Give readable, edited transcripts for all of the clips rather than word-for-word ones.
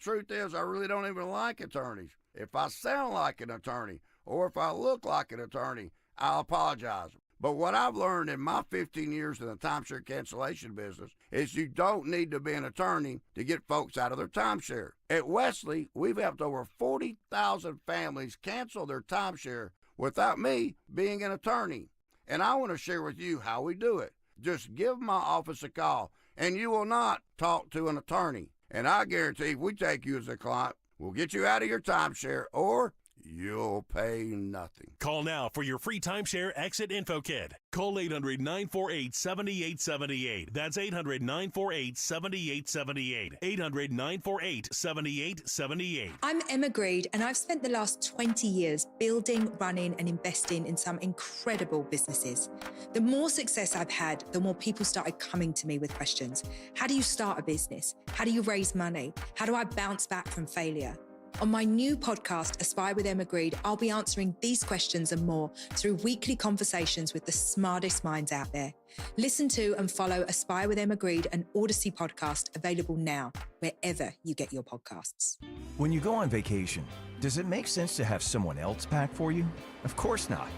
truth is, I really don't even like attorneys. If I sound like an attorney or if I look like an attorney, I'll apologize. But what I've learned in my 15 years in the timeshare cancellation business is you don't need to be an attorney to get folks out of their timeshare. At Wesley, we've helped over 40,000 families cancel their timeshare without me being an attorney. And I want to share with you how we do it. Just give my office a call, and you will not talk to an attorney. And I guarantee if we take you as a client, we'll get you out of your timeshare, or you'll pay nothing. Call now for your free timeshare exit info kit. Call 800-948-7878. That's 800-948-7878. 800-948-7878. I'm Emma Greed, and I've spent the last 20 years building, running, and investing in some incredible businesses. The more success I've had, the more people started coming to me with questions. How do you start a business? How do you raise money? How do I bounce back from failure? On my new podcast, Aspire with Emma Greed, I'll be answering these questions and more through weekly conversations with the smartest minds out there. Listen to and follow Aspire with Emma Greed, an Odyssey podcast, available now, wherever you get your podcasts. When you go on vacation, does it make sense to have someone else pack for you? Of course not.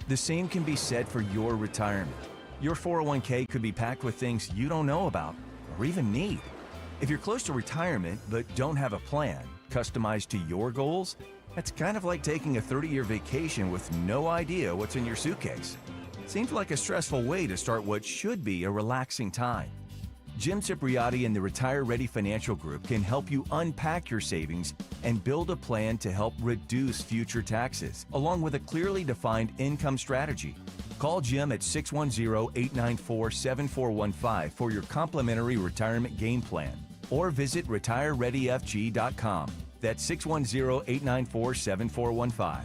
The same can be said for your retirement. Your 401k could be packed with things you don't know about or even need. If you're close to retirement but don't have a plan customized to your goals, that's kind of like taking a 30-year vacation with no idea what's in your suitcase. Seems like a stressful way to start what should be a relaxing time. Jim Cipriotti and the Retire Ready Financial Group can help you unpack your savings and build a plan to help reduce future taxes, along with a clearly defined income strategy. Call Jim at 610-894-7415 for your complimentary retirement game plan, or visit retirereadyfg.com. That's 610-894-7415.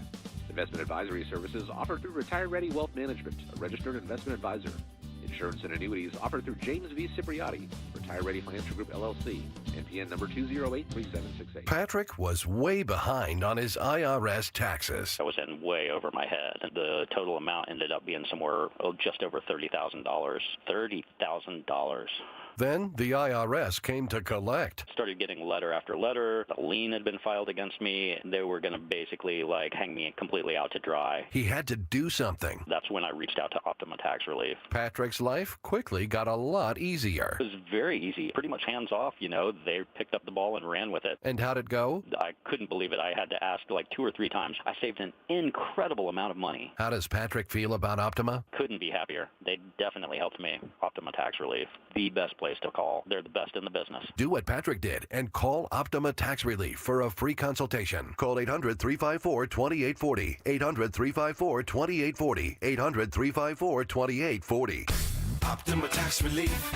Investment advisory services offered through Retire Ready Wealth Management, a registered investment advisor. Insurance and annuities offered through James V. Cipriotti, Retire Ready Financial Group, LLC, NPN number 2083768. Patrick was way behind on his IRS taxes. I was in way over my head. The total amount ended up being somewhere just over $30,000. $30,000. Then the IRS came to collect. Started getting letter after letter. A lien had been filed against me. They were going to basically hang me completely out to dry. He had to do something. That's when I reached out to Optima Tax Relief. Patrick's life quickly got a lot easier. It was very easy, pretty much hands off. They picked up the ball and ran with it. And how'd it go? I couldn't believe it. I had to ask 2 or 3 times. I saved an incredible amount of money. How does Patrick feel about Optima? Couldn't be happier. They definitely helped me. Optima Tax Relief, the best place to call. They're the best in the business. Do what Patrick did and call Optima Tax Relief for a free consultation. Call 800-354-2840. 800-354-2840. 800-354-2840. Optima Tax Relief.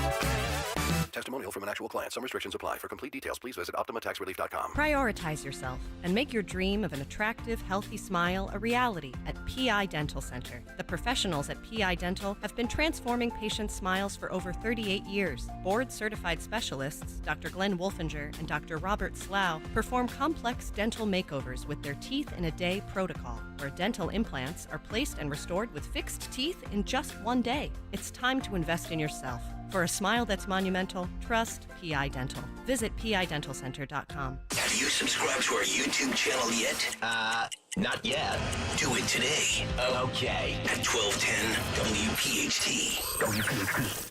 Testimonial from an actual client. Some restrictions apply. For complete details, please visit OptimaTaxRelief.com. Prioritize yourself and make your dream of an attractive, healthy smile a reality at PI Dental Center. The professionals at PI Dental have been transforming patients' smiles for over 38 years. Board-certified specialists, Dr. Glenn Wolfinger and Dr. Robert Slough, perform complex dental makeovers with their Teeth in a Day protocol, where dental implants are placed and restored with fixed teeth in just 1 day. It's time to invest in yourself. For a smile that's monumental, trust PI Dental. Visit PIDentalCenter.com. Have you subscribed to our YouTube channel yet? Not yet. Do it today. Okay. At 1210 WPHT. WPHT.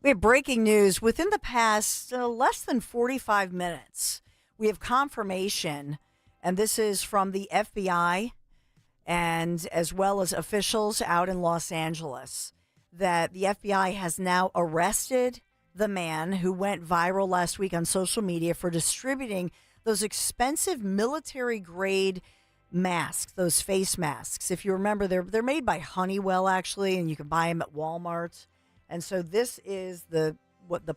We have breaking news. Within the past less than 45 minutes, we have confirmation, and this is from the FBI and as well as officials out in Los Angeles, that the FBI has now arrested the man who went viral last week on social media for distributing those expensive military-grade masks, those face masks. If you remember, they're made by Honeywell, actually, and you can buy them at Walmart. And so this is the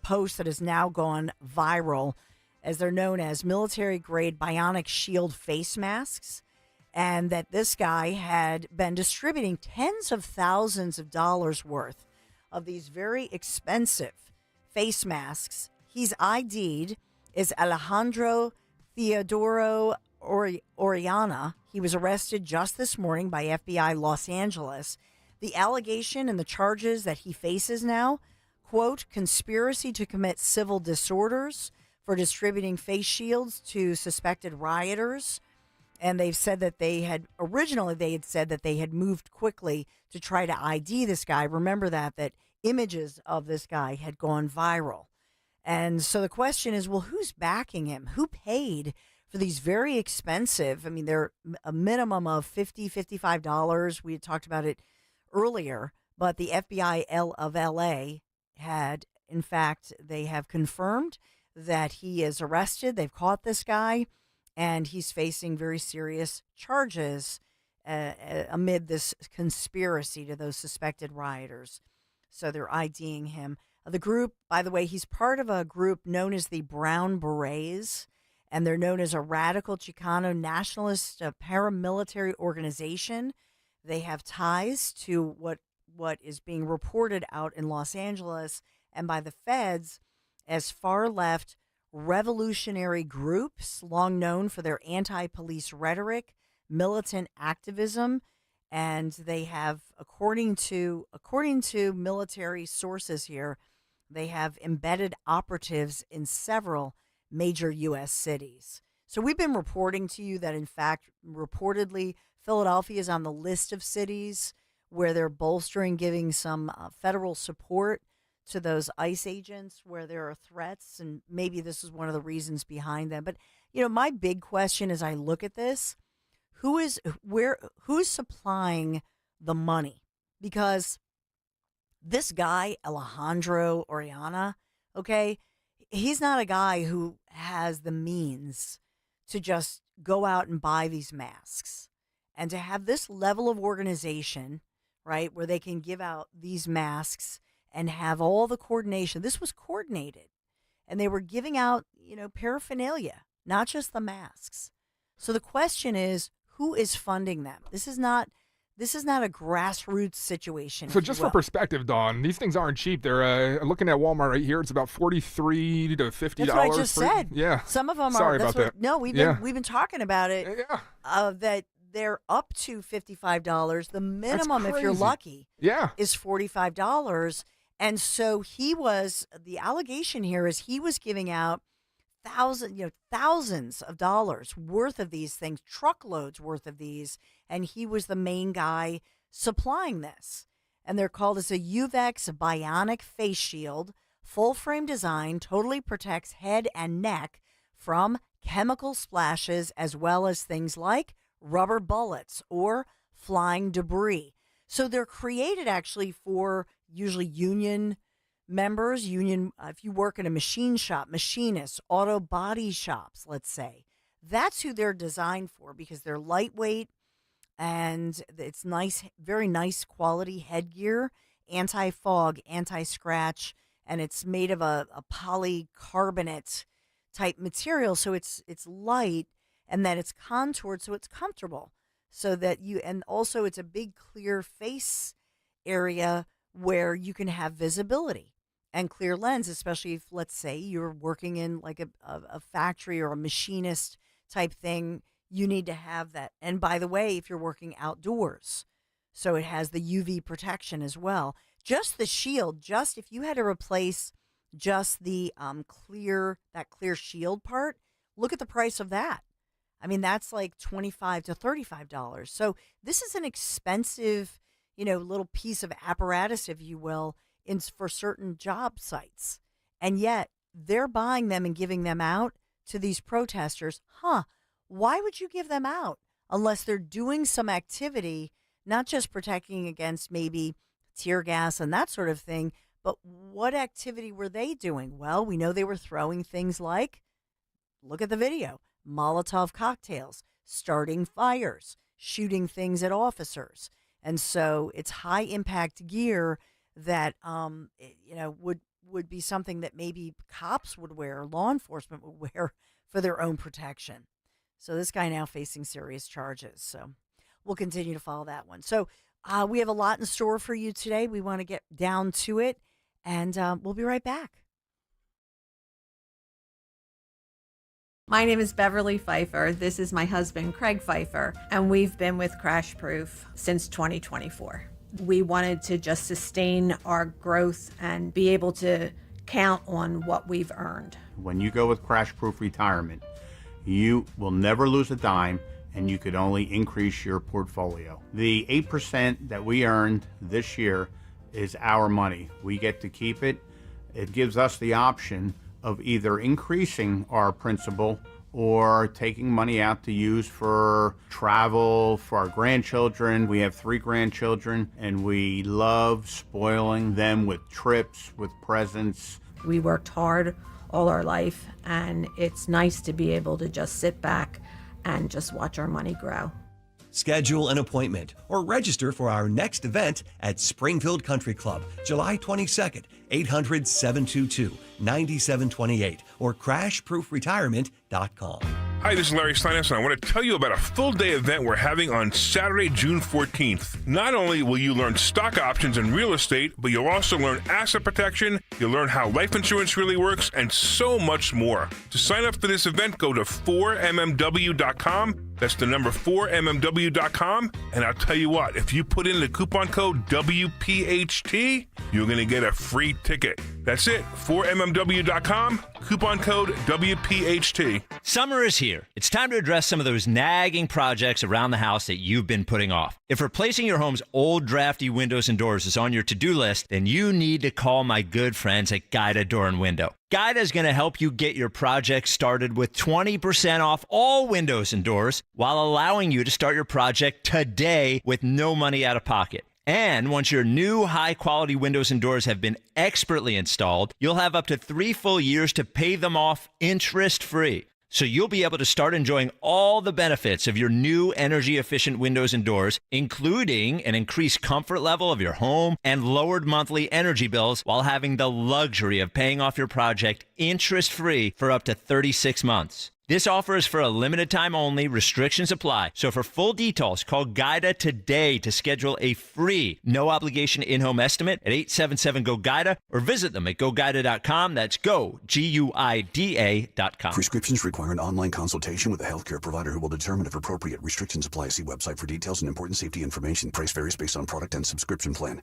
post that has now gone viral, as they're known as military-grade bionic shield face masks, and that this guy had been distributing tens of thousands of dollars worth of these very expensive face masks. He's ID'd as Alejandro Theodoro Oriana. He was arrested just this morning by FBI Los Angeles. The allegation and the charges that he faces now quote, conspiracy to commit civil disorders for distributing face shields to suspected rioters. And they've said that they had said that they had moved quickly to try to ID this guy. Remember that images of this guy had gone viral. And so the question is, well, who's backing him? Who paid for these very expensive? I mean, they're a minimum of $50, $55. We had talked about it earlier, but the FBI of LA had, in fact, they have confirmed that he is arrested. They've caught this guy, and he's facing very serious charges amid this conspiracy to those suspected rioters. So they're IDing him. The group, by the way, he's part of a group known as the Brown Berets, and they're known as a radical Chicano nationalist paramilitary organization. They have ties to what is being reported out in Los Angeles and by the feds as far-left revolutionary groups, long known for their anti-police rhetoric, militant activism, and they have, according to military sources here, they have embedded operatives in several major U.S. cities. So we've been reporting to you that, in fact, reportedly, Philadelphia is on the list of cities where they're bolstering, giving some federal support to those ICE agents where there are threats, and maybe this is one of the reasons behind them. But, my big question as I look at this, who's supplying the money? Because this guy, Alejandro Oriana, okay, he's not a guy who has the means to just go out and buy these masks. And to have this level of organization, right, where they can give out these masks and have all the coordination. This was coordinated. And they were giving out, paraphernalia, not just the masks. So the question is, who is funding them? This is not a grassroots situation. So just for perspective, Dawn, these things aren't cheap. They're looking at Walmart right here. It's about $43 to $50. That's what I just said. Yeah. Some of them Sorry are. about that. No, we've been talking about it. Yeah. That they're up to $55. The minimum, if you're lucky, is $45. And so the allegation here is he was giving out thousands of dollars worth of these things, truckloads worth of these, and he was the main guy supplying this. And they're called as a Uvex bionic face shield, full frame design, totally protects head and neck from chemical splashes as well as things like rubber bullets or flying debris. So they're created actually for usually union members, if you work in a machine shop, machinists, auto body shops, let's say, that's who they're designed for because they're lightweight and it's nice, very nice quality headgear, anti-fog, anti-scratch, and it's made of a polycarbonate type material. So it's light and then it's contoured so it's comfortable so that and also it's a big clear face area where you can have visibility and clear lens, especially if, let's say, you're working in like a factory or a machinist type thing, you need to have that. And by the way, if you're working outdoors, so it has the UV protection as well. Just the shield, if you had to replace just the clear shield part, look at the price of that. I mean, that's like $25 to $35. So this is an expensive, little piece of apparatus, if you will, for certain job sites. And yet they're buying them and giving them out to these protesters. Why would you give them out unless they're doing some activity, not just protecting against maybe tear gas and that sort of thing, but what activity were they doing? Well, we know they were throwing things like, look at the video, Molotov cocktails, starting fires, shooting things at officers. And so it's high impact gear that, would be something that maybe cops would wear, law enforcement would wear for their own protection. So this guy now facing serious charges. So we'll continue to follow that one. So we have a lot in store for you today. We want to get down to it, and we'll be right back. My name is Beverly Pfeiffer. This is my husband, Craig Pfeiffer, and we've been with Crash Proof since 2024. We wanted to just sustain our growth and be able to count on what we've earned. When you go with Crash Proof Retirement, you will never lose a dime, and you could only increase your portfolio. The 8% that we earned this year is our money. We get to keep it. It gives us the option of either increasing our principal or taking money out to use for travel, for our grandchildren. We have 3 grandchildren, and we love spoiling them with trips, with presents. We worked hard all our life, and it's nice to be able to just sit back and just watch our money grow. Schedule an appointment or register for our next event at Springfield Country Club, July 22nd, 800-722-9728 or crashproofretirement.com. Hi, this is Larry Steinhaus, and I want to tell you about a full-day event we're having on Saturday, June 14th. Not only will you learn stock options and real estate, but you'll also learn asset protection, you'll learn how life insurance really works, and so much more. To sign up for this event, go to 4mmw.com. That's the number 4mmw.com. And I'll tell you what, if you put in the coupon code WPHT, you're going to get a free ticket. That's it, 4mmw.com, coupon code WPHT. Summer is here. It's time to address some of those nagging projects around the house that you've been putting off. If replacing your home's old drafty windows and doors is on your to-do list, then you need to call my good friends at Guida Door and Window. Guida is going to help you get your project started with 20% off all windows and doors while allowing you to start your project today with no money out of pocket. And once your new high-quality windows and doors have been expertly installed, you'll have up to 3 full years to pay them off interest-free. So you'll be able to start enjoying all the benefits of your new energy-efficient windows and doors, including an increased comfort level of your home and lowered monthly energy bills while having the luxury of paying off your project interest-free for up to 36 months. This offer is for a limited time only. Restrictions apply. So for full details, call Guida today to schedule a free, no-obligation in-home estimate at 877-GO-GUIDA or visit them at GoGuida.com. That's go, Guida.com. Prescriptions require an online consultation with a healthcare provider who will determine if appropriate. Restrictions apply. See website for details and important safety information. Price varies based on product and subscription plan.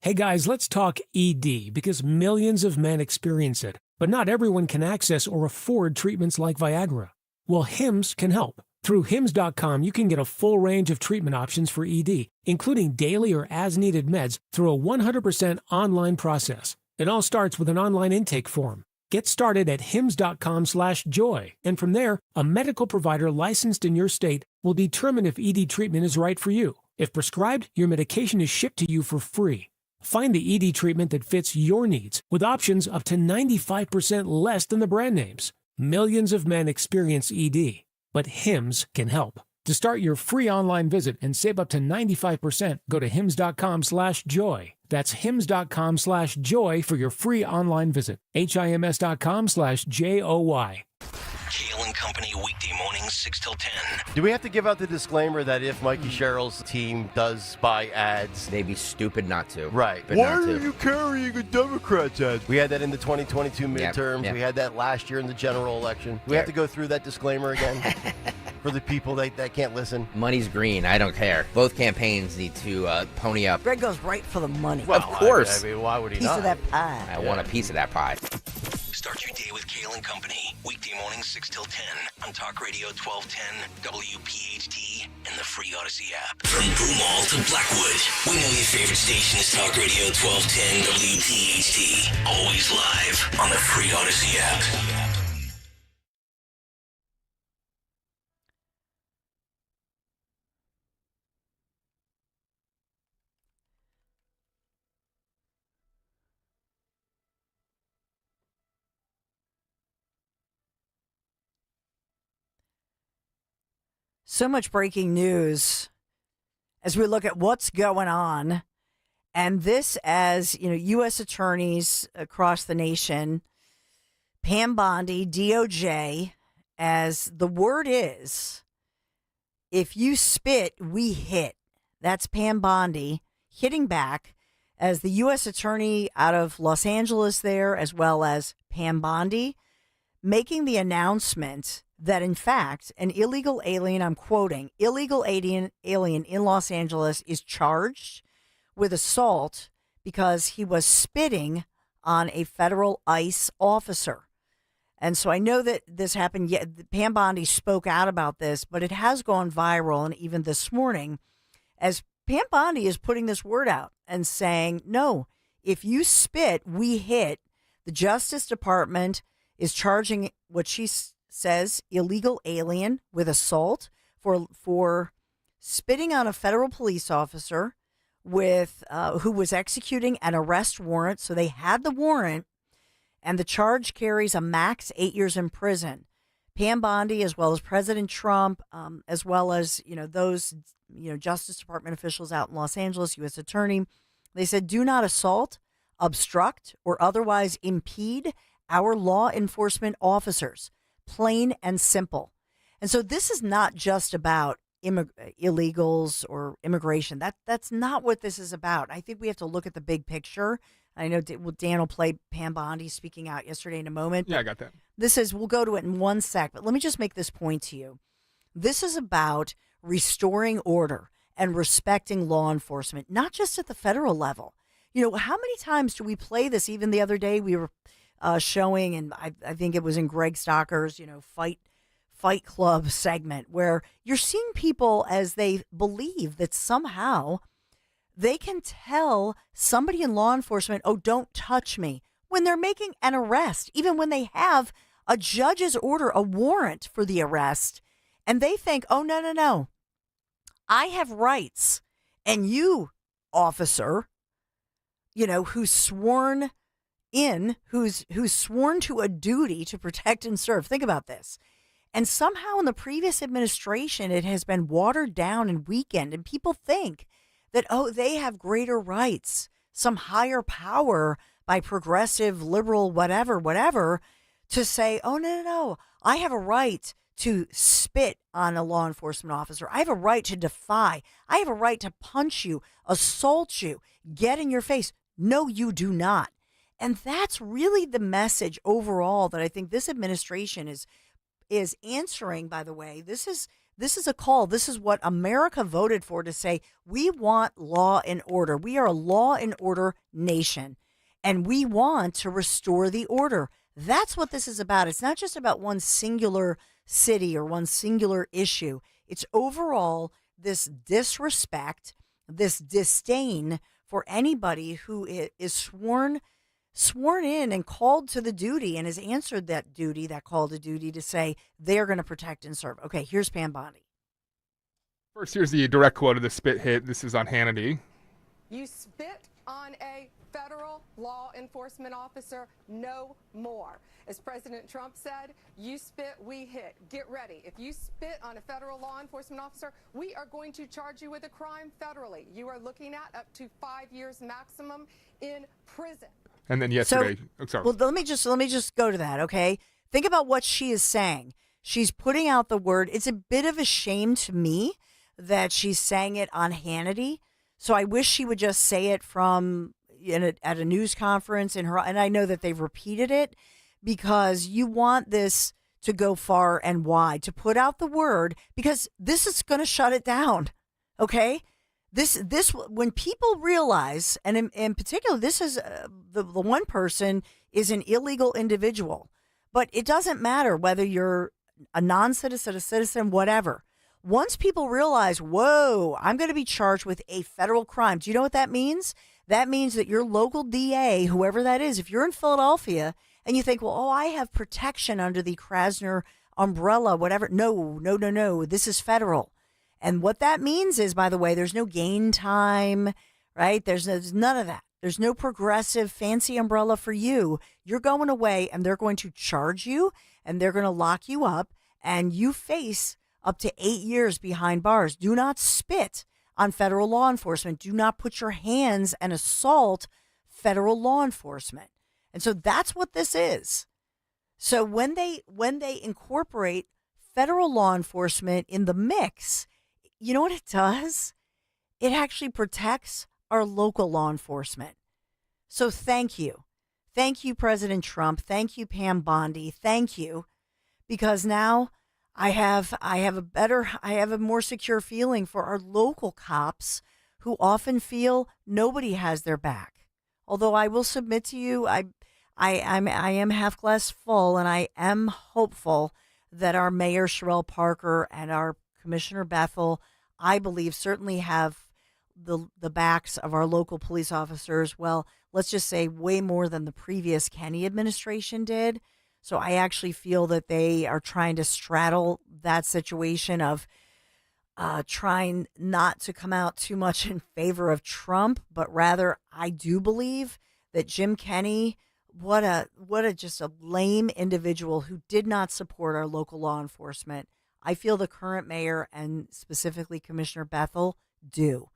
Hey guys, let's talk ED because millions of men experience it. But not everyone can access or afford treatments like Viagra. Well, Hims can help. Through Hims.com, you can get a full range of treatment options for ED, including daily or as-needed meds through a 100% online process. It all starts with an online intake form. Get started at Hims.com/joy, and from there, a medical provider licensed in your state will determine if ED treatment is right for you. If prescribed, your medication is shipped to you for free. Find the ED treatment that fits your needs with options up to 95% less than the brand names. Millions of men experience ED, but Hims can help. To start your free online visit and save up to 95%, go to Hims.com/joy. That's Hims.com/joy for your free online visit. HIMS.com/JOY. Kale and Company, weekday mornings 6 till 10. Do we have to give out the disclaimer that if Mikey Sherrill's team does buy ads, they'd be stupid not to? Right. Why are you carrying a Democrat's ad? We had that in the 2022 midterms. Yep. We had that last year in the general election. Do we have to go through that disclaimer again for the people that can't listen? Money's green. I don't care. Both campaigns need to pony up. Greg goes right for the money. Well, of course. I mean, why would he piece not? of that pie. I want a piece of that pie. Start your day with Kale and Company, weekday mornings 6 till 10 on Talk Radio 1210, WPHT, and the free Odyssey app. From Broomall to Blackwood, we know your favorite station is Talk Radio 1210, WPHT. Always live on the free Odyssey app. So much breaking news as we look at what's going on. And this, as you know, U.S. attorneys across the nation, Pam Bondi, DOJ, as the word is, if you spit, we hit. That's Pam Bondi hitting back as the U.S. attorney out of Los Angeles there, as well as Pam Bondi, making the announcement that, in fact, an illegal alien, I'm quoting, illegal alien in Los Angeles is charged with assault because he was spitting on a federal ICE officer. And so I know that this happened. Pam Bondi spoke out about this, but it has gone viral. And even this morning, as Pam Bondi is putting this word out and saying, no, if you spit, we hit. The Justice Department is charging what she says illegal alien with assault for spitting on a federal police officer with who was executing an arrest warrant. So they had the warrant, and the charge carries a max 8 years in prison. Pam Bondi, as well as President Trump, as well as those Justice Department officials out in Los Angeles, U.S. Attorney, they said, do not assault, obstruct, or otherwise impede our law enforcement officers. Plain and simple. And so this is not just about illegals or immigration. That's not what this is about. I think we have to look at the big picture. I know Dan will play Pam Bondi speaking out yesterday in a moment. Yeah, I got that. We'll go to it in one sec, but let me just make this point to you. This is about restoring order and respecting law enforcement, not just at the federal level. How many times do we play this? Even the other day we were showing, and I think it was in Greg Stocker's, Fight Club segment, where you're seeing people as they believe that somehow they can tell somebody in law enforcement, oh, don't touch me, when they're making an arrest, even when they have a judge's order, a warrant for the arrest, and they think, oh, no, I have rights. And you, officer, who's sworn in, who's sworn to a duty to protect and serve. Think about this. And somehow in the previous administration, it has been watered down and weakened. And people think that, oh, they have greater rights, some higher power by progressive, liberal, whatever, to say, oh, no, I have a right to spit on a law enforcement officer. I have a right to defy. I have a right to punch you, assault you, get in your face. No, you do not. And that's really the message overall that I think this administration is answering. By the way, this is a call. This is what America voted for, to say we want law and order. We are a law and order nation, and we want to restore the order. That's what this is about. It's not just about one singular city or one singular issue. It's overall this disrespect, this disdain for anybody who is sworn in and called to the duty and has answered that duty, that call to duty, to say they're going to protect and serve. Okay, here's Pam Bondi. First, here's the direct quote of the spit hit. This is on Hannity. You spit on a federal law enforcement officer, no more. As President Trump said, you spit, we hit. Get ready. If you spit on a federal law enforcement officer, we are going to charge you with a crime federally. You are looking at up to 5 years maximum in prison. And then yesterday, well, let me just go to that, okay? Think about what she is saying. She's putting out the word. It's a bit of a shame to me that she's saying it on Hannity. So I wish she would just say it at a news conference and I know that they've repeated it, because you want this to go far and wide, to put out the word, because this is going to shut it down. Okay? This when people realize, and in particular, this is the one person is an illegal individual, but it doesn't matter whether you're a non-citizen, a citizen, whatever. Once people realize, whoa, I'm going to be charged with a federal crime. Do you know what that means? That means that your local DA, whoever that is, if you're in Philadelphia and you think, well, I have protection under the Krasner umbrella, whatever. No. This is federal. And what that means is, by the way, there's no gain time, right? There's none of that. There's no progressive fancy umbrella for you. You're going away and they're going to charge you and they're going to lock you up and you face up to 8 years behind bars. Do not spit on federal law enforcement. Do not put your hands and assault federal law enforcement. And so that's what this is. So when they incorporate federal law enforcement in the mix, you know what it does? It actually protects our local law enforcement. So thank you. Thank you, President Trump. Thank you, Pam Bondi. Thank you. Because now I have a more secure feeling for our local cops who often feel nobody has their back. Although I will submit to you, I am half glass full, and I am hopeful that our Mayor Sherelle Parker and our Commissioner Bethel, I believe, certainly have the backs of our local police officers. Well, let's just say way more than the previous Kenney administration did. So I actually feel that they are trying to straddle that situation of trying not to come out too much in favor of Trump, but rather I do believe that Jim Kenney, what a just a lame individual who did not support our local law enforcement. I feel the current mayor and specifically Commissioner Bethel do.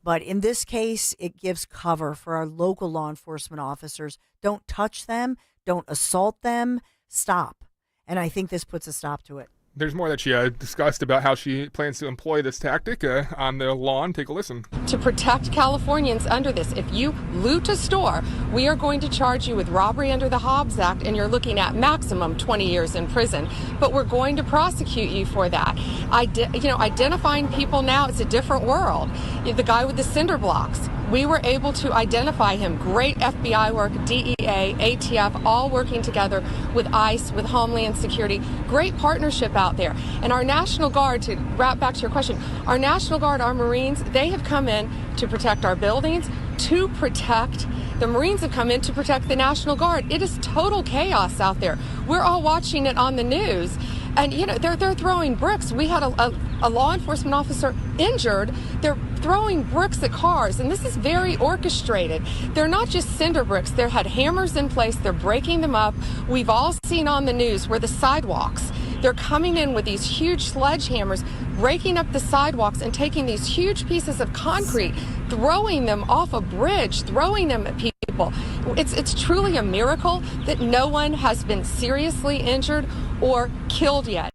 But in this case, it gives cover for our local law enforcement officers. Don't touch them. Don't assault them. Stop. And I think this puts a stop to it. There's more that she discussed about how she plans to employ this tactic on the lawn. Take a listen. To protect Californians under this, if you loot a store, we are going to charge you with robbery under the Hobbs Act, and you're looking at maximum 20 years in prison. But we're going to prosecute you for that. Identifying people now, it's a different world. The guy with the cinder blocks, we were able to identify him. Great FBI work, DEA, ATF, all working together with ICE, with Homeland Security. Great partnership out there. And our National Guard, to wrap back to your question, our National Guard, our Marines, they have come in to protect our buildings, the Marines have come in to protect the National Guard. It is total chaos out there. We're all watching it on the news. And, they're throwing bricks. We had a law enforcement officer injured. They're throwing bricks at cars, and this is very orchestrated. They're not just cinder bricks. They had hammers in place. They're breaking them up. We've all seen on the news where the sidewalks, they're coming in with these huge sledgehammers, breaking up the sidewalks and taking these huge pieces of concrete, throwing them off a bridge, throwing them at people. It's truly a miracle that no one has been seriously injured or killed yet.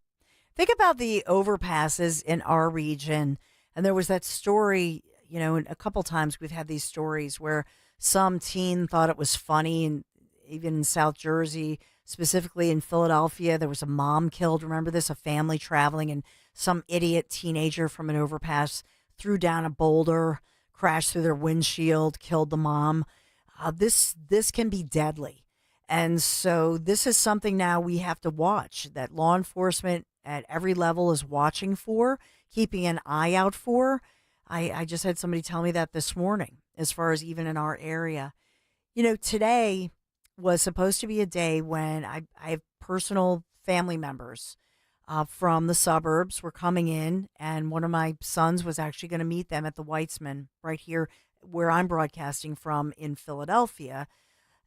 Think about the overpasses in our region. And there was that story, a couple times we've had these stories where some teen thought it was funny, and even in South Jersey, specifically in Philadelphia, there was a mom killed. Remember this? A family traveling, and some idiot teenager from an overpass threw down a boulder, crashed through their windshield, killed the mom. This can be deadly. And so this is something now we have to watch, that law enforcement at every level is watching for, keeping an eye out for. I just had somebody tell me that this morning, as far as even in our area. Today was supposed to be a day when I have personal family members from the suburbs were coming in, and one of my sons was actually going to meet them at the Weitzman right here where I'm broadcasting from in Philadelphia,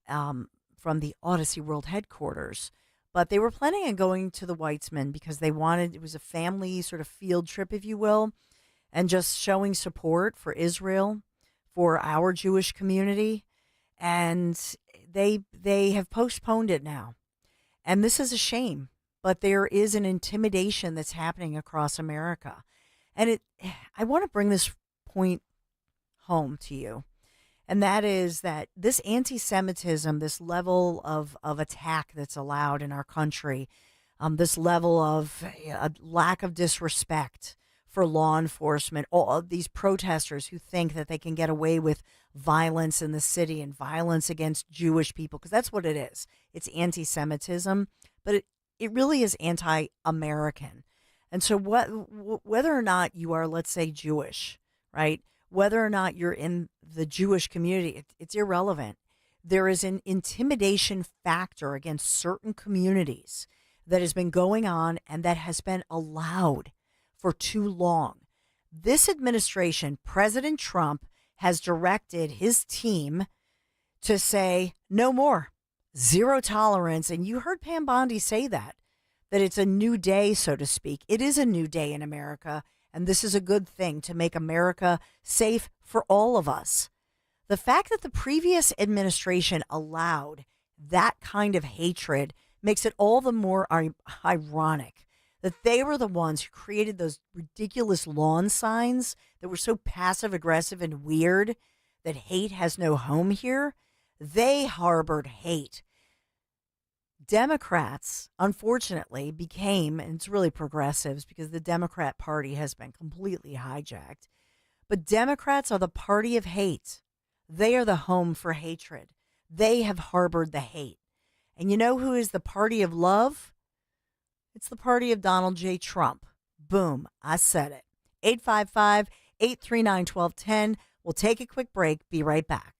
from the Odyssey World headquarters. But they were planning on going to the Weitzman because it was a family sort of field trip, if you will, and just showing support for Israel, for our Jewish community. And they have postponed it now. And this is a shame, but there is an intimidation that's happening across America. And I want to bring this point home to you. And that is that this anti-Semitism, this level of attack that's allowed in our country, this level of lack of disrespect for law enforcement, all of these protesters who think that they can get away with violence in the city and violence against Jewish people, because that's what it is. It's anti-Semitism, but it really is anti-American. And so whether or not you are, let's say, Jewish, right? Whether or not you're in the Jewish community, it's irrelevant. There is an intimidation factor against certain communities that has been going on and that has been allowed for too long. This administration, President Trump, has directed his team to say no more, zero tolerance. And you heard Pam Bondi say that it's a new day, so to speak. It is a new day in America. And this is a good thing to make America safe for all of us. The fact that the previous administration allowed that kind of hatred makes it all the more ironic that they were the ones who created those ridiculous lawn signs that were so passive aggressive and weird that hate has no home here. They harbored hate. Democrats, unfortunately, became, and it's really progressives because the Democrat Party has been completely hijacked, But Democrats are the party of hate. They are the home for hatred. They have harbored the hate. And you know who is the party of love? It's the party of Donald J. Trump. Boom, I said it. 855-839-1210. We'll take a quick break. Be right back.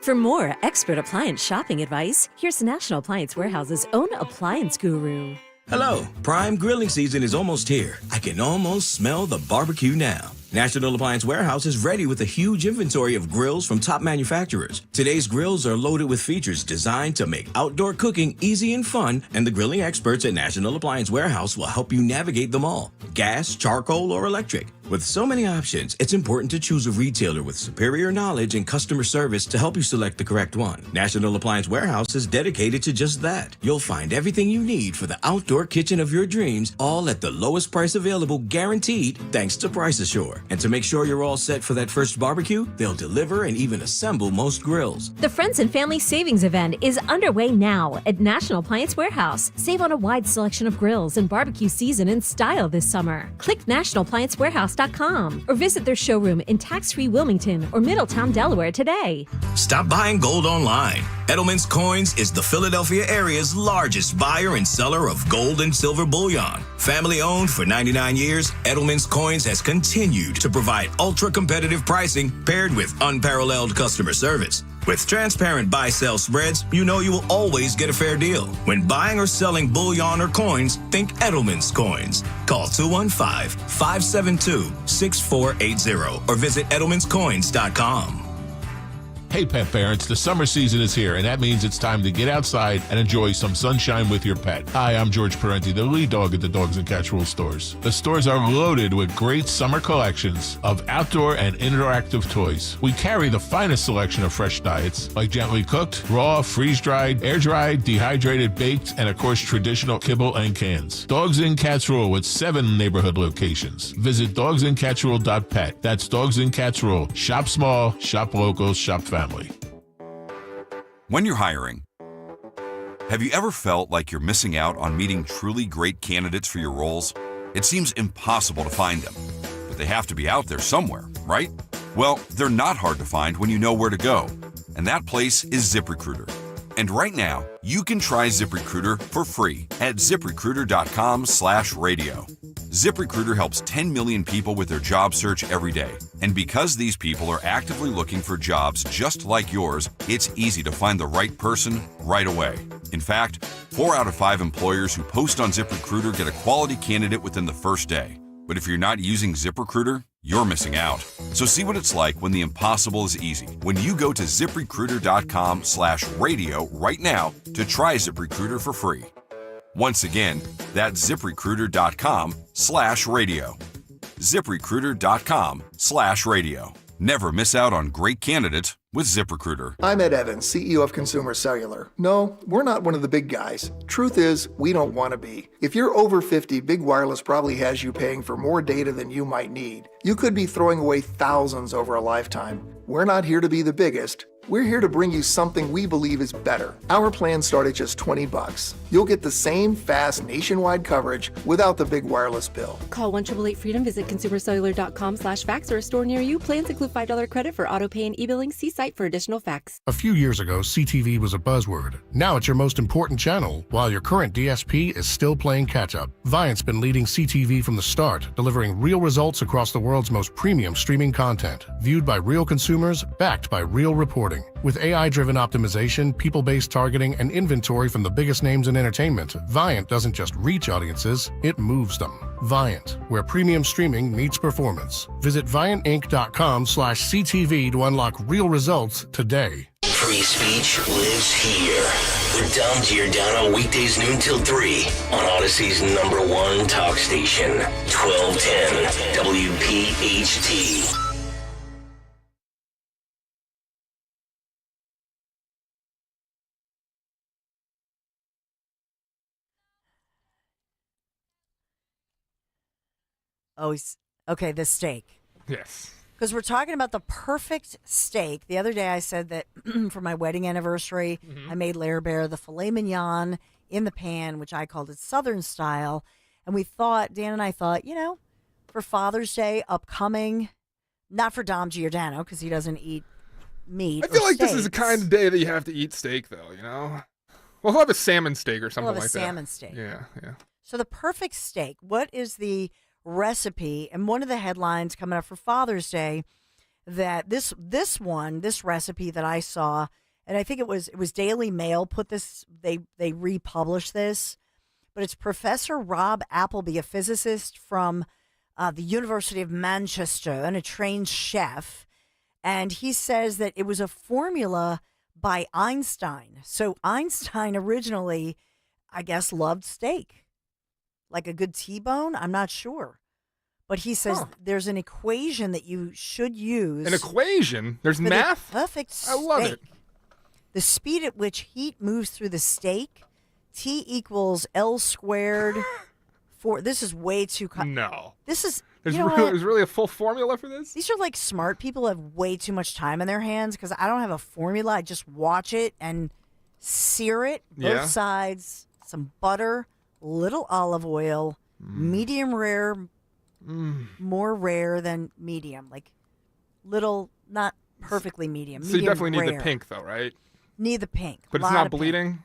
For more expert appliance shopping advice, here's National Appliance Warehouse's own appliance guru. Hello, prime grilling season is almost here. I can almost smell the barbecue now. National Appliance Warehouse is ready with a huge inventory of grills from top manufacturers. Today's grills are loaded with features designed to make outdoor cooking easy and fun, and the grilling experts at National Appliance Warehouse will help you navigate them all. Gas, charcoal, or electric. With so many options, it's important to choose a retailer with superior knowledge and customer service to help you select the correct one. National Appliance Warehouse is dedicated to just that. You'll find everything you need for the outdoor kitchen of your dreams, all at the lowest price available, guaranteed, thanks to Price Assure. And to make sure you're all set for that first barbecue, they'll deliver and even assemble most grills. The Friends and Family Savings Event is underway now at National Appliance Warehouse. Save on a wide selection of grills and barbecue season and style this summer. Click nationalappliancewarehouse.com or visit their showroom in tax-free Wilmington or Middletown, Delaware today. Stop buying gold online. Edelman's Coins is the Philadelphia area's largest buyer and seller of gold and silver bullion. Family owned for 99 years, Edelman's Coins has continued to provide ultra-competitive pricing paired with unparalleled customer service. With transparent buy-sell spreads, you know you will always get a fair deal. When buying or selling bullion or coins, think Edelman's Coins. Call 215-572-6480 or visit edelmanscoins.com. Hey pet parents, the summer season is here, and that means it's time to get outside and enjoy some sunshine with your pet. Hi, I'm George Parenti, the lead dog at the Dogs and Cats Rule stores. The stores are loaded with great summer collections of outdoor and interactive toys. We carry the finest selection of fresh diets, like gently cooked, raw, freeze-dried, air-dried, dehydrated, baked, and of course traditional kibble and cans. Dogs and Cats Rule with 7 neighborhood locations. Visit dogsandcatsrule.pet. That's Dogs and Cats Rule. Shop small, shop local, shop family. When you're hiring, have you ever felt like you're missing out on meeting truly great candidates for your roles? It seems impossible to find them, but they have to be out there somewhere, right? Well, they're not hard to find when you know where to go, and that place is ZipRecruiter. And right now, you can try ZipRecruiter for free at ZipRecruiter.com/radio. ZipRecruiter helps 10 million people with their job search every day. And because these people are actively looking for jobs just like yours, it's easy to find the right person right away. In fact, 4 out of 5 employers who post on ZipRecruiter get a quality candidate within the first day. But if you're not using ZipRecruiter, you're missing out. So see what it's like when the impossible is easy. When you go to ZipRecruiter.com/radio right now to try ZipRecruiter for free. Once again, that's ZipRecruiter.com/radio. ZipRecruiter.com/radio. Never miss out on great candidates with ZipRecruiter. I'm Ed Evans, CEO of Consumer Cellular. No, we're not one of the big guys. Truth is, we don't want to be. If you're over 50, Big Wireless probably has you paying for more data than you might need. You could be throwing away thousands over a lifetime. We're not here to be the biggest. We're here to bring you something we believe is better. Our plans start at just $20. You'll get the same fast nationwide coverage without the big wireless bill. Call 1-888-FREEDOM, visit consumercellular.com/facts or a store near you. Plans include $5 credit for auto pay and e-billing. See site for additional facts. A few years ago, CTV was a buzzword. Now it's your most important channel, while your current DSP is still playing catch-up. Viant's been leading CTV from the start, delivering real results across the world's most premium streaming content, viewed by real consumers, backed by real reporting. With AI-driven optimization, people-based targeting, and inventory from the biggest names in entertainment, Viant doesn't just reach audiences, it moves them. Viant, where premium streaming meets performance. Visit ViantInc.com/CTV to unlock real results today. Free speech lives here. With Dom Giordano, weekdays noon till 3 on Odyssey's #1 talk station, 1210 WPHT. Oh, okay, the steak. Yes. Because we're talking about the perfect steak. The other day I said that for my wedding anniversary, I made Lair Bear the filet mignon in the pan, which I called it Southern style. And Dan and I thought, for Father's Day upcoming, not for Dom Giordano because he doesn't eat meat. I feel like steaks. this is the kind of day that you have to eat steak, though, Well, he'll have a salmon steak or something We'll have like a that. salmon steak. Yeah, yeah. So the perfect steak, what is the recipe? And one of the headlines coming up for Father's Day that this recipe that I saw, and I think it was Daily Mail put this, they republished this, but it's Professor Rob Appleby, a physicist from the University of Manchester and a trained chef, and he says that it was a formula by Einstein. So Einstein originally, I guess, loved steak. Like a good T-bone? I'm not sure. But he says there's an equation that you should use. An equation? There's for the math? perfect steak. I love it. The speed at which heat moves through the steak, T equals L squared. This is way too... No. This is... There's really a full formula for this? These are like smart people who have way too much time in their hands because I don't have a formula. I just watch it and sear it, both sides, some butter, little olive oil, medium rare, more rare than medium, like little, not perfectly medium. So you definitely rare. need the pink, though, right? Need the pink. But it's not bleeding?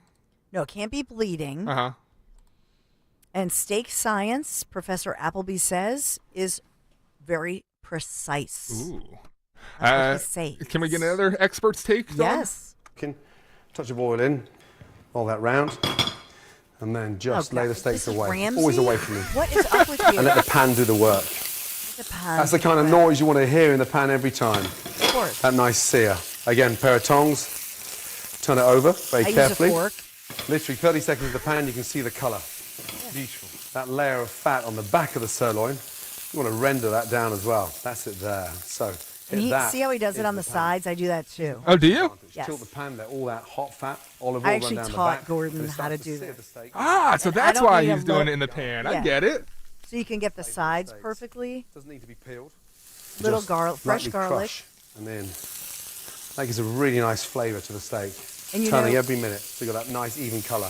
No, it can't be bleeding. Uh-huh. And steak science, Professor Appleby says, is very precise. Ooh. That's what he says. Can we get another expert's take, Dawn? Yes. Touch of oil in, roll that round, and then just lay the steaks away. Ramsay? Always away from me. What is up with you? And let the pan do the work. That's the kind of noise you want to hear in the pan every time. Of course. That nice sear. Again, pair of tongs. Turn it over very carefully. Use a fork. Literally 30 seconds in the pan, you can see the colour. Beautiful. That layer of fat on the back of the sirloin, you want to render that down as well. That's it there. So, And see how he does it on the sides? I do that too. Oh, do you? Yes. Tilt the pan, let all that hot fat, olive oil I run actually down the taught back. Gordon how to do that. So And that's I don't why need he's a doing low- it in the pan. I Yeah. get it. So you can get the sides perfectly. Doesn't need to be peeled. Little Just garlic, fresh lightly garlic. crush, and then that gives a really nice flavour to the steak. And Turning every minute, so you got that nice even colour.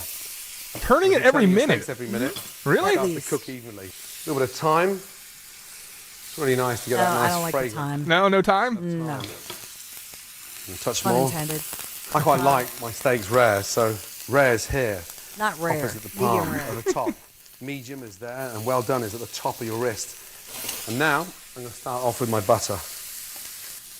Turning it every Turning your minute? steaks every minute. Really? Start to cook evenly. A little bit of thyme. It's really nice to get that I nice don't like the fragrance. thyme. No time? No. And a touch Pun more. intended. I quite like my steaks rare, so rare's here. Not rare. Opposite the Medium palm, rare. at the top. Medium is there, and well done is at the top of your wrist. And now, I'm going to start off with my butter.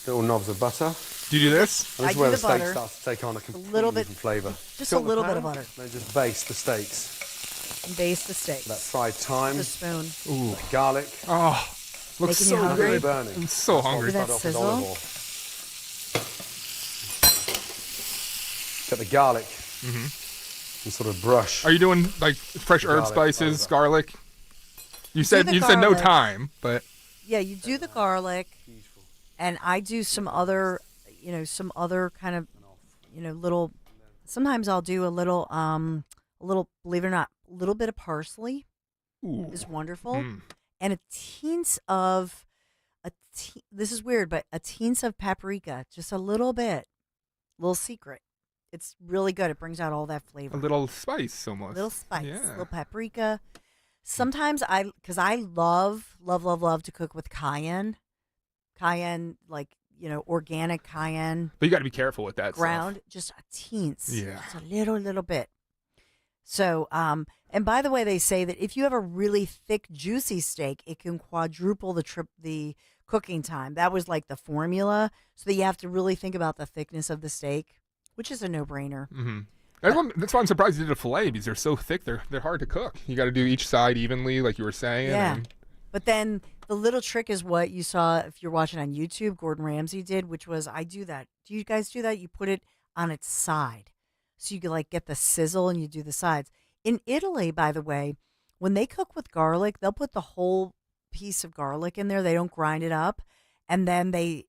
Little knobs of butter. Do you do this? And this I is where do the the steak butter. starts to take on a completely little bit- different flavour. just Tilt a the little bit pan, of butter. Then just baste the steaks. And baste the steaks. That fried thyme. With a spoon. Ooh. That garlic. Oh, looks Making so you hungry? good. Burning. I'm so That's why we hungry. start That off with sizzle? olive oil. Get the garlic and sort of brush. Are you doing like fresh herb Garlic, spices, garlic? You said the you said no garlic. time, but Yeah, you do the garlic, and I do some other kind of, little. Sometimes I'll do a little, believe it or not, a little bit of parsley is wonderful, and a teens of this is weird, but a teens of paprika, just a little bit, little secret. It's really good. It brings out all that flavor. a little spice almost. Little spice, Yeah. little paprika. Sometimes because I love to cook with cayenne, like organic cayenne. But you got to be careful with that Ground, stuff. just a teens, Yeah. just a little bit. So, and by the way, they say that if you have a really thick, juicy steak, it can quadruple the cooking time. That was like the formula, so that you have to really think about the thickness of the steak, which is a no-brainer. Mm-hmm. That's why I'm surprised you did a fillet because they're so thick. They're hard to cook. You got to do each side evenly, like you were saying. Yeah. and- But then the little trick is what you saw if you're watching on YouTube, Gordon Ramsay did, which was I do that. Do you guys do that? You put it on its side. So you can like get the sizzle and you do the sides. In Italy, by the way, when they cook with garlic, they'll put the whole piece of garlic in there. They don't grind it up. And then they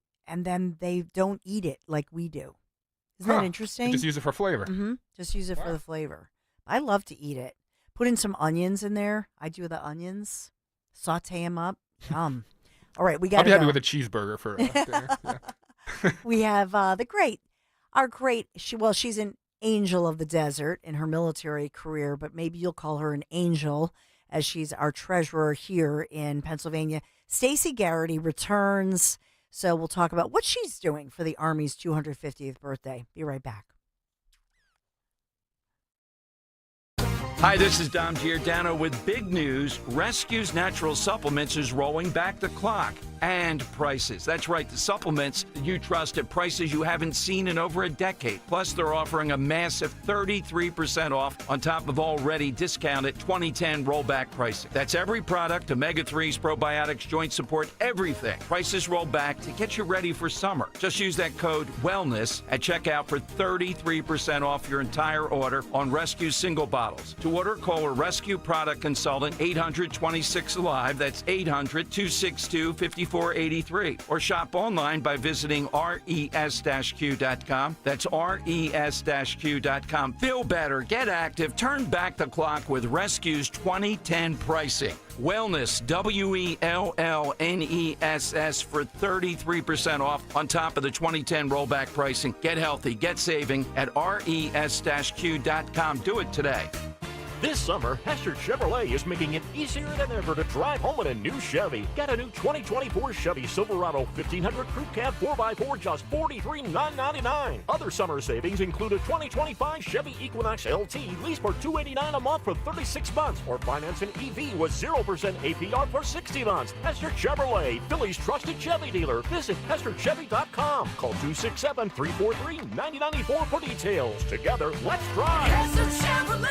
don't eat it like we do. Isn't that interesting? Just use it for flavor. Mm-hmm. Just use it for the flavor. I love to eat it. Put in some onions in there. I do the onions. Saute them up. Yum. All right, we got. I'll be happy with a cheeseburger for dinner. Yeah. We have she's an angel of the desert in her military career, but maybe you'll call her an angel. as she's our treasurer here in Pennsylvania. Stacey Garrity returns, so we'll talk about what she's doing for the Army's 250th birthday. Be right back. Hi, this is Dom Giordano with big news. Rescue's Natural Supplements is rolling back the clock and prices. That's right, the supplements you trust at prices you haven't seen in over a decade. Plus, they're offering a massive 33% off on top of already discounted 2010 rollback pricing. That's every product, omega-3s, probiotics, joint support, everything. Prices roll back to get you ready for summer. Just use that code WELLNESS at checkout for 33% off your entire order on Rescue single bottles. To order, call a Rescue product consultant, 800-26-ALIVE. That's 800-262-5483. Or shop online by visiting res-q.com. That's res-q.com. Feel better, get active, turn back the clock with Rescue's 2010 pricing. Wellness, WELLNESS, for 33% off on top of the 2010 rollback pricing. Get healthy, get saving at res-q.com. Do it today. This summer, Hester Chevrolet is making it easier than ever to drive home in a new Chevy. Get a new 2024 Chevy Silverado 1500 Crew Cab 4x4 just $43,999. Other summer savings include a 2025 Chevy Equinox LT lease for $289 a month for 36 months, or finance an EV with 0% APR for 60 months. Hester Chevrolet, Philly's trusted Chevy dealer. Visit HesterChevy.com. Call 267-343-9094 for details. Together, let's drive. Hester Chevrolet!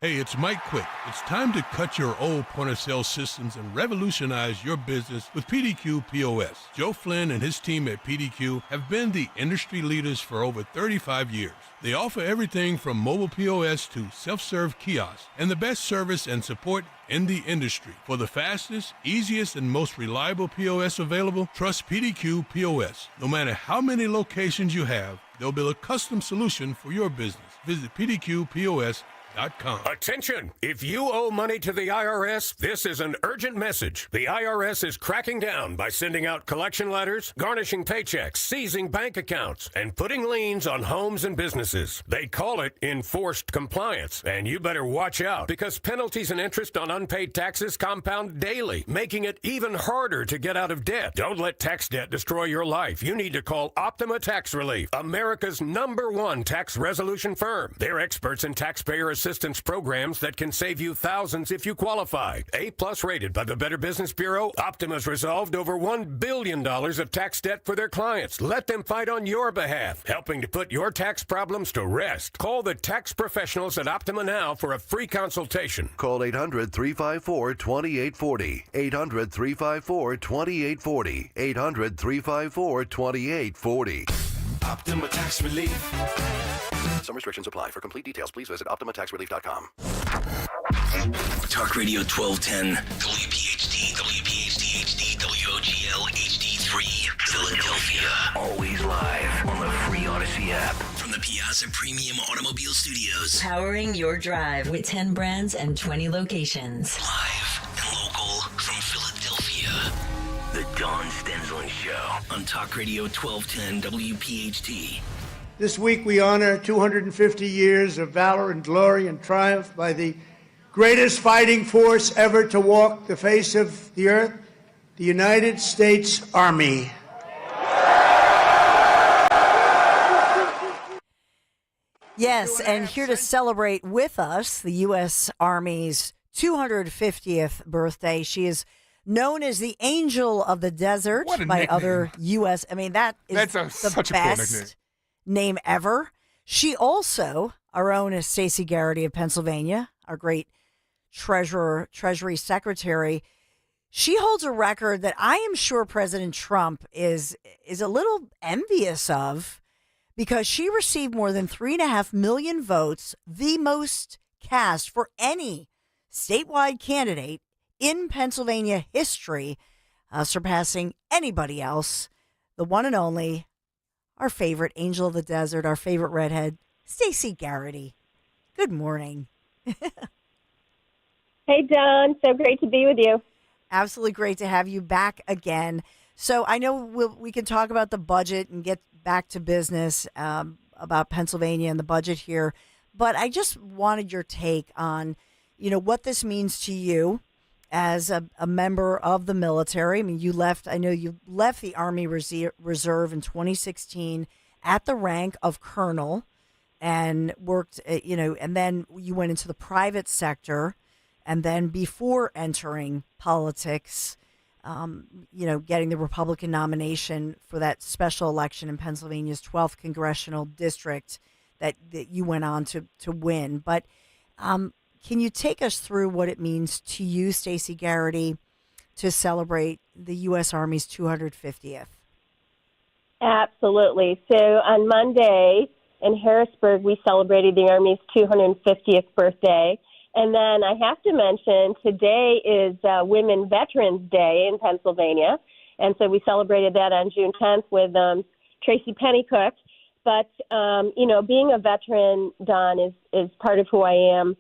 Hey, it's Mike Quick. It's time to cut your old point-of-sale systems and revolutionize your business with PDQ POS. Joe Flynn and his team at PDQ have been the industry leaders for over 35 years. They offer everything from mobile POS to self-serve kiosks and the best service and support in the industry. For the fastest, easiest, and most reliable POS available, trust PDQ POS. No matter how many locations you have, they'll build a custom solution for your business. Visit PDQPOS.com. Attention! If you owe money to the IRS, this is an urgent message. The IRS is cracking down by sending out collection letters, garnishing paychecks, seizing bank accounts, and putting liens on homes and businesses. They call it enforced compliance, and you better watch out because penalties and interest on unpaid taxes compound daily, making it even harder to get out of debt. Don't let tax debt destroy your life. You need to call Optima Tax Relief, America's #1 tax resolution firm. They're experts in taxpayer assistance programs that can save you thousands if you qualify. A+ rated by the Better Business Bureau, Optima's resolved over $1 billion of tax debt for their clients. Let them fight on your behalf, helping to put your tax problems to rest. Call the tax professionals at Optima now for a free consultation. Call 800-354-2840. 800-354-2840. 800-354-2840. Optima Tax Relief. Some restrictions apply. For complete details, please visit OptimaTaxRelief.com. Talk Radio 1210, WPHT, WPHT HD, WOGL HD3, Philadelphia. Always live on the free Odyssey app. From the Piazza Premium Automobile Studios. Powering your drive with 10 brands and 20 locations. Live and local from Philadelphia. The Dawn Stensland Show on Talk Radio 1210, WPHT. This week we honor 250 years of valor and glory and triumph by the greatest fighting force ever to walk the face of the earth, the United States Army. Yes, and here to celebrate with us the U.S. Army's 250th birthday. She is known as the Angel of the Desert by nickname. Other U.S. I mean, that's such the a cool best nickname. name ever. She also, our own is Stacey Garrity of Pennsylvania, our great Treasury Secretary. She holds a record that I am sure President Trump is a little envious of, because she received more than 3.5 million votes, the most cast for any statewide candidate in Pennsylvania history, surpassing anybody else. The one and only, our favorite Angel of the Desert, our favorite redhead, Stacey Garrity. Good morning. Hey, Dawn. So great to be with you. Absolutely great to have you back again. So I know we can talk about the budget and get back to business about Pennsylvania and the budget here, but I just wanted your take on, what this means to you as a member of the military. I mean, I know you left the Army Reserve in 2016 at the rank of colonel and worked, and then you went into the private sector. And then before entering politics, getting the Republican nomination for that special election in Pennsylvania's 12th congressional district that you went on to win. But can you take us through what it means to you, Stacey Garrity, to celebrate the U.S. Army's 250th? Absolutely. So on Monday in Harrisburg, we celebrated the Army's 250th birthday. And then I have to mention, today is Women Veterans Day in Pennsylvania. And so we celebrated that on June 10th with Tracy Pennycook. But, being a veteran, Don, is part of who I am.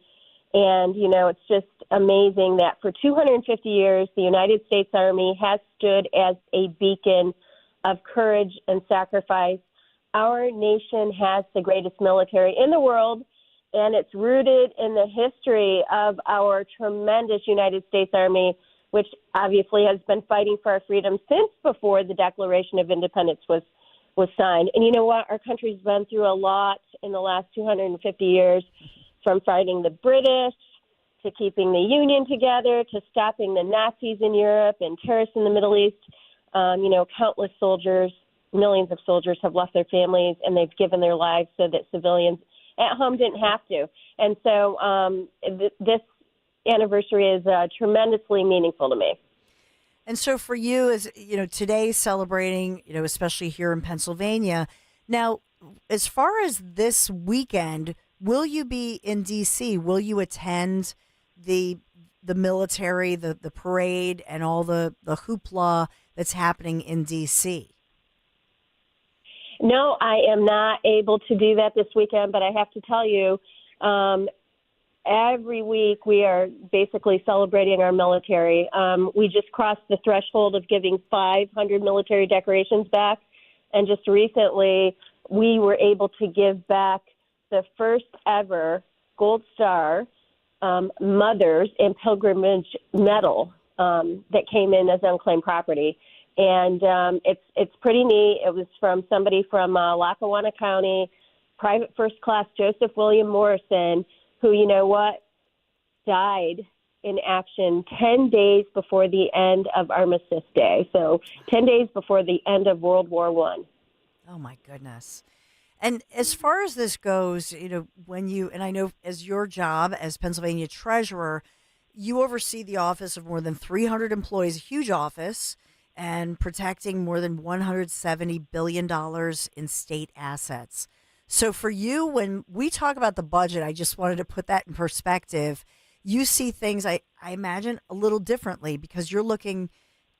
And, it's just amazing that for 250 years, the United States Army has stood as a beacon of courage and sacrifice. Our nation has the greatest military in the world, and it's rooted in the history of our tremendous United States Army, which obviously has been fighting for our freedom since before the Declaration of Independence was signed. And you know what? Our country's been through a lot in the last 250 years, from fighting the British to keeping the Union together to stopping the Nazis in Europe and terrorists in the Middle East. Countless soldiers, millions of soldiers have left their families, and they've given their lives so that civilians at home didn't have to. And so this anniversary is tremendously meaningful to me. And so for you, as today celebrating, especially here in Pennsylvania. Now, as far as this weekend, will you be in D.C.? Will you attend the military, the parade, and all the hoopla that's happening in D.C.? No, I am not able to do that this weekend, but I have to tell you, every week we are basically celebrating our military. We just crossed the threshold of giving 500 military decorations back, and just recently we were able to give back the first ever Gold Star Mothers and Pilgrimage Medal that came in as unclaimed property. And it's pretty neat. It was from somebody from Lackawanna County, Private First Class Joseph William Morrison, who, died in action 10 days before the end of Armistice Day. So 10 days before the end of World War I. Oh, my goodness. And as far as this goes, and I know as your job as Pennsylvania treasurer, you oversee the office of more than 300 employees, a huge office, and protecting more than $170 billion in state assets. So for you, when we talk about the budget, I just wanted to put that in perspective. You see things, I imagine, a little differently because you're looking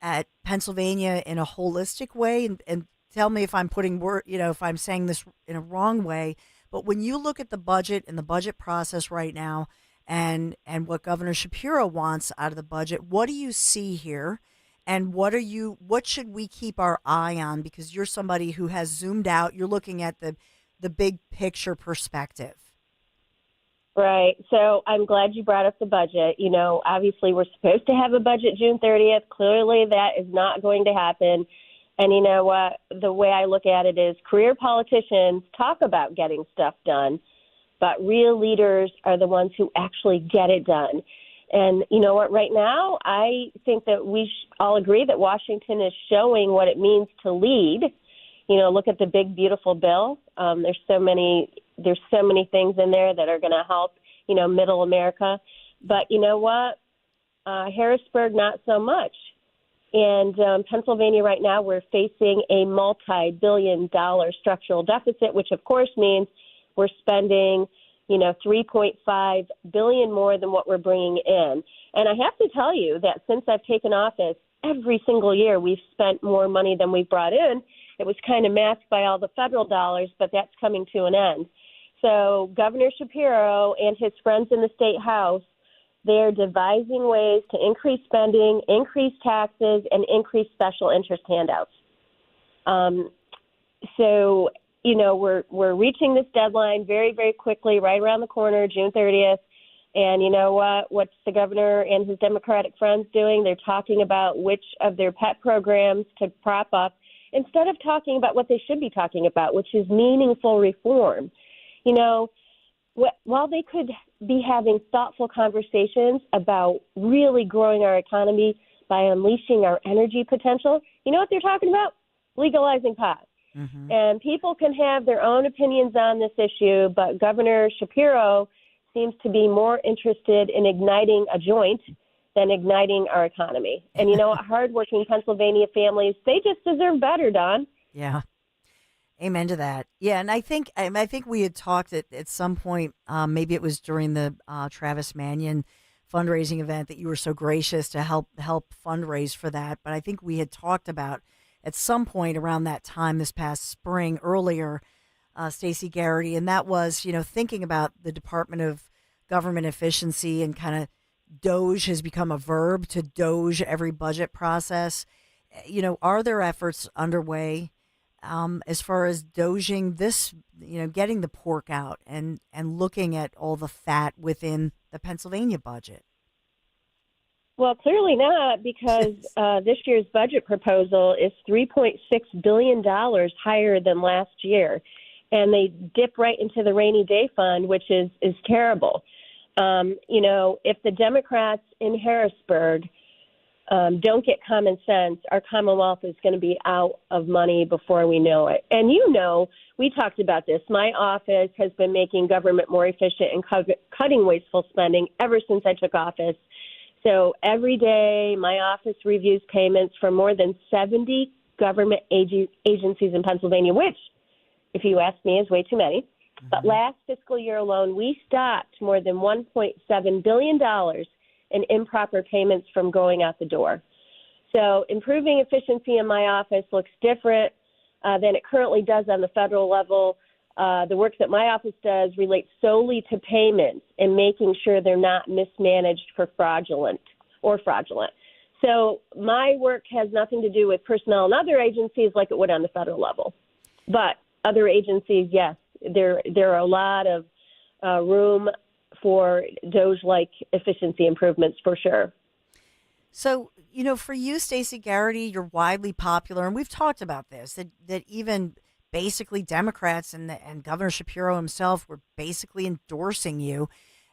at Pennsylvania in a holistic way. And tell me if I'm if I'm saying this in a wrong way. But when you look at the budget and the budget process right now and what Governor Shapiro wants out of the budget, what do you see here? And what should we keep our eye on? Because you're somebody who has zoomed out. You're looking at the big picture perspective. Right. So I'm glad you brought up the budget. Obviously we're supposed to have a budget June 30th. Clearly that is not going to happen. And you know what? The way I look at it is career politicians talk about getting stuff done, but real leaders are the ones who actually get it done. And you know what? Right now, I think that we all agree that Washington is showing what it means to lead. Look at the big, beautiful bill. There's so many things in there that are going to help, middle America. But you know what? Harrisburg, not so much. And Pennsylvania right now, we're facing a multi-billion-dollar structural deficit, which of course means we're spending, $3.5 billion more than what we're bringing in. And I have to tell you that since I've taken office, every single year we've spent more money than we've brought in. It was kind of masked by all the federal dollars, but that's coming to an end. So Governor Shapiro and his friends in the State House, they're devising ways to increase spending, increase taxes, and increase special interest handouts. We're reaching this deadline very, very quickly, right around the corner, June 30th. And you know what? What's the governor and his Democratic friends doing? They're talking about which of their pet programs to prop up instead of talking about what they should be talking about, which is meaningful reform. You know, while they could be having thoughtful conversations about really growing our economy by unleashing our energy potential, you know what they're talking about? Legalizing pot. Mm-hmm. And people can have their own opinions on this issue, but Governor Shapiro seems to be more interested in igniting a joint than igniting our economy. And you know what? Hardworking Pennsylvania families, they just deserve better, Don. Yeah. Amen to that. Yeah, and I think we had talked at some point, maybe it was during the Travis Manion fundraising event that you were so gracious to help fundraise for that. But I think we had talked about at some point around that time this past spring earlier, Stacey Garrity, and that was, you know, thinking about the Department of Government Efficiency and kind of Doge has become a verb to Doge every budget process. You know, are there efforts underway as far as Doging this, you know, getting the pork out and looking at all the fat within the Pennsylvania budget? Well, clearly not, because this year's budget proposal is $3.6 billion higher than last year. And they dip right into the rainy day fund, which is terrible. You know, if the Democrats in Harrisburg don't get common sense, our Commonwealth is going to be out of money before we know it. And you know, we talked about this. My office has been making government more efficient and cutting wasteful spending ever since I took office. So every day, my office reviews payments from more than 70 government agencies in Pennsylvania, which, if you ask me, is way too many. Mm-hmm. But last fiscal year alone, we stopped more than $1.7 billion in improper payments from going out the door. So improving efficiency in my office looks different than it currently does on the federal level. The work that my office does relates solely to payments and making sure they're not mismanaged for fraudulent. So my work has nothing to do with personnel in other agencies like it would on the federal level. But other agencies, yes, there are a lot of room for Doge-like efficiency improvements for sure. So, you know, for you, Stacey Garrity, you're widely popular, and we've talked about this, that even basically Democrats and Governor Shapiro himself were basically endorsing you.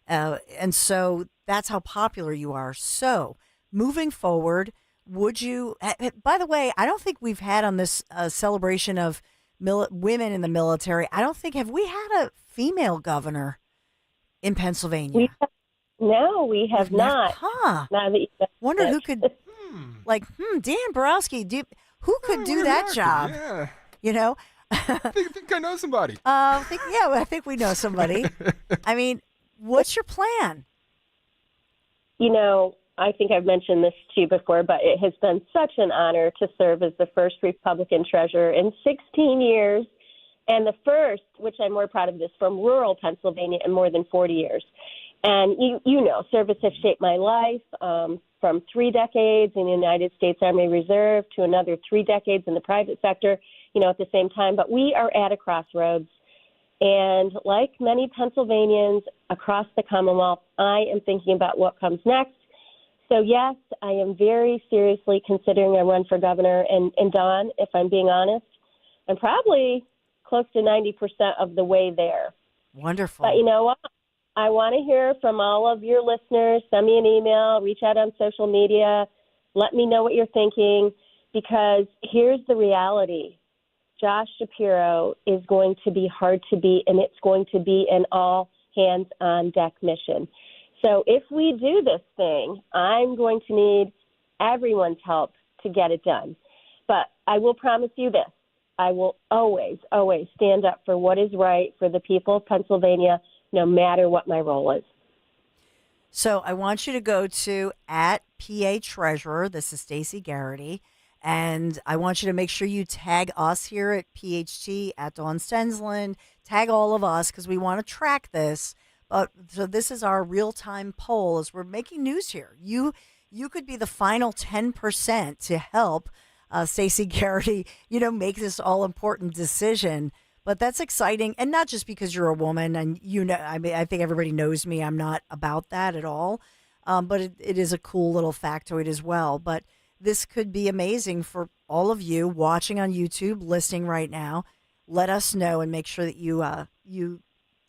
And so that's how popular you are. So moving forward, would you, by the way, I don't think we've had on this celebration of women in the military, have we had a female governor in Pennsylvania? No, we have not. Wonder who could, Dan Borowski, who could do that job? Yeah. You know? I think I know somebody. I think we know somebody. I mean, what's your plan? You know, I think I've mentioned this to you before, but it has been such an honor to serve as the first Republican treasurer in 16 years, and the first, which I'm more proud of this, from rural Pennsylvania in more than 40 years. And you know, service has shaped my life from 3 decades in the United States Army Reserve to another 3 decades in the private sector, you know, at the same time. But we are at a crossroads. And like many Pennsylvanians across the Commonwealth, I am thinking about what comes next. So, yes, I am very seriously considering a run for governor. And Don, if I'm being honest, I'm probably close to 90% of the way there. Wonderful. But you know what? I want to hear from all of your listeners. Send me an email, reach out on social media. Let me know what you're thinking, because here's the reality. Josh Shapiro is going to be hard to beat, and it's going to be an all-hands-on-deck mission. So if we do this thing, I'm going to need everyone's help to get it done. But I will promise you this. I will always, always stand up for what is right for the people of Pennsylvania, no matter what my role is. So I want you to go to @PA Treasurer. This is Stacey Garrity. And I want you to make sure you tag us here at PHT, at Dawn Stensland, tag all of us, because we want to track this. So this is our real-time poll as we're making news here. You could be the final 10% to help Stacey Garrity, make this all-important decision. But that's exciting, and not just because you're a woman, and I mean, I think everybody knows me. I'm not about that at all, but it is a cool little factoid as well. But this could be amazing for all of you watching on YouTube, listening right now. Let us know and make sure that you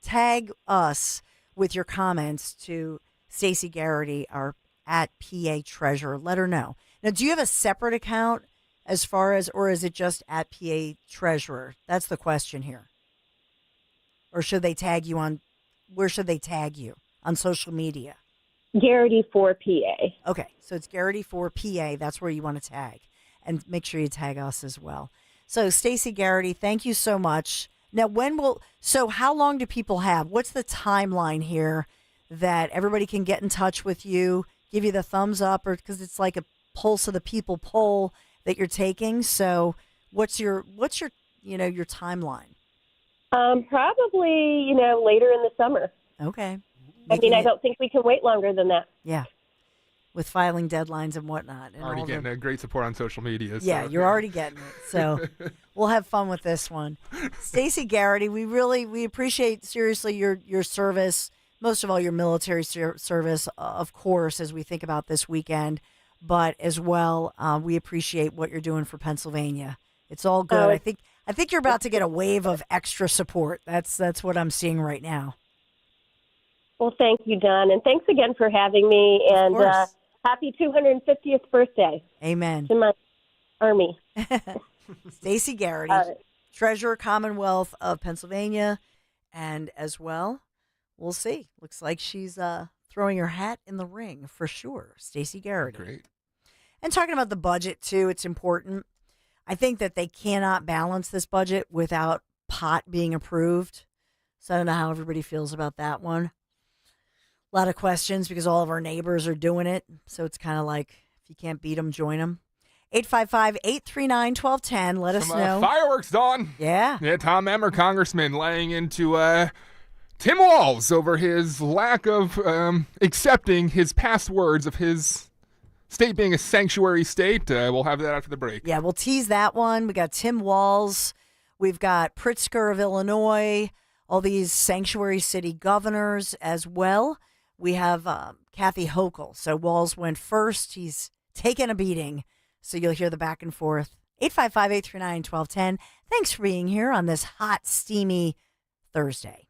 tag us with your comments to Stacey Garrity, our @PA Treasurer. Let her know. Now, do you have a separate account as far as, or is it just @PA Treasurer? That's the question here. Or should they tag you on, where should they tag you? On social media? Garrity for PA. Okay, so it's Garrity for PA. That's where you want to tag. And make sure you tag us as well. So, Stacey Garrity, thank you so much. Now, how long do people have? What's the timeline here that everybody can get in touch with you, give you the thumbs up, or because it's like a pulse of the people poll that you're taking. So what's your timeline? Probably, later in the summer. Okay. I don't think we can wait longer than that. Yeah. With filing deadlines and whatnot. And already getting a great support on social media. Yeah, you're already getting it. So we'll have fun with this one. Stacey Garrity, we appreciate seriously your service, most of all your military service, of course, as we think about this weekend. But as well, we appreciate what you're doing for Pennsylvania. It's all good. I think you're about to get a wave of extra support. That's what I'm seeing right now. Well, thank you, Don, and thanks again for having me. And happy 250th birthday. Amen. To my Army. Stacey Garrity, Treasurer Commonwealth of Pennsylvania, and as well, we'll see. Looks like she's throwing her hat in the ring for sure. Stacey Garrity. Great. And talking about the budget, too, it's important. I think that they cannot balance this budget without pot being approved. So I don't know how everybody feels about that one. A lot of questions because all of our neighbors are doing it. So it's kind of like, if you can't beat them, join them. 855-839-1210. Let us know. Fireworks, Dawn. Yeah. Yeah, Tom Emmer, congressman, laying into Tim Walz over his lack of accepting his past words of his state being a sanctuary state. We'll have that after the break. Yeah, we'll tease that one. We got Tim Walz. We've got Pritzker of Illinois, all these sanctuary city governors as well. We have Kathy Hochul. So Walz went first. He's taken a beating. So you'll hear the back and forth. 855-839-1210. Thanks for being here on this hot, steamy Thursday.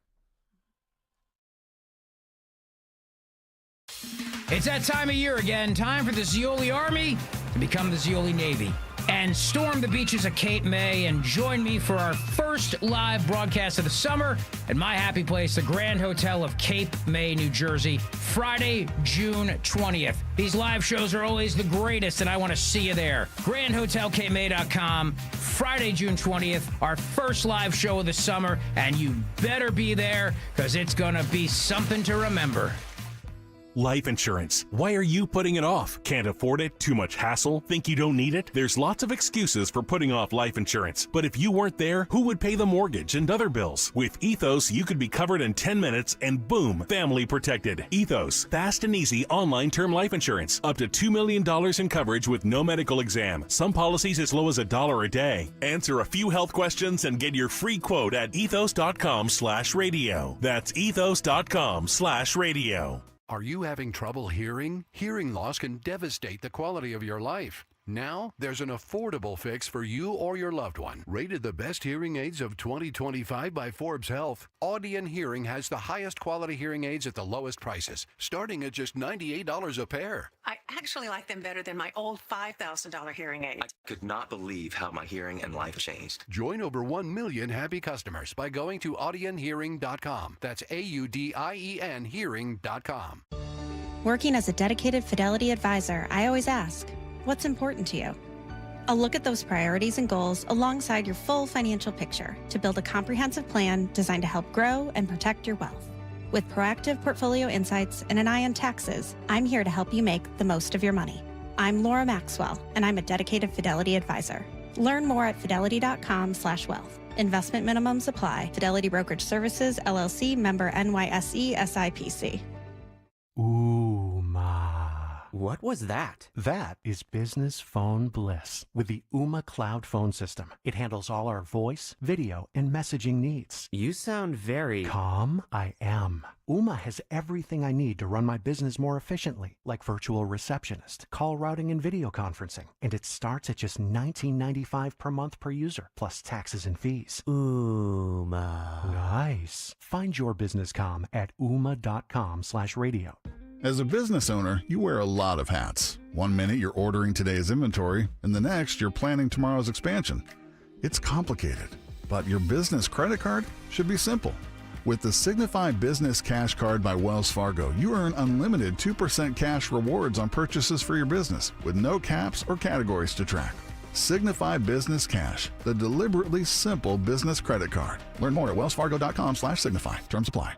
It's that time of year again. Time for the Zeoli Army to become the Zeoli Navy and storm the beaches of Cape May and join me for our first live broadcast of the summer at my happy place, the Grand Hotel of Cape May, New Jersey, Friday, June 20th. These live shows are always the greatest, and I want to see you there. GrandHotelCapeMay.com, Friday, June 20th, our first live show of the summer, and you better be there because it's going to be something to remember. Life insurance. Why are you putting it off? Can't afford it? Too much hassle? Think you don't need it? There's lots of excuses for putting off life insurance. But if you weren't there, who would pay the mortgage and other bills? With Ethos, you could be covered in 10 minutes and boom, family protected. Ethos, fast and easy online term life insurance. Up to $2 million in coverage with no medical exam. Some policies as low as $1 a day. Answer a few health questions and get your free quote at ethos.com/radio. That's ethos.com/radio. Are you having trouble hearing? Hearing loss can devastate the quality of your life. Now, there's an affordable fix for you or your loved one. Rated the best hearing aids of 2025 by Forbes Health, Audion Hearing has the highest quality hearing aids at the lowest prices, starting at just $98 a pair. I actually like them better than my old $5,000 hearing aid. I could not believe how my hearing and life changed. Join over 1 million happy customers by going to audionhearing.com. That's AUDIEN hearing.com. Working as a dedicated Fidelity advisor, I always ask, what's important to you? I'll look at those priorities and goals alongside your full financial picture to build a comprehensive plan designed to help grow and protect your wealth. With proactive portfolio insights and an eye on taxes, I'm here to help you make the most of your money. I'm Laura Maxwell, and I'm a dedicated Fidelity advisor. Learn more at fidelity.com/wealth. Investment minimums apply. Fidelity Brokerage Services, LLC, member NYSE, SIPC. Ooh, ma. What was that? That is business phone bliss with the Ooma Cloud Phone System. It handles all our voice, video, and messaging needs. You sound very... Calm? I am. Ooma has everything I need to run my business more efficiently, like virtual receptionist, call routing, and video conferencing. And it starts at just $19.95 per month per user, plus taxes and fees. Ooma. Nice. Find your business comm at ooma.com/radio. As a business owner, you wear a lot of hats. One minute you're ordering today's inventory, and the next you're planning tomorrow's expansion. It's complicated, but your business credit card should be simple. With the Signify Business Cash Card by Wells Fargo, you earn unlimited 2% cash rewards on purchases for your business with no caps or categories to track. Signify Business Cash, the deliberately simple business credit card. Learn more at wellsfargo.com/signify. Terms apply.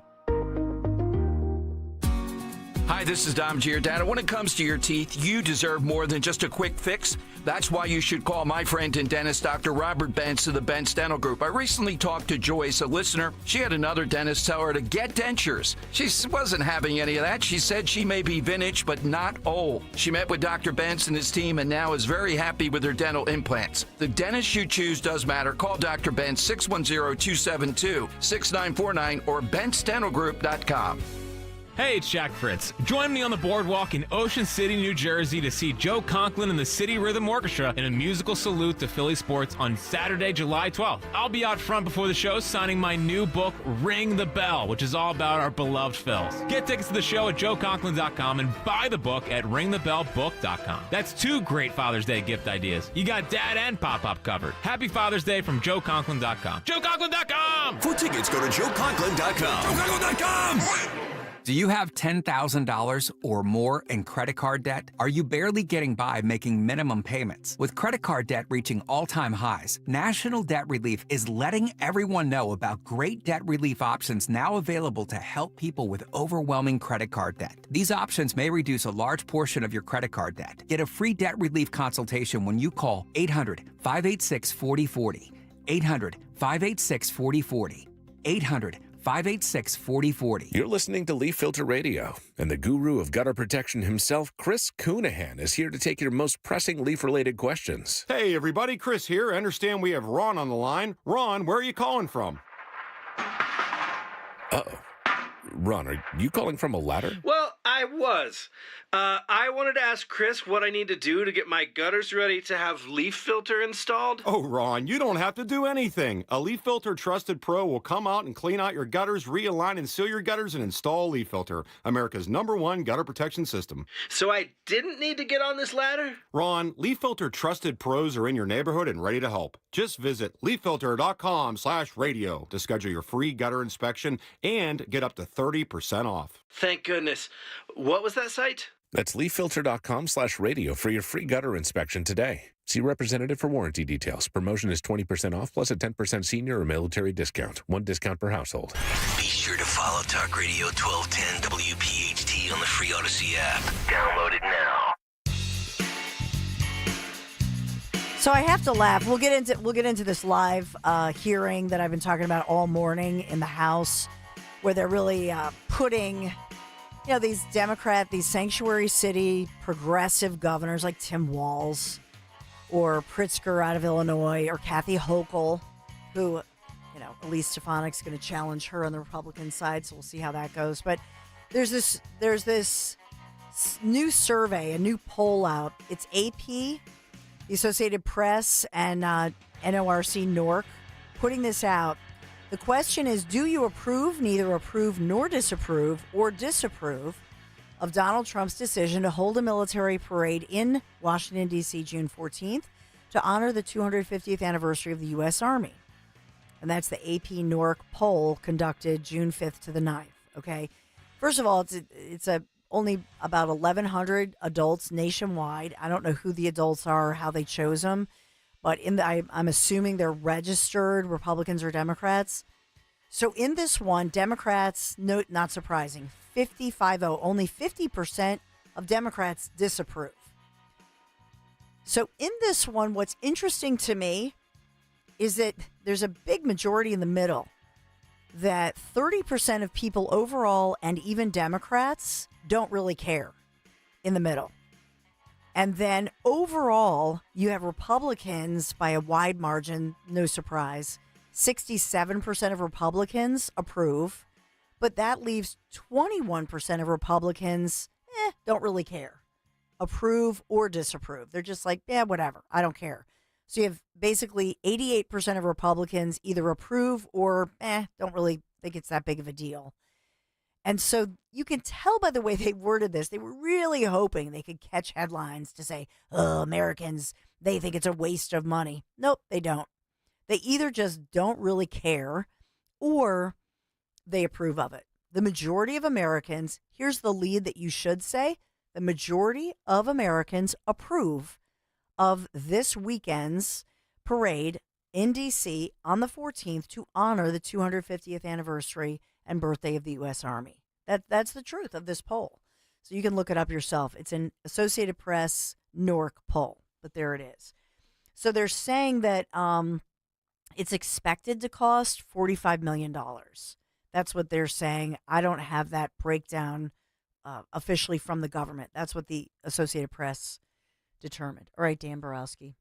Hi, this is Dom Giordano. When it comes to your teeth, you deserve more than just a quick fix. That's why you should call my friend and dentist, Dr. Robert Bentz of the Bentz Dental Group. I recently talked to Joyce, a listener. She had another dentist tell her to get dentures. She wasn't having any of that. She said she may be vintage, but not old. She met with Dr. Bentz and his team and now is very happy with her dental implants. The dentist you choose does matter. Call Dr. Bentz, 610-272-6949 or BentzDentalGroup.com. Hey, it's Jack Fritz. Join me on the boardwalk in Ocean City, New Jersey to see Joe Conklin and the City Rhythm Orchestra in a musical salute to Philly sports on Saturday, July 12th. I'll be out front before the show signing my new book, Ring the Bell, which is all about our beloved Phils. Get tickets to the show at joeconklin.com and buy the book at ringthebellbook.com. That's two great Father's Day gift ideas. You got Dad and Pop-Up covered. Happy Father's Day from joeconklin.com. joeconklin.com! For tickets, go to joeconklin.com. joeconklin.com! Do you have $10,000 or more in credit card debt? Are you barely getting by making minimum payments? With credit card debt reaching all-time highs, National Debt Relief is letting everyone know about great debt relief options now available to help people with overwhelming credit card debt. These options may reduce a large portion of your credit card debt. Get a free debt relief consultation when you call 800-586-4040. 800-586-4040. 800-586-4040. You're listening to Leaf Filter Radio, and the guru of gutter protection himself, Chris Coonahan, is here to take your most pressing leaf-related questions. Hey, everybody, Chris here. I understand we have Ron on the line. Ron, where are you calling from? Uh-oh. Ron, are you calling from a ladder? Well, I was. I wanted to ask Chris what I need to do to get my gutters ready to have leaf filter installed. Oh, Ron, you don't have to do anything. A Leaf Filter Trusted Pro will come out and clean out your gutters, realign and seal your gutters, and install Leaf Filter, America's #1 gutter protection system. So I didn't need to get on this ladder? Ron, Leaf Filter Trusted Pros are in your neighborhood and ready to help. Just visit leaffilter.com/radio to schedule your free gutter inspection and get up to 30% off. Thank goodness. What was that site? That's leaffilter.com/radio for your free gutter inspection today. See representative for warranty details. Promotion is 20% off plus a 10% senior or military discount. One discount per household. Be sure to follow Talk Radio 1210 WPHT on the free Odyssey app. Download it now. So I have to laugh. We'll get into this live hearing that I've been talking about all morning in the House, where they're really putting, these these sanctuary city progressive governors like Tim Walz or Pritzker out of Illinois or Kathy Hochul, who, Elise Stefanik's going to challenge her on the Republican side, so we'll see how that goes. But there's this new survey, a new poll out. It's AP, the Associated Press, and NORC NORC putting this out. The question is, do you neither approve nor disapprove of Donald Trump's decision to hold a military parade in Washington, D.C. June 14th to honor the 250th anniversary of the U.S. Army? And that's the AP NORC poll conducted June 5th to the 9th, okay? First of all, it's only about 1,100 adults nationwide. I don't know who the adults are, how they chose them. But I'm assuming they're registered Republicans or Democrats. So in this one, Democrats, not surprising, 55-0, only 50% of Democrats disapprove. So in this one, what's interesting to me is that there's a big majority in the middle, that 30% of people overall and even Democrats don't really care in the middle. And then overall, you have Republicans by a wide margin, no surprise. 67% of Republicans approve, but that leaves 21% of Republicans don't really care. Approve or disapprove. They're just like, yeah, whatever. I don't care. So you have basically 88% of Republicans either approve or don't really think it's that big of a deal. And so you can tell by the way they worded this, they were really hoping they could catch headlines to say, oh, Americans, they think it's a waste of money. Nope, they don't. They either just don't really care or they approve of it. The majority of Americans, here's the lead that you should say, the majority of Americans approve of this weekend's parade in D.C. on the 14th to honor the 250th anniversary and birthday of the U.S. Army. That's the truth of this poll. So you can look it up yourself. It's an Associated Press Newark poll, but there it is. So they're saying that it's expected to cost $45 million. That's what they're saying. I don't have that breakdown officially from the government. That's what the Associated Press determined. All right, Dan Borowski.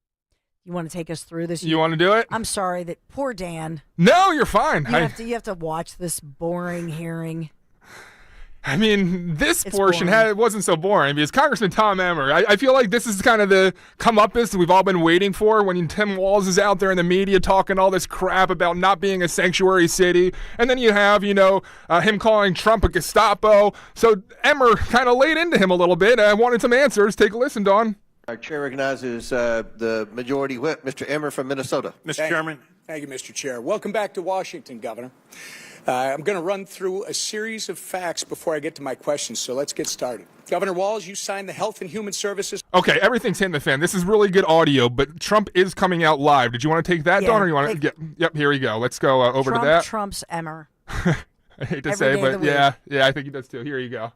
You want to take us through this? You want to do it? I'm sorry that poor Dan. No, you're fine. You have to watch this boring hearing. I mean, this It's portion boring. wasn't so boring because Congressman Tom Emmer, I feel like this is kind of the comeuppance that we've all been waiting for when Tim Walz is out there in the media talking all this crap about not being a sanctuary city. And then you have, him calling Trump a Gestapo. So Emmer kind of laid into him a little bit. I wanted some answers. Take a listen, Don. Our chair recognizes the Majority Whip, Mr. Emmer from Minnesota. Mr. Chairman. Thank you, Mr. Chair. Welcome back to Washington, Governor. I'm going to run through a series of facts before I get to my questions, so let's get started. Governor Walz, you signed the Health and Human Services. Okay, everything's hitting the fan. This is really good audio, but Trump is coming out live. Did you want to take that, Don, or you want to get? Yep, here we go. Let's go over to that. Trump's Emmer. I hate to Every say, day of but the yeah, I think he does too. Here you go.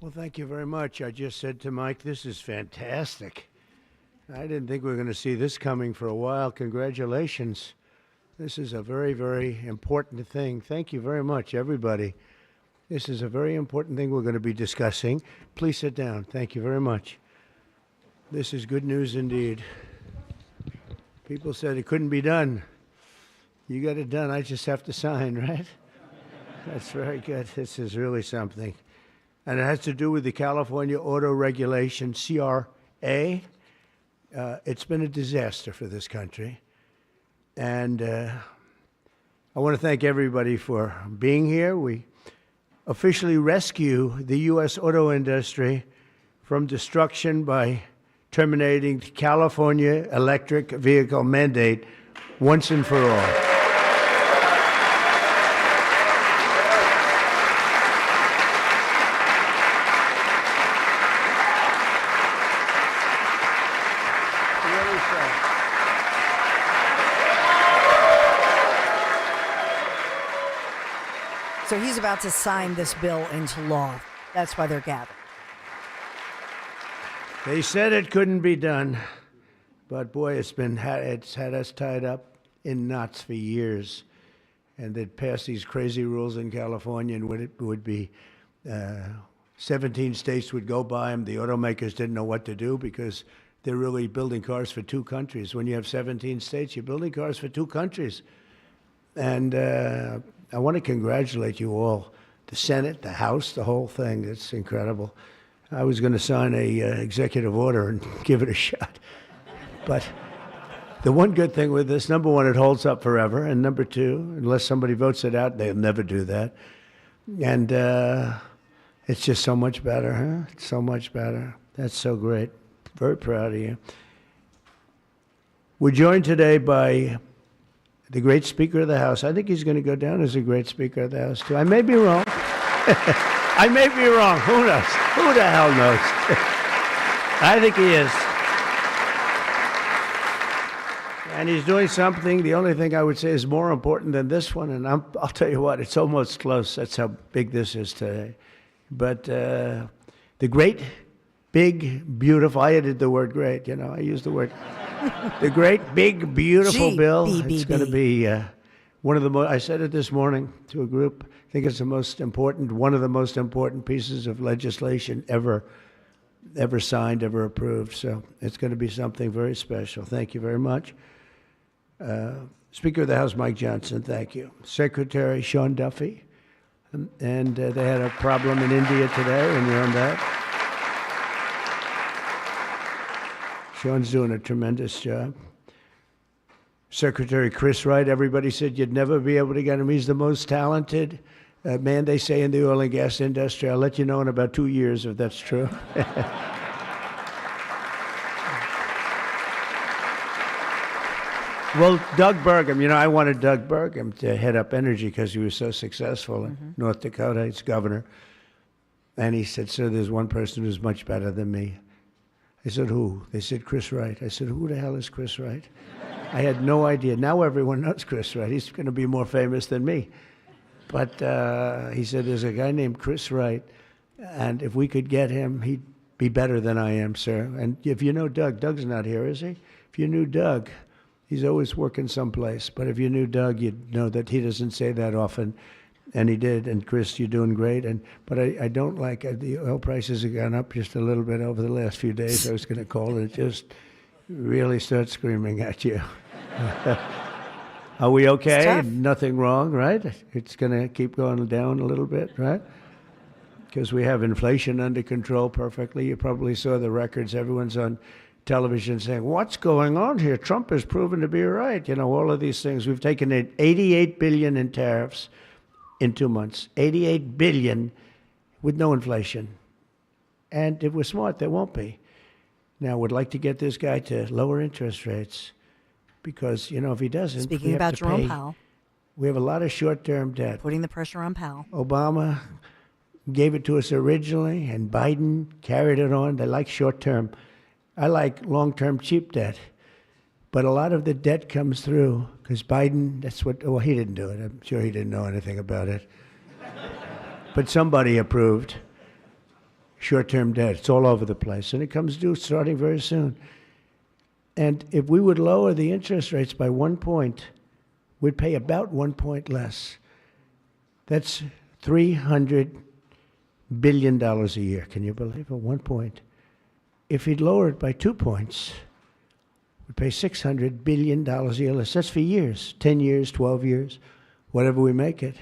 Well, thank you very much. I just said to Mike, this is fantastic. I didn't think we were going to see this coming for a while. Congratulations. This is a very, very important thing. Thank you very much, everybody. This is a very important thing we're going to be discussing. Please sit down. Thank you very much. This is good news indeed. People said it couldn't be done. You got it done. I just have to sign, right? That's very good. This is really something. And it has to do with the California Auto Regulation, CRA. It's been a disaster for this country. And I want to thank everybody for being here. We officially rescue the U.S. auto industry from destruction by terminating the California electric vehicle mandate once and for all. So he's about to sign this bill into law. That's why they're gathered. They said it couldn't be done, but boy, it's had us tied up in knots for years. And they'd pass these crazy rules in California, and it would be 17 states would go by them. The automakers didn't know what to do because they're really building cars for two countries. When you have 17 states, you're building cars for two countries. And I want to congratulate you all, the Senate, the House, the whole thing. It's incredible. I was going to sign a executive order and give it a shot. But the one good thing with this, number one, it holds up forever. And number two, unless somebody votes it out, they'll never do that. And it's just so much better, huh? It's so much better. That's so great. Very proud of you. We're joined today by the great Speaker of the House. I think he's going to go down as a great Speaker of the House, too. I may be wrong. I may be wrong. Who knows? Who the hell knows? I think he is. And he's doing something, the only thing I would say is more important than this one, and I'll tell you what, it's almost close. That's how big this is today. But the great, big, beautiful, I added the word great, I used the word. The great, big, beautiful bill. It's going to be I said it this morning to a group. I think it's one of the most important pieces of legislation ever signed, ever approved. So it's going to be something very special. Thank you very much. Speaker of the House, Mike Johnson, thank you. Secretary Sean Duffy, and they had a problem in India today, and you're on that. Sean's doing a tremendous job. Secretary Chris Wright, everybody said you'd never be able to get him. He's the most talented man, they say, in the oil and gas industry. I'll let you know in about 2 years if that's true. Well, Doug Burgum, I wanted Doug Burgum to head up energy because he was so successful in North Dakota. He's governor. And he said, sir, there's one person who's much better than me. I said, who? They said, Chris Wright. I said, who the hell is Chris Wright? I had no idea. Now everyone knows Chris Wright. He's going to be more famous than me. But he said, there's a guy named Chris Wright, and if we could get him, he'd be better than I am, sir. And if you know Doug, Doug's not here, is he? If you knew Doug, he's always working someplace. But if you knew Doug, you'd know that he doesn't say that often. And he did. And Chris, you're doing great. But I don't like the oil prices have gone up just a little bit over the last few days. I was going to call it. It just really starts screaming at you. Are we okay? Nothing wrong, right? It's going to keep going down a little bit, right? Because we have inflation under control perfectly. You probably saw the records. Everyone's on television saying, what's going on here? Trump has proven to be right. All of these things. We've taken in $88 billion in tariffs in 2 months. $88 billion with no inflation. And if we're smart, there won't be. Now, we'd like to get this guy to lower interest rates because, if he doesn't, Speaking about Jerome Powell. We have a lot of short-term debt. Putting the pressure on Powell. Obama gave it to us originally, and Biden carried it on. They like short-term. I like long-term cheap debt. But a lot of the debt comes through because Biden, he didn't do it. I'm sure he didn't know anything about it. But somebody approved short-term debt. It's all over the place. And it comes due starting very soon. And if we would lower the interest rates by 1 point, we'd pay about 1 point less. That's $300 billion a year. Can you believe it? 1 point. If he'd lower it by 2 points, we'd pay $600 billion a year less. That's for years, 10 years, 12 years, whatever we make it.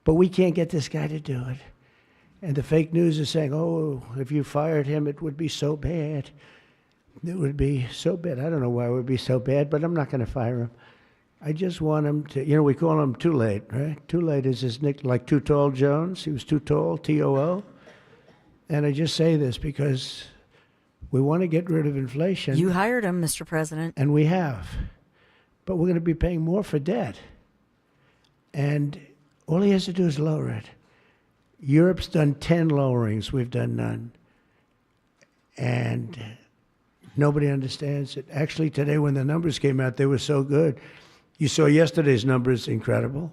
But we can't get this guy to do it. And the fake news is saying, if you fired him, it would be so bad. It would be so bad. I don't know why it would be so bad, but I'm not going to fire him. I just want him to, we call him Too Late, right? Too Late is his nick, like Too Tall Jones. He was too tall, T-O-O. And I just say this because we want to get rid of inflation. You hired him, Mr. President. And we have. But we're going to be paying more for debt. And all he has to do is lower it. Europe's done 10 lowerings. We've done none. And nobody understands it. Actually, today when the numbers came out, they were so good. You saw yesterday's numbers, incredible.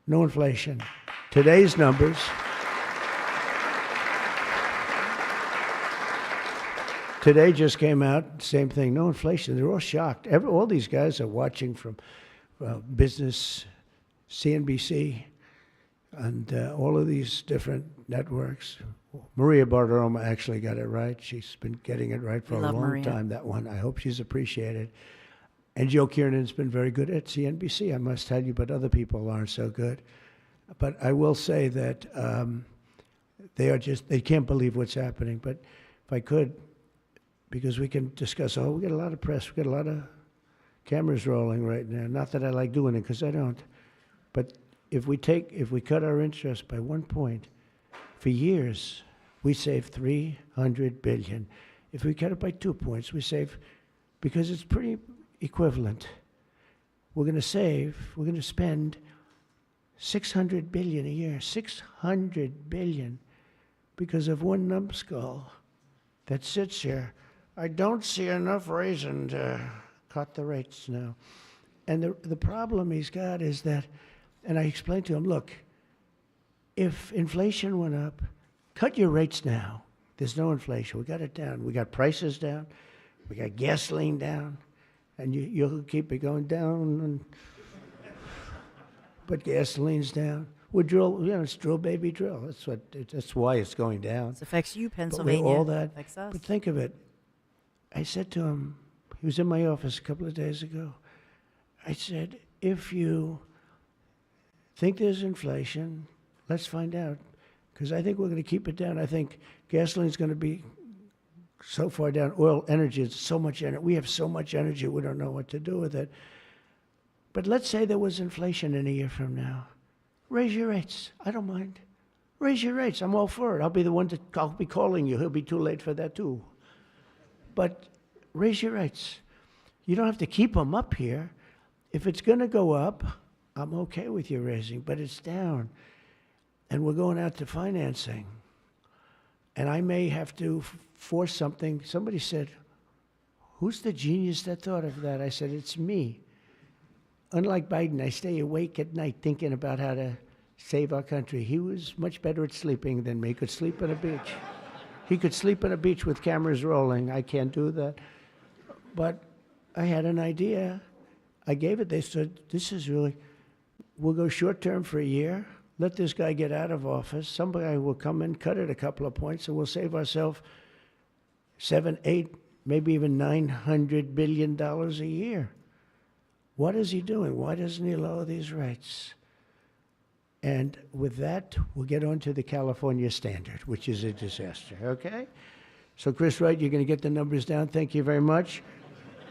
No inflation. Today's numbers. Today just came out, same thing, no inflation. They're all shocked. All these guys are watching from business, CNBC, and all of these different networks. Maria Bartiromo actually got it right. She's been getting it right for a long time, that one. I hope she's appreciated. And Joe Kiernan's been very good at CNBC, I must tell you, but other people aren't so good. But I will say that they can't believe what's happening. But if I could, because we can discuss, we get a lot of press, we get a lot of cameras rolling right now. Not that I like doing it, because I don't. But if we cut our interest by 1 point, for years, we save $300 billion. If we cut it by 2 points, we save, because it's pretty equivalent. We're going to spend $600 billion a year, $600 billion, because of one numbskull that sits here. I don't see enough reason to cut the rates now. And the problem he's got is that, and I explained to him, look, if inflation went up, cut your rates now. There's no inflation. We got it down. We got prices down. We got gasoline down. And you'll keep it going down. And but gasoline's down. It's drill, baby, drill. That's why it's going down. It affects you, But Pennsylvania. with all that, affects us. but think of it. I said to him, he was in my office a couple of days ago. I said, if you think there's inflation, let's find out. Because I think we're going to keep it down. I think gasoline's going to be so far down. Oil, energy, it's so much energy. We have so much energy, we don't know what to do with it. But let's say there was inflation in a year from now. Raise your rates. I don't mind. Raise your rates. I'm all for it. I'll be the one I'll be calling you. He'll be too late for that too. But raise your rates. You don't have to keep them up here. If it's going to go up, I'm okay with you raising, but it's down. And we're going out to financing. And I may have to force something. Somebody said, who's the genius that thought of that? I said, it's me. Unlike Biden, I stay awake at night thinking about how to save our country. He was much better at sleeping than me. He could sleep on a beach. He could sleep on a beach with cameras rolling. I can't do that. But I had an idea. I gave it. They said, we'll go short term for a year. Let this guy get out of office. Somebody will come in, cut it a couple of points, and we'll save ourselves $7, $8, maybe even $900 billion a year. What is he doing? Why doesn't he lower these rates? And with that, we'll get on to the California standard, which is a disaster, okay? So, Chris Wright, you're going to get the numbers down. Thank you very much.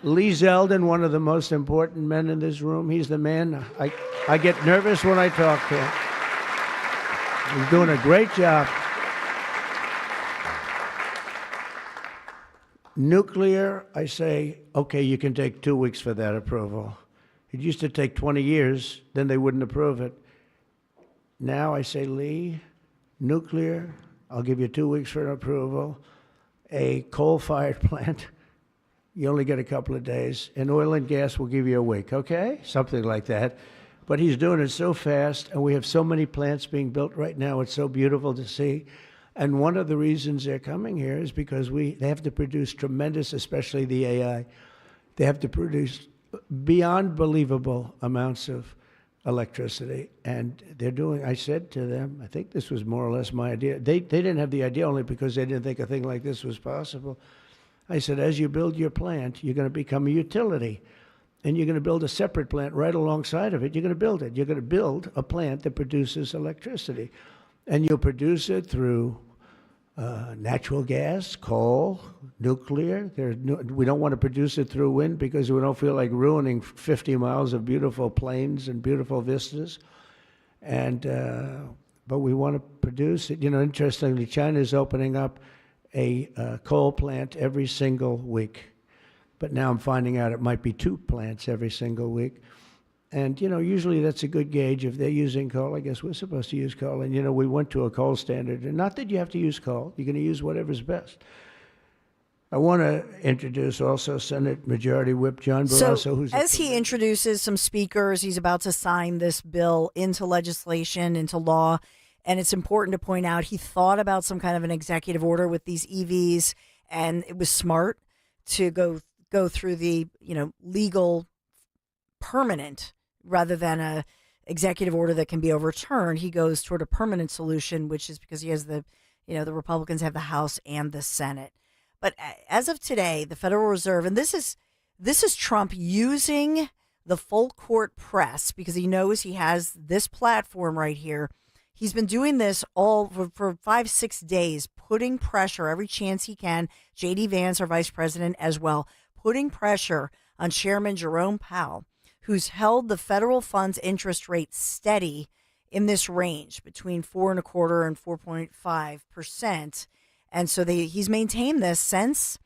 Lee Zeldin, one of the most important men in this room. He's the man. I get nervous when I talk to him. He's doing a great job. Nuclear, I say, okay, you can take 2 weeks for that approval. It used to take 20 years, then they wouldn't approve it. Now I say, Lee, nuclear, I'll give you 2 weeks for an approval. A coal-fired plant, you only get a couple of days. And oil and gas will give you a week, okay? Something like that. But he's doing it so fast, and we have so many plants being built right now. It's so beautiful to see. And one of the reasons they're coming here is because they have to produce tremendous, especially the AI, they have to produce beyond believable amounts of electricity. And they're doing, I said to them, I think this was more or less my idea. They didn't have the idea only because they didn't think a thing like this was possible. I said, as you build your plant, you're going to become a utility. And you're going to build a separate plant right alongside of it. You're going to build it. You're going to build a plant that produces electricity. And you'll produce it through natural gas, coal, nuclear. We don't want to produce it through wind because we don't feel like ruining 50 miles of beautiful plains and beautiful vistas. And but we want to produce it. Interestingly, China's opening up a coal plant every single week. But now I'm finding out it might be 2 plants every single week. And, usually that's a good gauge. If they're using coal, I guess we're supposed to use coal. And, we went to a coal standard. And not that you have to use coal. You're going to use whatever's best. I want to introduce also Senate Majority Whip John Barrasso. So as he introduces some speakers, he's about to sign this bill into legislation, into law. And it's important to point out he thought about some kind of an executive order with these EVs. And it was smart to go through the, legal permanent rather than a executive order that can be overturned. He goes toward a permanent solution, which is because he has the Republicans have the House and the Senate. But as of today, the Federal Reserve, and this is Trump using the full court press because he knows he has this platform right here. He's been doing this all for 5-6 days, putting pressure every chance he can. J.D. Vance, our vice president, as well, putting pressure on Chairman Jerome Powell, who's held the federal funds interest rate steady in this range between 4.25% and 4.5%. And so he's maintained this since,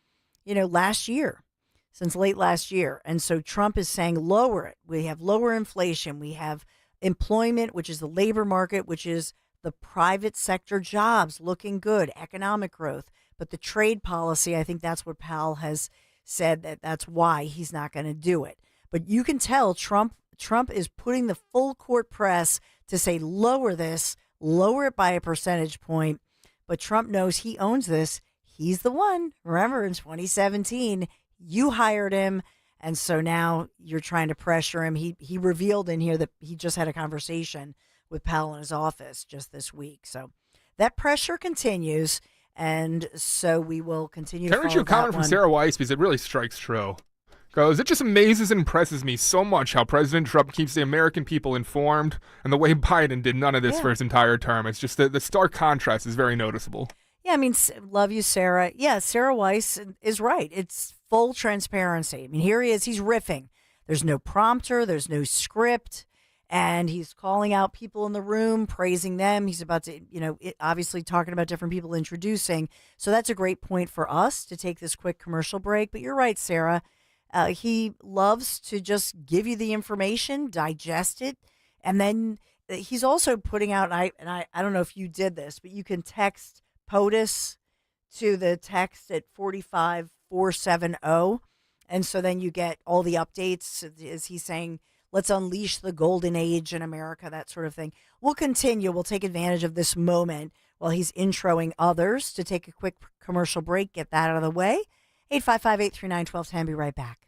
last year, since late last year. And so Trump is saying lower it. We have lower inflation. We have employment, which is the labor market, which is the private sector jobs looking good, economic growth. But the trade policy, I think that's what Powell has said that's why he's not going to do it. But you can tell Trump is putting the full court press to say lower this, lower it by a percentage point. But Trump knows he owns this. He's the one. Remember, in 2017, you hired him And so now you're trying to pressure him. He revealed in here that he just had a conversation with Powell in his office just this week. So that pressure continues, and so we will continue to Can I read follow you a comment that from one. Sarah Weiss, because it really strikes true. Goes, it just amazes and impresses me so much how President Trump keeps the American people informed, and the way Biden did none of this for his entire term. It's just the stark contrast is very noticeable. Yeah, I mean, love you, Sarah. Yeah, Sarah Weiss is right. It's full transparency. I mean, here he is. He's riffing. There's no prompter. There's no script. And he's calling out people in the room, praising them. He's about to, obviously talking about different people introducing. So that's a great point for us to take this quick commercial break. But you're right, Sarah. He loves to just give you the information, digest it, and then he's also putting out, and I don't know if you did this, but you can text POTUS to the text at 45470. And so then you get all the updates. Is he saying, let's unleash the golden age in America, that sort of thing. We'll continue. We'll take advantage of this moment while he's introing others to take a quick commercial break, get that out of the way. 855-839-1210. Be right back.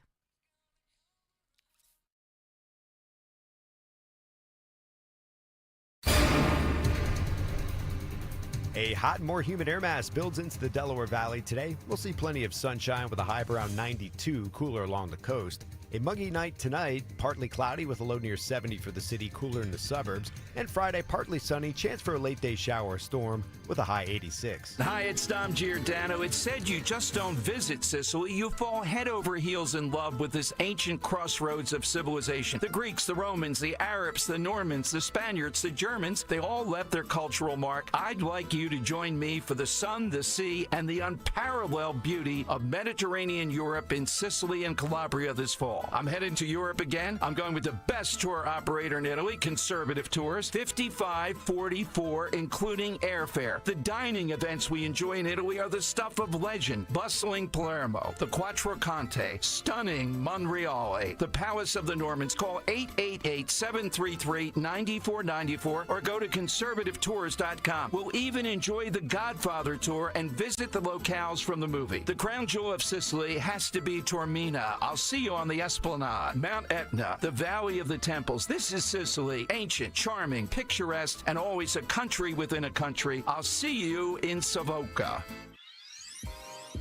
A hot and more humid air mass builds into the Delaware Valley today. We'll see plenty of sunshine with a high of around 92, cooler along the coast. A muggy night tonight, partly cloudy with a low near 70 for the city, cooler in the suburbs. And Friday, partly sunny, chance for a late day shower or storm with a high 86. Hi, it's Dom Giordano. It's said you just don't visit Sicily. You fall head over heels in love with this ancient crossroads of civilization. The Greeks, the Romans, the Arabs, the Normans, the Spaniards, the Germans, they all left their cultural mark. I'd like you to join me for the sun, the sea, and the unparalleled beauty of Mediterranean Europe in Sicily and Calabria this fall. I'm heading to Europe again. I'm going with the best tour operator in Italy, Conservative Tours, 5544, including airfare. The dining events we enjoy in Italy are the stuff of legend. Bustling Palermo, the Quattro Conte, stunning Monreale, the Palace of the Normans. Call 888-733-9494 or go to conservativetours.com. We'll even enjoy the Godfather tour and visit the locales from the movie. The crown jewel of Sicily has to be Taormina. I'll see you on the Esplanade, Mount Etna, the Valley of the Temples. This is Sicily, ancient, charming, picturesque, and always a country within a country. I'll see you in Savoca.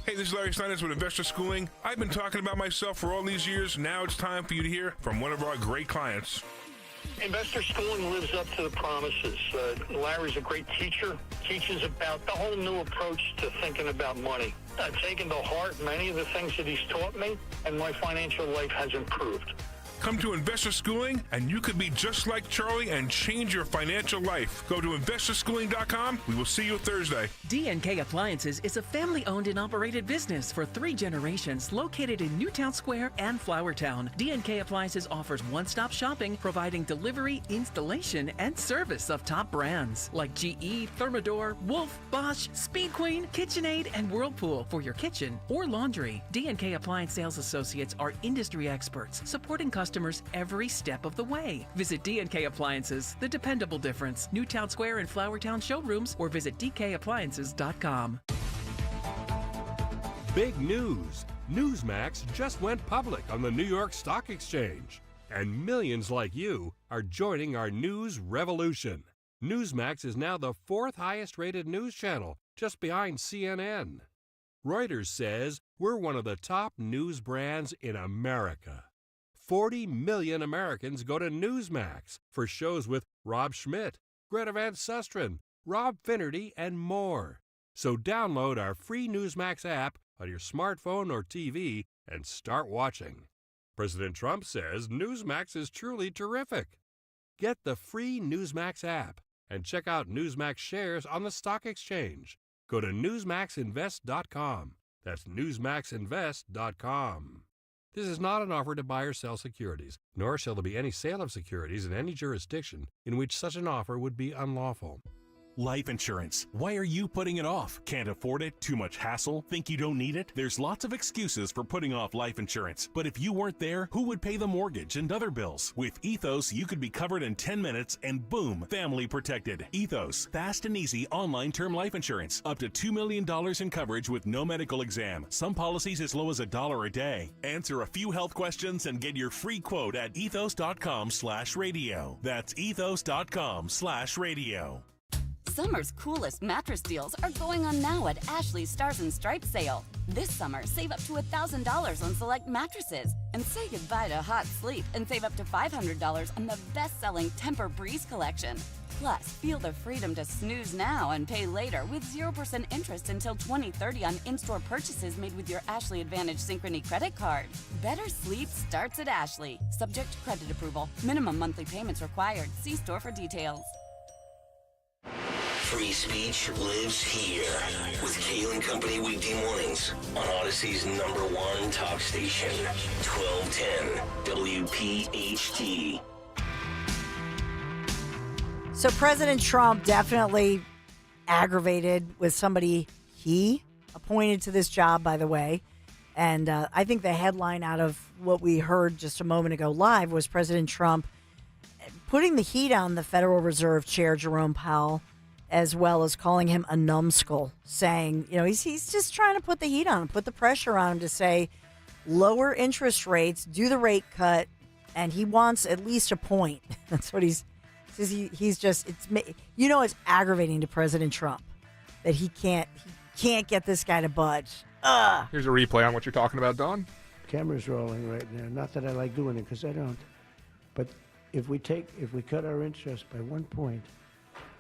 Hey, this is Larry Steinitz with Investor Schooling. I've been talking about myself for all these years. Now it's time for you to hear from one of our great clients. Investor Schooling lives up to the promises. Larry's a great teacher, teaches about the whole new approach to thinking about money. I've taken to heart many of the things that he's taught me, and my financial life has improved. Come to Investor Schooling, and you could be just like Charlie and change your financial life. Go to investorschooling.com. We will see you Thursday. D&K Appliances is a family-owned and operated business for 3 generations located in Newtown Square and Flowertown. D&K Appliances offers one-stop shopping, providing delivery, installation, and service of top brands like GE, Thermador, Wolf, Bosch, Speed Queen, KitchenAid, and Whirlpool for your kitchen or laundry. D&K Appliance sales associates are industry experts supporting customers every step of the way. Visit D&K Appliances, the dependable difference. Newtown Square and Flowertown showrooms, or visit dkappliances.com. Big news! Newsmax just went public on the New York Stock Exchange. And millions like you are joining our news revolution. Newsmax is now the 4th highest rated news channel, just behind CNN. Reuters says we're one of the top news brands in America. 40 million Americans go to Newsmax for shows with Rob Schmidt, Greta Van Susteren, Rob Finnerty, and more. So download our free Newsmax app on your smartphone or TV and start watching. President Trump says Newsmax is truly terrific. Get the free Newsmax app and check out Newsmax shares on the stock exchange. Go to newsmaxinvest.com. That's newsmaxinvest.com. This is not an offer to buy or sell securities, nor shall there be any sale of securities in any jurisdiction in which such an offer would be unlawful. Life insurance. Why are you putting it off? Can't afford it? Too much hassle? Think you don't need it? There's lots of excuses for putting off life insurance. But if you weren't there, who would pay the mortgage and other bills? With Ethos, you could be covered in 10 minutes and boom, family protected. Ethos, fast and easy online term life insurance. Up to $2 million in coverage with no medical exam. Some policies as low as $1 a day. Answer a few health questions and get your free quote at ethos.com/radio. That's ethos.com/radio. Summer's coolest mattress deals are going on now at Ashley's Stars and Stripes sale. This summer, save up to $1,000 on select mattresses. And say goodbye to hot sleep and save up to $500 on the best-selling Tempur-Breeze collection. Plus, feel the freedom to snooze now and pay later with 0% interest until 2030 on in-store purchases made with your Ashley Advantage Synchrony credit card. Better sleep starts at Ashley. Subject to credit approval. Minimum monthly payments required. See store for details. Free speech lives here with Kale and Company weekday mornings on Odyssey's #1 talk station, 1210 WPHT. So President Trump definitely aggravated with somebody he appointed to this job, by the way. And I think the headline out of what we heard just a moment ago live was President Trump putting the heat on the Federal Reserve Chair, Jerome Powell, as well as calling him a numbskull, saying, you know, he's just trying to put the heat on him, put the pressure on him to say, lower interest rates, do the rate cut, and he wants at least a point. That's what he's just, it's aggravating to President Trump that he can't get this guy to budge. Ugh. Here's a replay on what you're talking about, Don. Camera's rolling right now. Not that I like doing it, because I don't. But if we cut our interest by 1 point,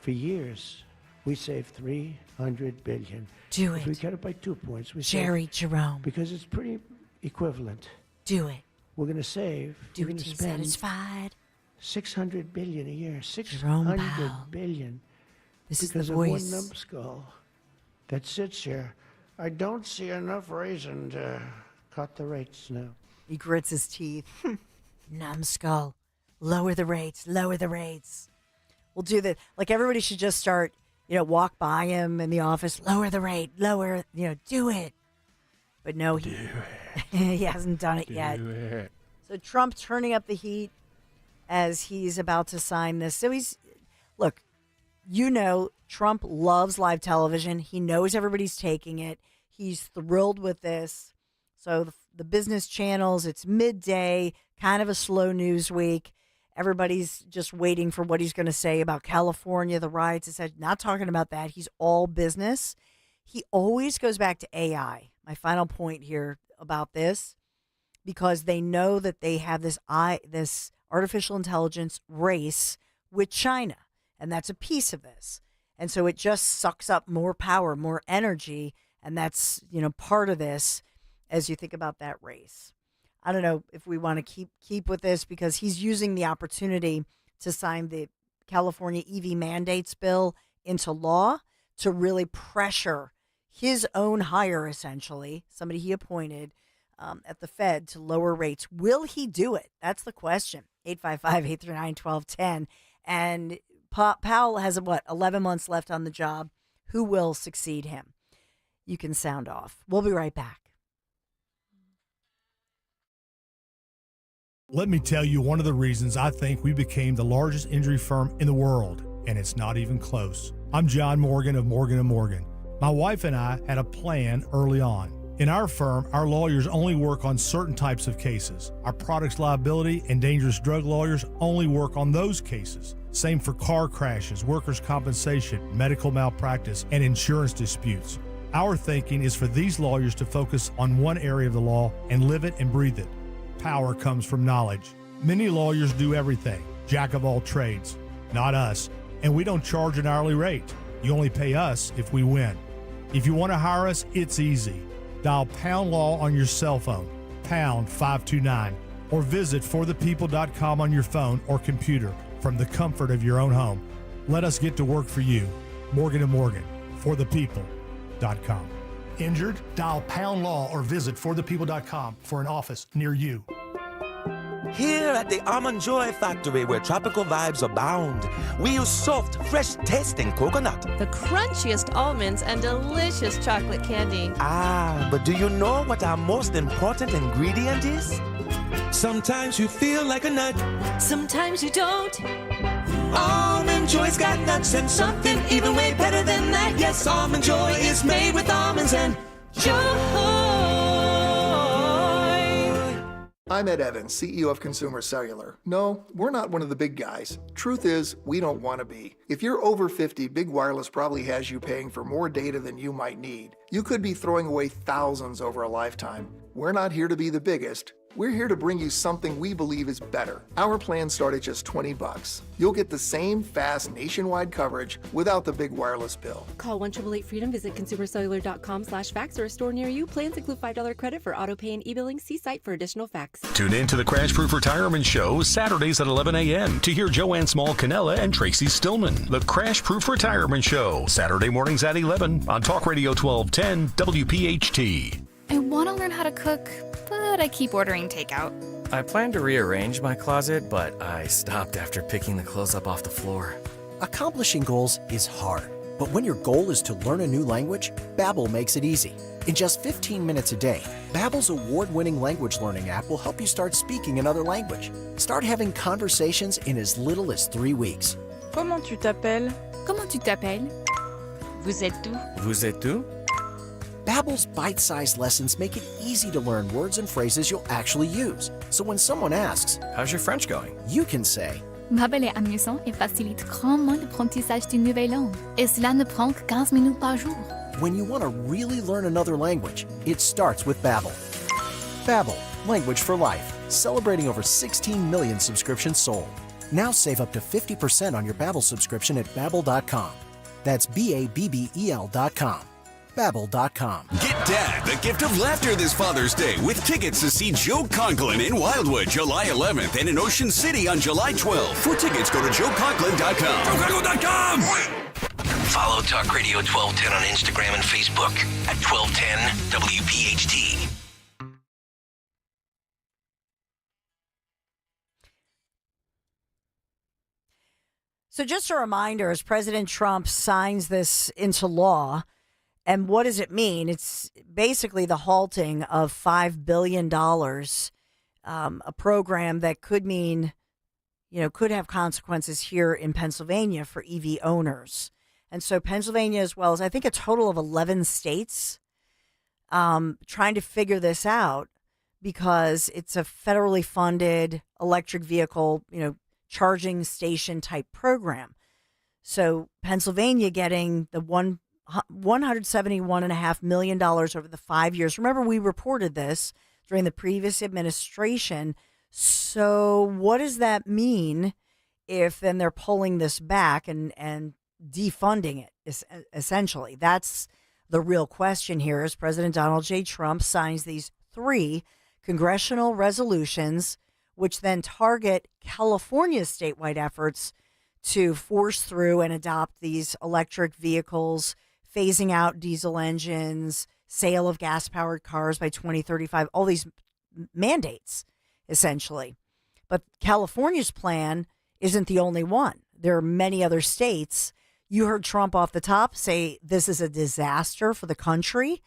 for years, we saved $300 billion. Do If it. we cut it by 2 points, we Jerome. because it's pretty equivalent. Do it. We're going to save. Do we're it going to to be spend satisfied. $600 billion a year. Jerome $600 Powell. billion. This is because the of one voice. numbskull that sits here. I don't see enough reason to cut the rates now. He grits his teeth. Numbskull. Lower the rates. Lower the rates. We'll do that. Like, everybody should just start, walk by him in the office. Lower the rate. Lower, do it. But no, he hasn't done it yet. Do it. So Trump turning up the heat as he's about to sign this. So look, Trump loves live television. He knows everybody's taking it. He's thrilled with this. So the business channels, it's midday, kind of a slow news week. Everybody's just waiting for what he's going to say about California, the riots. It's not talking about that. He's all business. He always goes back to AI. My final point here about this, because they know that they have this artificial intelligence race with China, and that's a piece of this. And so it just sucks up more power, more energy, and that's, part of this as you think about that race. I don't know if we want to keep with this, because he's using the opportunity to sign the California EV mandates bill into law to really pressure his own hire, essentially, somebody he appointed at the Fed, to lower rates. Will he do it? That's the question. 855-839-1210. And Powell has, 11 months left on the job. Who will succeed him? You can sound off. We'll be right back. Let me tell you one of the reasons I think we became the largest injury firm in the world, and it's not even close. I'm John Morgan of Morgan & Morgan. My wife and I had a plan early on. In our firm, our lawyers only work on certain types of cases. Our products liability and dangerous drug lawyers only work on those cases. Same for car crashes, workers' compensation, medical malpractice, and insurance disputes. Our thinking is for these lawyers to focus on one area of the law and live it and breathe it. Power comes from knowledge. Many lawyers do everything, jack of all trades. Not us, and we don't charge an hourly rate. You only pay us if we win. If you want to hire us, it's easy. Dial Pound Law on your cell phone, pound 529, or visit forthepeople.com on your phone or computer from the comfort of your own home. Let us get to work for you. Morgan & Morgan, forthepeople.com. Injured? Dial Pound Law or visit forthepeople.com for an office near you. Here at the Almond Joy Factory, where tropical vibes abound, we use soft, fresh-tasting coconut. The crunchiest almonds and delicious chocolate candy. Ah, but do you know what our most important ingredient is? Sometimes you feel like a nut. Sometimes you don't. Almond Joy's got nuts and something even way better than that. Yes, Almond Joy is made with almonds and joy. I'm Ed Evans, CEO of Consumer Cellular. No, we're not one of the big guys. Truth is, we don't want to be. If you're over 50, Big Wireless probably has you paying for more data than you might need. You could be throwing away thousands over a lifetime. We're not here to be the biggest. We're here to bring you something we believe is better. Our plans start at just $20. You'll get the same fast nationwide coverage without the big wireless bill. Call 1-888-FREEDOM, visit consumercellular.com/facts or a store near you. Plans include $5 credit for auto pay and e-billing. See site for additional facts. Tune in to the Crash Proof Retirement Show Saturdays at 11 a.m. to hear Joanne Small-Canella and Tracy Stillman. The Crash Proof Retirement Show, Saturday mornings at 11 on Talk Radio 1210 WPHT. I want to learn how to cook, but I keep ordering takeout. I plan to rearrange my closet, but I stopped after picking the clothes up off the floor. Accomplishing goals is hard, but when your goal is to learn a new language, Babbel makes it easy. In just 15 minutes a day, Babbel's award-winning language learning app will help you start speaking another language. Start having conversations in as little as 3 weeks. Comment tu t'appelles? Comment tu t'appelles? Vous êtes où? Vous êtes où? Babbel's bite-sized lessons make it easy to learn words and phrases you'll actually use. So when someone asks, "How's your French going?" you can say, Babbel est amusant et facilite grandement l'apprentissage d'une nouvelle langue. Et cela ne prend que 15 minutes par jour. When you want to really learn another language, it starts with Babbel. Babbel, language for life. Celebrating over 16 million subscriptions sold. Now save up to 50% on your Babbel subscription at Babbel.com. That's Babbel.com. Babbel.com. Get Dad the gift of laughter this Father's Day with tickets to see Joe Conklin in Wildwood July 11th and in Ocean City on July 12th. For tickets, go to JoeConklin.com. JoeConklin.com! Follow Talk Radio 1210 on Instagram and Facebook at 1210 WPHT. So just a reminder, as President Trump signs this into law, and what does it mean? It's basically the halting of $5 billion, a program that could mean, could have consequences here in Pennsylvania for EV owners. And so Pennsylvania, as well as I think a total of 11 states, trying to figure this out because it's a federally funded electric vehicle, charging station type program. So Pennsylvania getting the $171.5 million over the 5 years. Remember, we reported this during the previous administration. So what does that mean if then they're pulling this back and defunding it, essentially? That's the real question here as President Donald J. Trump signs these 3 congressional resolutions, which then target California's statewide efforts to force through and adopt these electric vehicles, phasing out diesel engines, sale of gas-powered cars by 2035, all these mandates, essentially. But California's plan isn't the only one. There are many other states. You heard Trump off the top say this is a disaster for the country.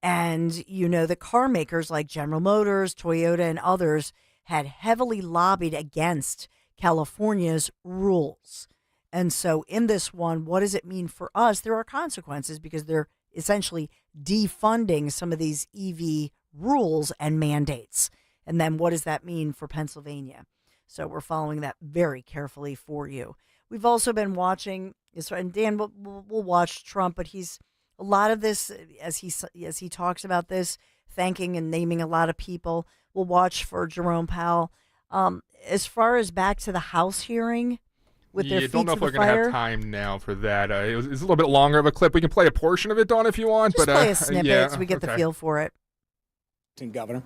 And the car makers like General Motors, Toyota, and others had heavily lobbied against California's rules. And so in this one, what does it mean for us? There are consequences because they're essentially defunding some of these EV rules and mandates. And then what does that mean for Pennsylvania? So we're following that very carefully for you. We've also been watching, and Dan, we'll watch Trump, but he's a lot of this, as he talks about this, thanking and naming a lot of people. We'll watch for Jerome Powell. As far as back to the House hearing, with their feet don't know to if we're the going to fire. have time now for that. It's a little bit longer of a clip. We can play a portion of it, Dawn, if you want. Just but play a snippet yeah, so we get the okay. feel for it. Governor.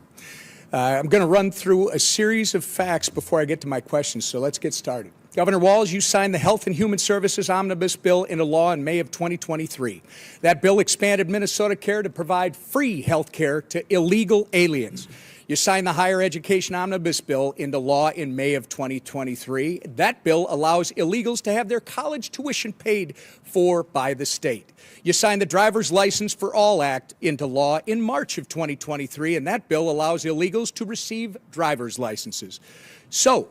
I'm going to run through a series of facts before I get to my questions, so let's get started. Governor Walz, you signed the Health and Human Services Omnibus Bill into law in May of 2023. That bill expanded Minnesota Care to provide free health care to illegal aliens. You signed the Higher Education Omnibus Bill into law in May of 2023. That bill allows illegals to have their college tuition paid for by the state. You signed the Driver's License for All Act into law in March of 2023, and that bill allows illegals to receive driver's licenses. So,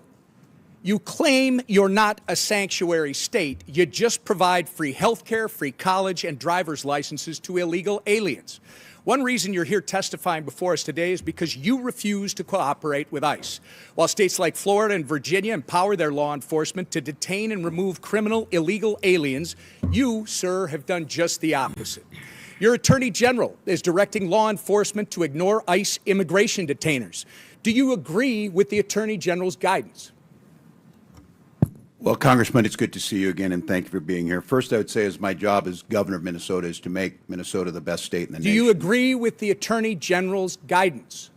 you claim you're not a sanctuary state. You just provide free health care, free college, and driver's licenses to illegal aliens. One reason you're here testifying before us today is because you refuse to cooperate with ICE. While states like Florida and Virginia empower their law enforcement to detain and remove criminal illegal aliens, you, sir, have done just the opposite. Your Attorney General is directing law enforcement to ignore ICE immigration detainers. Do you agree with the Attorney General's guidance? Well, Congressman, it's good to see you again, and thank you for being here. First, I would say as my job as governor of Minnesota is to make Minnesota the best state in the nation. Do you agree with the Attorney General's guidance?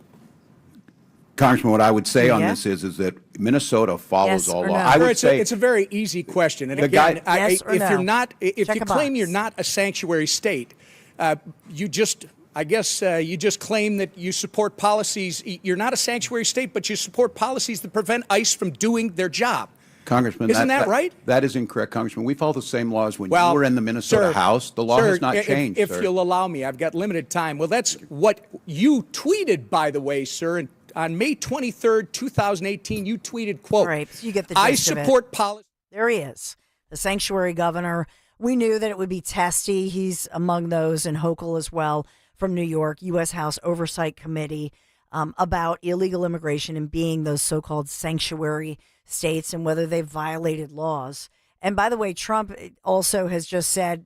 Congressman, what I would say on this is that Minnesota follows all law. No? I would say it's a very easy question. And the again, yes if you're not, if you claim you're not a sanctuary state, you just claim that you support policies. You're not a sanctuary state, but you support policies that prevent ICE from doing their job. Congressman, isn't that right? That is incorrect, Congressman. We follow the same laws when you were in the Minnesota House. The law has not changed, If you'll allow me, I've got limited time. Well, that's what you tweeted, by the way, sir. And on May 23rd, 2018, you tweeted, quote, right, so you get the gist I of support policy. There he is, the sanctuary governor. We knew that it would be testy. He's among those, and Hochul as well, from New York, U.S. House Oversight Committee, about illegal immigration and being those so-called sanctuary states and whether they've violated laws. And by the way, Trump also has just said,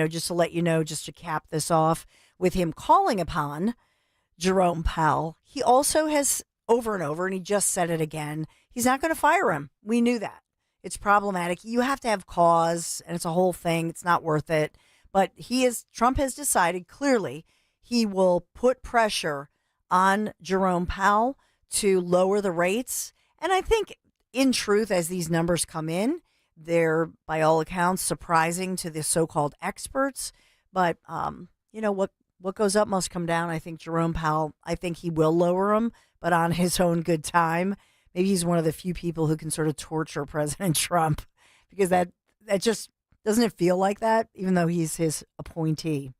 just to let you know, just to cap this off, with him calling upon Jerome Powell, he also has over and over, and he just said it again, he's not going to fire him. We knew that. It's problematic. You have to have cause, and it's a whole thing. It's not worth it. But Trump has decided clearly he will put pressure on Jerome Powell to lower the rates. And I think, in truth, as these numbers come in, they're, by all accounts, surprising to the so-called experts. But, what goes up must come down. I think Jerome Powell, I think he will lower them, but on his own good time. Maybe he's one of the few people who can sort of torture President Trump, because that just, doesn't it feel like that, even though he's his appointee?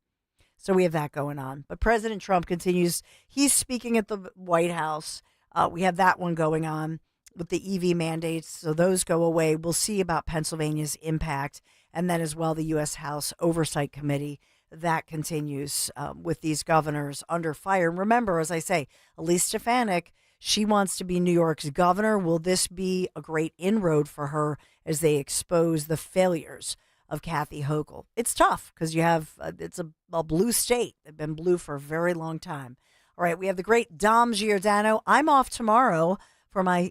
So we have that going on. But President Trump continues. He's speaking at the White House. We have that one going on with the EV mandates. So those go away. We'll see about Pennsylvania's impact. And then as well, the U.S. House Oversight Committee. That continues with these governors under fire. And remember, as I say, Elise Stefanik, she wants to be New York's governor. Will this be a great inroad for her as they expose the failures of Kathy Hochul? It's tough because you have, it's a blue state. They've been blue for a very long time. All right, we have the great Dom Giordano. I'm off tomorrow for my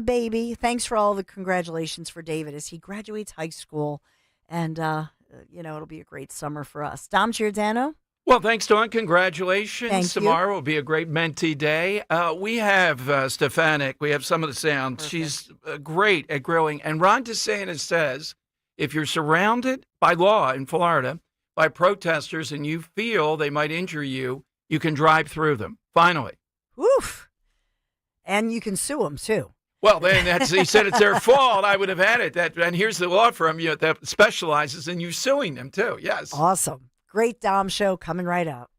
baby. Thanks for all the congratulations for David as he graduates high school. And, it'll be a great summer for us. Dom Giordano? Well, thanks, Dawn. Congratulations. Thank you. Tomorrow will be a great mentee day. We have Stefanik. We have some of the sound. Perfect. She's great at grilling. And Ron DeSantis says, if you're surrounded by law in Florida by protesters and you feel they might injure you, you can drive through them. Finally. Oof. And you can sue them, too. Well, then he said it's their fault. I would have had it. And here's the law firm that specializes in you suing them, too. Yes. Awesome. Great Dom show coming right up.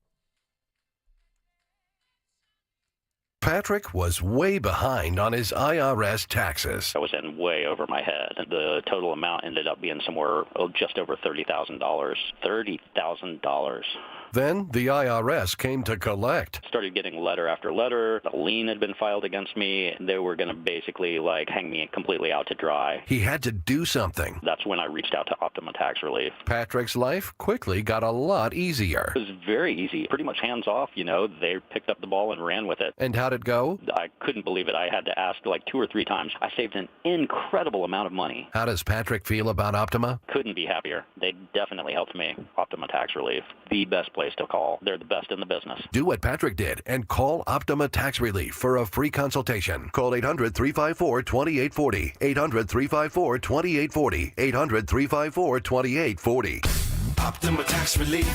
Patrick was way behind on his IRS taxes. I was in way over my head. The total amount ended up being somewhere just over $30,000. $30,000. Then the IRS came to collect. Started getting letter after letter. A lien had been filed against me. They were going to basically hang me completely out to dry. He had to do something. That's when I reached out to Optima Tax Relief. Patrick's life quickly got a lot easier. It was very easy. Pretty much hands off, They picked up the ball and ran with it. And how'd it go? I couldn't believe it. I had to ask 2 or 3 times. I saved an incredible amount of money. How does Patrick feel about Optima? Couldn't be happier. They definitely helped me. Optima Tax Relief. The best place to call. They're the best in the business. Do what Patrick did and call Optima Tax Relief for a free consultation. Call 800-354-2840. 800-354-2840. 800-354-2840. Optima Tax Relief.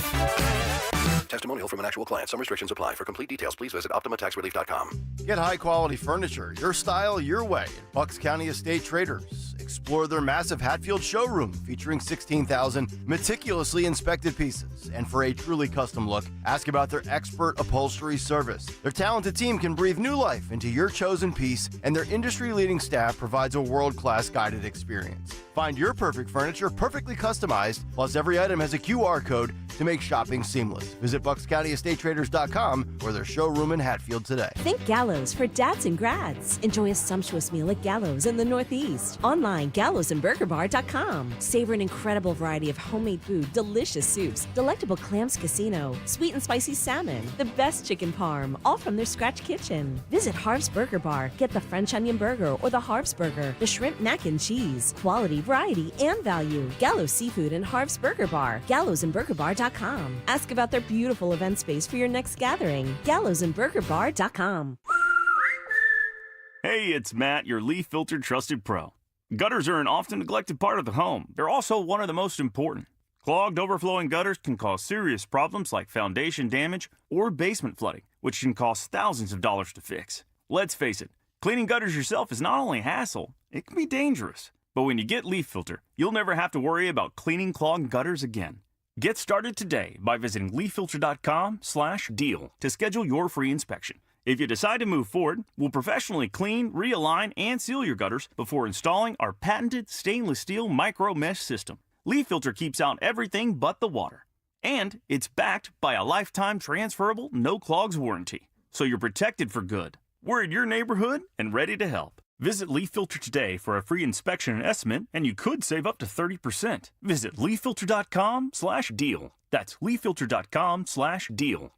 Testimonial from an actual client. Some restrictions apply. For complete details, please visit OptimaTaxRelief.com. Get high-quality furniture, your style, your way at Bucks County Estate Traders. Explore their massive Hatfield showroom featuring 16,000 meticulously inspected pieces. And for a truly custom look, ask about their expert upholstery service. Their talented team can breathe new life into your chosen piece, and their industry-leading staff provides a world-class guided experience. Find your perfect furniture perfectly customized, plus every item has a QR code to make shopping seamless. Visit BucksCountyEstateTraders.com or their showroom in Hatfield today. Think Gallows for dads and grads. Enjoy a sumptuous meal at Gallows in the Northeast. Online, gallowsandburgerbar.com. Savor an incredible variety of homemade food, delicious soups, delectable clams casino, sweet and spicy salmon, the best chicken parm, all from their scratch kitchen. Visit Harv's Burger Bar. Get the French onion burger or the Harv's Burger, the shrimp mac and cheese. Quality, variety, and value. Gallows Seafood and Harv's Burger Bar. Gallowsandburgerbar.com. Ask about their beautiful event space for your next gathering. Gallowsandburgerbar.com. Hey, it's Matt, your leaf filter trusted pro. Gutters are an often neglected part of the home. They're also one of the most important. Clogged, overflowing gutters can cause serious problems like foundation damage or basement flooding, which can cost thousands of dollars to fix. Let's face it, cleaning gutters yourself is not only a hassle, it can be dangerous. But when you get Leaf Filter, you'll never have to worry about cleaning clogged gutters again. Get started today by visiting leaffilter.com/deal to schedule your free inspection. If you decide to move forward, we'll professionally clean, realign, and seal your gutters before installing our patented stainless steel micro mesh system. Leaf Filter keeps out everything but the water. And it's backed by a lifetime transferable no clogs warranty. So you're protected for good. We're in your neighborhood and ready to help. Visit Leaf Filter today for a free inspection and estimate, and you could save up to 30%. Visit leaffilter.com/deal. That's leaffilter.com/deal.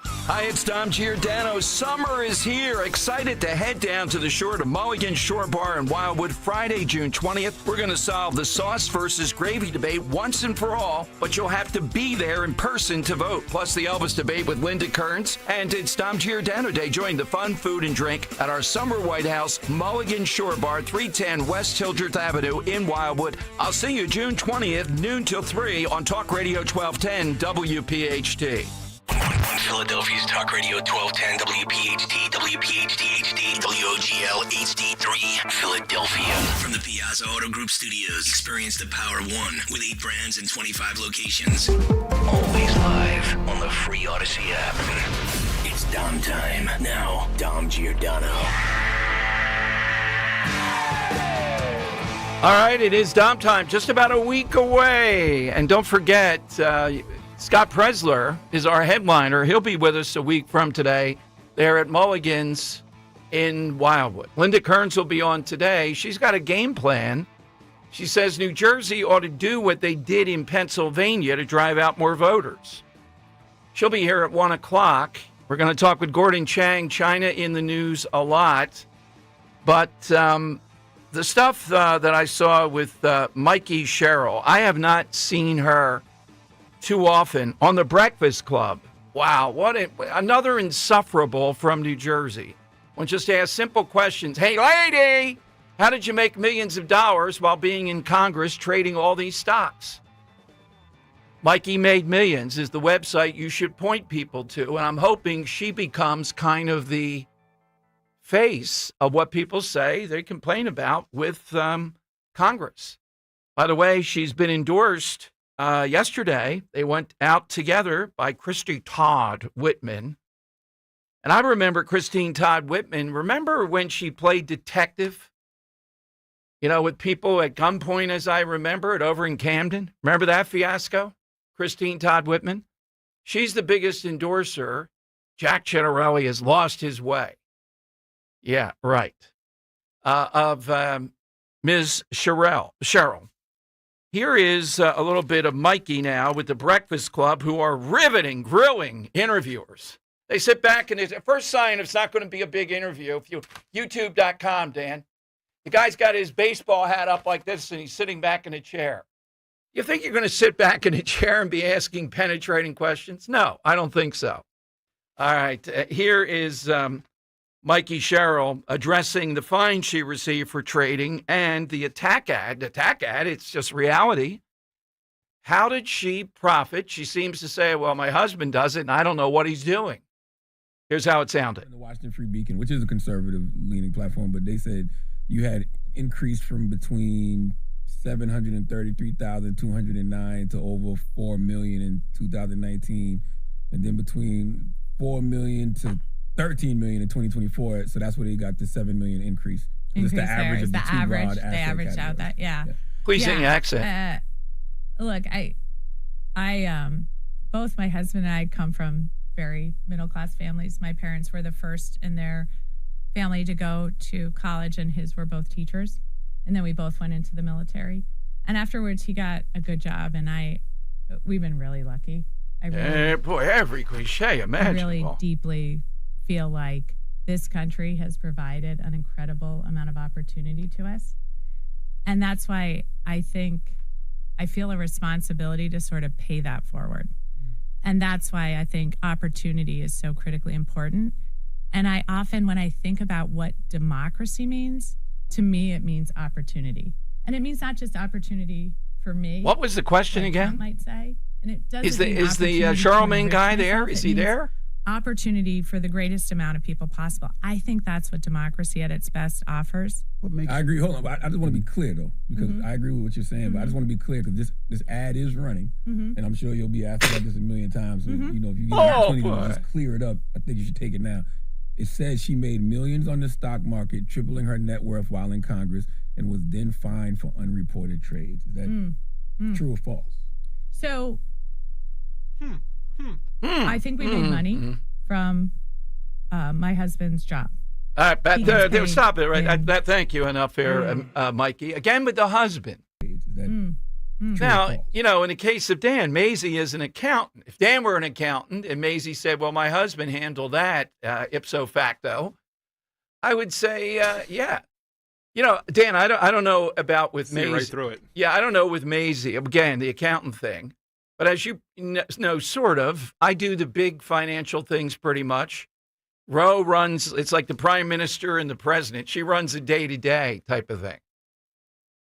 Hi, it's Dom Giordano. Summer is here. Excited to head down to the shore to Mulligan Shore Bar in Wildwood Friday, June 20th. We're going to solve the sauce versus gravy debate once and for all, but you'll have to be there in person to vote. Plus the Elvis debate with Linda Kearns. And it's Dom Giordano Day. Join the fun, food, and drink at our Summer White House Mulligan Shore Bar, 310 West Hildreth Avenue in Wildwood. I'll see you June 20th, noon till 3 on Talk Radio 1210 WPHT. On Philadelphia's Talk Radio 1210 WPHT, WPHT HD, WOGL HD3, Philadelphia. From the Piazza Auto Group Studios, experience the power of one with 8 brands and 25 locations. Always live on the free Odyssey app. It's Dom time. Now, Dom Giordano. All right, it is Dom time, just about a week away. And don't forget, Scott Presler is our headliner. He'll be with us a week from today there at Mulligan's in Wildwood. Linda Kearns will be on today. She's got a game plan. She says New Jersey ought to do what they did in Pennsylvania to drive out more voters. She'll be here at 1 o'clock. We're going to talk with Gordon Chang. China in the news a lot. But the stuff that I saw with Mikey Sherrill, I have not seen her too often on the Breakfast Club. Wow, another insufferable from New Jersey. When just ask simple questions. Hey, lady, how did you make millions of dollars while being in Congress trading all these stocks? Mikey Made Millions is the website you should point people to, and I'm hoping she becomes kind of the face of what people say they complain about with Congress. By the way, she's been endorsed yesterday. They went out together by Christy Todd Whitman. And I remember Christine Todd Whitman. Remember when she played detective, with people at gunpoint, as I remember it, over in Camden? Remember that fiasco? Christine Todd Whitman. She's the biggest endorser. Jack Ciattarelli has lost his way. Yeah, right. Of Ms. Sherrill. Here is a little bit of Mikey now with the Breakfast Club, who are riveting, grilling interviewers. They sit back, and the first sign it's not going to be a big interview. If you YouTube.com, Dan, the guy's got his baseball hat up like this, and he's sitting back in a chair. You think you're going to sit back in a chair and be asking penetrating questions? No, I don't think so. All right, here is Mikey Sherrill addressing the fine she received for trading and the attack ad. It's just reality. How did she profit? She seems to say, well, my husband does it, and I don't know what he's doing. Here's how it sounded. The Washington Free Beacon, which is a conservative-leaning platform, but they said you had increased from between 733,209 to over 4 million in 2019, and then between 4 million to 13 million in 2024. So that's where they got the 7 million increase. It's the average of the two broad asset They averaged out that, yeah. Please sing accent. Look, I both my husband and I come from very middle-class families. My parents were the first in their family to go to college, and his were both teachers. And then we both went into the military. And afterwards, he got a good job, and we've been really lucky. Boy, every cliche imaginable. I really deeply feel like this country has provided an incredible amount of opportunity to us. And that's why I think I feel a responsibility to sort of pay that forward. And that's why I think opportunity is so critically important. And I often, when I think about what democracy means, to me, it means opportunity. And it means not just opportunity for me. What was the question again? Trump might say. And it doesn't is the Charlemagne guy there? Is he there? Opportunity for the greatest amount of people possible. I think that's what democracy at its best offers. I agree. Hold on. I just want to be clear, though, because I agree with what you're saying, but I just want to be clear because this ad is running, and I'm sure you'll be asked about this a million times. So, if you get an opportunity to just clear it up, I think you should take it now. It says she made millions on the stock market, tripling her net worth while in Congress, and was then fined for unreported trades. Is that true or false? So, I think we made money from my husband's job. All right, stop it right. Thank you enough here, Mikey. Again with the husband. Now, in the case of Dan, Maisie is an accountant. If Dan were an accountant and Maisie said, well, my husband handled that ipso facto, I would say, yeah. Dan, I don't know about with Maisie. Right through it. Yeah, I don't know with Maisie. Again, the accountant thing. But as you know, sort of, I do the big financial things pretty much. Ro runs, it's like the prime minister and the president. She runs a day-to-day type of thing.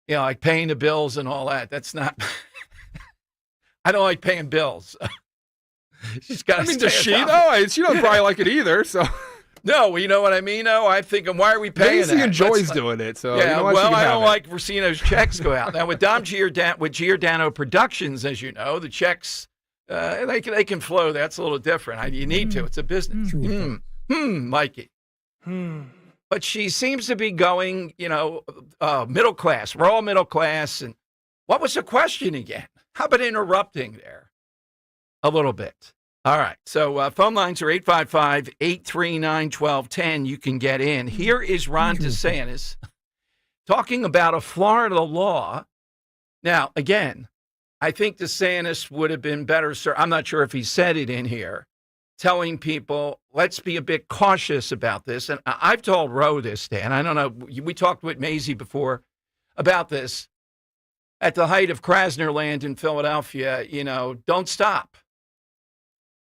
Like paying the bills and all that. That's not, I don't like paying bills. She's got to does she, though? She doesn't probably like it either, so. No, you know what I mean, though? I'm thinking, why are we paying Maisie that? enjoys doing it, so. Yeah, I don't like seeing those checks go out. Now, with Giordano Productions, as you know, the checks, they can flow. That's a little different. You need to. It's a business. Mikey. But she seems to be going, middle class. We're all middle class. And what was the question again? How about interrupting there a little bit? All right. So phone lines are 855-839-1210. You can get in. Here is Ron DeSantis talking about a Florida law. Now, again, I think DeSantis would have been better, sir. I'm not sure if he said it in here, telling people, let's be a bit cautious about this. And I've told Ro this, Dan. I don't know. We talked with Maisie before about this. At the height of Krasner Land in Philadelphia, don't stop.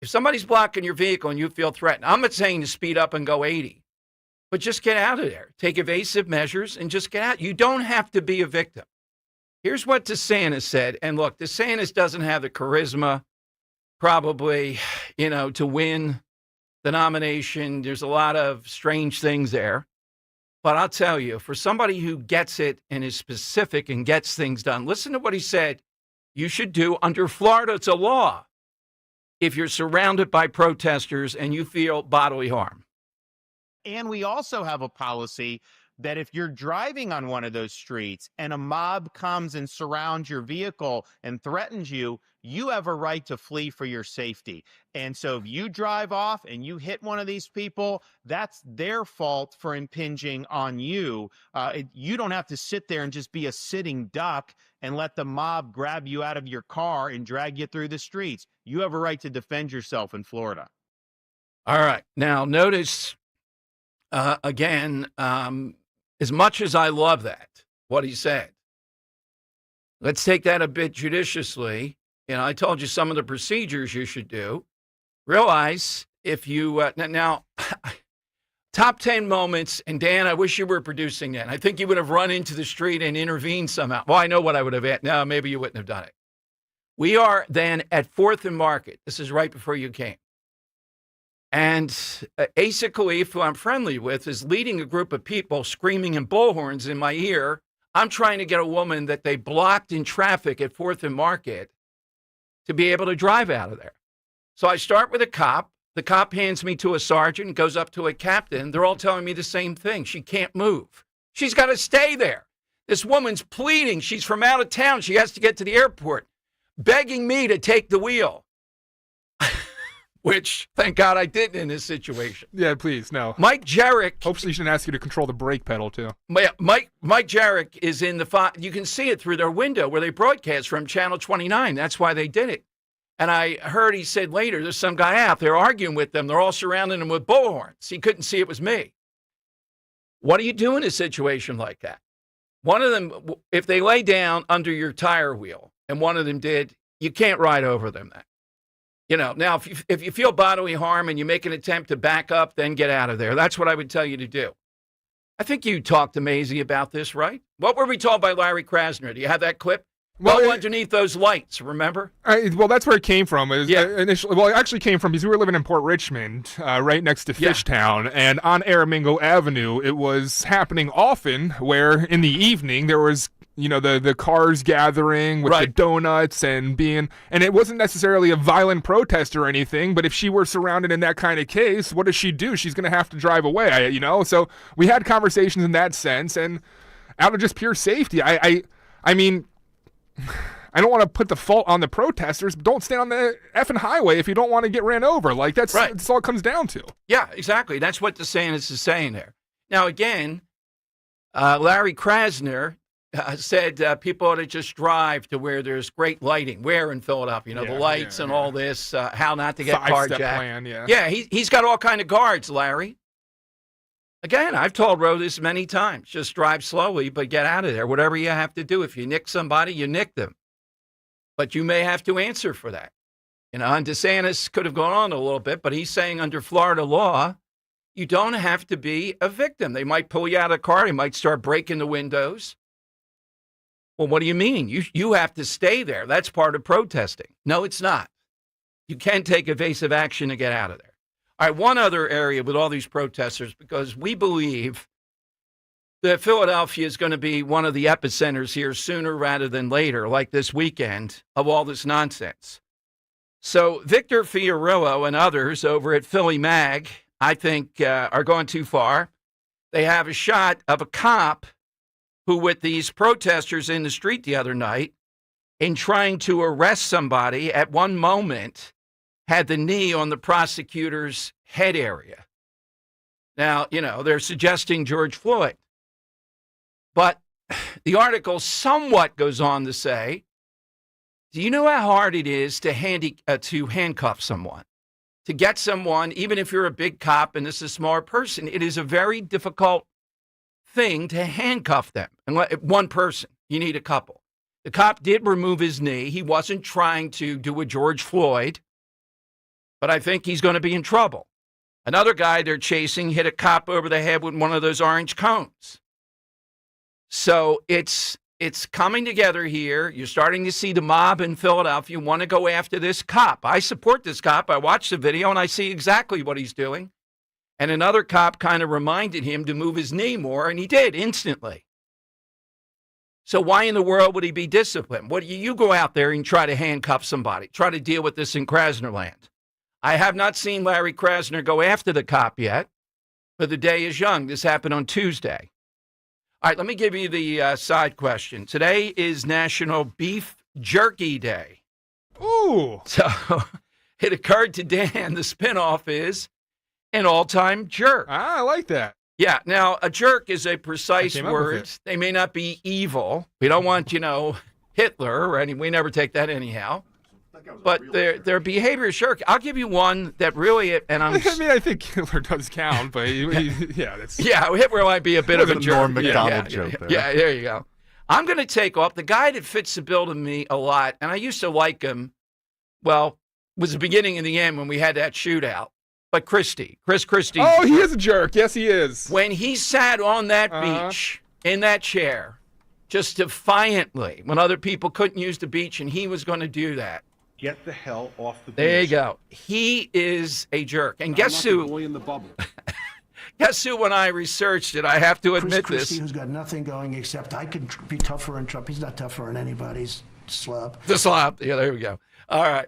If somebody's blocking your vehicle and you feel threatened, I'm not saying to speed up and go 80, but just get out of there. Take evasive measures and just get out. You don't have to be a victim. Here's what DeSantis said. And look, DeSantis doesn't have the charisma probably, to win the nomination. There's a lot of strange things there. But I'll tell you, for somebody who gets it and is specific and gets things done, listen to what he said you should do under Florida. It's a law. If you're surrounded by protesters and you feel bodily harm. And we also have a policy that if you're driving on one of those streets and a mob comes and surrounds your vehicle and threatens you, you have a right to flee for your safety. And so if you drive off and you hit one of these people, that's their fault for impinging on you. You don't have to sit there and just be a sitting duck and let the mob grab you out of your car and drag you through the streets. You have a right to defend yourself in Florida. All right. Now, notice, again, as much as I love that, what he said, let's take that a bit judiciously. I told you some of the procedures you should do. Realize if you, now, Top 10 moments, and Dan, I wish you were producing that. I think you would have run into the street and intervened somehow. Well, I know what I would have had. No, maybe you wouldn't have done it. We are then at 4th and Market. This is right before you came. And Asa Khalif, who I'm friendly with, is leading a group of people screaming in bullhorns in my ear. I'm trying to get a woman that they blocked in traffic at 4th and Market to be able to drive out of there. So I start with a cop. The cop hands me to a sergeant, goes up to a captain. They're all telling me the same thing. She can't move. She's got to stay there. This woman's pleading. She's from out of town. She has to get to the airport, begging me to take the wheel, which, thank God, I didn't in this situation. Yeah, please, no. Mike Jarek. Hopefully she didn't ask you to control the brake pedal, too. Mike Jarek is in the you can see it through their window where they broadcast from Channel 29. That's why they did it. And I heard he said later, there's some guy out there arguing with them. They're all surrounding him with bullhorns. He couldn't see it was me. What do you do in a situation like that? One of them, if they lay down under your tire wheel, and one of them did, you can't ride over them then. You know, now, if you feel bodily harm and you make an attempt to back up, then get out of there. That's what I would tell you to do. I think you talked to Maisie about this, right? What were we told by Larry Krasner? Do you have that clip? Well, underneath those lights, remember? Well, that's where it came from. Initially, it actually came from because we were living in Port Richmond, right next to Fishtown, and on Aramingo Avenue, it was happening often where in the evening there was, the cars gathering with the donuts and it wasn't necessarily a violent protest or anything, but if she were surrounded in that kind of case, what does she do? She's going to have to drive away, So we had conversations in that sense, and out of just pure safety, I mean, I don't want to put the fault on the protesters, but don't stay on the effing highway if you don't want to get ran over. Like, that's all it comes down to. Yeah, exactly. That's what DeSantis is saying there. Now, again, Larry Krasner said people ought to just drive to where there's great lighting. Where in Philadelphia? The lights and all this, how not to get carjacked. Plan, yeah, he's got all kind of guards, Larry. Again, I've told Ro this many times. Just drive slowly, but get out of there. Whatever you have to do. If you nick somebody, you nick them. But you may have to answer for that. And DeSantis could have gone on a little bit, but he's saying under Florida law, you don't have to be a victim. They might pull you out of the car. They might start breaking the windows. Well, what do you mean? You have to stay there. That's part of protesting. No, it's not. You can take evasive action to get out of there. All right, one other area with all these protesters, because we believe that Philadelphia is going to be one of the epicenters here sooner rather than later, like this weekend, of all this nonsense. So Victor Fiorillo and others over at Philly Mag, I think, are going too far. They have a shot of a cop who, with these protesters in the street the other night, in trying to arrest somebody, at one moment had the knee on the prosecutor's head area. Now, they're suggesting George Floyd. But the article somewhat goes on to say, do you know how hard it is to handcuff someone? To get someone, even if you're a big cop and this is a smaller person, it is a very difficult thing to handcuff them. And one person, you need a couple. The cop did remove his knee. He wasn't trying to do a George Floyd, but I think he's going to be in trouble. Another guy they're chasing hit a cop over the head with one of those orange cones. So it's coming together here. You're starting to see the mob in Philadelphia want to go after this cop. I support this cop. I watched the video and I see exactly what he's doing. And another cop kind of reminded him to move his knee more, and he did instantly. So why in the world would he be disciplined? What you go out there and try to handcuff somebody, try to deal with this in Krasner land. I have not seen Larry Krasner go after the cop yet, but the day is young. This happened on Tuesday. All right, let me give you the side question. Today is National Beef Jerky Day. Ooh. So it occurred to Dan, the spinoff is an all-time jerk. Ah, I like that. Yeah, now a jerk is a precise word. They may not be evil. We don't want, Hitler or any. We never take that anyhow. But their behavior is jerk. I'll give you one that really, and I think Hitler does count, but that's Hitler might be a bit of a jerk. Norm Macdonald joke there. Yeah, there you go. I'm going to take off the guy that fits the bill to me a lot, and I used to like him. Well, it was the beginning and the end when we had that shootout. but Chris Christie. Oh, he is a jerk. Yes, he is. When he sat on that beach in that chair, just defiantly, when other people couldn't use the beach and he was going to do that. Get the hell off the beach. There you go. He is a jerk. And guess who? Boy in the bubble. Guess who? When I researched it, I have to admit Chris Christie, this. who's got nothing going except I could be tougher on Trump. He's not tougher on anybody. He's a slob. The slob. Yeah, there we go. All right.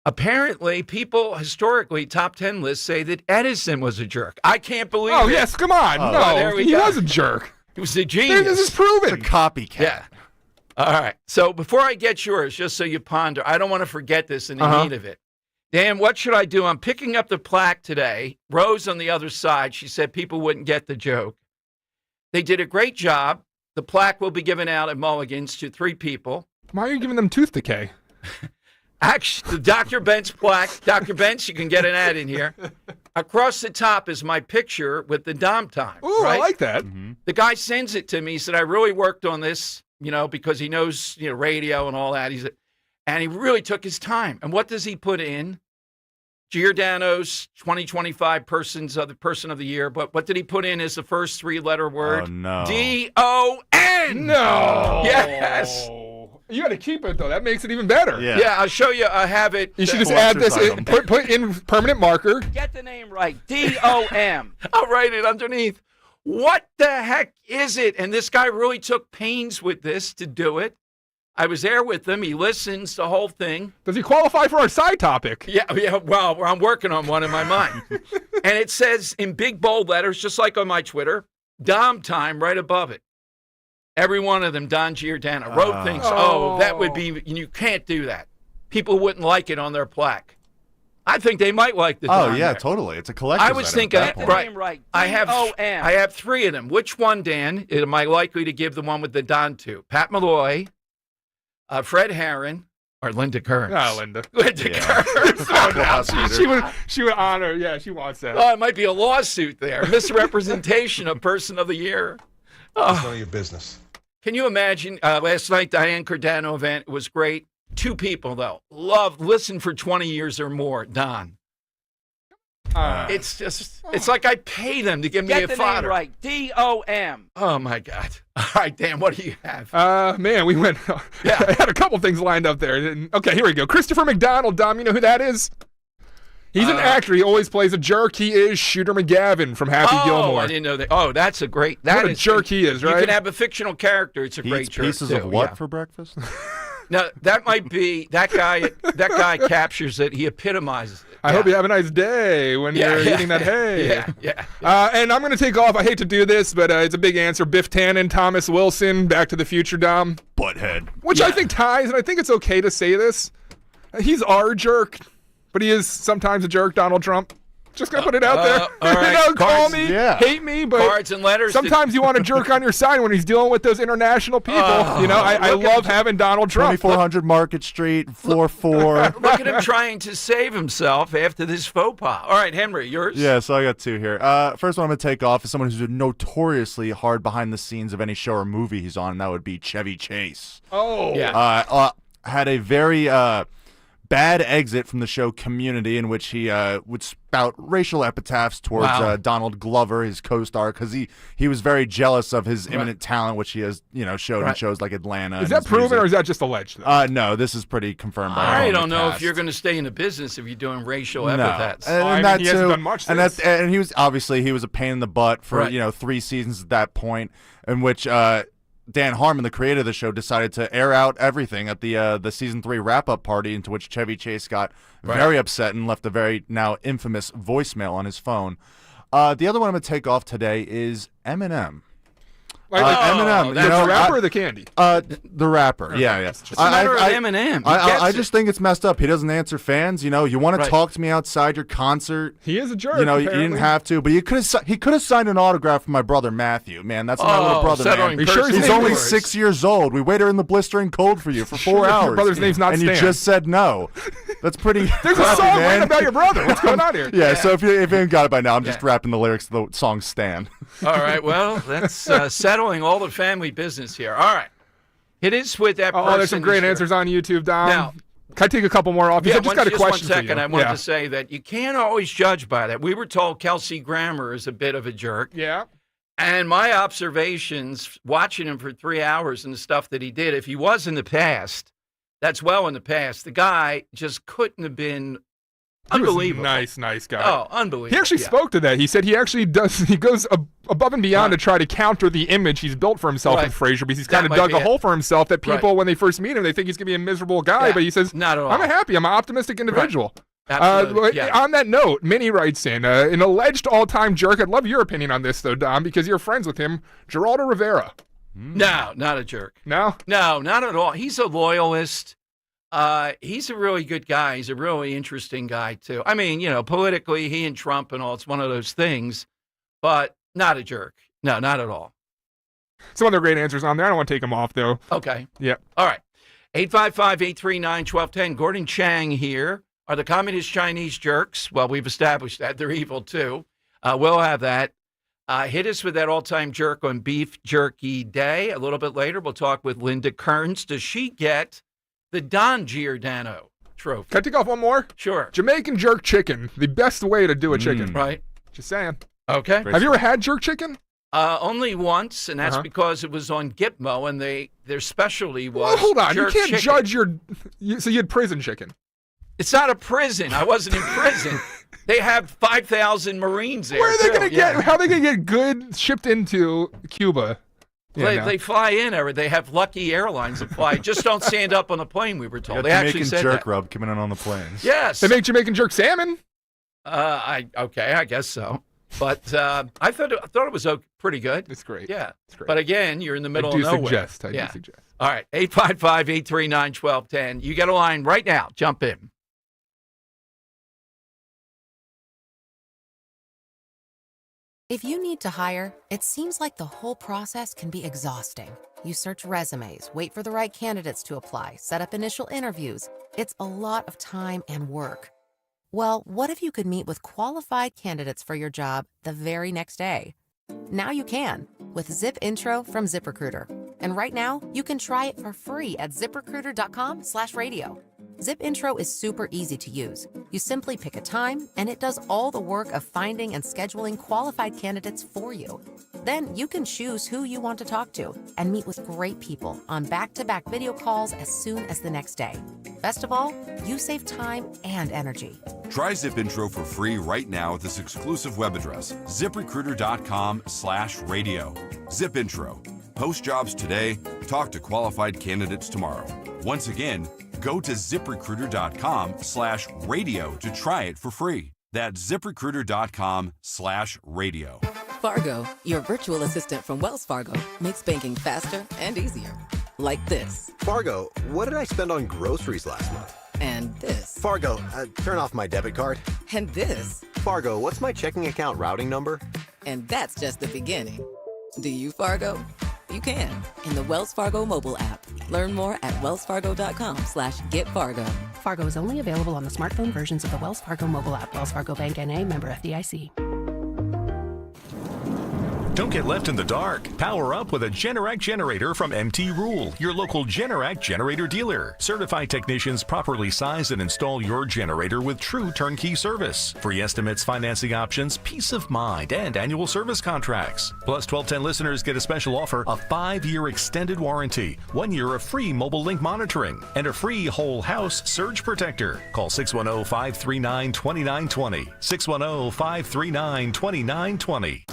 Apparently, people historically, top 10 lists say that Edison was a jerk. I can't believe it. Oh, yes, come on. No, he was a jerk. He was a genius. This is proven. It's a copycat. Yeah. All right. So before I get yours, just so you ponder, I don't want to forget this in the heat of it. Dan, what should I do? I'm picking up the plaque today. Rose on the other side, she said people wouldn't get the joke. They did a great job. The plaque will be given out at Mulligan's to 3 people. Why are you giving them tooth decay? Actually, the Dr. Bent's plaque. Dr. Bent's, you can get an ad in here. Across the top is my picture with the Dom time. Ooh, right? I like that. The guy sends it to me. He said, I really worked on this, because he knows, radio and all that. And he really took his time. And what does he put in? Giordano's 2025 person of the year. But what did he put in as the first 3-letter word? Oh, no. D-O-N. No. Yes. You got to keep it, though. That makes it even better. Yeah, I'll show you. I have it. You should just add this, put in permanent marker. Get the name right. D-O-M. I'll write it underneath. What the heck is it? And this guy really took pains with this to do it. I was there with him. He listens to the whole thing. Does he qualify for our side topic? Yeah. Well, I'm working on one in my mind. And it says in big bold letters, just like on my Twitter, Dom time right above it. Every one of them, Don Giordano, wrote things. That would be, you can't do that. People wouldn't like it on their plaque. I think they might like the Don there. Totally. It's a collector's I was item thinking, at that point. right. I have 3 of them. Which one, Dan, am I likely to give the one with the Don to? Pat Malloy, Fred Herron, or Linda Kearns? No, Linda. Kearns. She would honor. Yeah, she wants that. Oh, it might be a lawsuit there. Misrepresentation of Person of the Year. It's none of your business. Can you imagine? Last night, Diane Giordano event, it was great. 2 people, though. Listen for 20 years or more, Don. It's like I pay them to give me a fodder. Name right. D-O-M. Oh, my God. All right, Dan, what do you have? Man, we went. I had a couple things lined up there. Okay, here we go. Christopher McDonald, Dom, you know who that is? He's an actor. He always plays a jerk. He is Shooter McGavin from Happy Gilmore. I didn't know that. Oh, that's a great. What a jerk he is, right? You can have a fictional character. It's a great jerk. Pieces of what for breakfast? No, that might be that guy. That guy captures it. He epitomizes it. I hope you have a nice day when you're eating that hay. Yeah. And I'm going to take off. I hate to do this, but it's a big answer. Biff Tannen, Thomas Wilson, Back to the Future, Dom. Butthead. Which I think ties, and I think it's okay to say this. He's our jerk, but he is sometimes a jerk, Donald Trump. Just going to put it out there. All right. Call me, hate me, but cards and letters. Sometimes you want a jerk on your side when he's dealing with those international people. I love having Donald Trump. 2400 Market Street, floor 4. Look at him trying to save himself after this faux pas. All right, Henry, yours? Yeah, so I got 2 here. First one I'm going to take off is someone who's notoriously hard behind the scenes of any show or movie he's on, and that would be Chevy Chase. Oh. Yeah. Had a very bad exit from the show Community, in which he would spout racial epitaphs towards Donald Glover, his co-star, because he was very jealous of his imminent talent, which he has showed in shows like Atlanta. Is that proven or is that just alleged? No, this is pretty confirmed by I don't know if you're going to stay in the business if you're doing racial epithets. And he hasn't done much. And he was a pain in the butt for 3 seasons at that point, in which Dan Harmon, the creator of the show, decided to air out everything at the season 3 wrap-up party, into which Chevy Chase got very upset and left a very now infamous voicemail on his phone. The other one I'm going to take off today is Eminem. Eminem, the rapper or the candy? The rapper. Yeah. It's a matter of Eminem. I just think it's messed up. He doesn't answer fans. You want to talk to me outside your concert. He is a jerk. You didn't have to, but he could have signed an autograph from my brother Matthew. Man, that's my little brother. Man. He's only 6 years old. We waited in the blistering cold for you for 4 hours. Your brother's name's not and Stan. you just said no. That's pretty. There's crappy, a song man. written about your brother. What's going on here? Yeah. So if you haven't got it by now, I'm just rapping the lyrics to the song "Stan." All right. Well, that's settling all the family business here. All right. It is with that person. Oh, there's some great answers on YouTube, Dom. Now, Can I take a couple more off? Yeah, I just got a question 1 second. for you. I wanted to say that you can't always judge by that. We were told Kelsey Grammer is a bit of a jerk. Yeah. And my observations, watching him for 3 hours and the stuff that he did, if he was in the past, that's well in the past. The guy just couldn't have been unbelievable. Nice guy. Oh, unbelievable. He actually spoke to that. He said he goes above and beyond to try to counter the image he's built for himself in Frasier, because he's kind of dug a hole for himself that people, when they first meet him, they think he's going to be a miserable guy. But he says, not at all. I'm I'm an optimistic individual. Absolutely. On that note, Minnie writes in, an alleged all-time jerk. I'd love your opinion on this, though, Dom, because you're friends with him, Geraldo Rivera. No, not a jerk. No? No, not at all. He's a loyalist. He's a really good guy. He's a really interesting guy, too. I mean, politically, he and Trump and all, it's one of those things, but not a jerk. No, not at all. Some other great answers on there. I don't want to take them off, though. Okay. Yep. All right. 855-839-1210. Gordon Chang here. Are the communist Chinese jerks? Well, we've established that. They're evil, too. We'll have that. Hit us with that all-time jerk on Beef Jerky Day. A little bit later, we'll talk with Linda Kearns. Does she get the Don Giordano trophy? Can I take off one more? Sure. Jamaican jerk chicken. The best way to do a chicken. Right. Just saying. Okay. Have you ever had jerk chicken? Only once, and that's because it was on Gitmo, and their specialty was Well, hold on. You jerk can't chicken. judge so you had prison chicken. It's not a prison. I wasn't in prison. They have 5,000 Marines there. Where are they going to get? How are they going to get good shipped into Cuba? They fly in, or they have Lucky Airlines that fly. Just don't stand up on the plane, we were told. They actually said jerk that. rub coming in on the planes. Yes. They make Jamaican jerk salmon? I guess so. But I thought it was pretty good. It's great. Yeah. It's great. But again, you're in the middle of nowhere. I do suggest. All right. 855-839-1210. You get a line right now. Jump in. If you need to hire, it seems like the whole process can be exhausting. You search resumes, wait for the right candidates to apply, set up initial interviews. It's a lot of time and work. Well, what if you could meet with qualified candidates for your job the very next day? Now you can with Zip Intro from ZipRecruiter. And right now, you can try it for free at ZipRecruiter.com/radio. Zip Intro is super easy to use. You simply pick a time, and it does all the work of finding and scheduling qualified candidates for you. Then you can choose who you want to talk to and meet with great people on back-to-back video calls as soon as the next day. Best of all, you save time and energy. Try Zip Intro for free right now at this exclusive web address, ZipRecruiter.com/radio. Zip Intro. Post jobs today, talk to qualified candidates tomorrow. Once again, go to ZipRecruiter.com/radio to try it for free. That's ZipRecruiter.com/radio. Fargo, your virtual assistant from Wells Fargo, makes banking faster and easier. Like this. Fargo, what did I spend on groceries last month? And this. Fargo, turn off my debit card. And this. Fargo, what's my checking account routing number? And that's just the beginning. Do you, Fargo? You can in the Wells Fargo mobile app. Learn more at wellsfargo.com/getfargo. Fargo is only available on the smartphone versions of the Wells Fargo mobile app. Wells Fargo Bank N.A., member FDIC. Don't get left in the dark. Power up with a Generac generator from MT Rule, your local Generac generator dealer. Certified technicians properly size and install your generator with true turnkey service. Free estimates, financing options, peace of mind, and annual service contracts. Plus, 1210 listeners get a special offer, a 5-year extended warranty, 1 year of free mobile link monitoring, and a free whole house surge protector. Call 610-539-2920. 610-539-2920.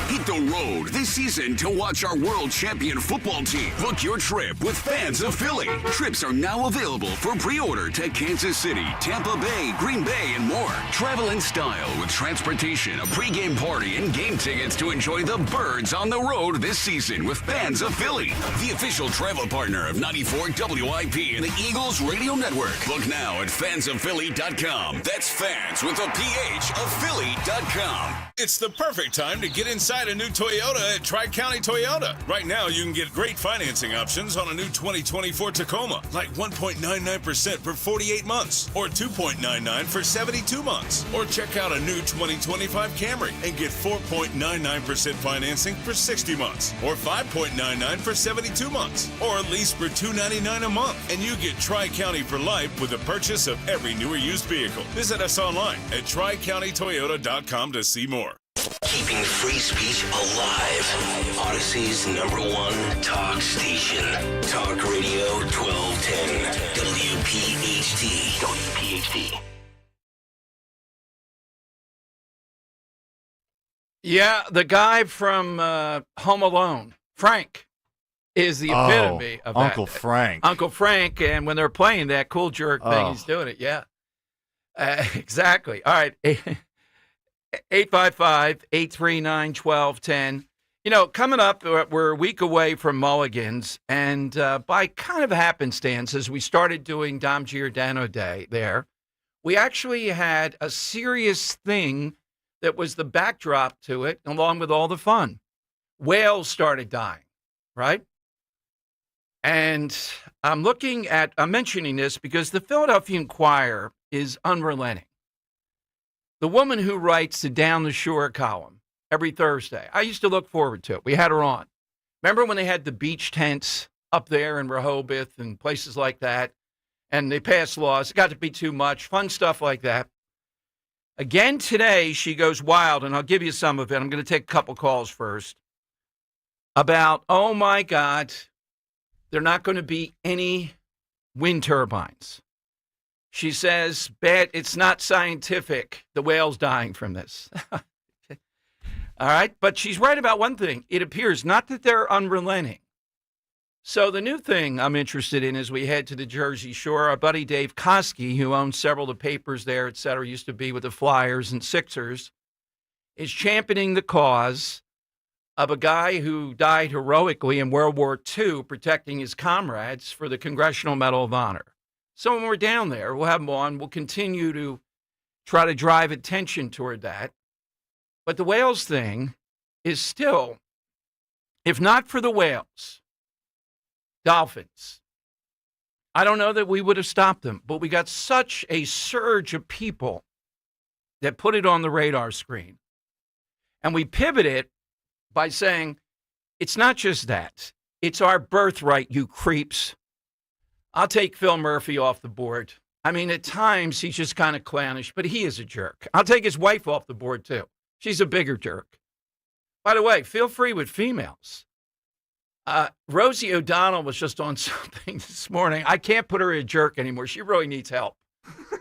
Hit the road this season to watch our world champion football team. Book your trip with Fans of Philly. Trips are now available for pre-order to Kansas City, Tampa Bay, Green Bay, and more. Travel in style with transportation, a pregame party, and game tickets to enjoy the Birds on the road this season with Fans of Philly, the official travel partner of 94 WIP and the Eagles Radio Network. Book now at fansofphilly.com. That's fans with a PH of Philly.com. It's the perfect time to get inside a new Toyota at Tri-County Toyota. Right now, you can get great financing options on a new 2024 Tacoma, like 1.99% for 48 months, or 2.99% for 72 months. Or check out a new 2025 Camry and get 4.99% financing for 60 months, or 5.99% for 72 months, or lease for $299 a month. And you get Tri-County for life with the purchase of every new or used vehicle. Visit us online at TriCountyToyota.com to see more. Keeping free speech alive. Odyssey's #1 talk station. Talk Radio 1210. WPHT. WPHT. Yeah, the guy from Home Alone, Frank, is the epitome of that. Uncle Frank. Uncle Frank, and when they're playing that cool jerk thing, he's doing it, yeah. Exactly. All right, 855-839-1210. You know, coming up, we're a week away from Mulligan's, and by kind of happenstance, as we started doing Dom Giordano Day there, we actually had a serious thing that was the backdrop to it, along with all the fun. Whales started dying, right? And I'm mentioning this because the Philadelphia Inquirer is unrelenting. The woman who writes the Down the Shore column every Thursday, I used to look forward to it. We had her on. Remember when they had the beach tents up there in Rehoboth and places like that, and they passed laws? It got to be too much, fun stuff like that. Again today, she goes wild, and I'll give you some of it. I'm going to take a couple calls first. About, oh my God, there are not going to be any wind turbines. She says, it's not scientific, the whale's dying from this. All right, but she's right about one thing. It appears not that they're unrelenting. So the new thing I'm interested in as we head to the Jersey Shore, our buddy Dave Koski, who owns several of the papers there, et cetera, used to be with the Flyers and Sixers, is championing the cause of a guy who died heroically in World War II protecting his comrades for the Congressional Medal of Honor. So when we're down there, we'll have him on. We'll continue to try to drive attention toward that. But the whales thing is still, if not for the whales, dolphins. I don't know that we would have stopped them, but we got such a surge of people that put it on the radar screen. And we pivoted by saying, it's not just that. It's our birthright, you creeps. I'll take Phil Murphy off the board. I mean, at times he's just kind of clownish, but he is a jerk. I'll take his wife off the board, too. She's a bigger jerk. By the way, feel free with females. Rosie O'Donnell was just on something this morning. I can't put her a jerk anymore. She really needs help.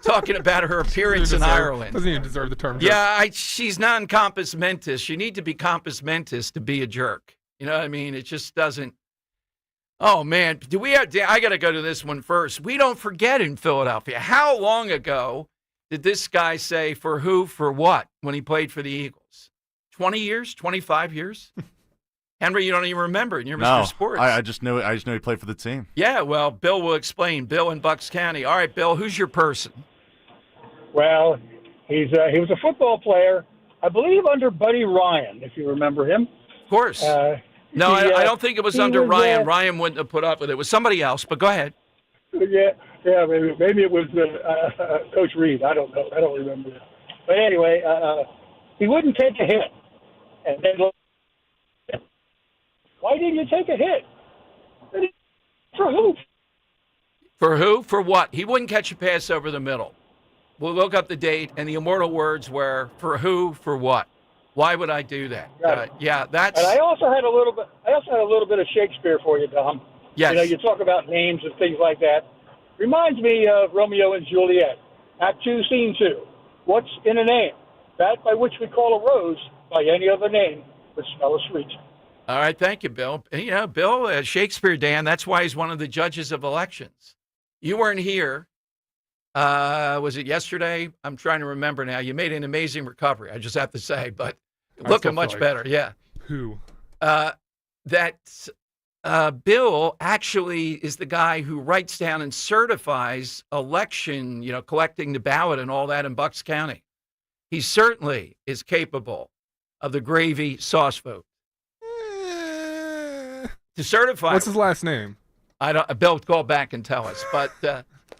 Talking about her appearance in Ireland. Doesn't even deserve the term jerk. Yeah, she's non-compos mentis. You need to be compos mentis to be a jerk. You know what I mean? It just doesn't. Oh, man. I got to go to this one first. We don't forget in Philadelphia. How long ago did this guy say for who, for what, when he played for the Eagles? 20 years? 25 years? Henry, you don't even remember, and you're Mr. Sports. I just knew he played for the team. Yeah, well, Bill will explain. Bill in Bucks County. All right, Bill, who's your person? Well, he was a football player, I believe, under Buddy Ryan, if you remember him. Of course. I don't think it was under Ryan. Ryan wouldn't have put up with it. It was somebody else, but go ahead. Yeah, maybe it was Coach Reed. I don't know. I don't remember. But anyway, he wouldn't take a hit. And then, why didn't you take a hit? For who? For who? For what? He wouldn't catch a pass over the middle. We'll look up the date, and the immortal words were, for who, for what? Why would I do that? Right. That's. And I also had a little bit of Shakespeare for you, Dom. Yes. You know, you talk about names and things like that. Reminds me of Romeo and Juliet. Act 2, Scene 2. What's in a name? That by which we call a rose by any other name would smell as sweet. All right, thank you, Bill. You know, Bill, Shakespeare, Dan, that's why he's one of the judges of elections. You weren't here. Was it yesterday? I'm trying to remember now. You made an amazing recovery, I just have to say, but looking much better, yeah. Who? Bill actually is the guy who writes down and certifies election, collecting the ballot and all that in Bucks County. He certainly is capable of the gravy sauce vote. To certify. What's his last name? I don't. Bill, call back and tell us. But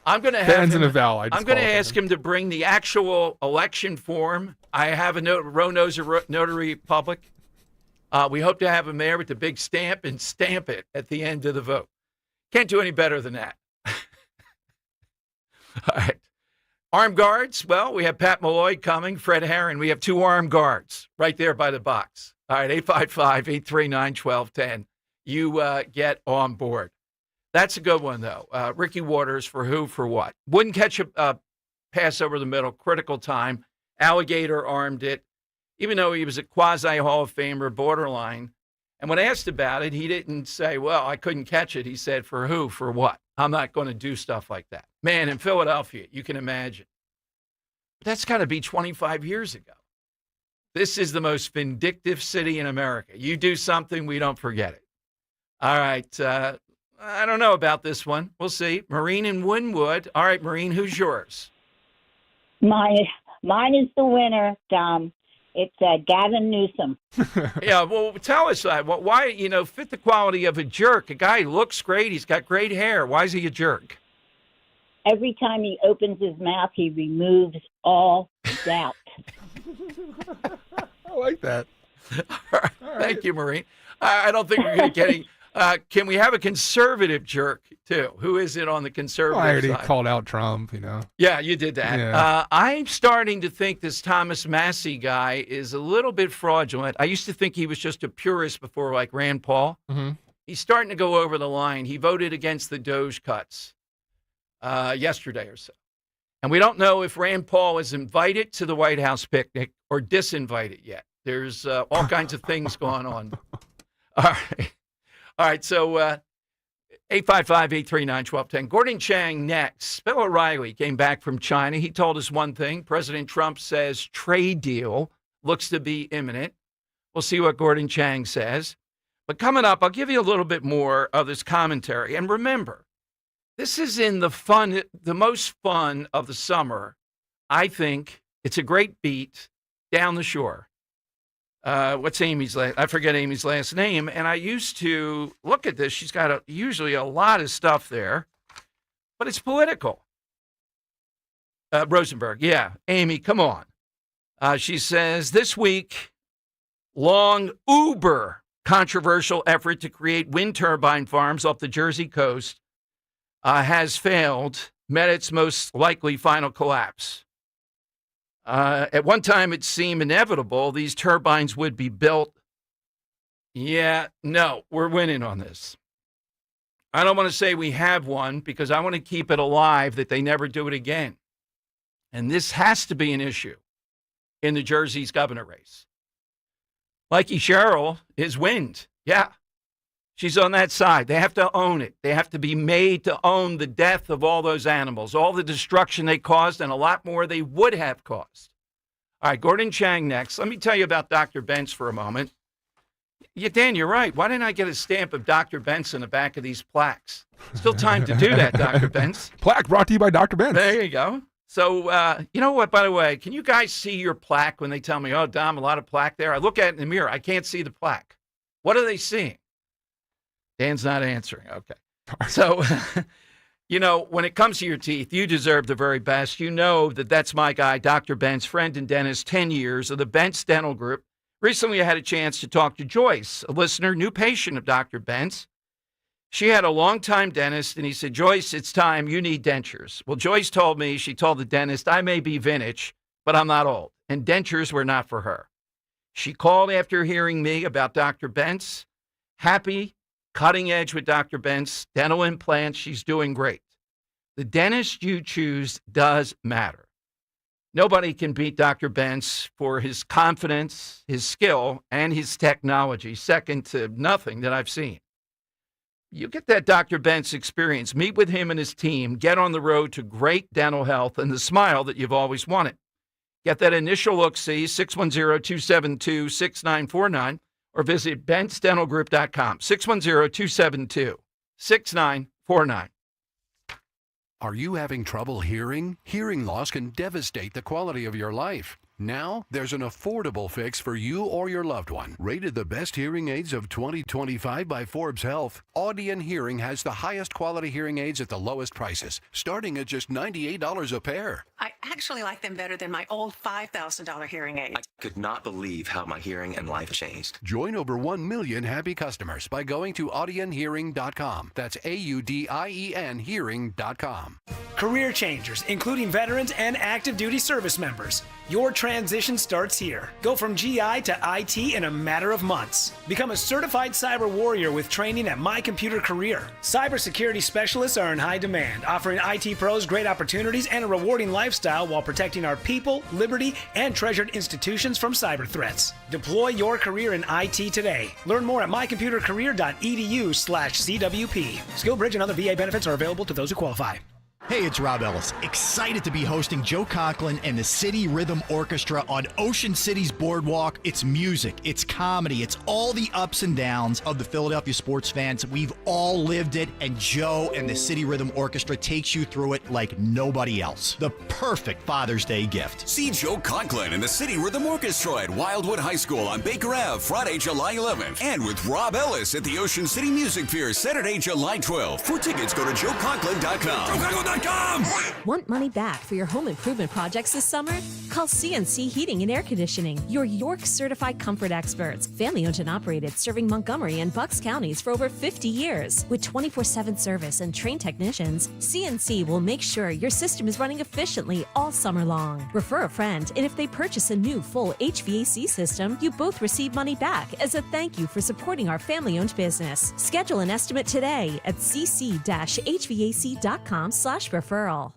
I'm going to have ends him, in a vowel. I'm going to ask him to bring the actual election form. I have a notary public. We hope to have him there with the big stamp and stamp it at the end of the vote. Can't do any better than that. All right. Armed guards. Well, we have Pat Malloy coming, Fred Herron. We have 2 armed guards right there by the box. All right, 855-839-1210. You get on board. That's a good one, though. Ricky Waters, for who, for what? Wouldn't catch a pass over the middle. Critical time. Alligator armed it, even though he was a quasi-Hall of Famer, borderline. And when asked about it, he didn't say, well, I couldn't catch it. He said, for who, for what? I'm not going to do stuff like that. Man, in Philadelphia, you can imagine. But that's got to be 25 years ago. This is the most vindictive city in America. You do something, we don't forget it. All right. I don't know about this one. We'll see. Maureen in Wynwood. All right, Maureen, who's yours? Mine is the winner, Dom. It's Gavin Newsom. Yeah, well, tell us why, fit the quality of a jerk. A guy looks great. He's got great hair. Why is he a jerk? Every time he opens his mouth, he removes all doubt. I like that. All right. Thank you, Maureen. I don't think we're going to get any. Can we have a conservative jerk, too? Who is it on the conservative I already side? called out Trump, Yeah, you did that. Yeah. I'm starting to think this Thomas Massey guy is a little bit fraudulent. I used to think he was just a purist before, like Rand Paul. Mm-hmm. He's starting to go over the line. He voted against the Doge cuts yesterday or so. And we don't know if Rand Paul is invited to the White House picnic or disinvited yet. There's all kinds of things going on. All right, so 855-839-1210. Gordon Chang next. Bill O'Reilly came back from China. He told us one thing. President Trump says trade deal looks to be imminent. We'll see what Gordon Chang says. But coming up, I'll give you a little bit more of this commentary. And remember, this is in the most fun of the summer. I think it's a great beat down the shore. What's Amy's last? I forget Amy's last name. And I used to look at this. She's got usually a lot of stuff there, but it's political. Rosenberg. Yeah. Amy, come on. She says this week, long uber controversial effort to create wind turbine farms off the Jersey coast has failed, met its most likely final collapse. At one time, it seemed inevitable these turbines would be built. Yeah, no, we're winning on this. I don't want to say we have one because I want to keep it alive that they never do it again. And this has to be an issue in the Jersey's governor race. Likey Cheryl is wind. Yeah, she's on that side. They have to own it. They have to be made to own the death of all those animals, all the destruction they caused, and a lot more they would have caused. All right, Gordon Chang next. Let me tell you about Dr. Bentz for a moment. Yeah, Dan, you're right. Why didn't I get a stamp of Dr. Bentz in the back of these plaques? Still time to do that, Dr. Bentz. Plaque brought to you by Dr. Bentz. There you go. So, you know what, by the way, can you guys see your plaque when they tell me, oh, Dom, a lot of plaque there? I look at it in the mirror. I can't see the plaque. What are they seeing? Dan's not answering. Okay. So, when it comes to your teeth, you deserve the very best. You know that's my guy, Dr. Bentz, friend and dentist, 10 years of the Bentz Dental Group. Recently, I had a chance to talk to Joyce, a listener, new patient of Dr. Bentz. She had a longtime dentist, and he said, Joyce, it's time. You need dentures. Well, Joyce told me, she told the dentist, I may be vintage, but I'm not old, and dentures were not for her. She called after hearing me about Dr. Bentz. Happy, cutting edge with Dr. Bentz, dental implants. She's doing great. The dentist you choose does matter. Nobody can beat Dr. Bentz for his confidence, his skill, and his technology, second to nothing that I've seen. You get that Dr. Bentz experience, meet with him and his team, get on the road to great dental health and the smile that you've always wanted. Get that initial look-see, 610-272-6949, or visit bentzdentalgroup.com, 610-272-6949. Are you having trouble hearing? Hearing loss can devastate the quality of your life. Now, there's an affordable fix for you or your loved one. Rated the best hearing aids of 2025 by Forbes Health, Audion Hearing has the highest quality hearing aids at the lowest prices, starting at just $98 a pair. I actually like them better than my old $5,000 hearing aid. I could not believe how my hearing and life changed. Join over 1 million happy customers by going to audionhearing.com. That's AUDIEN hearing.com. Career changers, including veterans and active duty service members. Your transition starts here. Go from GI to IT in a matter of months. Become a certified cyber warrior with training at My Computer Career. Cybersecurity specialists are in high demand, offering IT pros great opportunities and a rewarding lifestyle while protecting our people, liberty, and treasured institutions from cyber threats. Deploy your career in IT today. Learn more at mycomputercareer.edu/CWP. SkillBridge and other VA benefits are available to those who qualify. Hey, it's Rob Ellis. Excited to be hosting Joe Conklin and the City Rhythm Orchestra on Ocean City's Boardwalk. It's music, it's comedy, it's all the ups and downs of the Philadelphia sports fans. We've all lived it, and Joe and the City Rhythm Orchestra takes you through it like nobody else. The perfect Father's Day gift. See Joe Conklin and the City Rhythm Orchestra at Wildwood High School on Baker Ave, Friday, July 11th. And with Rob Ellis at the Ocean City Music Fair, Saturday, July 12th. For tickets, go to joeconklin.com. Want money back for your home improvement projects this summer? Call CNC Heating and Air Conditioning, your York certified comfort experts. Family owned and operated, serving Montgomery and Bucks counties for over 50 years. With 24/7 service and trained technicians, CNC will make sure your system is running efficiently all summer long. Refer a friend, and if they purchase a new full HVAC system, you both receive money back as a thank you for supporting our family owned business. Schedule an estimate today at cc-hvac.com/referral.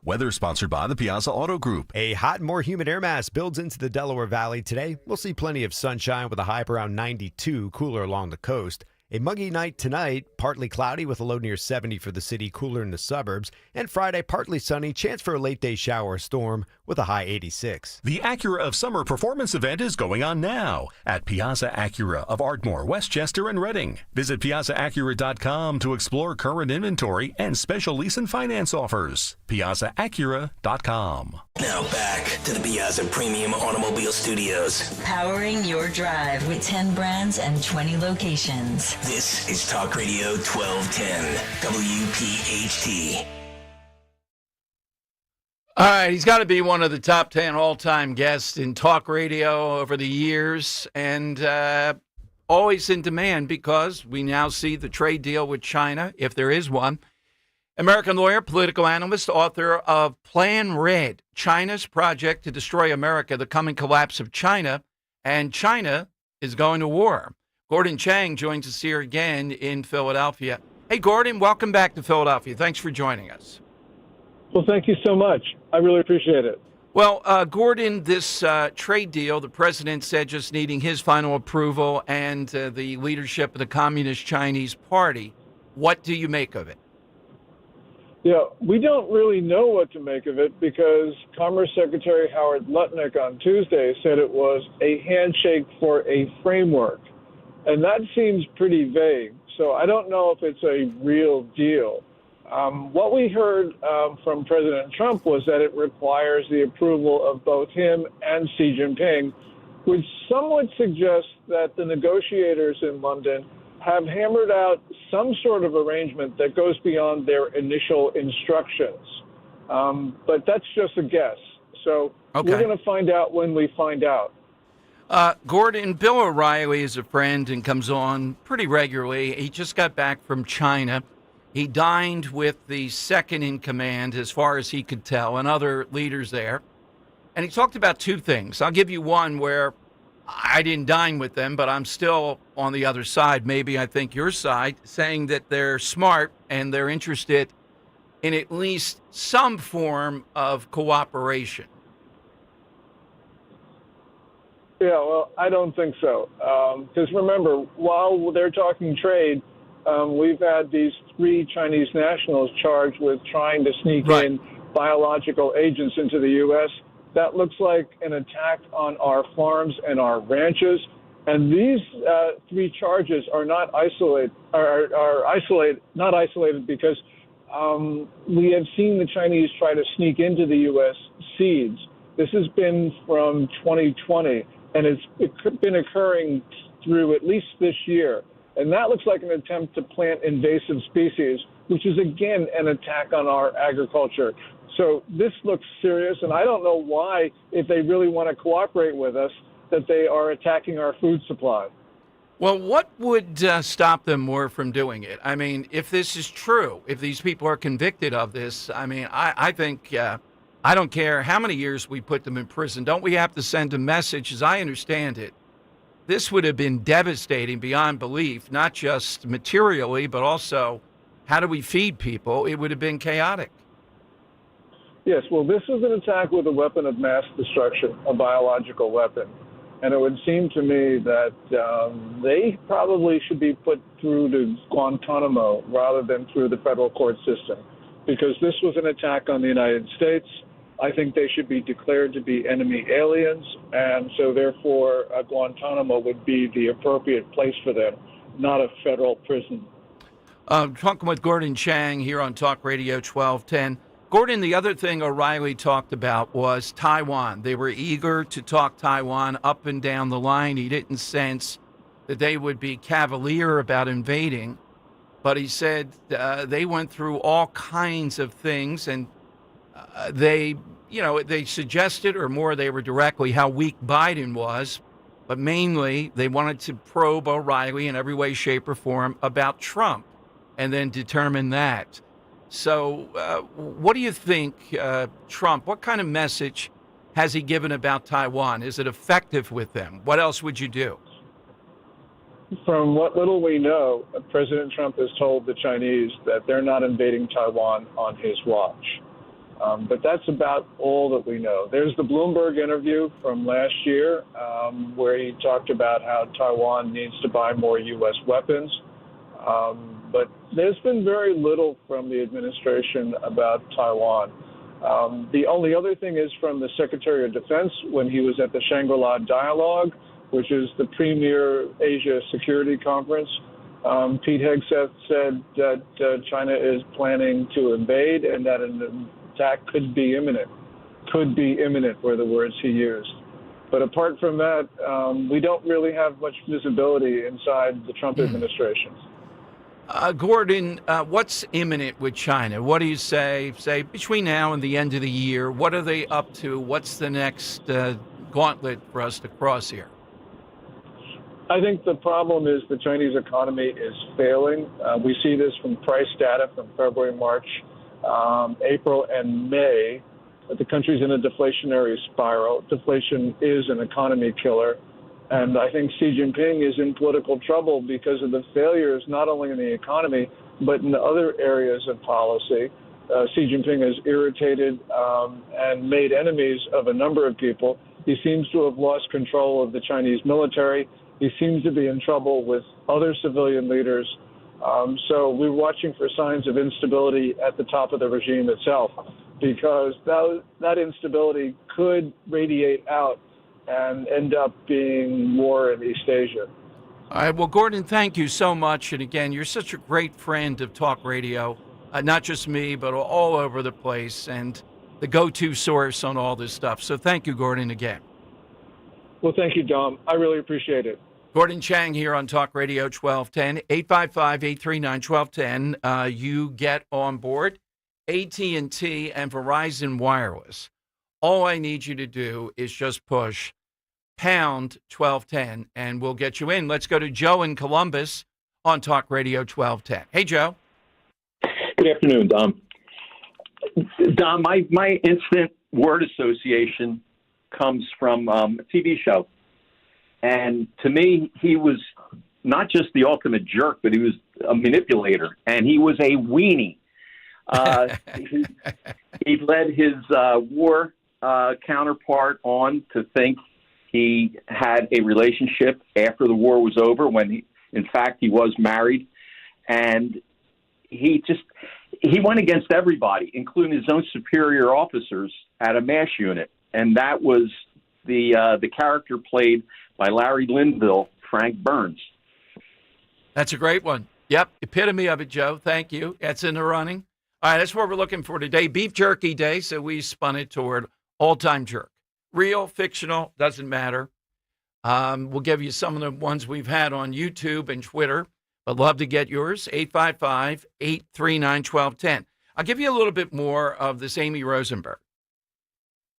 Weather sponsored by the Piazza Auto Group. A hot and more humid air mass builds into the Delaware Valley today. We'll see plenty of sunshine with a high of around 92, cooler along the coast. A muggy night tonight, partly cloudy with a low near 70 for the city, cooler in the suburbs. And Friday, partly sunny, chance for a late day shower or storm with a high 86. The Acura of Summer Performance event is going on now at Piazza Acura of Ardmore, Westchester, and Reading. Visit PiazzaAcura.com to explore current inventory and special lease and finance offers. PiazzaAcura.com. Now back to the Piazza Premium Automobile Studios. Powering your drive with 10 brands and 20 locations. This is Talk Radio 1210, WPHT. All right, he's got to be one of the top 10 all-time guests in talk radio over the years, and always in demand because we now see the trade deal with China, if there is one. American lawyer, political analyst, author of Plan Red, China's Project to Destroy America, the Coming Collapse of China, and China is going to war. Gordon Chang joins us here again in Philadelphia. Hey, Gordon, welcome back to Philadelphia. Thanks for joining us. Well, thank you so much. I really appreciate it. Well, Gordon, this trade deal, the president said just needing his final approval and the leadership of the Communist Chinese Party. What do you make of it? Yeah, we don't really know what to make of it because Commerce Secretary Howard Lutnick on Tuesday said it was a handshake for a framework. And that seems pretty vague. So I don't know if it's a real deal. What we heard from President Trump was that it requires the approval of both him and Xi Jinping, which somewhat suggests that the negotiators in London have hammered out some sort of arrangement that goes beyond their initial instructions. But that's just a guess. So We're going to find out when we find out. Gordon, Bill O'Reilly is a friend and comes on pretty regularly. He just got back from China. He dined with the second in command, as far as he could tell, and other leaders there. And he talked about two things. I'll give you one where I didn't dine with them, but I'm still on the other side, maybe I think your side, saying that they're smart and they're interested in at least some form of cooperation. Yeah, well, I don't think so. Because remember, while they're talking trade, we've had these 3 Chinese nationals charged with trying to sneak in biological agents into the U.S. That looks like an attack on our farms and our ranches. And these 3 charges are not isolated. Not isolated because we have seen the Chinese try to sneak into the U.S. seeds. This has been from 2020, and it's been occurring through at least this year. And that looks like an attempt to plant invasive species, which is, again, an attack on our agriculture. So this looks serious, and I don't know why, if they really want to cooperate with us, that they are attacking our food supply. Well, what would stop them more from doing it? I mean, if this is true, if these people are convicted of this, I mean, I think I don't care how many years we put them in prison. Don't we have to send a message? As I understand it, this would have been devastating beyond belief, not just materially, but also how do we feed people? It would have been chaotic. Yes, well, this is an attack with a weapon of mass destruction, a biological weapon. And it would seem to me that they probably should be put through to Guantanamo rather than through the federal court system, because this was an attack on the United States. I think they should be declared to be enemy aliens, and so therefore Guantanamo would be the appropriate place for them, not a federal prison. Talking with Gordon Chang here on Talk Radio 1210. Gordon, the other thing O'Reilly talked about was Taiwan. They were eager to talk Taiwan up and down the line. He didn't sense that they would be cavalier about invading, but he said they went through all kinds of things, and they suggested, or more, they were directly, how weak Biden was, but mainly they wanted to probe O'Reilly in every way, shape, or form about Trump, and then determine that. So what do you think, Trump, what kind of message has he given about Taiwan? Is it effective with them? What else would you do? From what little we know, President Trump has told the Chinese that they're not invading Taiwan on his watch. But that's about all that we know. There's the Bloomberg interview from last year where he talked about how Taiwan needs to buy more U.S. weapons. But there's been very little from the administration about Taiwan. The only other thing is from the Secretary of Defense when he was at the Shangri-La Dialogue, which is the premier Asia Security Conference. Pete Hegseth said that China is planning to invade and that an attack could be imminent. Could be imminent were the words he used. But apart from that, we don't really have much visibility inside the Trump administration. Gordon, what's imminent with China? What do you say between now and the end of the year? What are they up to? What's the next gauntlet for us to cross here? I think the problem is the Chinese economy is failing. We see this from price data from February, March, April, and May. The country's in a deflationary spiral. Deflation is an economy killer. And I think Xi Jinping is in political trouble because of the failures not only in the economy, but in other areas of policy. Xi Jinping has irritated and made enemies of a number of people. He seems to have lost control of the Chinese military. He seems to be in trouble with other civilian leaders. So we're watching for signs of instability at the top of the regime itself, because that instability could radiate out and end up being war in East Asia. All right. Well, Gordon, thank you so much. And again, you're such a great friend of Talk Radio, not just me, but all over the place, and the go-to source on all this stuff. So thank you, Gordon, again. Well, thank you, Dom. I really appreciate it. Gordon Chang here on Talk Radio 1210, 855-839-1210. You get on board AT&T and Verizon Wireless. All I need you to do is just push pound 1210, and we'll get you in. Let's go to Joe in Columbus on Talk Radio 1210. Hey, Joe. Good afternoon, Dom. Dom, my instant word association comes from a TV show. And to me, he was not just the ultimate jerk, but he was a manipulator, and he was a weenie. He led his war counterpart on to think he had a relationship after the war was over, when in fact he was married, and he went against everybody, including his own superior officers at a MASH unit, and that was the character played by Larry Linville, Frank Burns. That's a great one. Yep, epitome of it, Joe. Thank you. That's in the running. All right, that's what we're looking for today. Beef Jerky Day, so we spun it toward all-time jerk. real, fictional, doesn't matter. We'll give you some of the ones we've had on YouTube and Twitter. I'd love to get yours, 855-839-1210. I'll give you a little bit more of this Amy Rosenberg.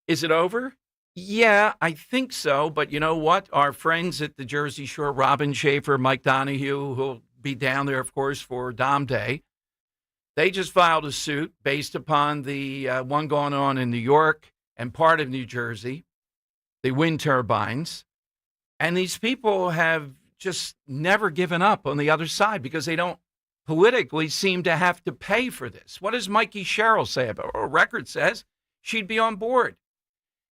Is it over? Yeah, I think so. But you know what? Our friends at the Jersey Shore, Robin Schaefer, Mike Donahue, who'll be down there, of course, for Dom Day, they just filed a suit based upon the one going on in New York and part of New Jersey, the wind turbines. And these people have just never given up on the other side because they don't politically seem to have to pay for this. What does Mikey Sherrill say about it? Her record says she'd be on board.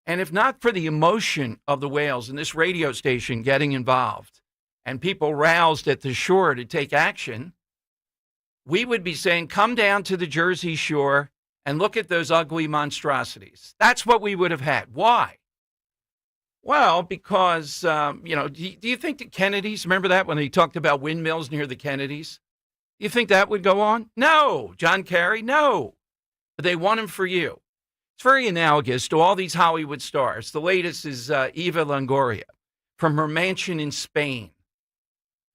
And if not for the emotion of the whales and this radio station getting involved and people roused at the shore to take action, we would be saying, come down to the Jersey Shore and look at those ugly monstrosities. That's what we would have had. Why? Well, because, do you think the Kennedys, remember that when they talked about windmills near the Kennedys? Do you think that would go on? No. John Kerry? No. But they want him for you. It's very analogous to all these Hollywood stars. The latest is Eva Longoria from her mansion in Spain,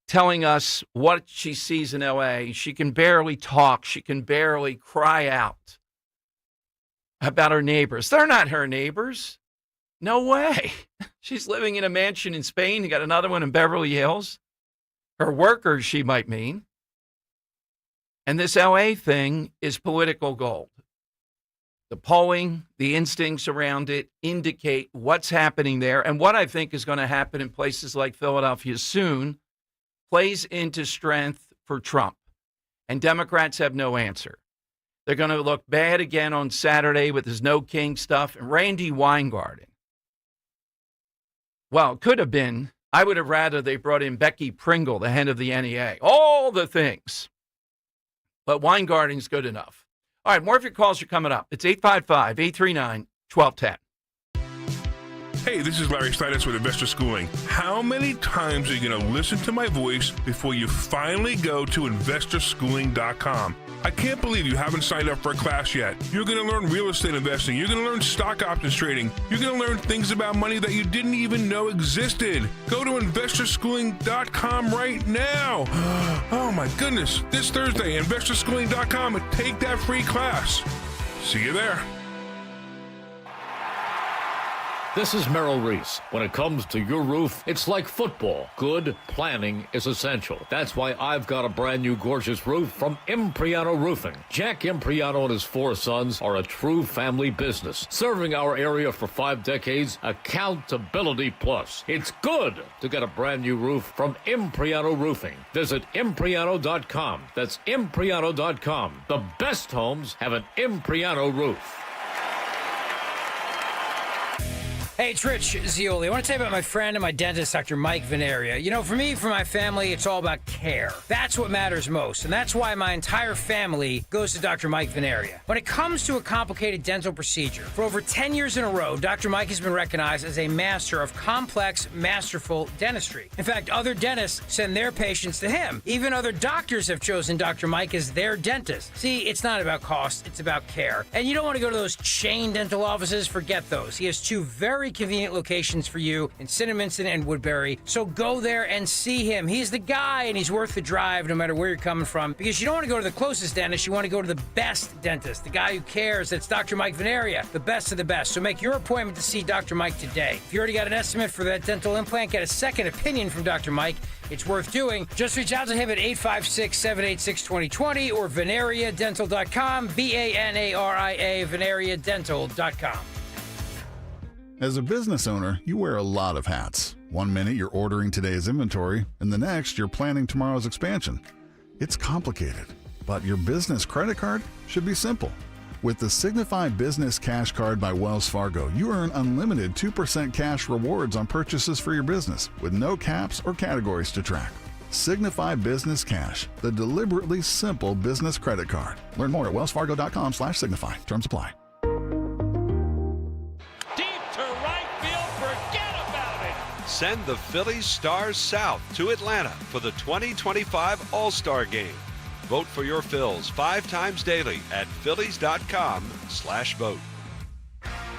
telling us what she sees in L.A. She can barely talk. She can barely cry out about her neighbors. They're not her neighbors. No way. She's living in a mansion in Spain. You got another one in Beverly Hills. Her workers, she might mean. And this L.A. thing is political gold. The polling, the instincts around it indicate what's happening there. And what I think is going to happen in places like Philadelphia soon plays into strength for Trump. And Democrats have no answer. They're going to look bad again on Saturday with his no king stuff. And Randy Weingarten. Well, it could have been. I would have rather they brought in Becky Pringle, the head of the NEA. All the things. But Weingarten's good enough. All right, more of your calls are coming up. It's 855-839-1210. Hey, this is Larry Steinitz with Investor Schooling. How many times are you going to listen to my voice before you finally go to investorschooling.com? I can't believe you haven't signed up for a class yet. You're going to learn real estate investing. You're going to learn stock options trading. You're going to learn things about money that you didn't even know existed. Go to investorschooling.com right now. Oh my goodness. This Thursday, investorschooling.com, and take that free class. See you there. This is Merrill Reese. When it comes to your roof, it's like football. Good planning is essential. That's why I've got a brand new gorgeous roof from Impriano Roofing. Jack Impriano and his 4 sons are a true family business, serving our area for 5 decades. Accountability plus. It's good to get a brand new roof from Impriano Roofing. Visit Impriano.com. That's Impriano.com. The best homes have an Impriano roof. Hey, it's Rich Zioli. I want to tell you about my friend and my dentist, Dr. Mike Veneria. You know, for me, for my family, it's all about care. That's what matters most, and that's why my entire family goes to Dr. Mike Veneria. When it comes to a complicated dental procedure, for over 10 years in a row, Dr. Mike has been recognized as a master of complex, masterful dentistry. In fact, other dentists send their patients to him. Even other doctors have chosen Dr. Mike as their dentist. See, it's not about cost, it's about care. And you don't want to go to those chain dental offices, forget those. He has 2 very convenient locations for you in Cinnaminson and Woodbury. So go there and see him. He's the guy, and he's worth the drive no matter where you're coming from, because you don't want to go to the closest dentist. You want to go to the best dentist, the guy who cares. That's Dr. Mike Veneria, the best of the best. So make your appointment to see Dr. Mike today. If you already got an estimate for that dental implant, get a second opinion from Dr. Mike. It's worth doing. Just reach out to him at 856-786-2020 or VeneriaDental.com, VANARIA, VeneriaDental.com. As a business owner, you wear a lot of hats. One minute you're ordering today's inventory, and the next you're planning tomorrow's expansion. It's complicated, but your business credit card should be simple. With the Signify Business Cash Card by Wells Fargo, you earn unlimited 2% cash rewards on purchases for your business with no caps or categories to track. Signify Business Cash, the deliberately simple business credit card. Learn more at wellsfargo.com/signify. Terms apply. Send the Phillies stars south to Atlanta for the 2025 All-Star Game. Vote for your Phils 5 times daily at phillies.com/vote.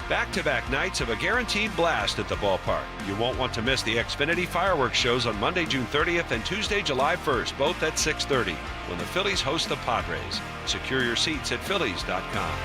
Back-to-back nights of a guaranteed blast at the ballpark. You won't want to miss the Xfinity fireworks shows on Monday, June 30th and Tuesday, July 1st, both at 6:30, when the Phillies host the Padres. Secure your seats at Phillies.com.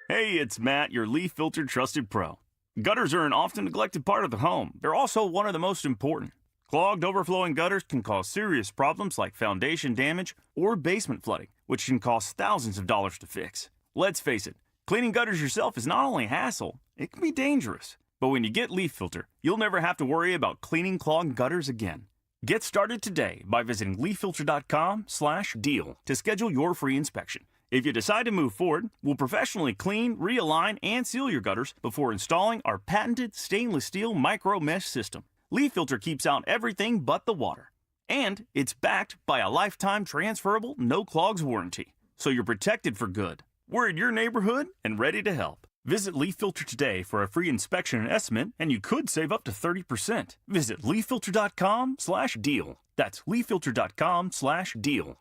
Hey, it's Matt, your leaf filter trusted pro. Gutters are an often neglected part of the home. They're also one of the most important. Clogged, overflowing gutters can cause serious problems like foundation damage or basement flooding, which can cost thousands of dollars to fix. Let's face it, cleaning gutters yourself is not only a hassle, it can be dangerous. But when you get Leaf Filter, you'll never have to worry about cleaning clogged gutters again. Get started today by visiting leaffilter.com/deal to schedule your free inspection. If you decide to move forward, we'll professionally clean, realign, and seal your gutters before installing our patented stainless steel micro mesh system. Leaf Filter keeps out everything but the water. And it's backed by a lifetime transferable no clogs warranty. So you're protected for good. We're in your neighborhood and ready to help. Visit Leaf Filter today for a free inspection and estimate, and you could save up to 30%. Visit leaffilter.com/deal. That's leaffilter.com/deal.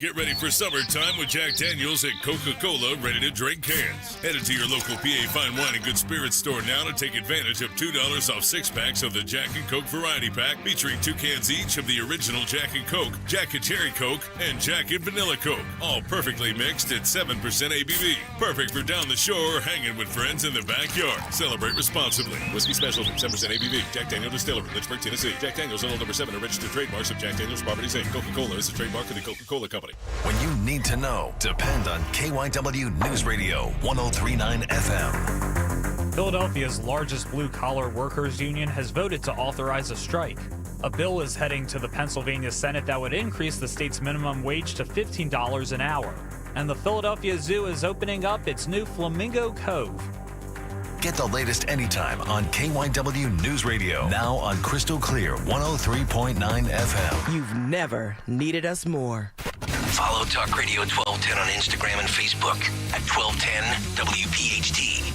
Get ready for summertime with Jack Daniels and Coca-Cola ready-to-drink cans. Headed to your local PA Fine Wine and Good Spirits store now to take advantage of $2 off 6-packs of the Jack and Coke Variety Pack, featuring 2 cans each of the original Jack and Coke, Jack and Cherry Coke, and Jack and Vanilla Coke, all perfectly mixed at 7% ABV. Perfect for down the shore or hanging with friends in the backyard. Celebrate responsibly. Whiskey Specialty, 7% ABV. Jack Daniel Distillery, Lynchburg, Tennessee. Jack Daniels, LL number 7, are registered trademarks of Jack Daniels Properties Inc. Coca-Cola is a trademark of the Coca-Cola Company. When you need to know, depend on KYW News Radio 1039 FM. Philadelphia's largest blue-collar workers union has voted to authorize a strike. A bill is heading to the Pennsylvania Senate that would increase the state's minimum wage to $15 an hour. And the Philadelphia Zoo is opening up its new Flamingo Cove. Get the latest anytime on KYW News Radio. Now on Crystal Clear 103.9 FM. You've never needed us more. Follow Talk Radio 1210 on Instagram and Facebook at 1210 WPHT.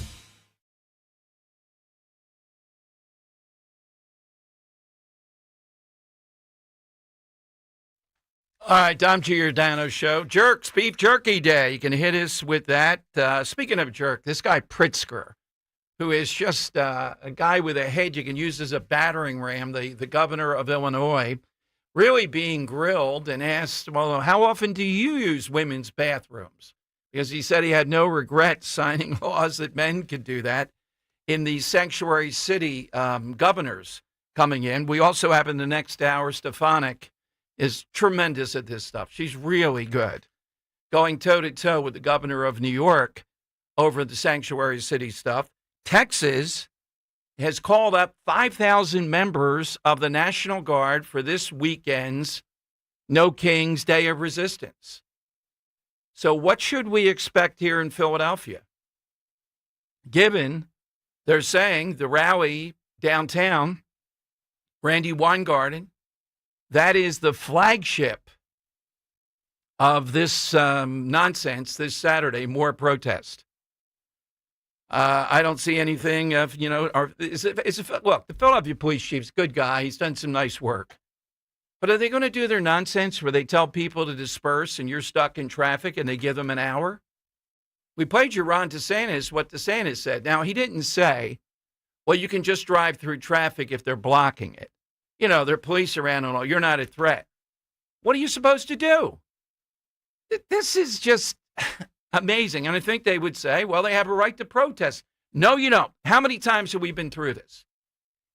All right, Dom Giordano Show. Jerks, Beef Jerky Day. You can hit us with that. Speaking of jerk, this guy Pritzker, who is just a guy with a head you can use as a battering ram, the governor of Illinois, really being grilled and asked, well, how often do you use women's bathrooms? Because he said he had no regret signing laws that men could do that in the sanctuary city governors coming in. We also have in the next hour, Stefanik is tremendous at this stuff. She's really good. Going toe-to-toe with the governor of New York over the sanctuary city stuff. Texas has called up 5,000 members of the National Guard for this weekend's No Kings Day of Resistance. So what should we expect here in Philadelphia? Given they're saying the rally downtown, Randy Weingarten, that is the flagship of this nonsense this Saturday, more protest. I don't see anything of, well, the Philadelphia police chief's a good guy. He's done some nice work. But are they going to do their nonsense where they tell people to disperse and you're stuck in traffic and they give them an hour? We played you Ron DeSantis, what DeSantis said. Now, he didn't say, well, you can just drive through traffic if they're blocking it. There are police around and all. You're not a threat. What are you supposed to do? This is just amazing. And I think they would say, well, they have a right to protest. No, you don't. How many times have we been through this?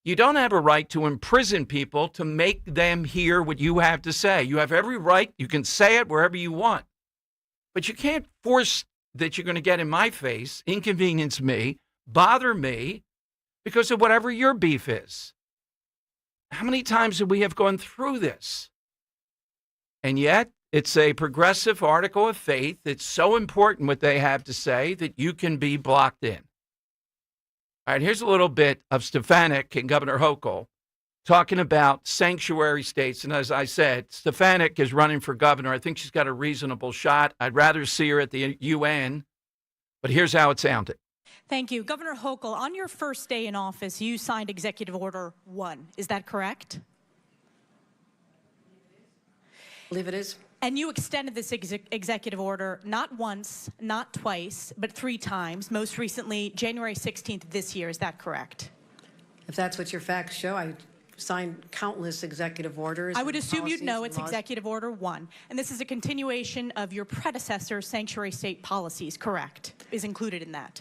You don't have a right to imprison people to make them hear what you have to say. You have every right. You can say it wherever you want. But you can't force that you're going to get in my face, inconvenience me, bother me because of whatever your beef is. How many times have we have gone through this? And yet, it's a progressive article of faith. It's so important what they have to say that you can be blocked in. All right, here's a little bit of Stefanik and Governor Hochul talking about sanctuary states. And as I said, Stefanik is running for governor. I think she's got a reasonable shot. I'd rather see her at the UN. But here's how it sounded. Thank you. Governor Hochul, on your first day in office, you signed Executive Order 1. Is that correct? I believe it is. And you extended this executive order not once, not twice, but 3 times, most recently January 16th this year. Is that correct? If that's what your facts show, I signed countless executive orders. I would assume you'd know it's laws. Executive Order 1. And this is a continuation of your predecessor's sanctuary state policies, correct? Is included in that.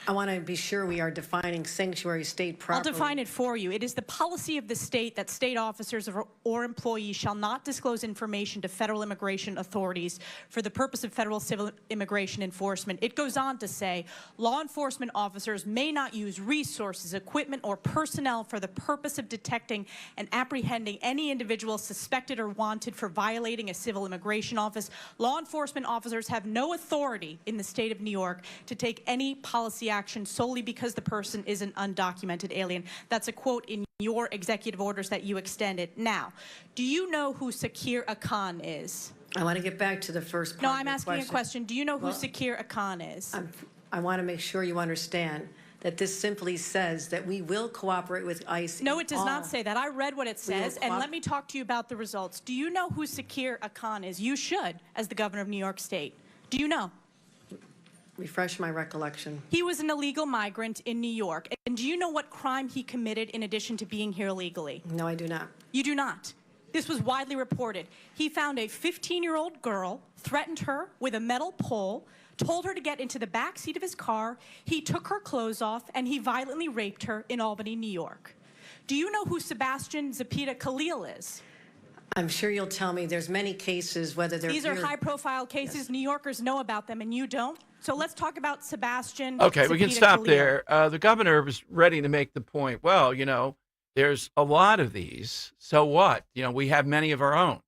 I want to be sure we are defining sanctuary state properly. I'll define it for you. It is the policy of the state that state officers or employees shall not disclose information to federal immigration authorities for the purpose of federal civil immigration enforcement. It goes on to say, law enforcement officers may not use resources, equipment, or personnel for the purpose of detecting and apprehending any individual suspected or wanted for violating a civil immigration office. Law enforcement officers have no authority in the state of New York to take any policy action solely because the person is an undocumented alien. That's a quote in your executive orders that you extended. Now, do you know who Sakir Akan is? I want to get back to the first part. No, I'm asking a question. Do you know who Sakir Akan is? I want to make sure you understand that this simply says that we will cooperate with ICE. No, it does not say that. I read what it says, and let me talk to you about the results. Do you know who Sakir Akan is? You should, as the governor of New York State. Do you know? Refresh my recollection. He was an illegal migrant in New York. And do you know what crime he committed in addition to being here illegally? No, I do not. You do not. This was widely reported. He found a 15-year-old girl, threatened her with a metal pole, told her to get into the back seat of his car. He took her clothes off, and he violently raped her in Albany, New York. Do you know who Sebastian Zapita Khalil is? I'm sure you'll tell me there's many cases, whether they're These are high-profile cases. Yes. New Yorkers know about them, and you don't. So let's talk about Sebastian. Okay, we can stop Khalil. there. The governor was ready to make the point. Well, there's a lot of these. So what? We have many of our own.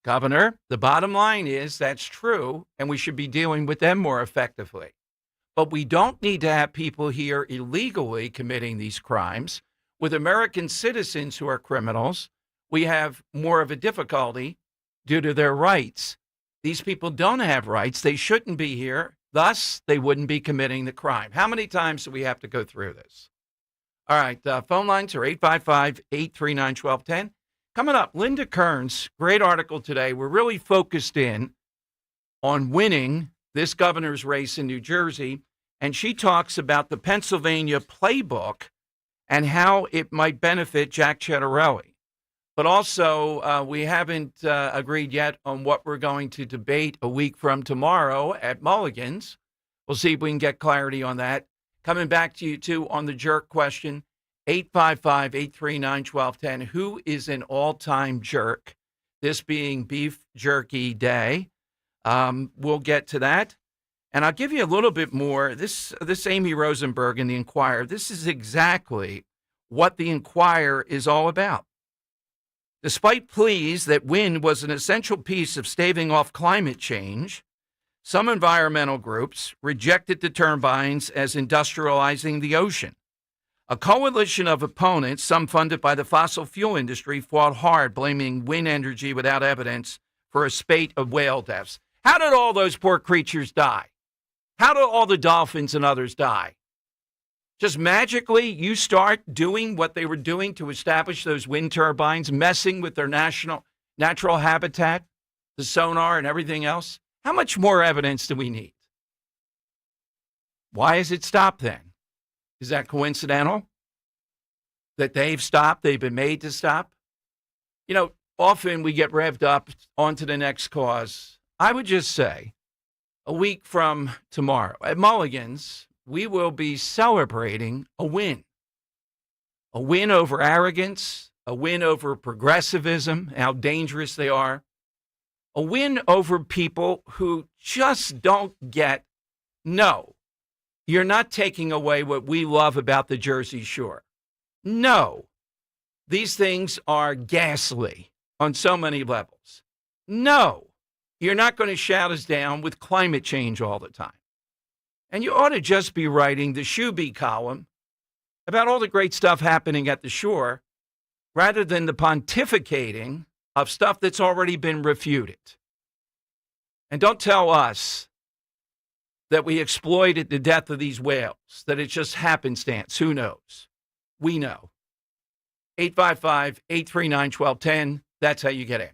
Governor, the bottom line is that's true, and we should be dealing with them more effectively. But we don't need to have people here illegally committing these crimes. With American citizens who are criminals, we have more of a difficulty due to their rights. These people don't have rights. They shouldn't be here. Thus, they wouldn't be committing the crime. How many times do we have to go through this? All right, phone lines are 855-839-1210. Coming up, Linda Kearns, great article today. We're really focused in on winning this governor's race in New Jersey, and she talks about the Pennsylvania playbook and how it might benefit Jack Ciattarelli. But also, we haven't agreed yet on what we're going to debate a week from tomorrow at Mulligan's. We'll see if we can get clarity on that. Coming back to you, too, on the jerk question, 855-839-1210. Who is an all-time jerk? This being Beef Jerky Day. We'll get to that. And I'll give you a little bit more. This Amy Rosenberg in the Inquirer, this is exactly what the Inquirer is all about. Despite pleas that wind was an essential piece of staving off climate change, some environmental groups rejected the turbines as industrializing the ocean. A coalition of opponents, some funded by the fossil fuel industry, fought hard, blaming wind energy without evidence for a spate of whale deaths. How did all those poor creatures die? How did all the dolphins and others die? Just magically, you start doing what they were doing to establish those wind turbines, messing with their natural habitat, the sonar and everything else. How much more evidence do we need? Why has it stopped then? Is that coincidental that they've stopped? They've been made to stop? Often we get revved up onto the next cause. I would just say a week from tomorrow at Mulligan's, we will be celebrating a win over arrogance, a win over progressivism, how dangerous they are, a win over people who just don't get, no, you're not taking away what we love about the Jersey Shore. No, these things are ghastly on so many levels. No, you're not going to shout us down with climate change all the time. And you ought to just be writing the Shoeby column about all the great stuff happening at the shore rather than the pontificating of stuff that's already been refuted. And don't tell us that we exploited the death of these whales, that it's just happenstance. Who knows? We know. 855-839-1210. That's how you get in.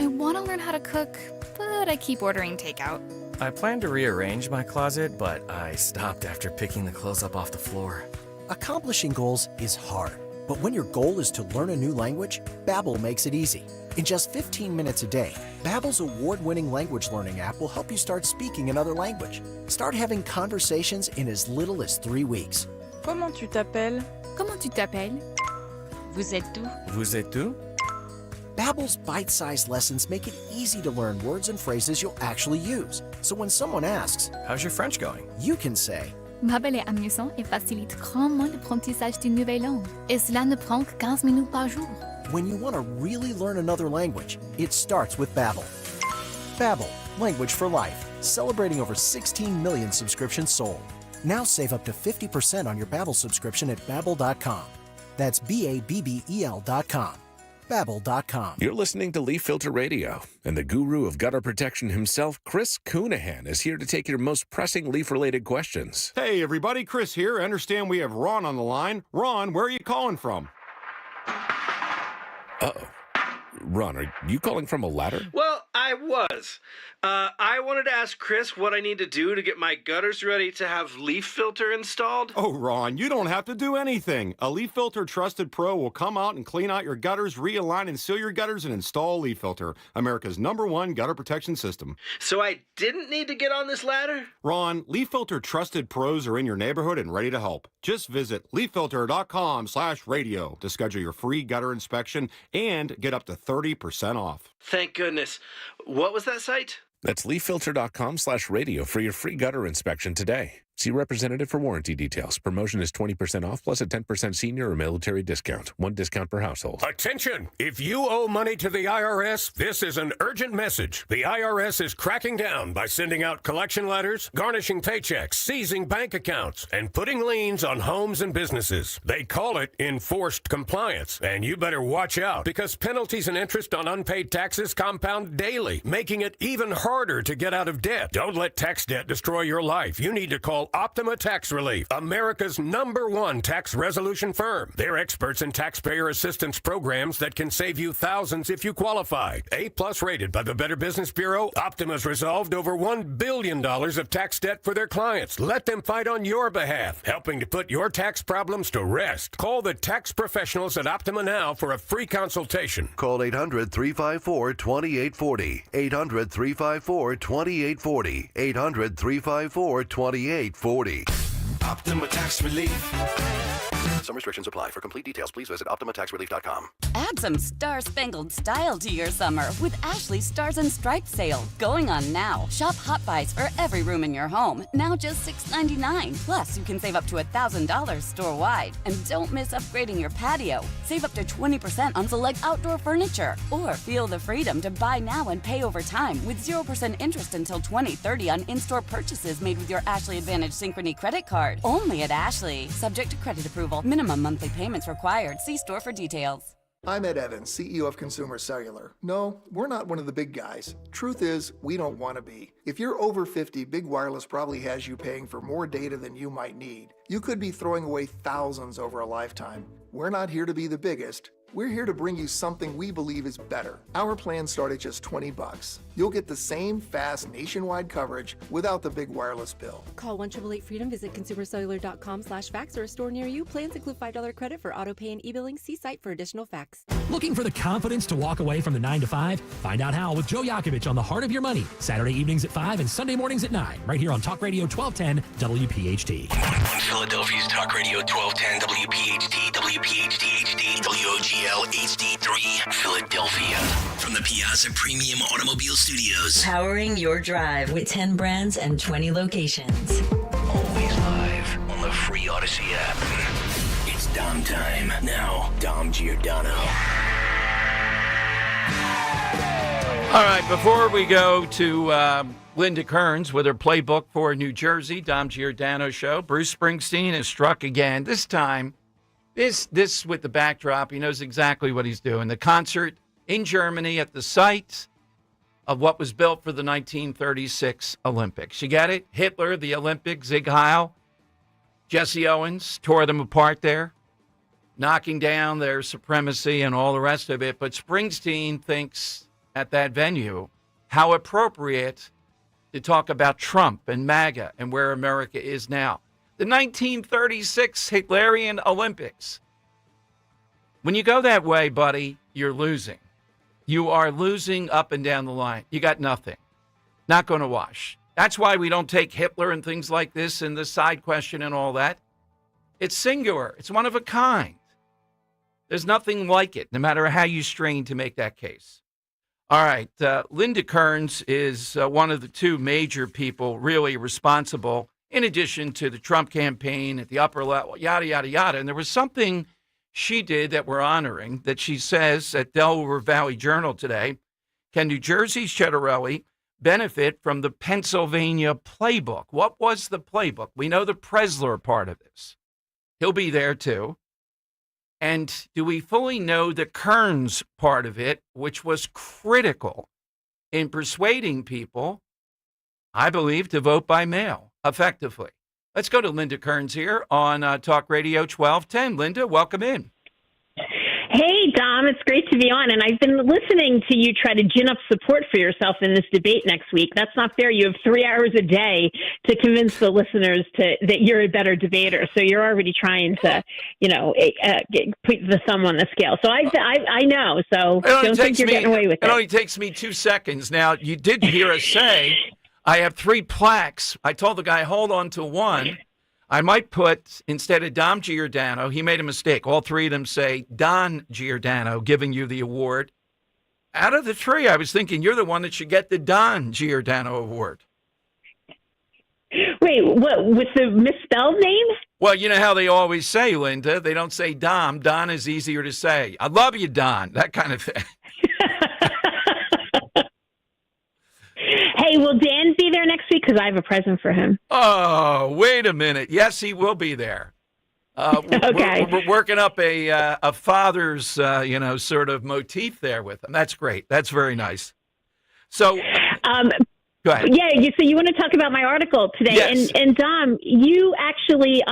I want to learn how to cook, but I keep ordering takeout. I plan to rearrange my closet, but I stopped after picking the clothes up off the floor. Accomplishing goals is hard, but when your goal is to learn a new language, Babbel makes it easy. In just 15 minutes a day, Babbel's award-winning language learning app will help you start speaking another language. Start having conversations in as little as 3 weeks. Comment tu t'appelles? Comment tu t'appelles? Vous êtes où? Vous êtes où? Babbel's bite-sized lessons make it easy to learn words and phrases you'll actually use. So when someone asks, "How's your French going?" you can say, Babbel est amusant et facilite grandement l'apprentissage d'une nouvelle langue. Et cela ne prend que 15 minutes par jour. when you want to really learn another language, it starts with Babbel. Babbel, language for life, celebrating over 16 million subscriptions sold. Now save up to 50% on your Babbel subscription at Babbel.com. That's Babbel.com. Babbel.com. You're listening to Leaf Filter Radio, and the guru of gutter protection himself, Chris Coonahan, is here to take your most pressing leaf-related questions. Hey, everybody, Chris here. I understand we have Ron on the line. Ron, where are you calling from? Uh-oh. Ron, are you calling from a ladder? Well, I was. I wanted to ask Chris what I need to do to get my gutters ready to have Leaf Filter installed. Oh, Ron, you don't have to do anything. A Leaf Filter Trusted Pro will come out and clean out your gutters, realign and seal your gutters, and install Leaf Filter, America's #1 gutter protection system. So I didn't need to get on this ladder? Ron, Leaf Filter Trusted Pros are in your neighborhood and ready to help. Just visit leaffilter.com/radio to schedule your free gutter inspection and get up to 30% off. Thank goodness. What was that site? That's leaffilter.com/radio for your free gutter inspection today. See representative for warranty details. Promotion is 20% off plus a 10% senior or military discount. One discount per household. Attention! If you owe money to the IRS, this is an urgent message. The IRS is cracking down by sending out collection letters, garnishing paychecks, seizing bank accounts, and putting liens on homes and businesses. They call it enforced compliance, and you better watch out because penalties and interest on unpaid taxes compound daily, making it even harder to get out of debt. Don't let tax debt destroy your life. You need to call Optima Tax Relief, America's #1 tax resolution firm. They're experts in taxpayer assistance programs that can save you thousands if you qualify. A+ rated by the Better Business Bureau, Optima's resolved over $1 billion of tax debt for their clients. Let them fight on your behalf, helping to put your tax problems to rest. Call the tax professionals at Optima now for a free consultation. Call 800-354-2840. 800-354-2840. 800-354-2840. Optima Tax Relief. Some restrictions apply. For complete details, please visit OptimaTaxRelief.com. Add some star-spangled style to your summer with Ashley's Stars and Stripes sale. Going on now. Shop Hot Buys for every room in your home. Now just $6.99. Plus, you can save up to $1,000 store-wide. And don't miss upgrading your patio. Save up to 20% on select outdoor furniture. Or feel the freedom to buy now and pay over time with 0% interest until 2030 on in-store purchases made with your Ashley Advantage Synchrony credit card. Only at Ashley. Subject to credit approval. Minimum monthly payments required. See store for details. I'm Ed Evans, CEO of Consumer Cellular. No, we're not one of the big guys. Truth is, we don't want to be. If you're over 50, Big Wireless probably has you paying for more data than you might need. You could be throwing away thousands over a lifetime. We're not here to be the biggest. We're here to bring you something we believe is better. Our plans start at just $20. You'll get the same fast nationwide coverage without the big wireless bill. Call 1-888-FREEDOM, visit consumercellular.com/facts or a store near you. Plans include $5 credit for auto pay and e-billing. See site for additional facts. Looking for the confidence to walk away from the 9 to 5? Find out how with Joe Yakovich on The Heart of Your Money. Saturday evenings at 5 and Sunday mornings at 9. Right here on Talk Radio 1210 WPHT. On Philadelphia's Talk Radio 1210 WPHT, WPHT HD, WOGL HD3, Philadelphia. From the Piazza Premium Automobile Studios. Powering your drive with 10 brands and 20 locations. Always live on the free Odyssey app. It's Dom time. Now, Dom Giordano. All right, before we go to Linda Kearns with her playbook for New Jersey, Dom Giordano show, Bruce Springsteen has struck again. This time, this with the backdrop, he knows exactly what he's doing. The concert in Germany at the site of what was built for the 1936 Olympics. You get it? Hitler, the Olympics, Sieg Heil, Jesse Owens tore them apart there, knocking down their supremacy and all the rest of it. But Springsteen thinks at that venue, how appropriate to talk about Trump and MAGA and where America is now. The 1936 Hitlerian Olympics. When you go that way, buddy, you're losing. You are losing up and down the line. You got nothing. Not going to wash. That's why we don't take Hitler and things like this and the side question and all that. It's singular. It's one of a kind. There's nothing like it, no matter how you strain to make that case. All right. Linda Kearns is one of the two major people really responsible, in addition to the Trump campaign at the upper level, yada, yada, yada. And there was something she did that we're honoring that she says at Delaware Valley Journal today. Can New Jersey's Cheddarelli benefit from the Pennsylvania playbook? What was the playbook? We know the Presler part of this. He'll be there too. And do we fully know the Kearns part of it, which was critical in persuading people, I believe, to vote by mail effectively? Let's go to Linda Kearns here on Talk Radio 1210. Linda, welcome in. Hey, Dom, it's great to be on. And I've been listening to you try to gin up support for yourself in this debate next week. That's not fair. You have 3 hours a day to convince the listeners that you're a better debater. So you're already trying to, put the thumb on the scale. So I know. So don't think you're getting away with it. It only takes me 2 seconds. Now, you did hear us say, I have 3 plaques. I told the guy, hold on to one. I might put, instead of Dom Giordano, he made a mistake. All 3 of them say Don Giordano giving you the award. Out of the 3, I was thinking you're the one that should get the Don Giordano award. Wait, what, with the misspelled name? Well, you know how they always say, Linda, they don't say Dom. Don is easier to say. I love you, Don, that kind of thing. Hey, will Dan be there next week? Because I have a present for him. Oh, wait a minute. Yes, he will be there. Okay. We're working up a father's, sort of motif there with him. That's great. That's very nice. So, go ahead. Yeah. So you want to talk about my article today? Yes. And Dom, you actually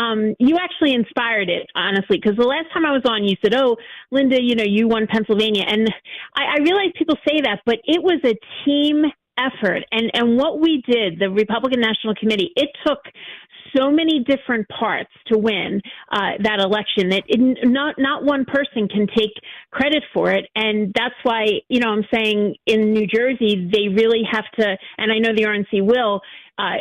inspired it, honestly, because the last time I was on, you said, "Oh, Linda, you won Pennsylvania," and I realize people say that, but it was a team effort. And what we did, the Republican National Committee, it took so many different parts to win that election that not one person can take credit for it. And that's why, I'm saying in New Jersey, they really have to, and I know the RNC will,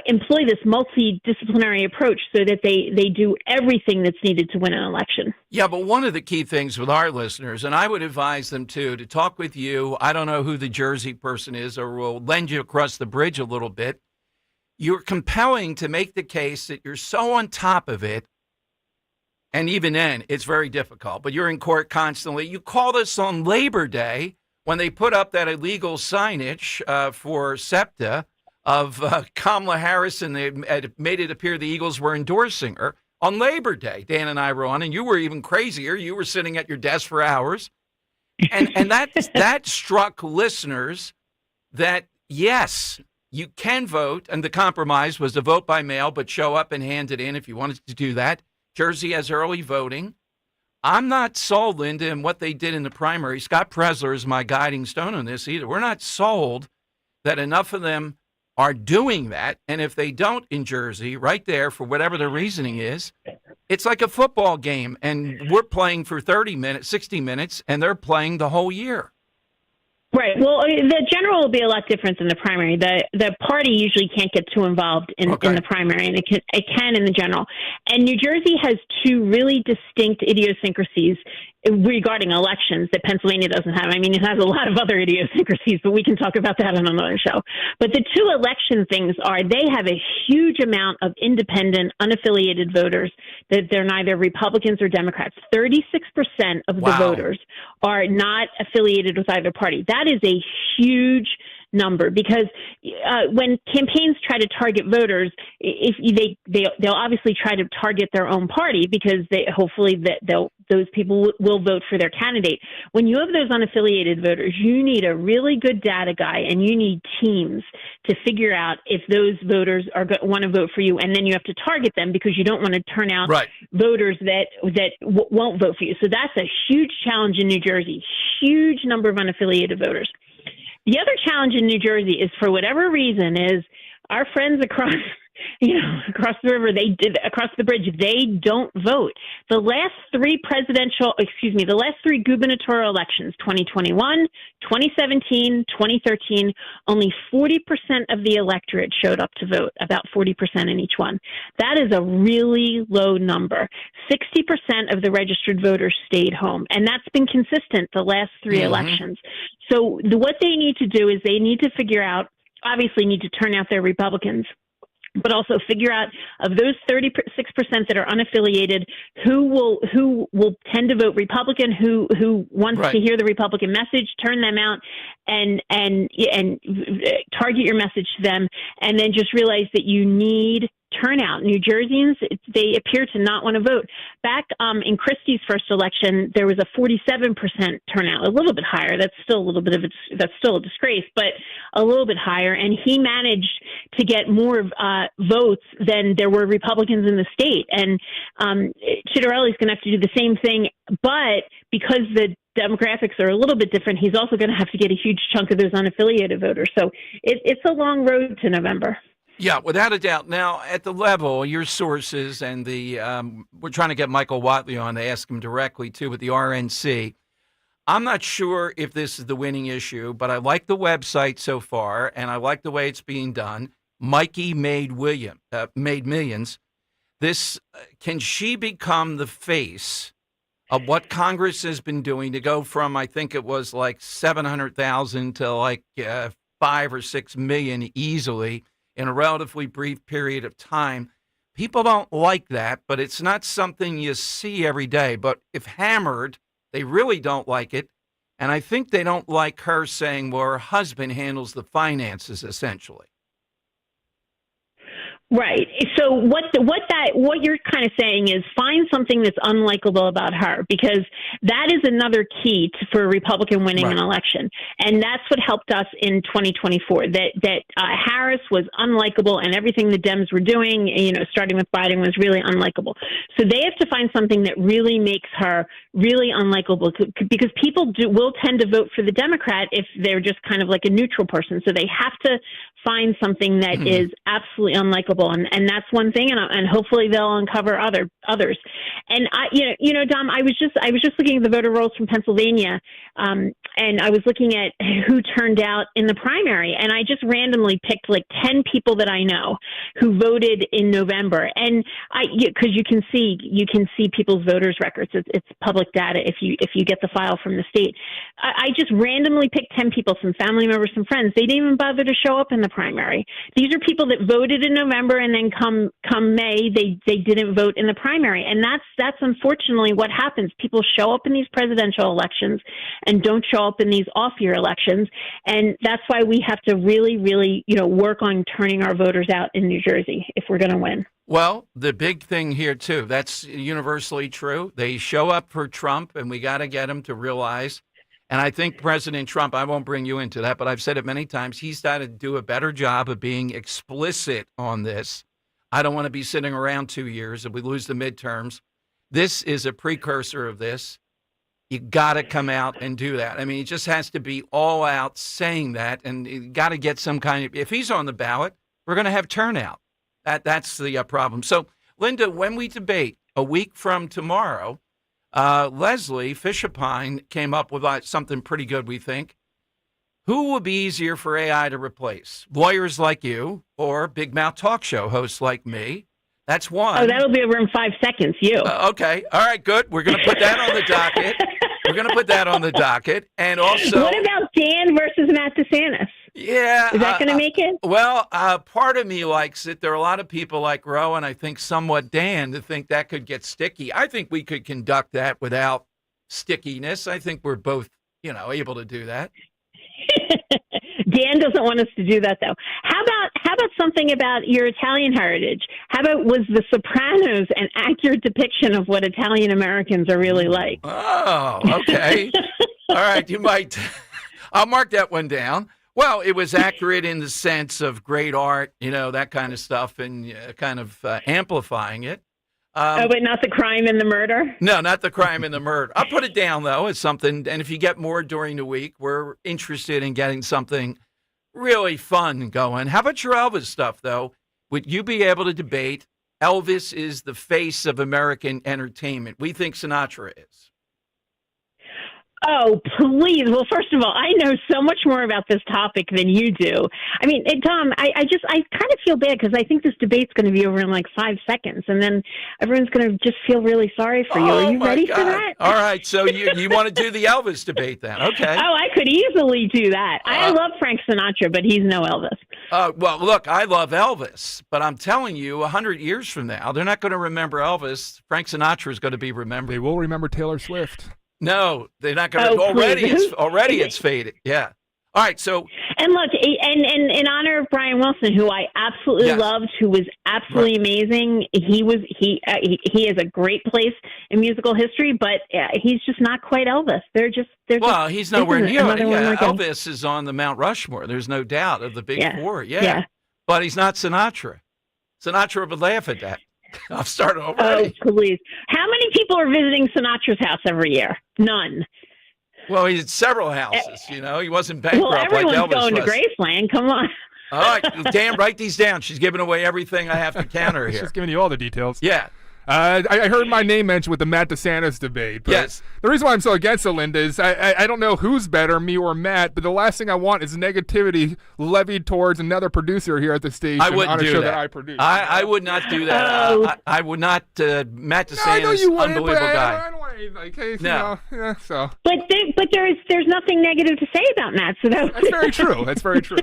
employ this multidisciplinary approach so that they do everything that's needed to win an election. Yeah, but one of the key things with our listeners, and I would advise them to talk with you. I don't know who the Jersey person is, or will lend you across the bridge a little bit. You're compelling to make the case that you're so on top of it, and even then, it's very difficult. But you're in court constantly. You called us on Labor Day when they put up that illegal signage for SEPTA of Kamala Harris, and they made it appear the Eagles were endorsing her on Labor Day. Dan and I were on, and you were even crazier. You were sitting at your desk for hours. And that struck listeners that, yes, you can vote, and the compromise was to vote by mail, but show up and hand it in if you wanted to do that. Jersey has early voting. I'm not sold, Linda, in what they did in the primary. Scott Presler is my guiding stone on this either. We're not sold that enough of them are doing that. And if they don't in Jersey, right there, for whatever the reasoning is, it's like a football game, and we're playing for 30 minutes, 60 minutes, and they're playing the whole year. Right. Well, the general will be a lot different than the primary. The party usually can't get too involved in the primary, and it can in the general. And New Jersey has 2 really distinct idiosyncrasies regarding elections that Pennsylvania doesn't have. I mean, it has a lot of other idiosyncrasies, but we can talk about that on another show. But the 2 election things are they have a huge amount of independent, unaffiliated voters that they're neither Republicans or Democrats. 36% of the voters are not affiliated with either party. That is a huge number because when campaigns try to target voters, if they'll obviously try to target their own party because those people will vote for their candidate. When you have those unaffiliated voters, you need a really good data guy, and you need teams to figure out if those voters want to vote for you, and then you have to target them because you don't want to turn out voters that won't vote for you. So that's a huge challenge in New Jersey. Huge number of unaffiliated voters. The other challenge in New Jersey is, for whatever reason, is our friends across the river, across the bridge, they don't vote. The last three gubernatorial elections, 2021, 2017, 2013, only 40% of the electorate showed up to vote, about 40% in each one. That is a really low number. 60% of the registered voters stayed home, and that's been consistent the last three elections. So what they need to do is they need to figure out, obviously need to turn out their Republicans, but also figure out, of those 36% that are unaffiliated, who will tend to vote Republican, who wants to hear the Republican message, turn them out, and target your message to them, and then just realize that you need turnout. New Jerseyans, they appear to not want to vote. Back in Christie's first election, there was a 47% turnout, a little bit higher. That's still a disgrace, but a little bit higher. And he managed to get more votes than there were Republicans in the state. And Chitterelli's going to have to do the same thing, but because the demographics are a little bit different, he's also going to have to get a huge chunk of those unaffiliated voters. So it's a long road to November. Yeah, without a doubt. Now, at the level, your sources and we're trying to get Michael Watley on to ask him directly, too, with the RNC. I'm not sure if this is the winning issue, but I like the website so far, and I like the way it's being done. Mikey made millions. Can she become the face of what Congress has been doing to go from, I think it was like 700,000 to like 5 or 6 million easily in a relatively brief period of time? People don't like that, but it's not something you see every day. But if hammered, they really don't like it. And I think they don't like her saying, well, her husband handles the finances, essentially. Right. So what you're kind of saying is find something that's unlikable about her, because that is another key for a Republican winning an election. And that's what helped us in 2024, that Harris was unlikable, and everything the Dems were doing, starting with Biden, was really unlikable. So they have to find something that really makes her really unlikable, because people will tend to vote for the Democrat if they're just kind of like a neutral person. So they have to find something that is absolutely unlikable. And that's one thing, and hopefully they'll uncover others. And Dom, I was just looking at the voter rolls from Pennsylvania, and I was looking at who turned out in the primary, and I just randomly picked like 10 people that I know who voted in November, and because you can see people's voters' records. It's public data if you get the file from the state. I just randomly picked 10 people, some family members, some friends. They didn't even bother to show up in the primary. These are people that voted in November, and then come May, they didn't vote in the primary. And that's unfortunately what happens. People show up in these presidential elections and don't show up in these off-year elections. And that's why we have to really, really, work on turning our voters out in New Jersey if we're going to win. Well, the big thing here, too, that's universally true. They show up for Trump, and we got to get them to realize. And I think President Trump, I won't bring you into that, but I've said it many times, he's got to do a better job of being explicit on this. I don't want to be sitting around 2 years if we lose the midterms. This is a precursor of this. You got to come out and do that. I mean, he just has to be all out saying that, and you got to get some kind of, if he's on the ballot, we're going to have turnout. That's the problem. So, Linda, when we debate a week from tomorrow, Leslie Fischerpine came up with something pretty good, we think. Who will be easier for AI to replace? Lawyers like you or big mouth talk show hosts like me? That's one. Oh, that'll be over in 5 seconds, you. Okay. All right, good. We're going to put that on the docket. We're going to put that on the docket. And also, what about Dan versus Matt DeSantis? Yeah. Is that going to make it? Well, part of me likes it. There are a lot of people like Roe, and I think somewhat Dan, to think that could get sticky. I think we could conduct that without stickiness. I think we're both, able to do that. Dan doesn't want us to do that, though. How about something about your Italian heritage? How about was The Sopranos an accurate depiction of what Italian Americans are really like? Oh, okay. All right, you might. I'll mark that one down. Well, it was accurate in the sense of great art, that kind of stuff, and kind of amplifying it. But not the crime and the murder? No, not the crime and the murder. I'll put it down, though, as something. And if you get more during the week, we're interested in getting something really fun going. How about your Elvis stuff, though? Would you be able to debate Elvis is the face of American entertainment? We think Sinatra is. Oh, please. Well, first of all, I know so much more about this topic than you do. I mean, Tom, I kind of feel bad because I think this debate's going to be over in like 5 seconds, and then everyone's going to just feel really sorry for you. Are you ready for that? All right. So you want to do the Elvis debate then? Okay. Oh, I could easily do that. I love Frank Sinatra, but he's no Elvis. Well, look, I love Elvis, but I'm telling you, 100 years from now, they're not going to remember Elvis. Frank Sinatra is going to be remembered. They will remember Taylor Swift. No, they're not going to. Already it's faded. Yeah. All right. So. And look, and in honor of Brian Wilson, who I absolutely loved, who was absolutely amazing. He has a great place in musical history, but he's just not quite Elvis. Well, he's nowhere near. Elvis is on the Mount Rushmore. There's no doubt of the big four. Yeah. But he's not Sinatra. Sinatra would laugh at that. I've started already. Oh, please. How many people are visiting Sinatra's house every year? None. Well, he's at several houses, He wasn't bankrupt like Elvis was. Well, everyone's going to Graceland. Come on. All right. Dan, write these down. She's giving away everything I have to counter here. She's giving you all the details. Yeah. I heard my name mentioned with the Matt DeSantis debate. But yes. The reason why I'm so against it, Linda, is I don't know who's better, me or Matt, but the last thing I want is negativity levied towards another producer here at the station on a show that I produce. I would not do that. I would not. Matt DeSantis, unbelievable guy. I don't want anything. Like, hey, no. So. But there's nothing negative to say about Matt. So that's very true. That's very true.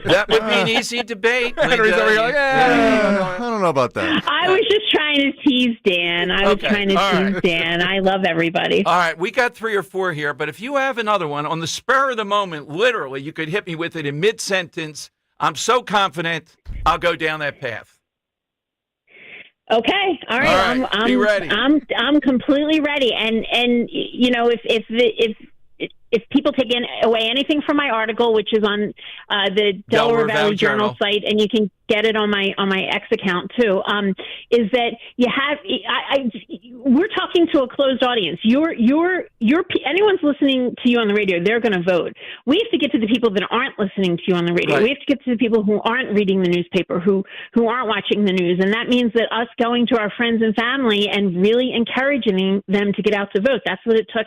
That would be an easy debate. Henry's over here like, I don't know about that. I was just trying to tease Dan. I was trying to tease Dan. I love everybody. All right, we got 3 or 4 here, but if you have another one on the spur of the moment, literally, you could hit me with it in mid-sentence. I'm so confident I'll go down that path. Okay, all right. Be ready. I'm completely ready. And if people take away anything from my article, which is on the Delaware Valley Journal site, and you can get it on my X account too, is that you have we're talking to a closed audience. Anyone's listening to you on the radio, they're going to vote. We have to get to the people that aren't listening to you on the radio. Right. We have to get to the people who aren't reading the newspaper, who aren't watching the news, and that means that us going to our friends and family and really encouraging them to get out to vote. That's what it took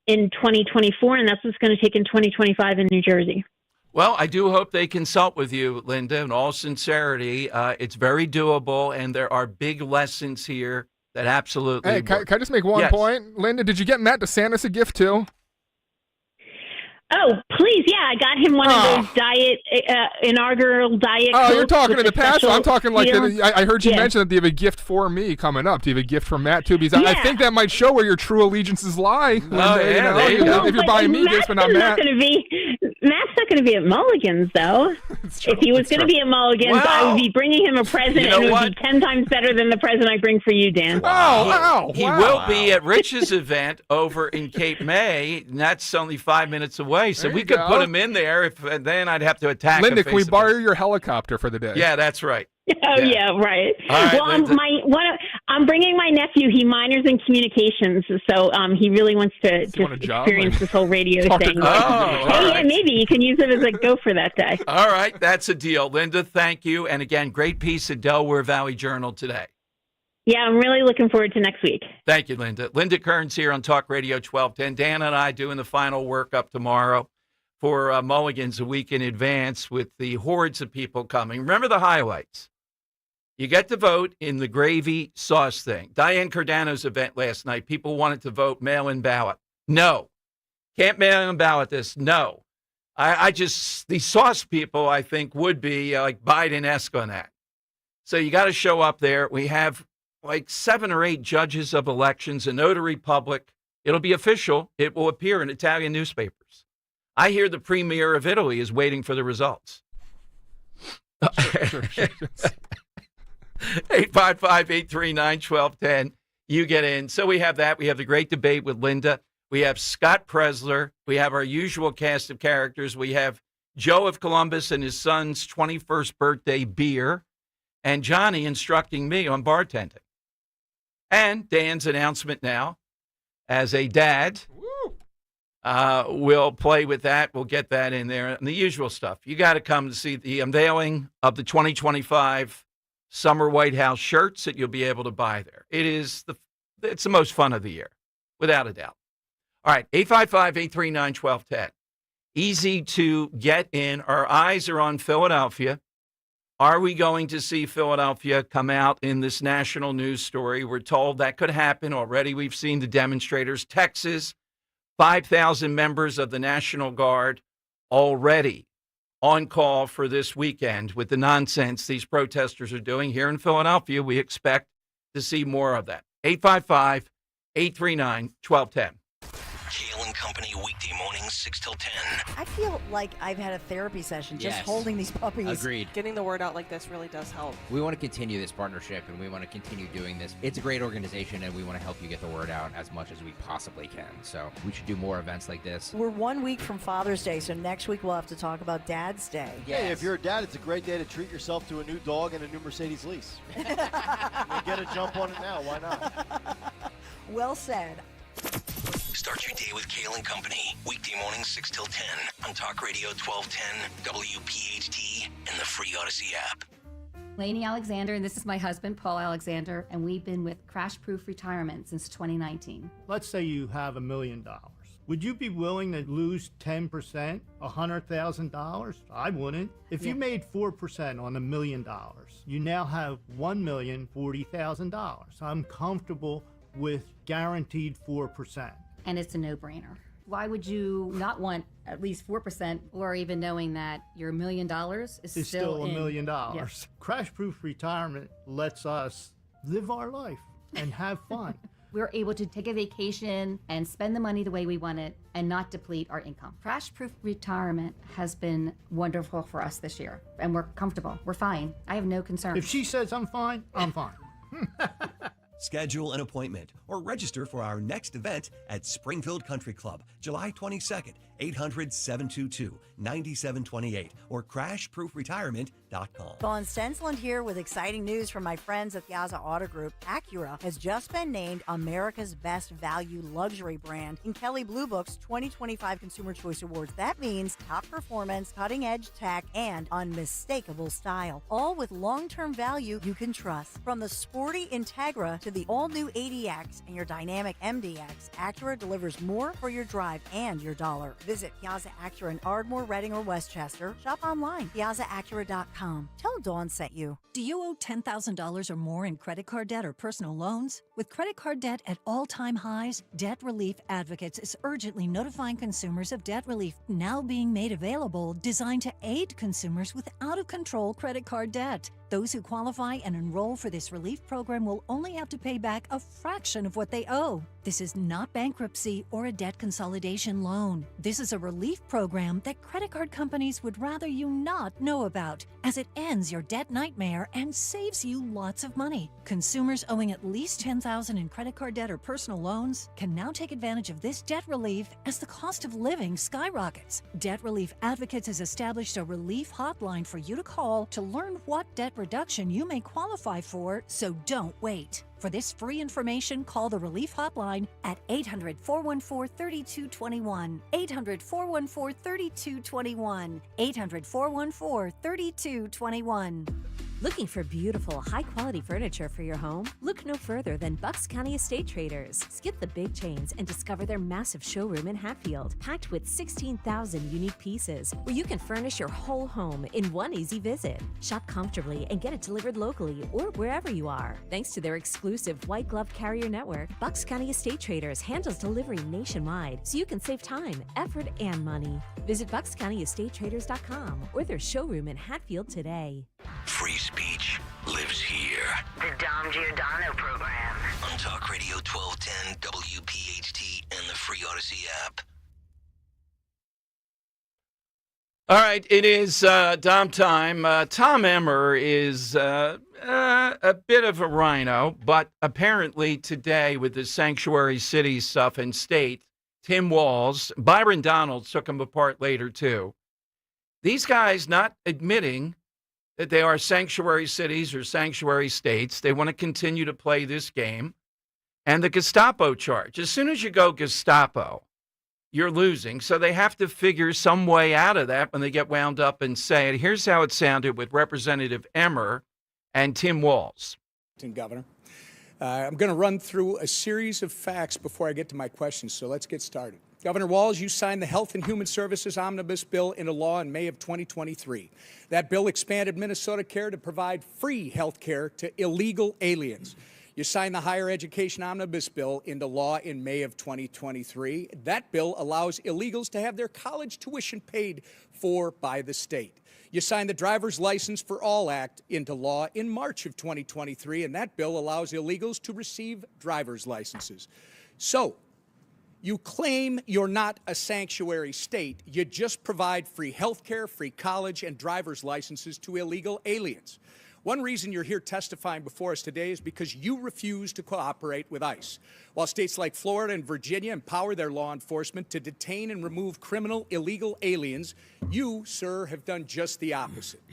in 2024, and that's what's going to take in 2025 in New Jersey. Well, I do hope they consult with you, Linda, in all sincerity. It's very doable, and there are big lessons here that absolutely Hey, can I just make one point? Linda, did you get Matt DeSantis a gift, too? Oh, please, yeah, I got him one of those inaugural diet Cokes. Oh, you're talking in the past. I'm talking like, I heard you Yeah. mention that you have a gift for me coming up. Do you have a gift for Matt, too? Because I think that might show where your true allegiances lie, Linda. there you go. If you're buying me gifts, but not Matt. Matt's not going to be at Mulligan's, though. If he was going to be at Mulligan's, I would be bringing him a present, and it would be 10 times better than the present I bring for you, Dan. He will be at Rich's event over in Cape May, and that's only 5 minutes away. So we could put him in there, and then I'd have to attack Linda, him. can we borrow your helicopter for the day? Yeah, that's right. Oh, yeah, right. All right, well, I'm bringing my nephew. He minors in communications, so he really wants to experience this whole radio thing. Yeah, maybe you can use it as a gopher that day. All right, that's a deal. Linda, thank you. And again, great piece of Delaware Valley Journal today. Yeah, I'm really looking forward to next week. Thank you, Linda. Linda Kearns here on Talk Radio 1210. Dan and I doing the final workup tomorrow for Mulligan's a week in advance with the hordes of people coming. Remember the highlights. You get to vote in the gravy sauce thing. Diane Giordano's event last night, people wanted to vote mail-in ballot. No. Can't mail-in ballot this. No. The sauce people, I think, would be like Biden-esque on that. So you got to show up there. We have like 7 or 8 judges of elections, a notary public. It'll be official. It will appear in Italian newspapers. I hear the premier of Italy is waiting for the results. 855-839-1210. You get in. So we have that. We have the great debate with Linda. We have Scott Presler. We have our usual cast of characters. We have Joe of Columbus and his son's 21st birthday beer, and Johnny instructing me on bartending. And Dan's announcement now, as a dad, we'll play with that. We'll get that in there. And the usual stuff. You got to come to see the unveiling of the 2025 Summer White House shirts that you'll be able to buy there. It's the most fun of the year, without a doubt. All right, 855-839-1210. Easy to get in. Our eyes are on Philadelphia. Are we going to see Philadelphia come out in this national news story? We're told that could happen already. We've seen the demonstrators. Texas, 5,000 members of the National Guard already on call for this weekend with the nonsense these protesters are doing. Here in Philadelphia, we expect to see more of that. 855-839-1210. Kale and Company, weekday mornings, 6 till 10. I feel like I've had a therapy session just holding these puppies. Agreed. Getting the word out like this really does help. We want to continue this partnership, and we want to continue doing this. It's a great organization, and we want to help you get the word out as much as we possibly can. So we should do more events like this. We're 1 week from Father's Day, so next week we'll have to talk about Dad's Day. Yes. Hey, if you're a dad, it's a great day to treat yourself to a new dog and a new Mercedes lease. You get a jump on it now. Why not? Well said. Start your day with Kale and Company. Weekday mornings, 6 till 10 on Talk Radio 1210, WPHT, and the free Odyssey app. Lainey Alexander, and this is my husband, Paul Alexander, and we've been with Crash Proof Retirement since 2019. Let's say you have $1 million. Would you be willing to lose 10%, $100,000? I wouldn't. If you made 4% on $1 million, you now have $1,040,000. I'm comfortable with guaranteed 4%. And it's a no-brainer. Why would you not want at least 4%, or even knowing that your $1 million is still $1 million? Yes. Crash Proof Retirement lets us live our life and have fun. We're able to take a vacation and spend the money the way we want it and not deplete our income. Crash Proof Retirement has been wonderful for us this year, and we're comfortable. We're fine. I have no concerns. If she says I'm fine, I'm fine. Schedule an appointment or register for our next event at Springfield Country Club, July 22nd, 800-722-9728 or crashproofretirement.com. Dawn Stensland here with exciting news from my friends at Piazza Auto Group. Acura has just been named America's Best Value Luxury Brand in Kelley Blue Book's 2025 Consumer Choice Awards. That means top performance, cutting-edge tech, and unmistakable style, all with long-term value you can trust. From the sporty Integra to the all-new ADX and your dynamic MDX, Acura delivers more for your drive and your dollar. Visit Piazza Acura in Ardmore, Reading, or Westchester. Shop online, piazzaacura.com. Tell Dawn sent you. Do you owe $10,000 or more in credit card debt or personal loans? With credit card debt at all-time highs, Debt Relief Advocates is urgently notifying consumers of debt relief now being made available, designed to aid consumers with out-of-control credit card debt. Those who qualify and enroll for this relief program will only have to pay back a fraction of what they owe. This is not bankruptcy or a debt consolidation loan. This is a relief program that credit card companies would rather you not know about, as it ends your debt nightmare and saves you lots of money. Consumers owing at least $10,000 in credit card debt or personal loans can now take advantage of this debt relief as the cost of living skyrockets. Debt Relief Advocates has established a relief hotline for you to call to learn what debt reduction you may qualify for, so don't wait. For this free information, call the Relief Hotline at 800-414-3221, 800-414-3221, 800-414-3221. Looking for beautiful, high-quality furniture for your home? Look no further than Bucks County Estate Traders. Skip the big chains and discover their massive showroom in Hatfield, packed with 16,000 unique pieces, where you can furnish your whole home in one easy visit. Shop comfortably and get it delivered locally or wherever you are. Thanks to their exclusive white glove carrier network, Bucks County Estate Traders handles delivery nationwide, so you can save time, effort, and money. Visit buckscountyestatetraders.com or their showroom in Hatfield today. Free speech lives here. The Dom Giordano program. On Talk Radio 1210, WPHT, and the free Odyssey app. All right, it is Dom time. Tom Emmer is a bit of a rhino, but apparently today with the sanctuary city stuff and state, Tim Walz, Byron Donalds took him apart later too. These guys not admitting that they are sanctuary cities or sanctuary states. They want to continue to play this game. And the Gestapo charge, as soon as you go Gestapo, you're losing. So they have to figure some way out of that when they get wound up and say it. Here's how it sounded with Representative Emmer and Tim Walz. Governor, I'm going to run through a series of facts before I get to my questions, so let's get started. Governor Walz, you signed the Health and Human Services Omnibus Bill into law in May of 2023. That bill expanded Minnesota Care to provide free health care to illegal aliens. You signed the Higher Education Omnibus Bill into law in May of 2023. That bill allows illegals to have their college tuition paid for by the state. You signed the Driver's License for All Act into law in March of 2023, and that bill allows illegals to receive driver's licenses. So, you claim you're not a sanctuary state. You just provide free health care, free college, and driver's licenses to illegal aliens. One reason you're here testifying before us today is because you refuse to cooperate with ICE. While states like Florida and Virginia empower their law enforcement to detain and remove criminal illegal aliens, you, sir, have done just the opposite.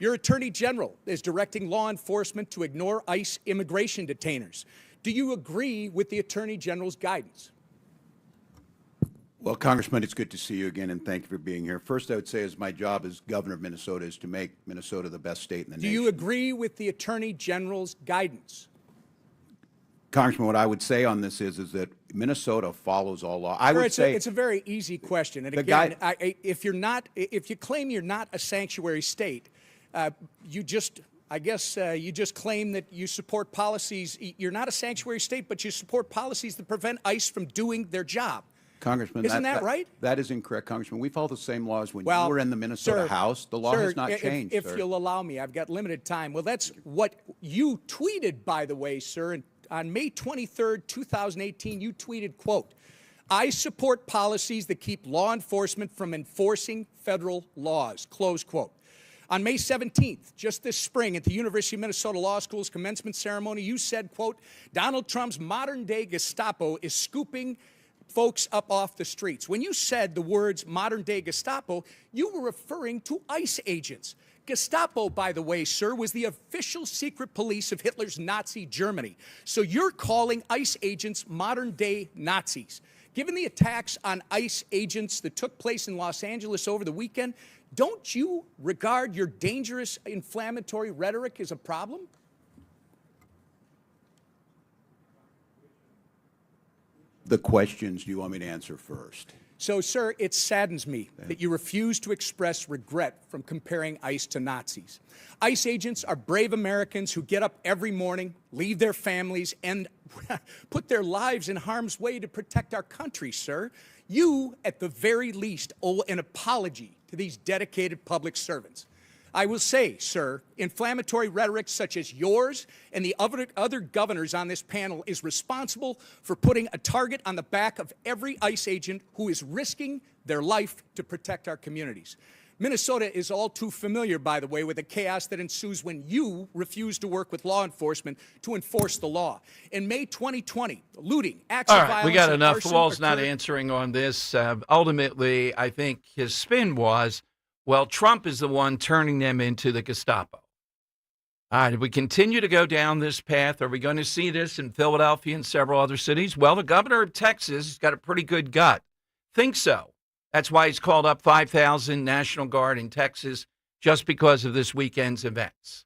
Your Attorney General is directing law enforcement to ignore ICE immigration detainers. Do you agree with the Attorney General's guidance? Well, Congressman, it's good to see you again, and thank you for being here. First, I would say, as my job as governor of Minnesota is to make Minnesota the best state in the nation. Do you agree with the Attorney General's guidance? Congressman, what I would say on this is that Minnesota follows all law. I would say it's a very easy question. And again, if you claim you're not a sanctuary state, you just claim that you support policies. You're not a sanctuary state, but you support policies that prevent ICE from doing their job. Congressman, isn't that right? That is incorrect, Congressman. We follow the same laws when you were in the Minnesota House. The law has not changed, If you'll allow me, I've got limited time. Well, that's what you tweeted, by the way, sir. And on May 23rd, 2018, you tweeted, quote, "I support policies that keep law enforcement from enforcing federal laws," close quote. On May 17th, just this spring, at the University of Minnesota Law School's commencement ceremony, you said, quote, "Donald Trump's modern-day Gestapo is scooping folks up off the streets." When you said the words modern-day Gestapo, you were referring to ICE agents. Gestapo, by the way, sir, was the official secret police of Hitler's Nazi Germany. So you're calling ICE agents modern-day Nazis. Given the attacks on ICE agents that took place in Los Angeles over the weekend, don't you regard your dangerous inflammatory rhetoric as a problem? The questions do you want me to answer first? So, sir, it saddens me that you refuse to express regret from comparing ICE to Nazis. ICE agents are brave Americans who get up every morning, leave their families, and put their lives in harm's way to protect our country, sir. You, at the very least, owe an apology to these dedicated public servants. I will say, sir, inflammatory rhetoric such as yours and the other governors on this panel is responsible for putting a target on the back of every ICE agent who is risking their life to protect our communities. Minnesota is all too familiar, by the way, with the chaos that ensues when you refuse to work with law enforcement to enforce the law. In May 2020, looting, acts of violence, all right, we got enough. arson Walz not answering on this. Ultimately, I think his spin was, well, Trump is the one turning them into the Gestapo. All right, if we continue to go down this path, are we going to see this in Philadelphia and several other cities? Well, the governor of Texas has got a pretty good gut. Think so. That's why he's called up 5,000 National Guard in Texas just because of this weekend's events.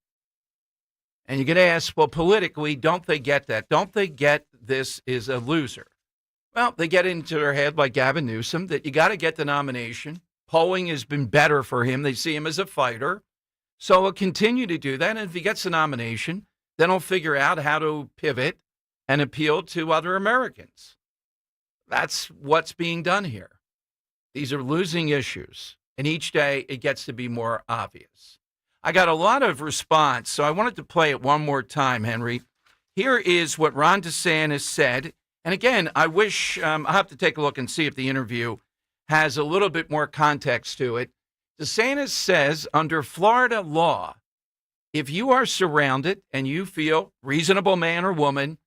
And you're going to ask, well, politically, don't they get that? Don't they get this is a loser? Well, they get into their head, like Gavin Newsom, that you got to get the nomination. Polling has been better for him. They see him as a fighter. So he'll continue to do that. And if he gets the nomination, then he'll figure out how to pivot and appeal to other Americans. That's what's being done here. These are losing issues. And each day it gets to be more obvious. I got a lot of response, so I wanted to play it one more time, Henry. Here is what Ron DeSantis said. And again, I wish I'll have to take a look and see if the interview has a little bit more context to it. DeSantis says under Florida law, if you are surrounded and you feel, reasonable man or woman,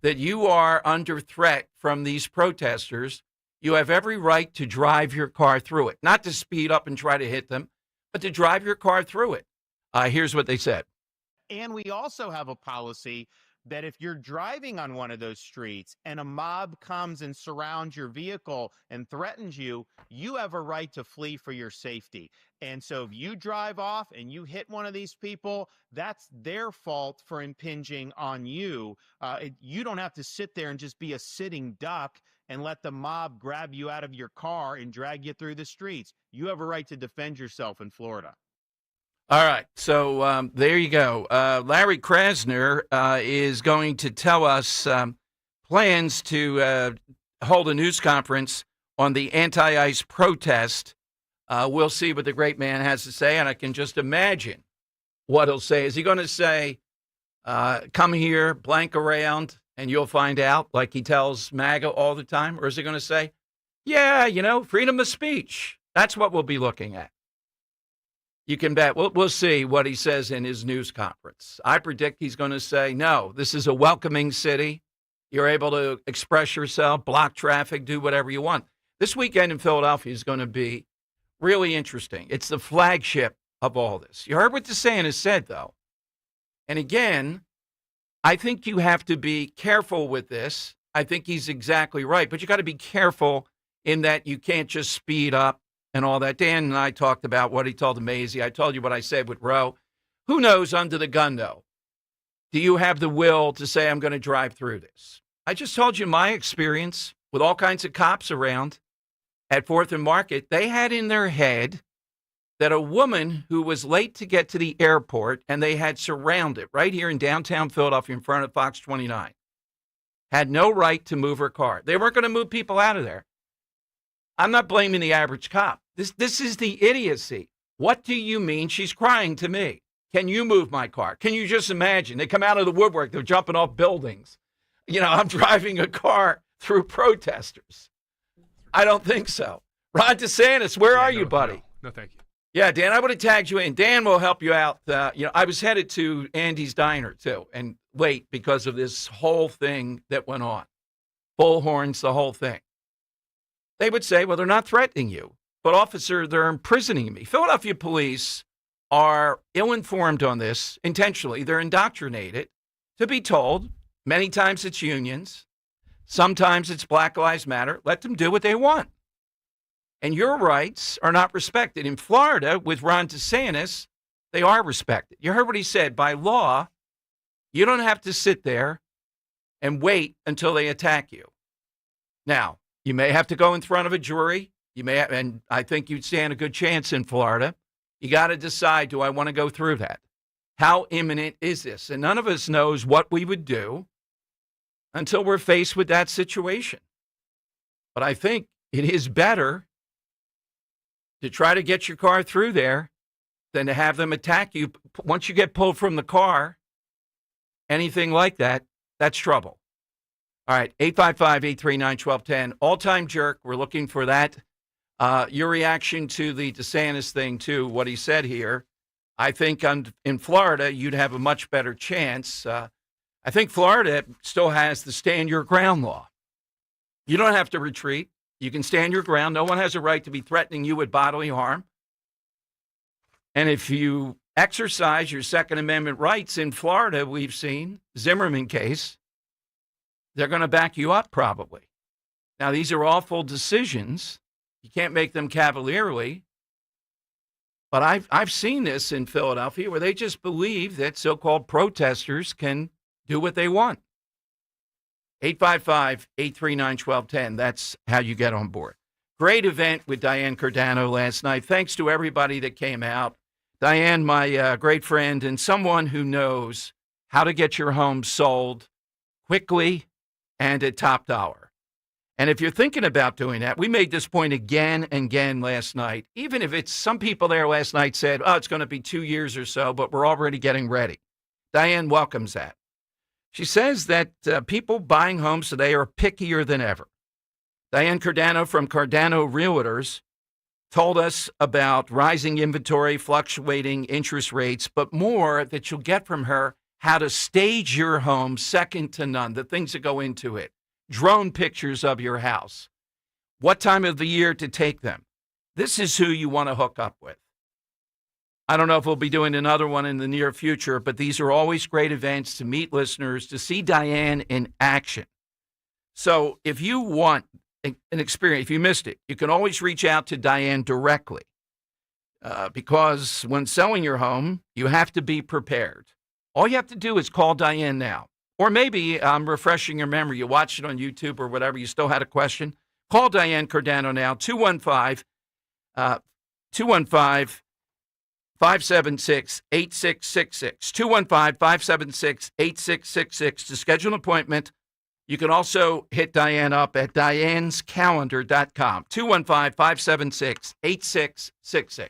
that you are under threat from these protesters, you have every right to drive your car through it. Not to speed up and try to hit them, but to drive your car through it. Here's what they said. And we also have a policy that if you're driving on one of those streets and a mob comes and surrounds your vehicle and threatens you, you have a right to flee for your safety. And so if you drive off and you hit one of these people, that's their fault for impinging on you. You don't have to sit there and just be a sitting duck and let the mob grab you out of your car and drag you through the streets. You have a right to defend yourself in Florida. All right, so there you go. Larry Krasner is going to tell us plans to hold a news conference on the anti-ICE protest. We'll see what the great man has to say, and I can just imagine what he'll say. Is he going to say, come here, blank around, and you'll find out, like he tells MAGA all the time? Or is he going to say, yeah, freedom of speech? That's what we'll be looking at. You can bet. We'll see what he says in his news conference. I predict he's going to say, no, this is a welcoming city. You're able to express yourself, block traffic, do whatever you want. This weekend in Philadelphia is going to be really interesting. It's the flagship of all this. You heard what DeSantis said, though. And again, I think you have to be careful with this. I think he's exactly right. But you got to be careful in that you can't just speed up and all that. Dan and I talked about what he told Maisie. I told you what I said with Roe. Who knows under the gun, though? Do you have the will to say, I'm going to drive through this? I just told you my experience with all kinds of cops around at 4th and Market. They had in their head that a woman who was late to get to the airport, and they had surrounded right here in downtown Philadelphia in front of Fox 29, had no right to move her car. They weren't going to move people out of there. I'm not blaming the average cop. This is the idiocy. What do you mean she's crying to me? Can you move my car? Can you just imagine? They come out of the woodwork. They're jumping off buildings. I'm driving a car through protesters. I don't think so. Ron DeSantis, where are you, buddy? No, thank you. Yeah, Dan, I would have tagged you in. Dan will help you out. I was headed to Andy's Diner, too, and late because of this whole thing that went on. Bullhorns, the whole thing. They would say, well, they're not threatening you, but officer, they're imprisoning me. Philadelphia police are ill-informed on this intentionally. They're indoctrinated to be told, many times it's unions, sometimes it's Black Lives Matter, let them do what they want. And your rights are not respected. In Florida, with Ron DeSantis, they are respected. You heard what he said. By law, you don't have to sit there and wait until they attack you. Now, you may have to go in front of a jury. And I think you'd stand a good chance in Florida. You got to decide, do I want to go through that? How imminent is this? And none of us knows what we would do until we're faced with that situation. But I think it is better to try to get your car through there than to have them attack you. Once you get pulled from the car, anything like that, that's trouble. All right, 855-839-1210, all-time jerk. We're looking for that. Your reaction to the DeSantis thing, too, what he said here. I think in Florida, you'd have a much better chance. I think Florida still has the stand your ground law. You don't have to retreat. You can stand your ground. No one has a right to be threatening you with bodily harm. And if you exercise your Second Amendment rights in Florida, we've seen, Zimmerman case, they're going to back you up probably. Now, these are awful decisions. You can't make them cavalierly. But I've seen this in Philadelphia where they just believe that so-called protesters can do what they want. 855-839-1210. That's how you get on board. Great event with Diane Giordano last night. Thanks to everybody that came out. Diane, my great friend and someone who knows how to get your home sold quickly and at top dollar. And if you're thinking about doing that, we made this point again and again last night. Even if it's some people there last night said, it's going to be 2 years or so, but we're already getting ready. Diane welcomes that. She says that people buying homes today are pickier than ever. Diane Giordano from Giordano Realtors told us about rising inventory, fluctuating interest rates, but more that you'll get from her, how to stage your home second to none, the things that go into it, drone pictures of your house, what time of the year to take them. This is who you want to hook up with. I don't know if we'll be doing another one in the near future, but these are always great events to meet listeners, to see Diane in action. So if you want an experience, if you missed it, you can always reach out to Diane directly because when selling your home, you have to be prepared. All you have to do is call Diane now. Or maybe I'm refreshing your memory. You watched it on YouTube or whatever. You still had a question. Call Diane Giordano now, 215-576-8666, 215-576-8666 to schedule an appointment. You can also hit Diane up at dianescalendar.com, 215-576-8666.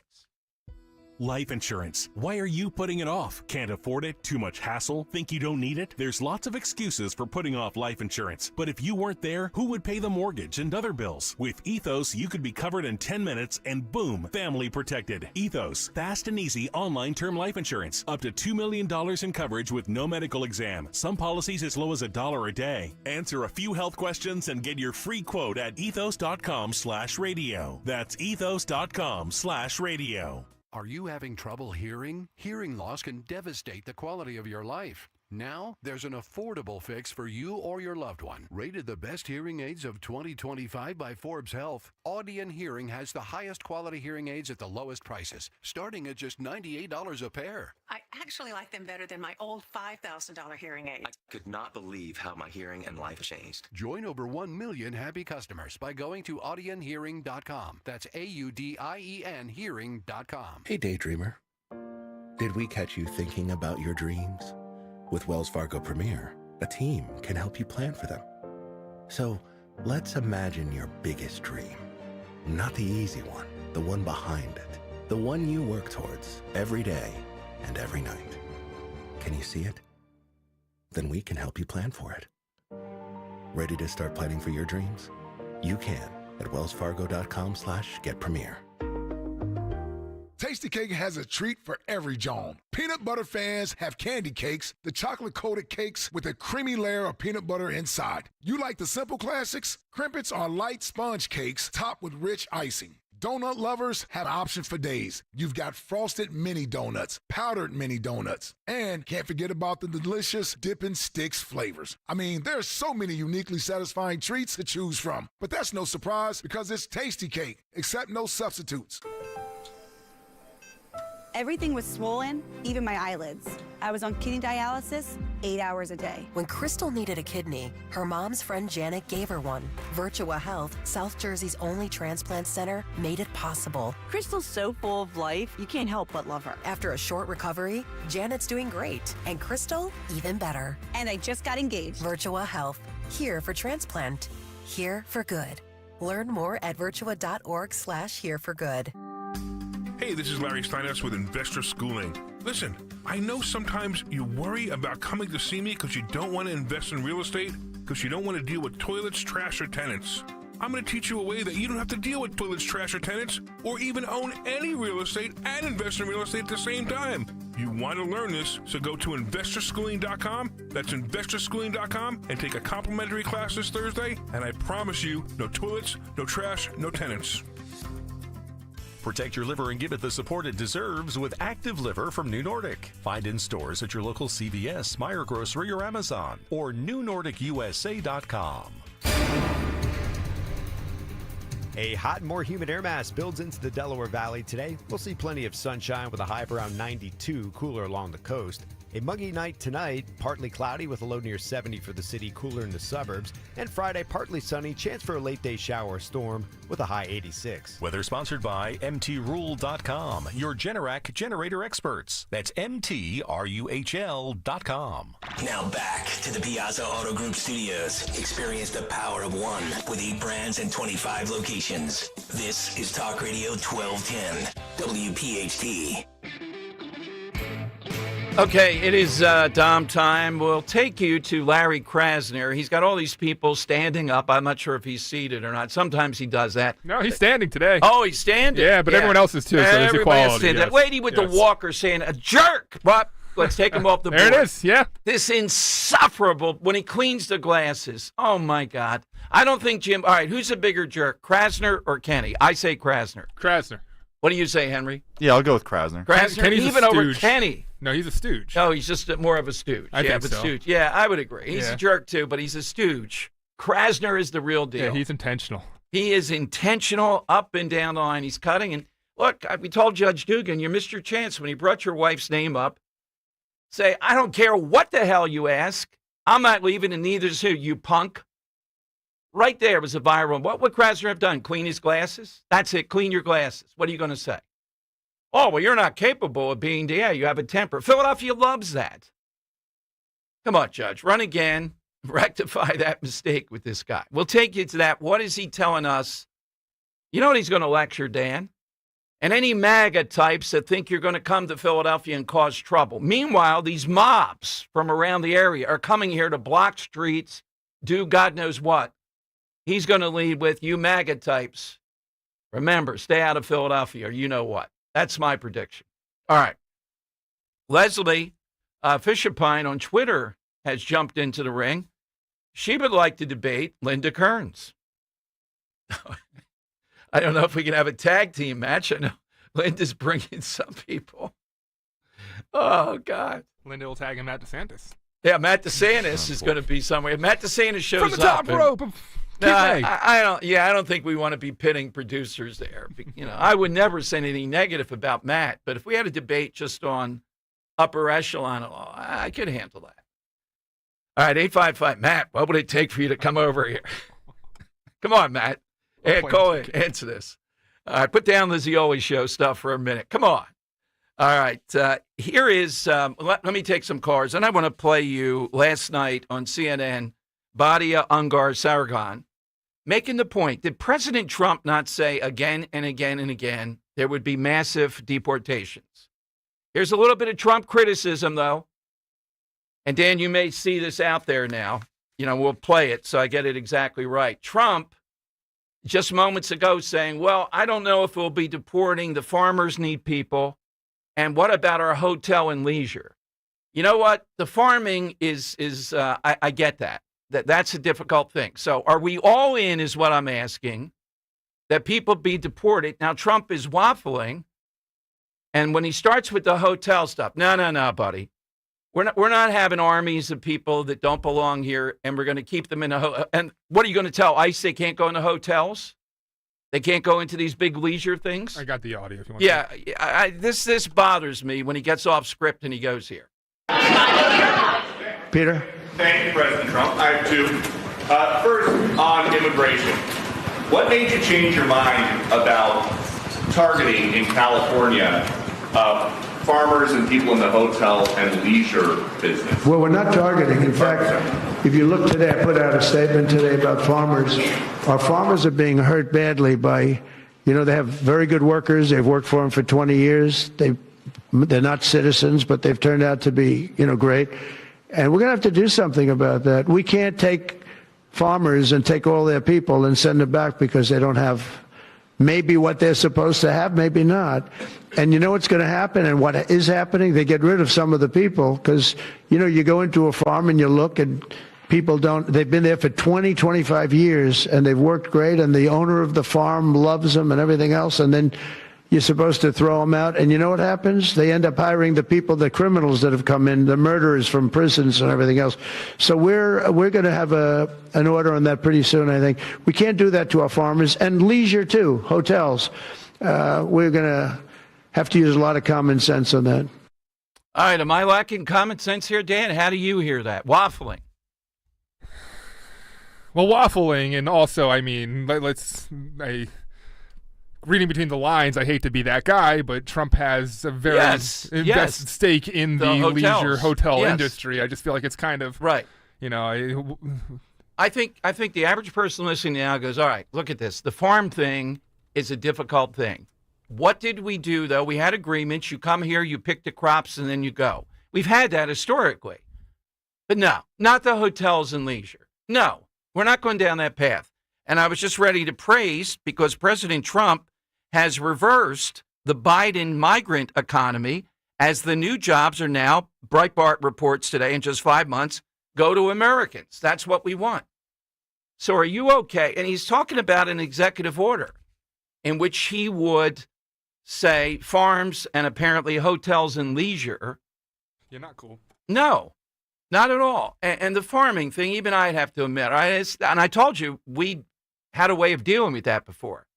Life insurance. Why are you putting it off? Can't afford it? Too much hassle? Think you don't need it? There's lots of excuses for putting off life insurance. But if you weren't there, who would pay the mortgage and other bills? With Ethos, you could be covered in 10 minutes and boom, family protected. Ethos, fast and easy online term life insurance. Up to $2 million in coverage with no medical exam. Some policies as low as $1 a day. Answer a few health questions and get your free quote at ethos.com/radio. That's ethos.com/radio. Are you having trouble hearing? Hearing loss can devastate the quality of your life. Now, there's an affordable fix for you or your loved one. Rated the best hearing aids of 2025 by Forbes Health, Audion Hearing has the highest quality hearing aids at the lowest prices, starting at just $98 a pair. I actually like them better than my old $5,000 hearing aids. I could not believe how my hearing and life changed. Join over 1 million happy customers by going to audionhearing.com. That's AUDIEN hearing.com. Hey, Daydreamer. Did we catch you thinking about your dreams? With Wells Fargo Premier, a team can help you plan for them. So let's imagine your biggest dream. Not the easy one, the one behind it. The one you work towards every day and every night. Can you see it? Then we can help you plan for it. Ready to start planning for your dreams? You can at wellsfargo.com/getpremier. Tastykake has a treat for every Joan. Peanut butter fans have candy cakes, the chocolate-coated cakes with a creamy layer of peanut butter inside. You like the simple classics? Crimpets are light sponge cakes topped with rich icing. Donut lovers have options for days. You've got frosted mini donuts, powdered mini donuts, and can't forget about the delicious Dippin' Sticks flavors. I mean, there's so many uniquely satisfying treats to choose from. But that's no surprise because it's Tastykake, except no substitutes. Everything was swollen, even my eyelids. I was on kidney dialysis 8 hours a day. When Crystal needed a kidney, her mom's friend Janet gave her one. Virtua Health, South Jersey's only transplant center, made it possible. Crystal's so full of life, you can't help but love her. After a short recovery, Janet's doing great, and Crystal, even better. And I just got engaged. Virtua Health, here for transplant, here for good. Learn more at virtua.org/hereforgood. Hey, this is Larry Steinhaus with Investor Schooling. Listen, I know sometimes you worry about coming to see me because you don't want to invest in real estate, because you don't want to deal with toilets, trash, or tenants. I'm going to teach you a way that you don't have to deal with toilets, trash, or tenants, or even own any real estate and invest in real estate at the same time. You want to learn this, so go to investorschooling.com. That's investorschooling.com and take a complimentary class this Thursday, and I promise you, no toilets, no trash, no tenants. Protect your liver and give it the support it deserves with Active Liver from New Nordic. Find in stores at your local CVS, Meijer Grocery, or Amazon, or newnordicusa.com. A hot and more humid air mass builds into the Delaware Valley today. We'll see plenty of sunshine with a high of around 92, cooler along the coast. A muggy night tonight, partly cloudy with a low near 70 for the city, cooler in the suburbs. And Friday, partly sunny, chance for a late day shower or storm with a high 86. Weather sponsored by MTRule.com, your Generac generator experts. That's MTRUHL.com. Now back to the Piazza Auto Group studios. Experience the power of one with 8 brands and 25 locations. This is Talk Radio 1210, WPHT. Okay, it is Dom time. We'll take you to Larry Krasner. He's got all these people standing up. I'm not sure if he's seated or not. Sometimes he does that. No, he's standing today. Oh, he's standing? Yeah, but everyone else is too, so there's equality. Yes. Lady with the walker saying, a jerk! But let's take him off the board. There it is, yeah. This insufferable, when he cleans the glasses. Oh, my God. I don't think Jim, all right, who's a bigger jerk, Krasner or Kenny? I say Krasner. Krasner. What do you say, Henry? Yeah, I'll go with Krasner. Krasner, even over Kenny. No, he's a stooge. No, he's just more of a stooge. I think so. Stooge. Yeah, I would agree. He's a jerk too, but he's a stooge. Krasner is the real deal. Yeah, he's intentional. He is intentional up and down the line. He's cutting. And look, we told Judge Dugan, you missed your chance when he brought your wife's name up. Say, I don't care what the hell you ask. I'm not leaving, and neither is you punk. Right there was a viral. What would Krasner have done? Clean his glasses? That's it. Clean your glasses. What are you going to say? Oh, well, you're not capable of being, you have a temper. Philadelphia loves that. Come on, Judge. Run again. Rectify that mistake with this guy. We'll take you to that. What is he telling us? You know what he's going to lecture, Dan? And any MAGA types that think you're going to come to Philadelphia and cause trouble. Meanwhile, these mobs from around the area are coming here to block streets, do God knows what. He's going to lead with, you MAGA types. Remember, stay out of Philadelphia or you know what. That's my prediction. All right. Leslie Fisherpine on Twitter has jumped into the ring. She would like to debate Linda Kearns. I don't know if we can have a tag team match. I know Linda's bringing some people. Oh, God. Linda will tag him Matt DeSantis. Yeah, Matt DeSantis is going to be somewhere. Matt DeSantis shows up. From the top rope. No, I don't. Yeah, I don't think we want to be pitting producers there. You know, I would never say anything negative about Matt, but if we had a debate just on upper echelon law, I could handle that. All right, 855 Matt. What would it take for you to come over here? Come on, Matt. Hey, call in. Answer this. All right, put down the Zioli Show stuff for a minute. Come on. All right, here is. Let me take some calls, and I want to play you last night on CNN. Badia Ungar Sargon. Making the point, did President Trump not say again and again and again there would be massive deportations? Here's a little bit of Trump criticism, though. And, Dan, you may see this out there now. You know, we'll play it so I get it exactly right. Trump, just moments ago, saying, well, I don't know if we'll be deporting. The farmers need people. And what about our hotel and leisure? You know what? The farming is I get that. That's a difficult thing. So are we all in is what I'm asking, that people be deported? Now, Trump is waffling, and when he starts with the hotel stuff, no, buddy. We're not having armies of people that don't belong here, and we're going to keep them in a hotel. And what are you going to tell ICE they can't go into hotels? They can't go into these big leisure things? I got the audio if you want to. This bothers me when he gets off script and he goes here. Peter? Thank you, President Trump. I have two. First, on immigration. What made you change your mind about targeting in California farmers and people in the hotel and leisure business? Well, we're not targeting. In fact, if you look today, I put out a statement today about farmers. Our farmers are being hurt badly by, they have very good workers. They've worked for them for 20 years. They're not citizens, but they've turned out to be, great. And we're going to have to do something about that. We can't take farmers and take all their people and send them back because they don't have maybe what they're supposed to have, maybe not. And you know what's going to happen and what is happening? They get rid of some of the people because, you go into a farm and you look and people they've been there for 20, 25 years and they've worked great and the owner of the farm loves them and everything else. And then you're supposed to throw them out. And you know what happens? They end up hiring the people, the criminals that have come in, the murderers from prisons and everything else. So we're going to have an order on that pretty soon, I think. We can't do that to our farmers. And leisure, too, hotels. We're going to have to use a lot of common sense on that. All right. Am I lacking common sense here, Dan? How do you hear that? Waffling. Well, waffling, and also, reading between the lines, I hate to be that guy, but Trump has a very invested stake in the leisure hotel industry. I just feel like it's kind of right. I think the average person listening now goes, all right, look at this. The farm thing is a difficult thing. What did we do, though? We had agreements. You come here, you pick the crops, and then you go. We've had that historically. But no, not the hotels and leisure. No, we're not going down that path. And I was just ready to praise because President Trump has reversed the Biden migrant economy as the new jobs are now, Breitbart reports today, in just 5 months, go to Americans. That's what we want. So are you okay? And he's talking about an executive order in which he would say farms and apparently hotels and leisure. You're not cool. No, not at all. And the farming thing, even I'd have to admit, and I told you we had a way of dealing with that before.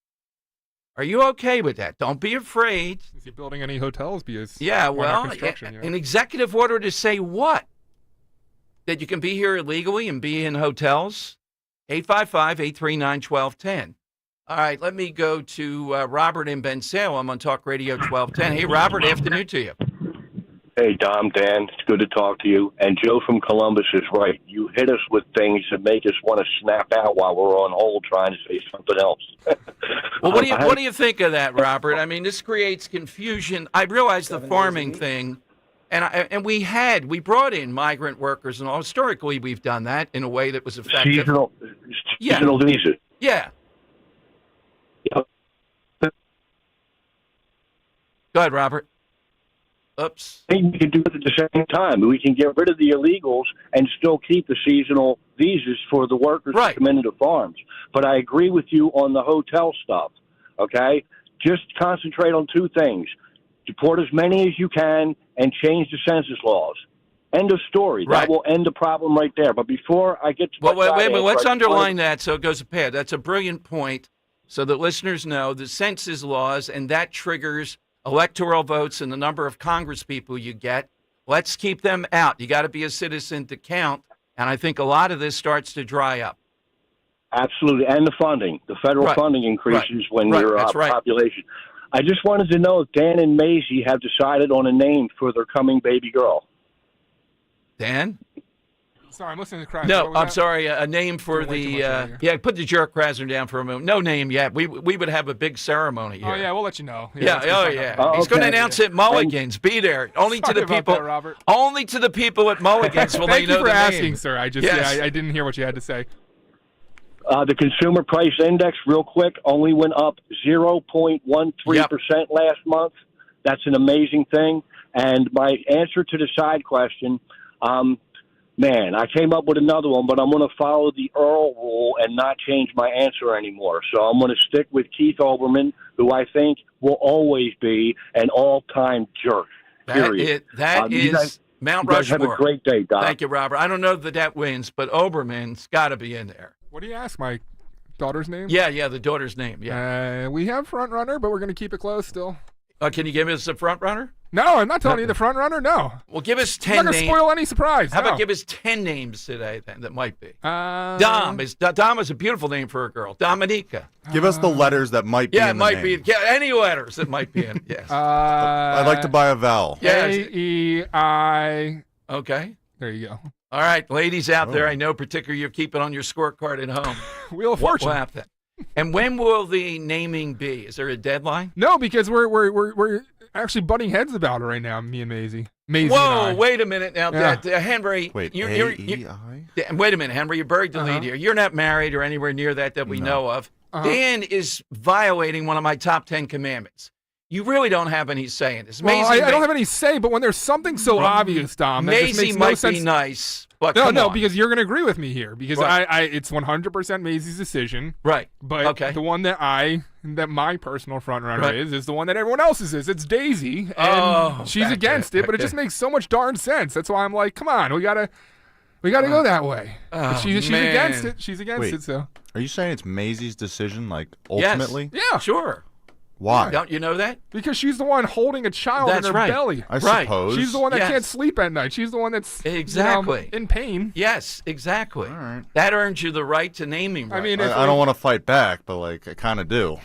Are you okay with that? Don't be afraid. Is he building any hotels? Because yeah, well, an executive order to say what? That you can be here illegally and be in hotels? 855-839-1210. All right, let me go to Robert in Bensalem on Talk Radio 1210. Hey, Robert, afternoon to you. Hey, Dom, Dan, it's good to talk to you. And Joe from Columbus is right. You hit us with things that make us want to snap out while we're on hold trying to say something else. Well, what do you think of that, Robert? I mean, this creates confusion. I realize the farming thing, and we brought in migrant workers, and all. Historically we've done that in a way that was effective. Seasonal visas. Yeah. Yep. Go ahead, Robert. Oops. I think we can do it at the same time. We can get rid of the illegals and still keep the seasonal visas for the workers to come into the farms. But I agree with you on the hotel stuff, okay? Just concentrate on two things. Deport as many as you can and change the census laws. End of story. Right. That will end the problem right there. But before I get to wait a minute. Let's underline that so it goes ahead. That's a brilliant point so that listeners know the census laws, and that triggers electoral votes and the number of Congress people you get. Let's keep them out. You got to be a citizen to count. And I think a lot of this starts to dry up. Absolutely. And the funding. The federal funding increases when your population. I just wanted to know if Dan and Maisie have decided on a name for their coming baby girl. Dan? Sorry, I'm listening to Krasner. No, I'm sorry. A name for the put the jerk Krasner down for a moment. No name yet. We would have a big ceremony here. Oh yeah, we'll let you know. Yeah. He's going to announce it at Mulligan's. Be there. Only to the people. That, Robert. Only to the people at Mulligan's will they know the name. Thank you for asking, sir. I just I didn't hear what you had to say. The consumer price index, real quick, only went up 0.13% last month. That's an amazing thing. And my answer to the side question. Man, I came up with another one, but I'm going to follow the Earl rule and not change my answer anymore. So I'm going to stick with Keith Olbermann, who I think will always be an all-time jerk. Period. That is Mount Rushmore. Have a great day, Doc. Thank you, Robert. I don't know that wins, but Olbermann's got to be in there. What do you ask, my daughter's name? Yeah, the daughter's name. Yeah. We have front runner, but we're going to keep it close still. Can you give us a front runner? No, I'm not telling you the front runner. No. Well, give us 10 names. I'm not going to spoil any surprise. How about give us 10 names today then that might be? Dom is a beautiful name for a girl. Dominica. Give us the letters that might be in the name. Yeah, it might be. Yeah, any letters that might be in. Yes. I'd like to buy a vowel. A-E-I. Okay. There you go. All right, ladies out there, I know particularly you're keeping on your scorecard at home. Wheel of Fortune. What will happen? And when will the naming be? Is there a deadline? No, because we're actually butting heads about it right now, me and Maisie. Whoa, wait a minute now. Henry. Wait, A-E-I? Wait a minute, Henry. You buried the lead here. You're not married or anywhere near that we know of. Dan is violating one of my top 10 commandments. You really don't have any say in this. Well, I don't have any say, but when there's something so obvious, Dom, that Maisie just makes might no sense. Be nice. But no, because you're going to agree with me here. Because it's 100% Maisie's decision. Right. But the one that my personal front runner is the one that everyone else's is. It's Daisy, and she's against it. But it just makes so much darn sense. That's why I'm like, come on, we gotta go that way. She's against it. She's against it. So are you saying it's Maisie's decision, like ultimately? Yes. Yeah, sure. Why? Don't you know that? Because she's the one holding a child in her belly. I suppose. She's the one that can't sleep at night. She's the one that's in pain. Yes, exactly. All right. That earns you the right to naming rights. I mean, I don't want to fight back, but I kind of do.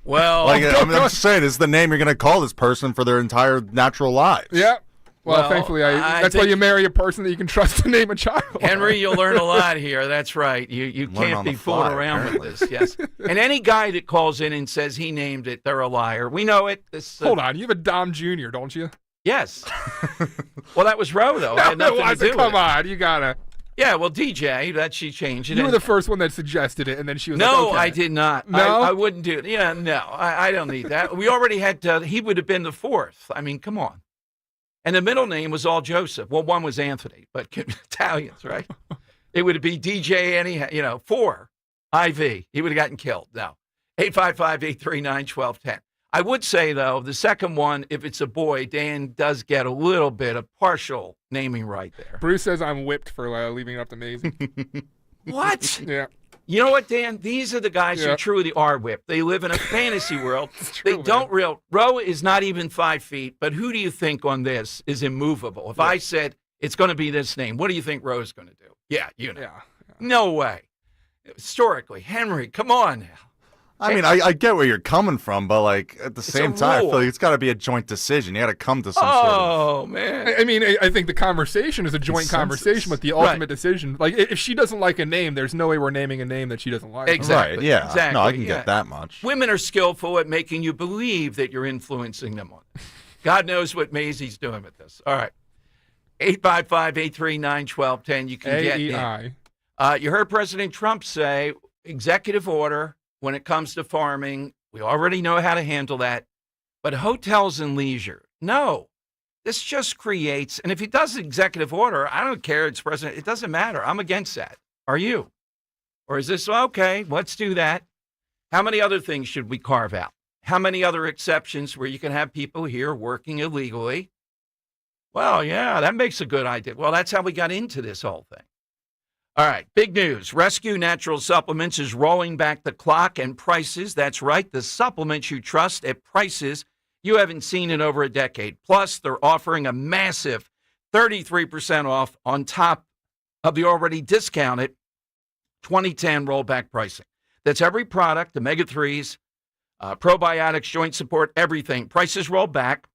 Well, I'm just saying, this is the name you're going to call this person for their entire natural lives. Yeah. Well, thankfully, that's why you marry a person that you can trust to name a child. Henry, you'll learn a lot here. That's right. You can't be fooling around with this. Yes. And any guy that calls in and says he named it, they're a liar. We know it. Hold on. You have a Dom Jr., don't you? Yes. Well, that was Roe, though. I had nothing to do with it. Come on. You got to. Yeah, well, DJ, she changed it. You were the first one that suggested it, and then she was no, like, okay. I did not. No? I wouldn't do it. Yeah, no, I don't need that. We already had, he would have been the fourth. I mean, come on. And the middle name was all Joseph. Well, one was Anthony, but Italians, right? It would be DJ anyhow, 4, IV. He would have gotten killed. No. 855-839-1210. I would say, though, the second one, if it's a boy, Dan does get a little bit of partial naming right there. Bruce says I'm whipped for leaving it up to Maisie. What? Yeah. You know what, Dan? These are the guys who truly are whipped. They live in a fantasy world. They don't Roe is not even 5 feet, but who do you think on this is immovable? If I said it's going to be this name, what do you think Roe is going to do? Yeah, you know. Yeah. No way. Historically, Henry, come on now. I mean, I get where you're coming from, but like at the same time, I rule. feel like it's got to be a joint decision. You got to come to some sort of. Oh man! I mean, I think the conversation is a joint conversation, but the ultimate decision, like if she doesn't like a name, there's no way we're naming a name that she doesn't like. Exactly. Right, yeah. Exactly. No, I can get that much. Women are skillful at making you believe that you're influencing them on it. God knows what Maisie's doing with this. All right. 855-839-1210. You can get in. You heard President Trump say executive order when it comes to farming. We already know how to handle that. But hotels and leisure, no. This just creates, and if he does executive order, I don't care, it's president, it doesn't matter. I'm against that. Are you? Or is this, okay, let's do that. How many other things should we carve out? How many other exceptions where you can have people here working illegally? Well, yeah, that makes a good idea. Well, that's how we got into this whole thing. All right, big news. Rescue Natural Supplements is rolling back the clock and prices. That's right, the supplements you trust at prices you haven't seen in over a decade. Plus, they're offering a massive 33% off on top of the already discounted 2010 rollback pricing. That's every product, omega-3s, probiotics, joint support, everything. Prices roll back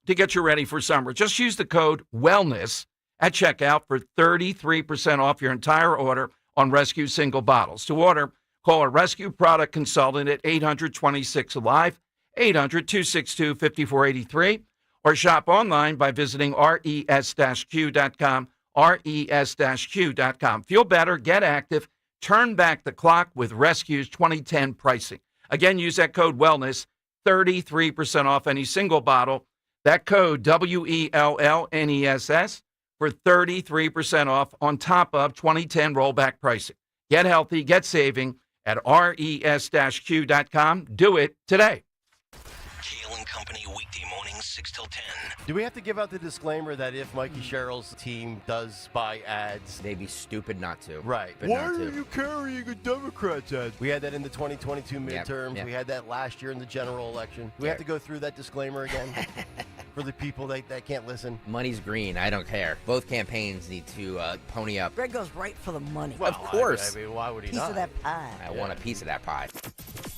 to get you ready for summer. Just use the code WELLNESS at checkout for 33% off your entire order on Rescue single bottles. To order, call a Rescue product consultant at 800-26-ALIVE, 800-262-5483, or shop online by visiting res-q.com, res-q.com. Feel better, get active, turn back the clock with Rescue's 2010 pricing. Again, use that code WELLNESS, 33% off any single bottle. That code, WELLNESS, for 33% off on top of 2010 rollback pricing. Get healthy, get saving at res-q.com. Do it today. Kale and Company, weekday mornings, 6 till 10. Do we have to give out the disclaimer that if Mikey Sherrill's team does buy ads, they'd be stupid not to? Right. But Why not are to. you carrying a Democrat's ad? We had that in the 2022 midterms. Yep. We had that last year in the general election. Do we have to go through that disclaimer again for the people that can't listen? Money's green. I don't care. Both campaigns need to pony up. Greg goes right for the money. Of course. I mean, why would he Piece not? of that pie. I want a piece of that pie.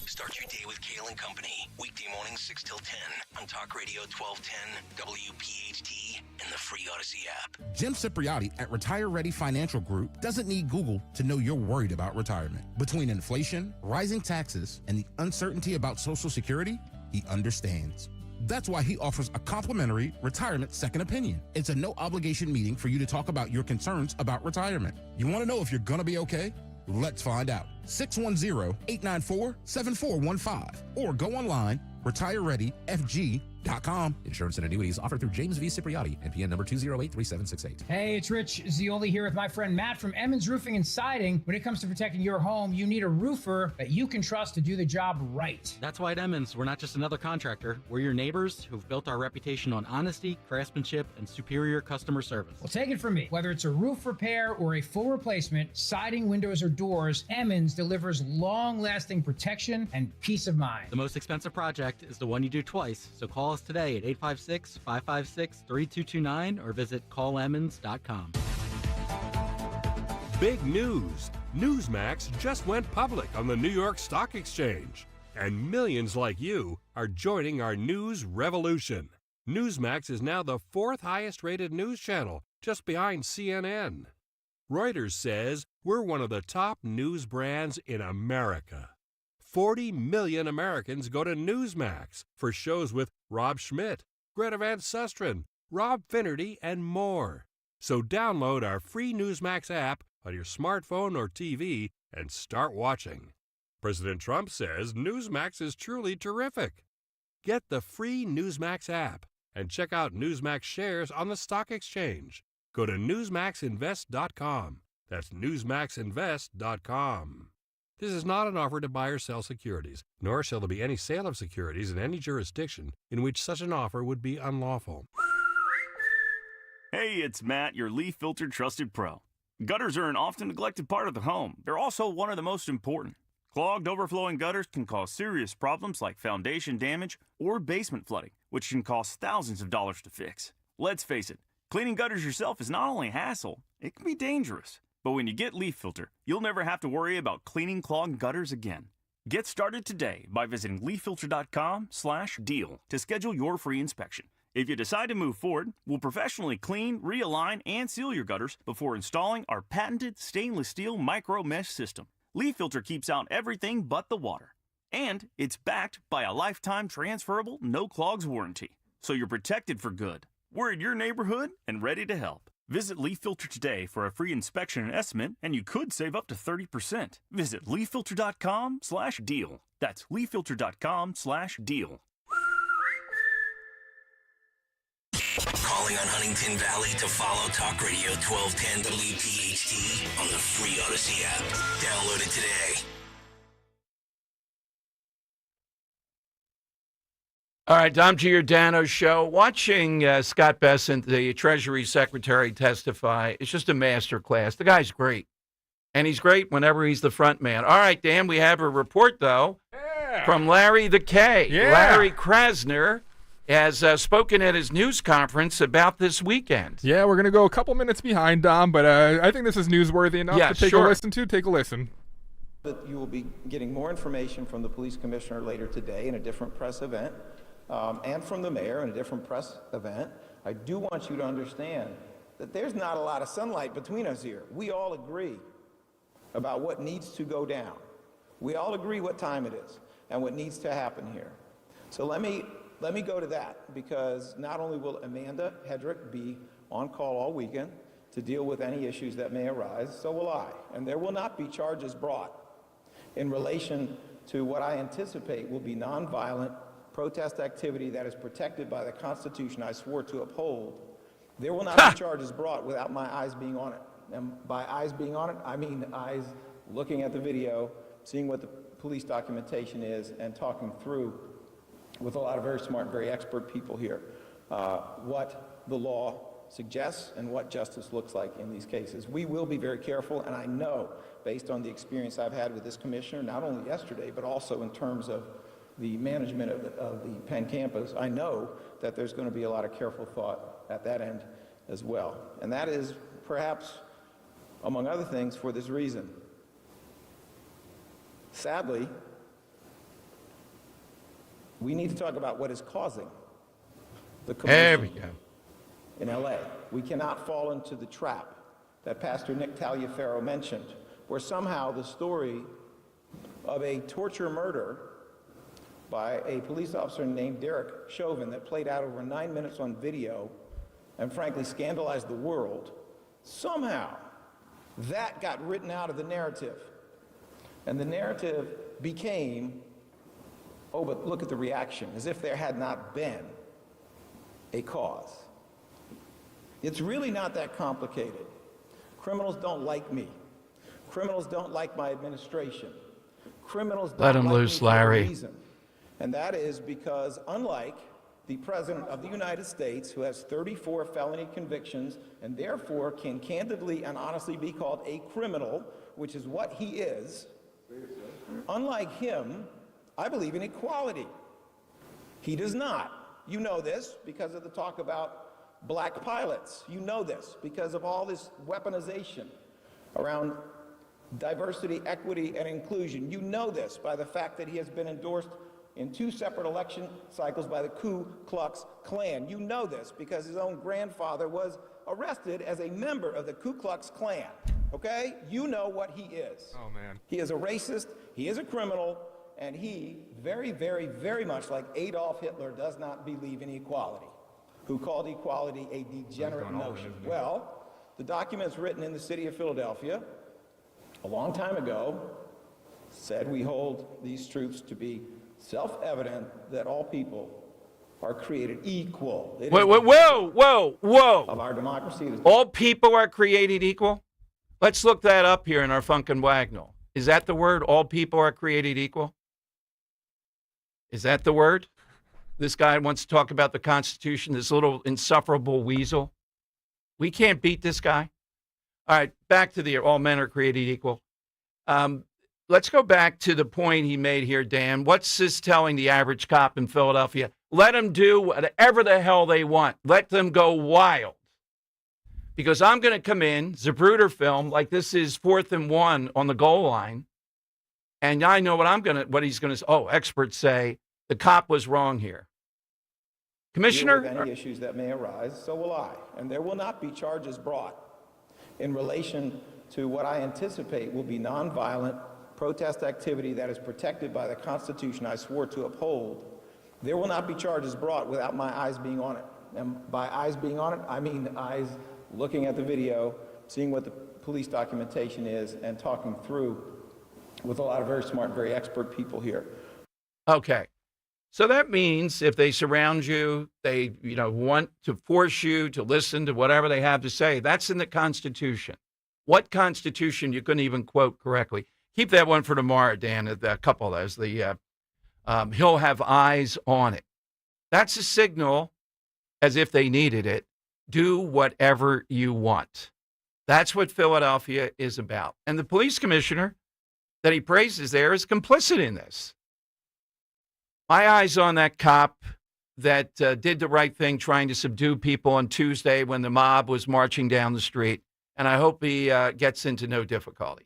Start your day with Kale and Company, weekday mornings 6 till 10 on Talk Radio 1210, WPHT, and the free Odyssey app. Jim Cipriotti at Retire Ready Financial Group doesn't need Google to know you're worried about retirement. Between inflation, rising taxes, and the uncertainty about Social Security, he understands. That's why he offers a complimentary retirement second opinion. It's a no-obligation meeting for you to talk about your concerns about retirement. You want to know if you're going to be okay? Let's find out. 610-894-7415 or go online, retirereadyfg.com. Insurance and annuities offered through James V. Cipriotti, NPN number 2083768. Hey, it's Rich Zioli here with my friend Matt from Emmons Roofing and Siding. When it comes to protecting your home, you need a roofer that you can trust to do the job right. That's why at Emmons, we're not just another contractor. We're your neighbors who've built our reputation on honesty, craftsmanship, and superior customer service. Well, take it from me. Whether it's a roof repair or a full replacement, siding, windows, or doors, Emmons delivers long-lasting protection and peace of mind. The most expensive project is the one you do twice, so call us today at 856-556-3229 or visit callemmons.com. Big news! Newsmax just went public on the New York Stock Exchange, and millions like you are joining our news revolution. Newsmax is now the 4th highest rated news channel, just behind CNN. Reuters says we're one of the top news brands in America. 40 million Americans go to Newsmax for shows with Rob Schmidt, Greta Van Susteren, Rob Finnerty, and more. So download our free Newsmax app on your smartphone or TV and start watching. President Trump says Newsmax is truly terrific. Get the free Newsmax app and check out Newsmax shares on the stock exchange. Go to newsmaxinvest.com. That's newsmaxinvest.com. This is not an offer to buy or sell securities, nor shall there be any sale of securities in any jurisdiction in which such an offer would be unlawful. Hey, it's Matt, your leaf filter trusted pro. Gutters are an often neglected part of the home. They're also one of the most important. Clogged, overflowing gutters can cause serious problems like foundation damage or basement flooding, which can cost thousands of dollars to fix. Let's face it, cleaning gutters yourself is not only a hassle, it can be dangerous. But when you get Leaf Filter, you'll never have to worry about cleaning clogged gutters again. Get started today by visiting leaffilter.com/deal to schedule your free inspection. If you decide to move forward, we'll professionally clean, realign, and seal your gutters before installing our patented stainless steel micro mesh system. Leaf Filter keeps out everything but the water. And it's backed by a lifetime transferable no clogs warranty. So you're protected for good. We're in your neighborhood and ready to help. Visit Leaf Filter today for a free inspection and estimate, and you could save up to 30%. Visit leaffilter.com/deal. That's leaffilter.com/deal. Calling on Huntington Valley to follow Talk Radio 1210 WPHT on the free Odyssey app. Download it today. All right, Dom Giordano's show. Watching Scott Bessent, the Treasury Secretary, testify, it's just a master class. The guy's great. And he's great whenever he's the front man. All right, Dan, we have a report, though, from Larry the K. Yeah. Larry Krasner has spoken at his news conference about this weekend. Yeah, we're going to go a couple minutes behind, Dom, but I think this is newsworthy enough to take a listen to. Take a listen. But you will be getting more information from the police commissioner later today in a different press event. And from the mayor in a different press event. I do want you to understand that there's not a lot of sunlight between us here. We all agree about what needs to go down. We all agree what time it is and what needs to happen here. So let me go to that, because not only will Amanda Hedrick be on call all weekend to deal with any issues that may arise, so will I. And there will not be charges brought in relation to what I anticipate will be nonviolent protest activity that is protected by the Constitution I swore to uphold. There will not be charges brought without my eyes being on it. And by eyes being on it, I mean eyes looking at the video, seeing what the police documentation is, and talking through with a lot of very smart, very expert people here, what the law suggests and what justice looks like in these cases. We will be very careful, and I know, based on the experience I've had with this commissioner, not only yesterday, but also in terms of the management of the Penn campus, I know that there's going to be a lot of careful thought at that end as well. And that is perhaps, among other things, for this reason. Sadly, we need to talk about what is causing the commotion in LA. We cannot fall into the trap that Pastor Nick Taliaferro mentioned, where somehow the story of a torture murder by a police officer named Derek Chauvin that played out over 9 minutes on video and frankly scandalized the world, somehow that got written out of the narrative. And the narrative became, oh, but look at the reaction, as if there had not been a cause. It's really not that complicated. Criminals don't like me. Criminals don't like my administration. Criminals don't Let him like loose, me for a Larry. reason. And that is because, unlike the President of the United States, who has 34 felony convictions and therefore can candidly and honestly be called a criminal, which is what he is, unlike him, I believe in equality. He does not. You know this because of the talk about black pilots. You know this because of all this weaponization around diversity, equity, and inclusion. You know this by the fact that he has been endorsed in 2 separate election cycles by the Ku Klux Klan. You know this because his own grandfather was arrested as a member of the Ku Klux Klan, okay? You know what he is. Oh, man. He is a racist, he is a criminal, and he, very, very, very much like Adolf Hitler, does not believe in equality, who called equality a degenerate notion. Well, the documents written in the city of Philadelphia a long time ago said we hold these truths to be self-evident that all people are created equal. Whoa. Of our democracy. All people are created equal? Let's look that up here in our Funkin' Wagnall. Is that the word? All people are created equal? Is that the word? This guy wants to talk about the Constitution, this little insufferable weasel. We can't beat this guy. All right, back to the all men are created equal. Let's go back to the point he made here, Dan. What's this telling the average cop in Philadelphia? Let them do whatever the hell they want. Let them go wild. Because I'm going to come in, Zapruder film, like this is 4th and 1 on the goal line. And I know what he's going to say. Oh, experts say the cop was wrong here. Commissioner? Deal with any issues that may arise, so will I. And there will not be charges brought in relation to what I anticipate will be nonviolent protest activity that is protected by the Constitution I swore to uphold. There will not be charges brought without my eyes being on it. And by eyes being on it, I mean eyes looking at the video, seeing what the police documentation is, and talking through with a lot of very smart, very expert people here. Okay. So that means if they surround you, they want to force you to listen to whatever they have to say. That's in the Constitution. What Constitution you couldn't even quote correctly? Keep that one for tomorrow, Dan. A couple of those. He'll have eyes on it. That's a signal, as if they needed it. Do whatever you want. That's what Philadelphia is about. And the police commissioner that he praises there is complicit in this. My eyes on that cop that did the right thing trying to subdue people on Tuesday when the mob was marching down the street. And I hope he gets into no difficulty.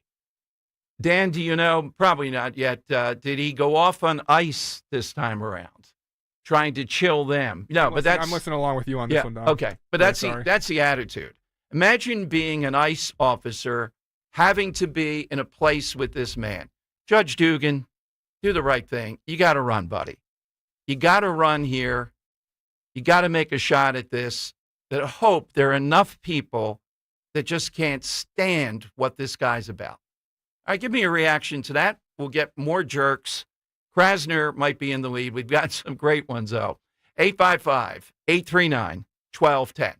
Dan, do you know? Probably not yet. Did he go off on ice this time around, trying to chill them? No, but I'm listening along with you on this one, Don. Okay, but that's the attitude. Imagine being an ICE officer, having to be in a place with this man. Judge Dugan, do the right thing. You got to run, buddy. You got to run here. You got to make a shot at this. That hope there are enough people that just can't stand what this guy's about. All right, give me a reaction to that. We'll get more jerks. Krasner might be in the lead. We've got some great ones, though. 855-839-1210.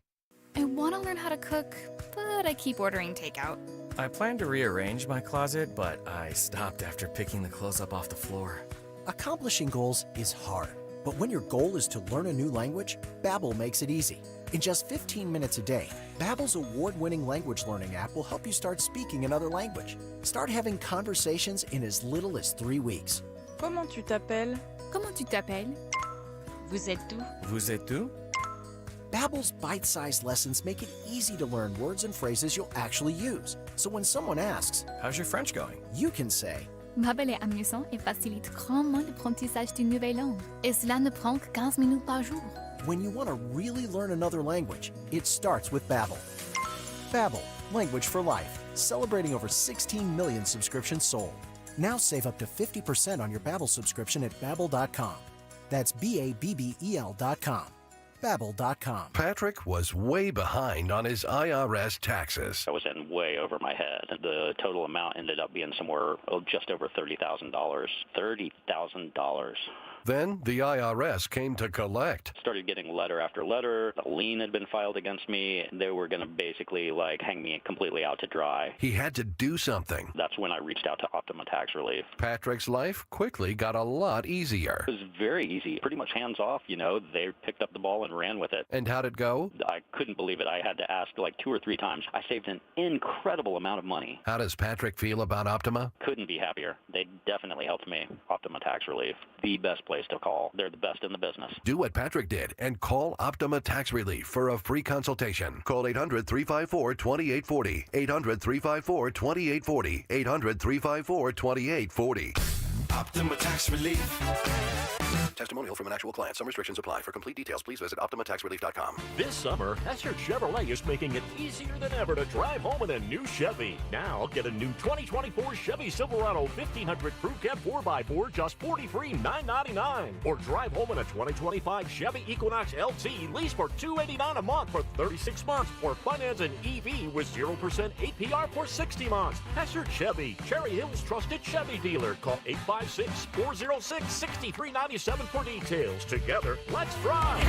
I want to learn how to cook, but I keep ordering takeout. I plan to rearrange my closet, but I stopped after picking the clothes up off the floor. Accomplishing goals is hard, but when your goal is to learn a new language, Babbel makes it easy. In just 15 minutes a day, Babbel's award-winning language learning app will help you start speaking another language. Start having conversations in as little as 3 weeks. Comment tu t'appelles? Comment tu t'appelles? Vous êtes où? Vous êtes où? Babbel's bite-sized lessons make it easy to learn words and phrases you'll actually use. So when someone asks, "How's your French going?" you can say, Babbel est amusant et facilite grandement l'apprentissage d'une nouvelle langue. Et cela ne prend que 15 minutes par jour. When you want to really learn another language, it starts with Babbel. Babbel, language for life, celebrating over 16 million subscriptions sold. Now save up to 50% on your Babbel subscription at Babbel.com. That's Babbel.com. Babbel.com. Patrick was way behind on his IRS taxes. I was in way over my head. The total amount ended up being somewhere just over $30,000. $30,000. Then the IRS came to collect. Started getting letter after letter. A lien had been filed against me. They were going to basically hang me completely out to dry. He had to do something. That's when I reached out to Optima Tax Relief. Patrick's life quickly got a lot easier. It was very easy. Pretty much hands off, They picked up the ball and ran with it. And how'd it go? I couldn't believe it. I had to ask 2 or 3 times. I saved an incredible amount of money. How does Patrick feel about Optima? Couldn't be happier. They definitely helped me. Optima Tax Relief. The best place to call. They're the best in the business. Do what Patrick did and call Optima Tax Relief for a free consultation. Call 800-354-2840. 800-354-2840. 800-354-2840. Optima Tax Relief. Testimonial from an actual client. Some restrictions apply. For complete details, please visit OptimaTaxRelief.com. This summer, Hester Chevrolet is making it easier than ever to drive home in a new Chevy. Now, get a new 2024 Chevy Silverado 1500 Crew Cab 4x4 just $43,999. Or drive home in a 2025 Chevy Equinox LT lease for $289 a month for 36 months. Or finance an EV with 0% APR for 60 months. Hester Chevy, Cherry Hills' trusted Chevy dealer. Call 856-406-6397 for details. Together, let's drive.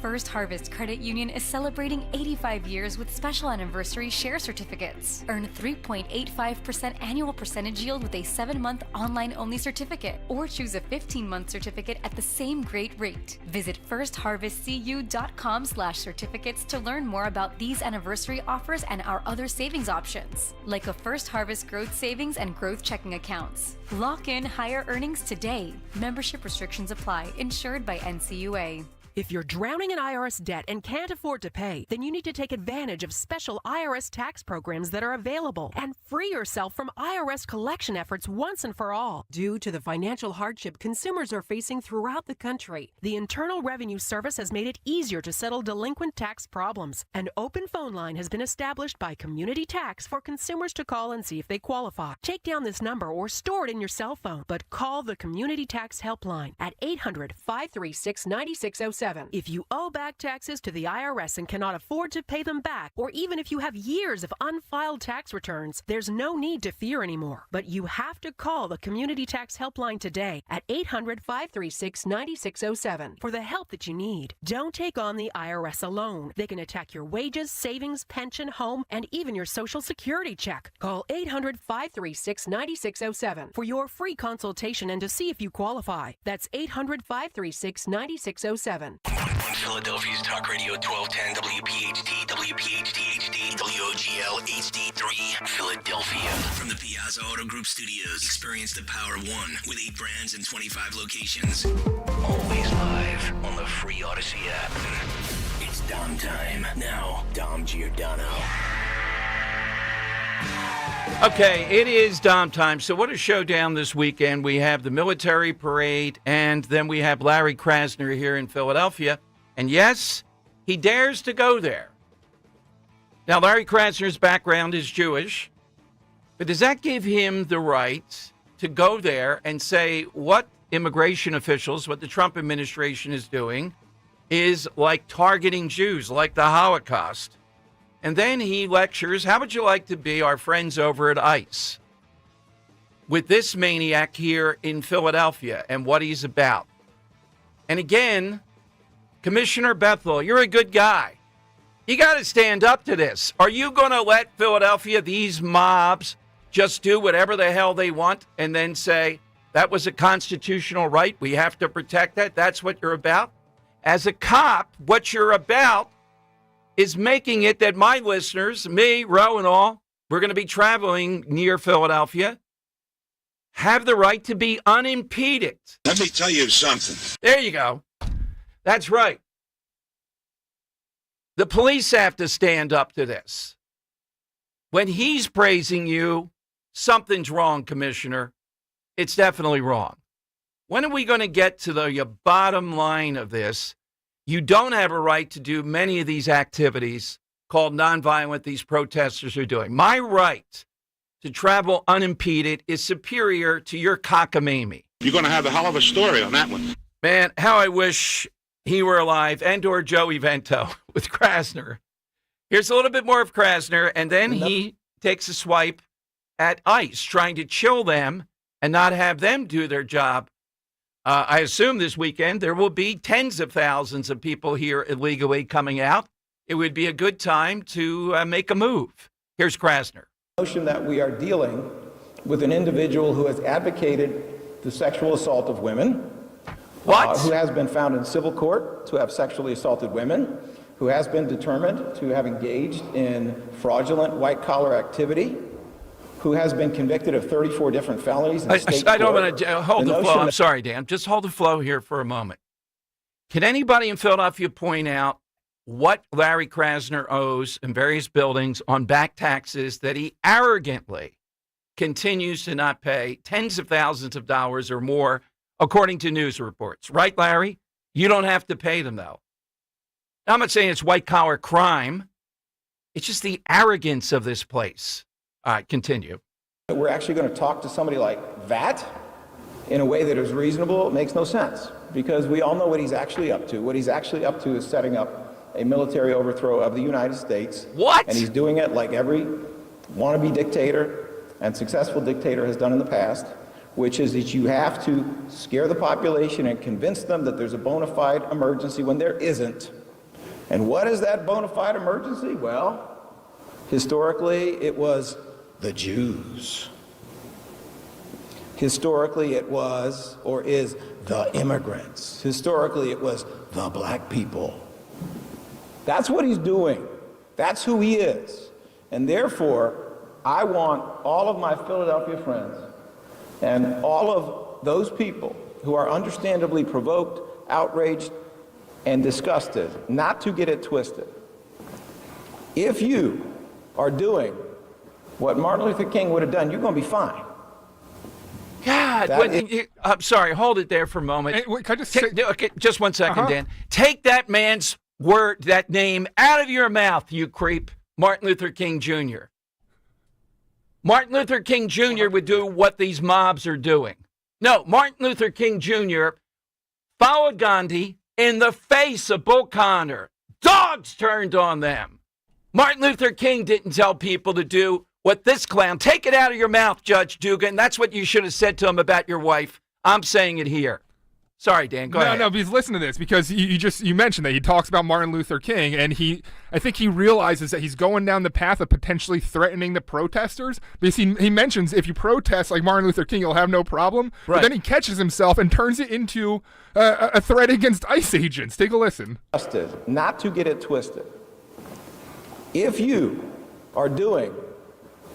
First Harvest Credit Union is celebrating 85 years with special anniversary share certificates. Earn 3.85% annual percentage yield with a 7-month online-only certificate, or choose a 15-month certificate at the same great rate. Visit firstharvestcu.com/certificates to learn more about these anniversary offers and our other savings options, like a First Harvest Growth Savings and Growth Checking accounts. Lock in higher earnings today. Membership restrictions apply. Insured by NCUA. If you're drowning in IRS debt and can't afford to pay, then you need to take advantage of special IRS tax programs that are available and free yourself from IRS collection efforts once and for all. Due to the financial hardship consumers are facing throughout the country, the Internal Revenue Service has made it easier to settle delinquent tax problems. An open phone line has been established by Community Tax for consumers to call and see if they qualify. Take down this number or store it in your cell phone, but call the Community Tax Helpline at 800-536-9607. If you owe back taxes to the IRS and cannot afford to pay them back, or even if you have years of unfiled tax returns, there's no need to fear anymore. But you have to call the Community Tax Helpline today at 800-536-9607 for the help that you need. Don't take on the IRS alone. They can attack your wages, savings, pension, home, and even your Social Security check. Call 800-536-9607 for your free consultation and to see if you qualify. That's 800-536-9607. On Philadelphia's Talk Radio 1210 WPHT, WPHT HD, WOGL HD3, Philadelphia. From the Piazza Auto Group Studios, experience the power of one with 8 brands and 25 locations. Always live on the free Odyssey app. It's Dom time. Now, Dom Giordano. Okay, it is Dom time. So what a showdown this weekend. We have the military parade, and then we have Larry Krasner here in Philadelphia. And yes, he dares to go there. Now, Larry Krasner's background is Jewish, but does that give him the right to go there and say what immigration officials, what the Trump administration is doing, is like targeting Jews, like the Holocaust? And then he lectures, how would you like to be our friends over at ICE with this maniac here in Philadelphia and what he's about? And again, Commissioner Bethel, you're a good guy. You got to stand up to this. Are you going to let Philadelphia, these mobs, just do whatever the hell they want and then say, that was a constitutional right, we have to protect that? That's what you're about? As a cop, what you're about is making it that my listeners, me, Roe, and all, we're going to be traveling near Philadelphia, have the right to be unimpeded. Let me tell you something. There you go. That's right. The police have to stand up to this. When he's praising you, something's wrong, Commissioner. It's definitely wrong. When are we going to get to the bottom line of this? You don't have a right to do many of these activities called nonviolent these protesters are doing. My right to travel unimpeded is superior to your cockamamie. You're going to have a hell of a story on that one. Man, how I wish he were alive, and or Joey Vento with Krasner. Here's a little bit more of Krasner, and then he takes a swipe at ICE, trying to chill them and not have them do their job. I assume this weekend there will be tens of thousands of people here illegally coming out. It would be a good time to make a move. Here's Krasner. The notion that we are dealing with an individual who has advocated the sexual assault of women, who has been found in civil court to have sexually assaulted women, who has been determined to have engaged in fraudulent white-collar activity, who has been convicted of 34 different felonies in state court. I don't want to hold the flow. I'm sorry, Dan. Just hold the flow here for a moment. Can anybody in Philadelphia point out what Larry Krasner owes in various buildings on back taxes that he arrogantly continues to not pay tens of thousands of dollars or more, according to news reports? Right, Larry? You don't have to pay them, though. Now, I'm not saying it's white-collar crime. It's just the arrogance of this place. All right, continue. We're actually going to talk to somebody like that in a way that is reasonable. It makes no sense because we all know what he's actually up to. What he's actually up to is setting up a military overthrow of the United States. What? And he's doing it like every wannabe dictator and successful dictator has done in the past, which is that you have to scare the population and convince them that there's a bona fide emergency when there isn't. And what is that bona fide emergency? Well, historically, it was the Jews. Historically, it was or is the immigrants. Historically, it was the black people. That's what he's doing. That's who he is. And therefore, I want all of my Philadelphia friends and all of those people who are understandably provoked, outraged, and disgusted not to get it twisted. If you are doing what Martin Luther King would have done, you're going to be fine. God, I'm sorry. Hold it there for a moment. Hey, wait, can I just say, okay, just 1 second, Dan. Take that man's word, that name, out of your mouth, you creep. Martin Luther King Jr. Martin Luther King Jr. would do what these mobs are doing. No, Martin Luther King Jr. followed Gandhi in the face of Bull Connor. Dogs turned on them. Martin Luther King didn't tell people to do what this clown. Take it out of your mouth, Judge Dugan. That's what you should have said to him about your wife. I'm saying it here. Sorry, Dan. Go ahead. No, please listen to this, because you mentioned that he talks about Martin Luther King, and I think he realizes that he's going down the path of potentially threatening the protesters, because he mentions if you protest like Martin Luther King, you'll have no problem. Right. But then he catches himself and turns it into a threat against ICE agents. Take a listen. Not to get it twisted. If you are doing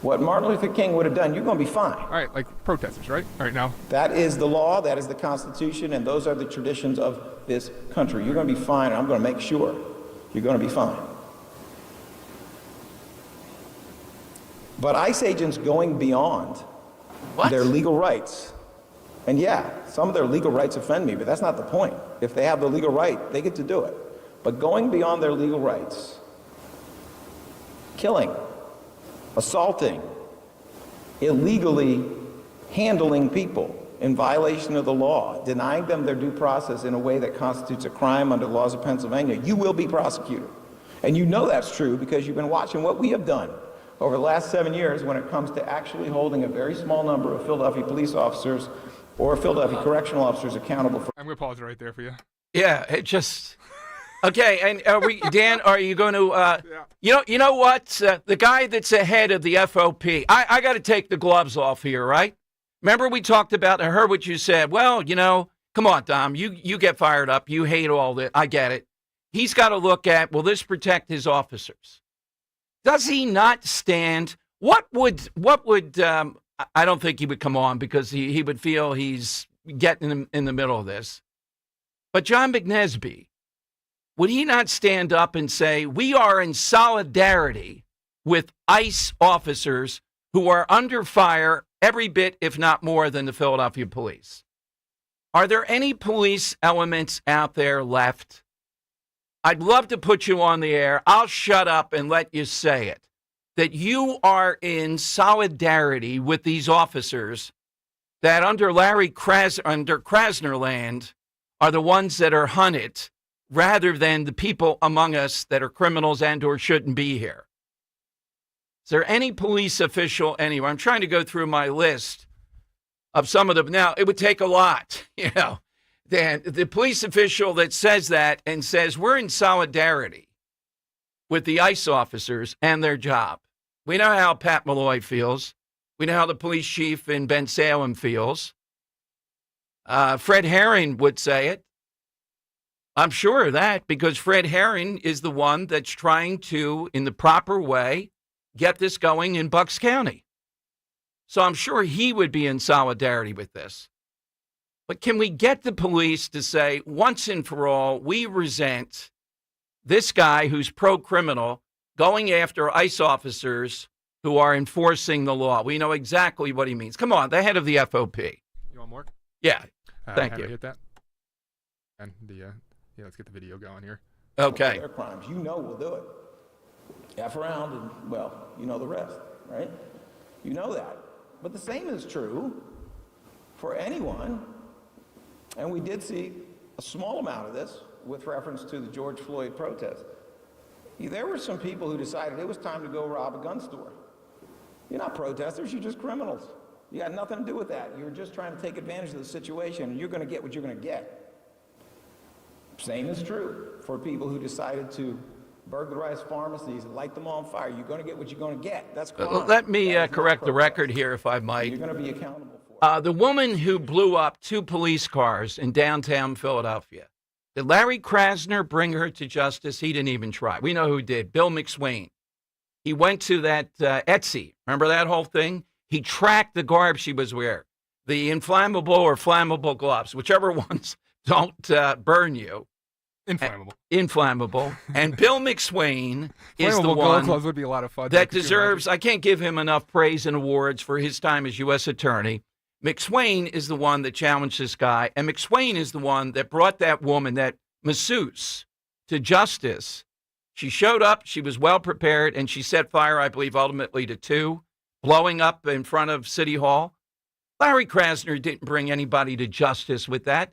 what Martin Luther King would have done, you're going to be fine. All right, like protesters, right? All right, now. That is the law, that is the Constitution, and those are the traditions of this country. You're going to be fine, and I'm going to make sure you're going to be fine. But ICE agents going beyond their legal rights, and yeah, some of their legal rights offend me, but that's not the point. If they have the legal right, they get to do it. But going beyond their legal rights, killing, assaulting, illegally handling people in violation of the law, denying them their due process in a way that constitutes a crime under the laws of Pennsylvania, you will be prosecuted. And you know that's true because you've been watching what we have done over the last 7 years when it comes to actually holding a very small number of Philadelphia police officers or Philadelphia correctional officers accountable for. I'm going to pause it right there for you. Yeah, it just... Okay, and Dan, are you going to, you know what? The guy that's ahead of the FOP, I got to take the gloves off here, right? Remember we talked about, I heard what you said. Well, come on, Dom, you get fired up. You hate all this. I get it. He's got to look at, will this protect his officers? Does he not stand? What would I don't think he would come on because he would feel he's getting in the middle of this. But John McNesby, would he not stand up and say, we are in solidarity with ICE officers who are under fire every bit, if not more, than the Philadelphia police? Are there any police elements out there left? I'd love to put you on the air. I'll shut up and let you say it. That you are in solidarity with these officers that under under Krasner land are the ones that are hunted, rather than the people among us that are criminals and or shouldn't be here. Is there any police official anywhere? I'm trying to go through my list of some of them. Now, it would take a lot, Dan, the police official that says that and says, we're in solidarity with the ICE officers and their job. We know how Pat Malloy feels. We know how the police chief in Bensalem feels. Fred Herring would say it. I'm sure of that because Fred Herring is the one that's trying to, in the proper way, get this going in Bucks County. So I'm sure he would be in solidarity with this. But can we get the police to say, once and for all, we resent this guy who's pro-criminal going after ICE officers who are enforcing the law? We know exactly what he means. Come on, the head of the FOP. You want more? Yeah, thank you. Hit that. And yeah, let's get the video going here. Okay. Their crimes, we'll do it. F around and, well, you know the rest, right? You know that. But the same is true for anyone, and we did see a small amount of this with reference to the George Floyd protest. There were some people who decided it was time to go rob a gun store. You're not protesters, you're just criminals. You got nothing to do with that. You're just trying to take advantage of the situation, and you're going to get what you're going to get. Same is true for people who decided to burglarize pharmacies and light them on fire. You're going to get what you're going to get. That's crime. Let me correct the record here, if I might. You're going to be accountable for it. The woman who blew up 2 police cars in downtown Philadelphia, did Larry Krasner bring her to justice? He didn't even try. We know who did. Bill McSwain. He went to that Etsy. Remember that whole thing? He tracked the garb she was wearing, the inflammable or flammable gloves, whichever ones don't burn you. Inflammable. And Bill McSwain is the one gloves would be a lot of fun, that deserves, I can't give him enough praise and awards for his time as U.S. Attorney. McSwain is the one that challenged this guy, and McSwain is the one that brought that woman, that masseuse, to justice. She showed up, she was well prepared, and she set fire, I believe, ultimately to 2, blowing up in front of City Hall. Larry Krasner didn't bring anybody to justice with that.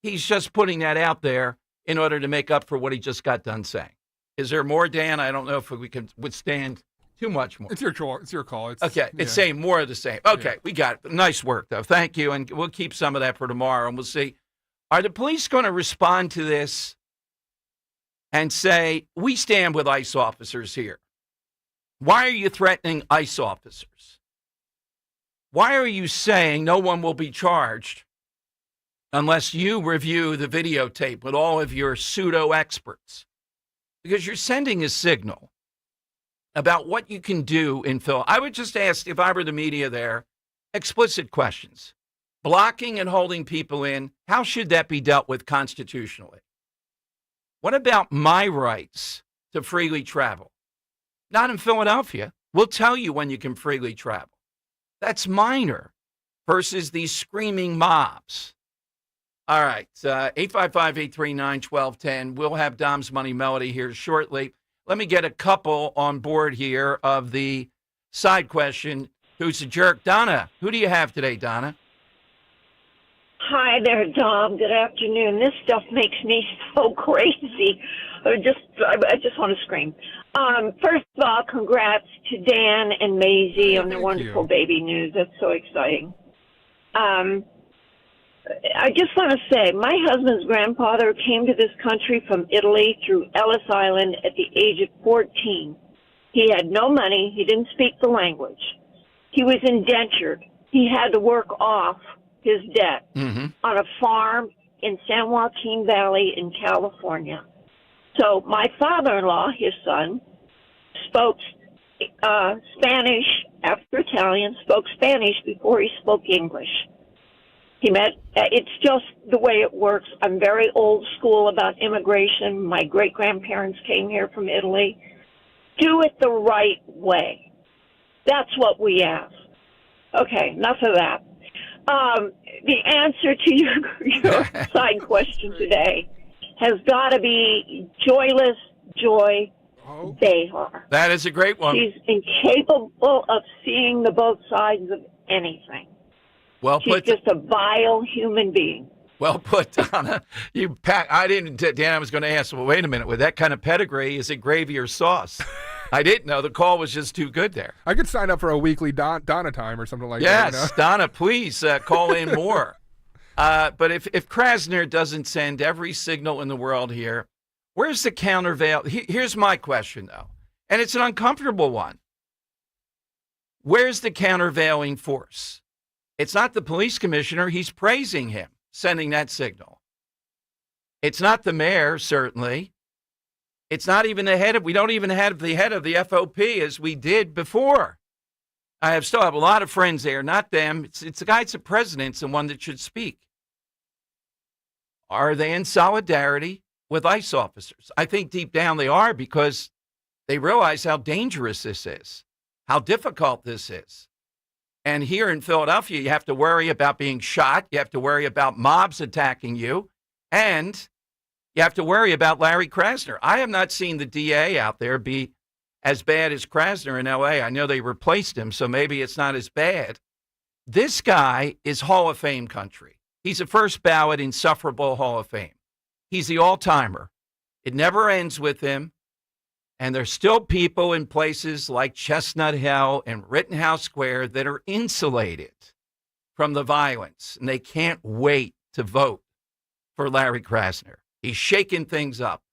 He's just putting that out there in order to make up for what he just got done saying. Is there more, Dan? I don't know if we can withstand too much more. It's your call. It's saying more of the same. Okay, we got it. Nice work, though. Thank you, and we'll keep some of that for tomorrow, and we'll see. Are the police going to respond to this and say, we stand with ICE officers here? Why are you threatening ICE officers? Why are you saying no one will be charged unless you review the videotape with all of your pseudo-experts? Because you're sending a signal about what you can do in Phil. I would just ask, if I were the media there, explicit questions. Blocking and holding people in, how should that be dealt with constitutionally? What about my rights to freely travel? Not in Philadelphia. We'll tell you when you can freely travel. That's minor versus these screaming mobs. All right, 855-839-1210. We'll have Dom's Money Melody here shortly. Let me get a couple on board here of the side question. Who's a jerk? Donna, who do you have today, Donna? Hi there, Dom. Good afternoon. This stuff makes me so crazy. I just want to scream. First of all, congrats to Dan and Maisie on their wonderful baby news. That's so exciting. I just want to say, my husband's grandfather came to this country from Italy through Ellis Island at the age of 14. He had no money. He didn't speak the language. He was indentured. He had to work off his debt on a farm in San Joaquin Valley in California. So my father-in-law, his son, spoke Spanish after Italian, spoke Spanish before he spoke English. It's just the way it works. I'm very old school about immigration. My great-grandparents came here from Italy. Do it the right way. That's what we ask. Okay, enough of that. The answer to your side question today has got to be Joyless Joy Behar. That is a great one. She's incapable of seeing the both sides of anything. Well put. She's just a vile human being. Well put, Donna. Dan, I was going to ask, well, wait a minute. With that kind of pedigree, is it gravy or sauce? I didn't know. The call was just too good there. I could sign up for a weekly Donna time or something like that. Yes, Donna, please call in more. But if Krasner doesn't send every signal in the world here, where's the countervail? Here's my question, though, and it's an uncomfortable one. Where's the countervailing force? It's not the police commissioner. He's praising him, sending that signal. It's not the mayor, certainly. It's not even we don't even have the head of the FOP as we did before. I still have a lot of friends there, not them. It's the guy that's the president's the one that should speak. Are they in solidarity with ICE officers? I think deep down they are, because they realize how dangerous this is, how difficult this is. And here in Philadelphia, you have to worry about being shot. You have to worry about mobs attacking you. And you have to worry about Larry Krasner. I have not seen the DA out there be as bad as Krasner in L.A. I know they replaced him, so maybe it's not as bad. This guy is Hall of Fame country. He's a first ballot insufferable Hall of Fame. He's the all-timer. It never ends with him. And there's still people in places like Chestnut Hill and Rittenhouse Square that are insulated from the violence, and they can't wait to vote for Larry Krasner. He's shaking things up.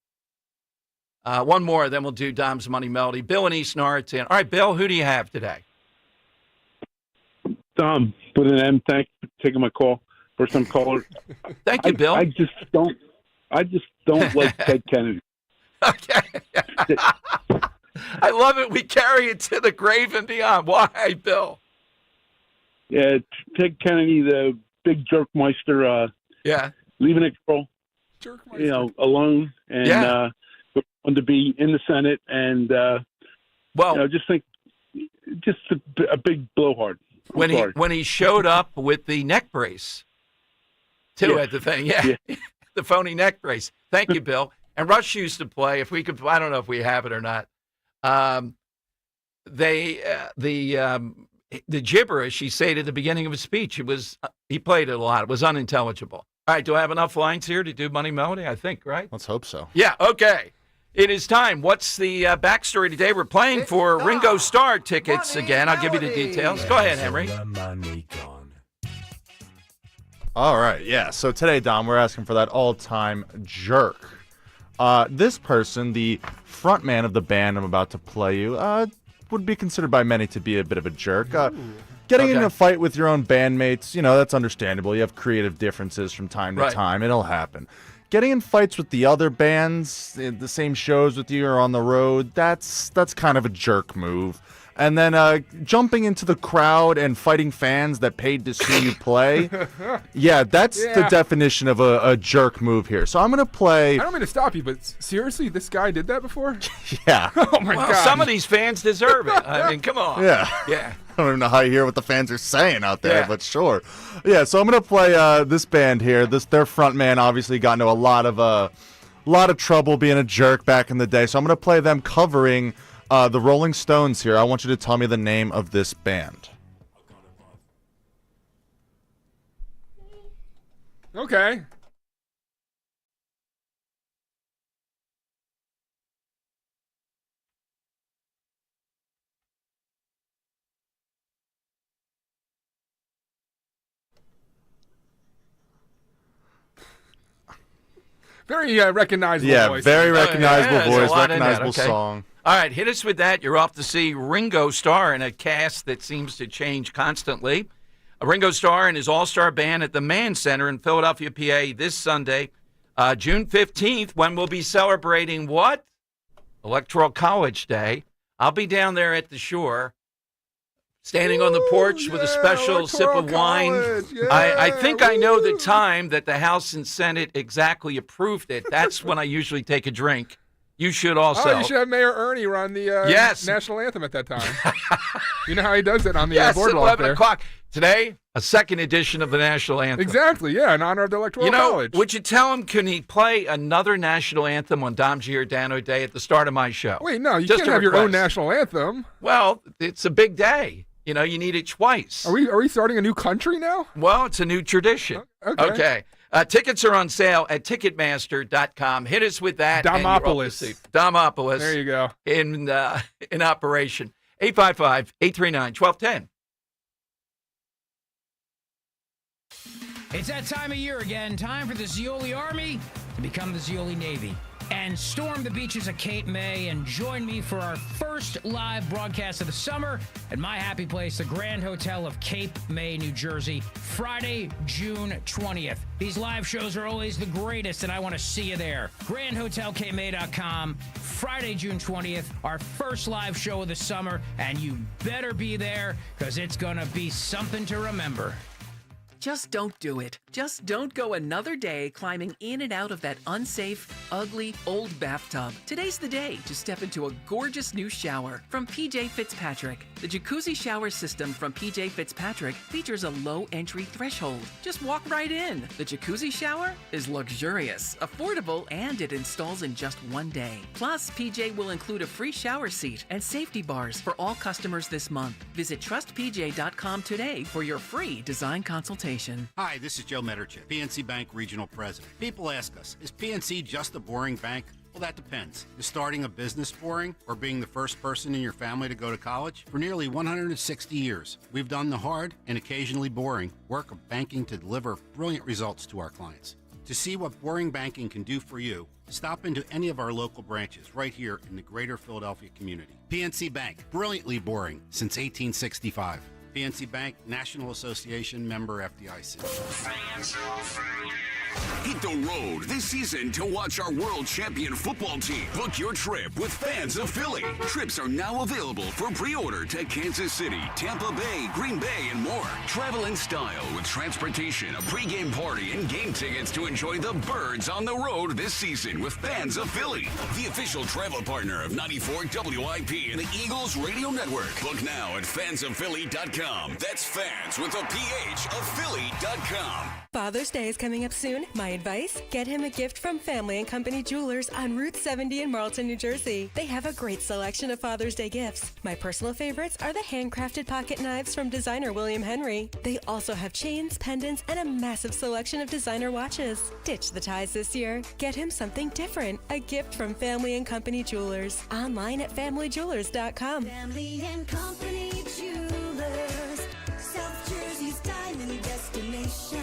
One more, then we'll do Dom's Money Melody. Bill in East Norriton. All right, Bill, who do you have today? Dom, with an M. Thanks for taking my call. First time caller. Thank you, Bill. I just don't like Ted Kennedy. Okay. I love it. We carry it to the grave and beyond. Why, Bill? Yeah, Ted Kennedy, the big jerkmeister. Leaving it alone and wanted to be in the Senate and just think, just a big blowhard. When he showed up with the neck brace, too, at the thing, the phony neck brace. Thank you, Bill. And Rush used to play. If we could, I don't know if we have it or not. The gibberish he said at the beginning of his speech, he played it a lot. It was unintelligible. All right, do I have enough lines here to do Money Melody? I think, right? Let's hope so. Yeah, okay. It is time. What's the backstory today? We're playing for Ringo Starr tickets again. I'll give you the details. Go ahead, Henry. All right, yeah. So today, Dom, we're asking for that all-time jerk. This person, the front man of the band I'm about to play you, would be considered by many to be a bit of a jerk. Getting in a fight with your own bandmates, that's understandable. You have creative differences from time to time. It'll happen. Getting in fights with the other bands, the same shows with you or on the road, that's kind of a jerk move. And then jumping into the crowd and fighting fans that paid to see you play. That's the definition of a jerk move here. So I'm going to play... I don't mean to stop you, but seriously, this guy did that before? Yeah. Oh, my God. Some of these fans deserve it. I mean, come on. Yeah. I don't even know how you hear what the fans are saying out there, but sure. Yeah, so I'm going to play this band here. Their front man obviously got into a lot of trouble being a jerk back in the day. So I'm going to play them covering... the Rolling Stones here. I want you to tell me the name of this band. Okay. Very recognizable voice. Very recognizable voice, recognizable song. All right, hit us with that. You're off to see Ringo Starr in a cast that seems to change constantly. Ringo Starr and his all-star band at the Mann Center in Philadelphia, PA this Sunday, June 15th, when we'll be celebrating what? Electoral College Day. I'll be down there at the shore, standing on the porch with a special sip of wine. I think I know the time that the House and Senate exactly approved it. That's when I usually take a drink. You should also. Oh, you should have Mayor Ernie run the national anthem at that time. You know how he does it on the boardwalk at 11 there. o'clock. Today, a second edition of the national anthem. Exactly, in honor of the Electoral College. Would you tell him, can he play another national anthem on Dom Giordano Day at the start of my show? Wait, no, you can't have your own national anthem. Well, it's a big day. You need it twice. Are we starting a new country now? Well, it's a new tradition. Okay. Tickets are on sale at Ticketmaster.com. Hit us with that. Domopolis. Domopolis. There you go. In operation. 855-839-1210. It's that time of year again. Time for the Zeoli Army to become the Zeoli Navy and storm the beaches of Cape May and join me for our first live broadcast of the summer at my happy place, the Grand Hotel of Cape May, New Jersey, Friday, June 20th. These live shows are always the greatest, and I want to see you there. GrandHotelCapeMay.com, Friday, June 20th, our first live show of the summer, and you better be there because it's going to be something to remember. Just don't do it. Just don't go another day climbing in and out of that unsafe, ugly, old bathtub. Today's the day to step into a gorgeous new shower from PJ Fitzpatrick. The jacuzzi shower system from PJ Fitzpatrick features a low entry threshold. Just walk right in. The jacuzzi shower is luxurious, affordable, and it installs in just one day. Plus, PJ will include a free shower seat and safety bars for all customers this month. Visit trustpj.com today for your free design consultation. Hi, this is Joe Mederchik, PNC Bank Regional President. People ask us, is PNC just a boring bank? Well, that depends. Is starting a business boring or being the first person in your family to go to college? For nearly 160 years, we've done the hard and occasionally boring work of banking to deliver brilliant results to our clients. To see what boring banking can do for you, stop into any of our local branches right here in the greater Philadelphia community. PNC Bank, brilliantly boring since 1865. PNC Bank, National Association, member FDIC. Hit the road this season to watch our world champion football team. Book your trip with Fans of Philly. Trips are now available for pre-order to Kansas City, Tampa Bay, Green Bay, and more. Travel in style with transportation, a pregame party, and game tickets to enjoy the Birds on the road this season with Fans of Philly, the official travel partner of 94 WIP and the Eagles Radio Network. Book now at fansofphilly.com. That's fans with a PH of Philly.com. Father's Day is coming up soon. My advice? Get him a gift from Family & Company Jewelers on Route 70 in Marlton, New Jersey. They have a great selection of Father's Day gifts. My personal favorites are the handcrafted pocket knives from designer William Henry. They also have chains, pendants, and a massive selection of designer watches. Ditch the ties this year. Get him something different. A gift from Family & Company Jewelers. Online at familyjewelers.com. Family & Company Jewelers, South Jersey's diamond destination.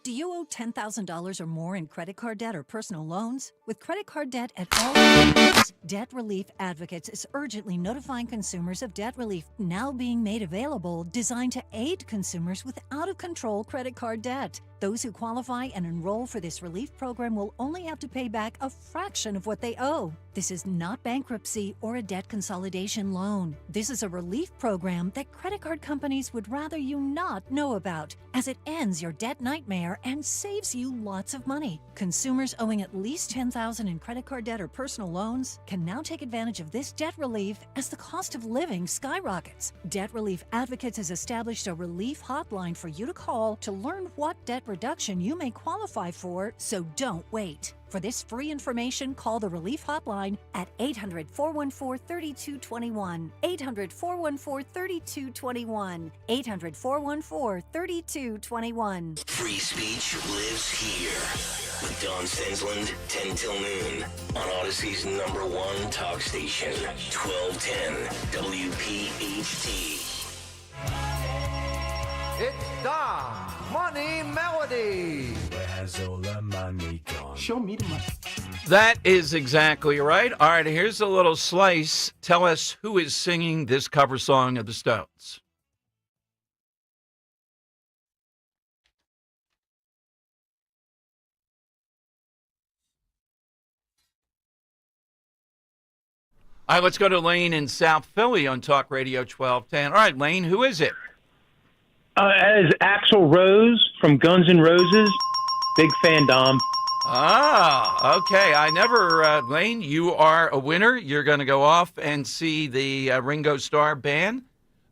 Do you owe $10,000 or more in credit card debt or personal loans? With credit card debt at all levels, Debt Relief Advocates is urgently notifying consumers of debt relief now being made available, designed to aid consumers with out-of-control credit card debt. Those who qualify and enroll for this relief program will only have to pay back a fraction of what they owe. This is not bankruptcy or a debt consolidation loan. This is a relief program that credit card companies would rather you not know about, as it ends your debt nightmare and saves you lots of money. Consumers owing at least $10,000 in credit card debt or personal loans can now take advantage of this debt relief as the cost of living skyrockets. Debt Relief Advocates has established a relief hotline for you to call to learn what debt reduction you may qualify for, so don't wait. For this free information, call the Relief Hotline at 800-414-3221, 800-414-3221, 800-414-3221. Free speech lives here with Don Stensland, 10 till noon on Odyssey's #1 talk station, 1210 WPHT. It's Dom Money Melody. Where has all the money gone? Show me the money. That is exactly right. All right, here's a little slice. Tell us who is singing this cover song of the Stones. All right, let's go to Lane in South Philly on Talk Radio 1210. All right, Lane, who is it? That is Axl Rose from Guns N' Roses. Big fan, Dom. Ah, okay. I never, Lane, you are a winner. You're going to go off and see the Ringo Starr band.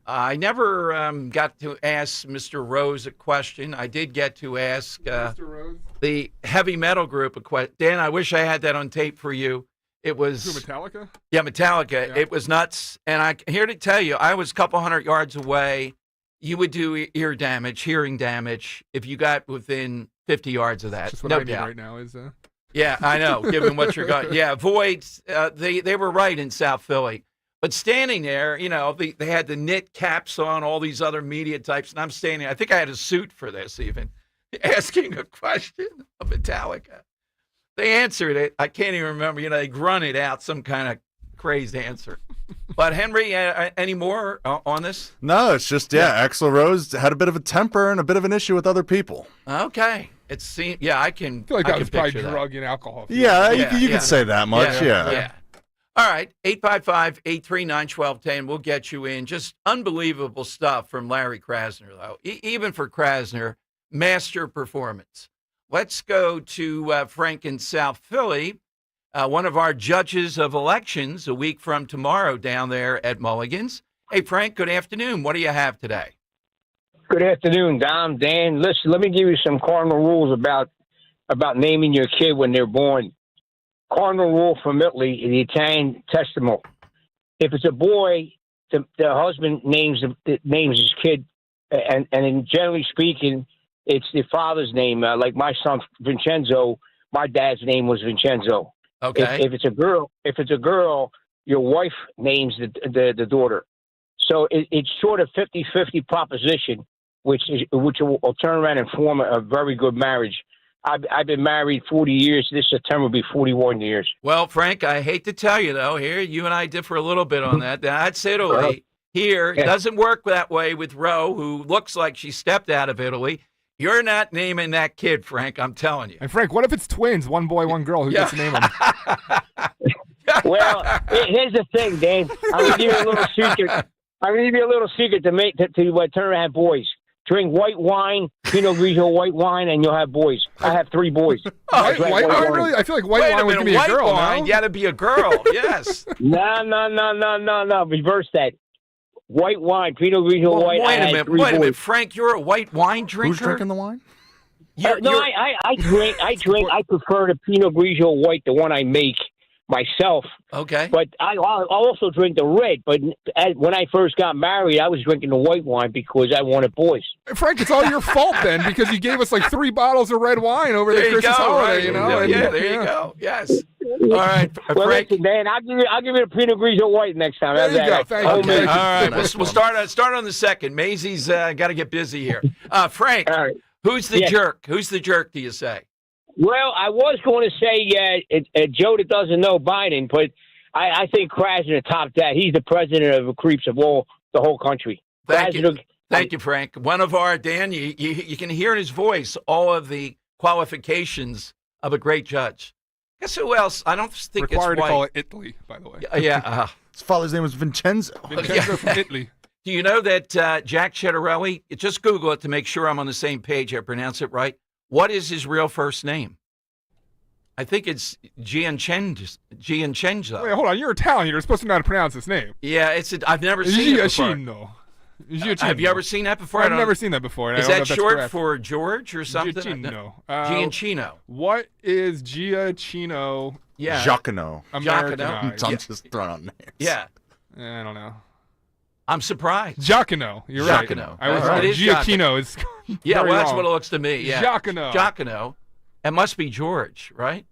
I never got to ask Mr. Rose a question. I did get to ask the heavy metal group a question. Dan, I wish I had that on tape for you. It was Metallica? Yeah, Metallica. Yeah. It was nuts. And I'm here to tell you, I was a couple hundred yards away. You would do hearing damage, if you got within 50 yards of that. That's what no I need doubt. right now is. Yeah, I know. Given what you're going, yeah, voids. They were right in South Philly, but standing there, you know, they had the knit caps on, all these other media types, and I'm standing. I think I had a suit for this, even asking a question of Metallica. They answered it. I can't even remember. You know, they grunted out some kind of crazed answer. But Henry, any more on this? No, it's just, Axl Rose had a bit of a temper and a bit of an issue with other people. Okay. I can. I feel like that was probably picture drug and alcohol. Yeah, you could say that much, yeah. All right, 855-839-1210. We'll get you in. Just unbelievable stuff from Larry Krasner, though. Even for Krasner, master performance. Let's go to Frank in South Philly. One of our judges of elections a week from tomorrow down there at Mulligan's. Hey, Frank, good afternoon. What do you have today? Good afternoon, Dom, Dan. Listen, let me give you some cardinal rules about naming your kid when they're born. Cardinal rule from Italy, the Italian Testament. If it's a boy, the husband names his kid, and generally speaking, it's the father's name. Like my son Vincenzo, my dad's name was Vincenzo. Okay. If it's a girl, your wife names the daughter. So it's sort of 50-50 proposition, which will turn around and form a very good marriage. I've been married 40 years. This September will be 41 years. Well, Frank, I hate to tell you, though, here, you and I differ a little bit on that. That's Italy. Here, it doesn't work that way with Ro, who looks like she stepped out of Italy. You're not naming that kid, Frank, I'm telling you. And Frank, what if it's twins, one boy, one girl? Who gets to name them? Well, here's the thing, Dan. I'm going to give you a little secret. I'm going to give you a little secret to turn around boys. Drink white wine, Pinot Grigio white wine, and you'll have boys. I have 3 boys. White wine? Really? I feel like white wine would be a girl. Wine, you got to be a girl, yes. No. Reverse that. White wine, Pinot Grigio white. Wait a minute, Frank. You're a white wine drinker. Who's drinking the wine? I drink. I prefer the Pinot Grigio white, the one I make myself. Okay. But I also drink the red. But when I first got married, I was drinking the white wine because I wanted boys. Frank, it's all your fault then, because you gave us like 3 bottles of red wine over the Christmas holiday. Right. You know? Yeah, there you go. Yes. All right, well, Frank. Listen, Dan, I'll give you the Pinot Grigio white next time. There you go. Thank you. All right, we'll start on the second. Maisie's got to get busy here. Frank, who's the jerk? Who's the jerk, do you say? Well, I was going to say Joe that doesn't know Biden, but I think Krasner topped that. He's the president of the creeps of the whole country. Thank you, Frank. One of our, Dan, you can hear in his voice all of the qualifications of a great judge. Guess who else? I don't think required it's to call white. it Italy, by the way. Yeah. His father's name was Vincenzo. Vincenzo from Italy. Do you know that Jack Chittarelli, just Google it to make sure I'm on the same page, I pronounce it right. What is his real first name? I think it's Giancenzo. Wait, hold on. You're Italian. You're supposed to know how to pronounce his name. Yeah, I've never seen it before. Giacchino. Have you ever seen that before? I've never seen that before. Is that short for George or something? Giacchino. Giacchino. What is Giacchino? Yeah. Giacono. Americanized. I'm just throwing out names. Yeah. I don't know. I'm surprised. Giacono. You're right. It is Giacchino. Is yeah, well, that's wrong. what it looks to me. Yeah. Giacono. It must be George, right?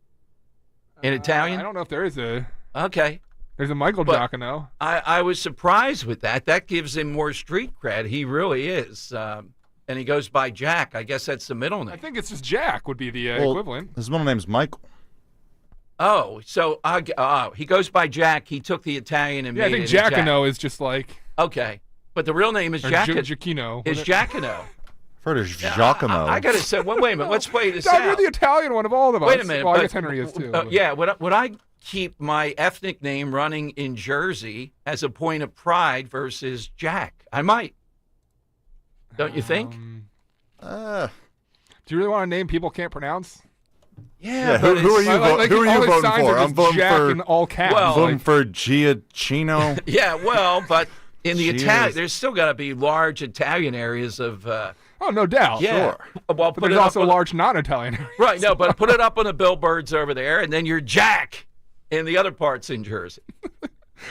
In Italian? I don't know if there is a... Okay. There's a Michael Giacono. I was surprised with that. That gives him more street cred. He really is. And he goes by Jack. I guess that's the middle name. I think it's just Jack would be the equivalent. His middle name's Michael. Oh, so he goes by Jack. He took the Italian and made it I think Giacono is just like... Okay. But the real name is Giacchino. Is Giacono. Heard as Giacomo. I got to say, wait a minute. Let's play this Dad, out. you're the Italian one of all of us. Wait a minute. Well, I guess Henry is too. Yeah, would I keep my ethnic name running in Jersey as a point of pride versus Jack? I might. Don't you think? Do you really want to name people can't pronounce? Yeah, who are you, who are you voting for? I'm voting Jack for in all caps. I'm voting for Giacchino. Yeah, well, but in the Italian, there's still got to be large Italian areas of. Oh, no doubt. Yeah. Sure. Well, but there's also large non-Italian areas. Right. No, but put it up on the billboards over there, and then you're Jack in the other parts in Jersey.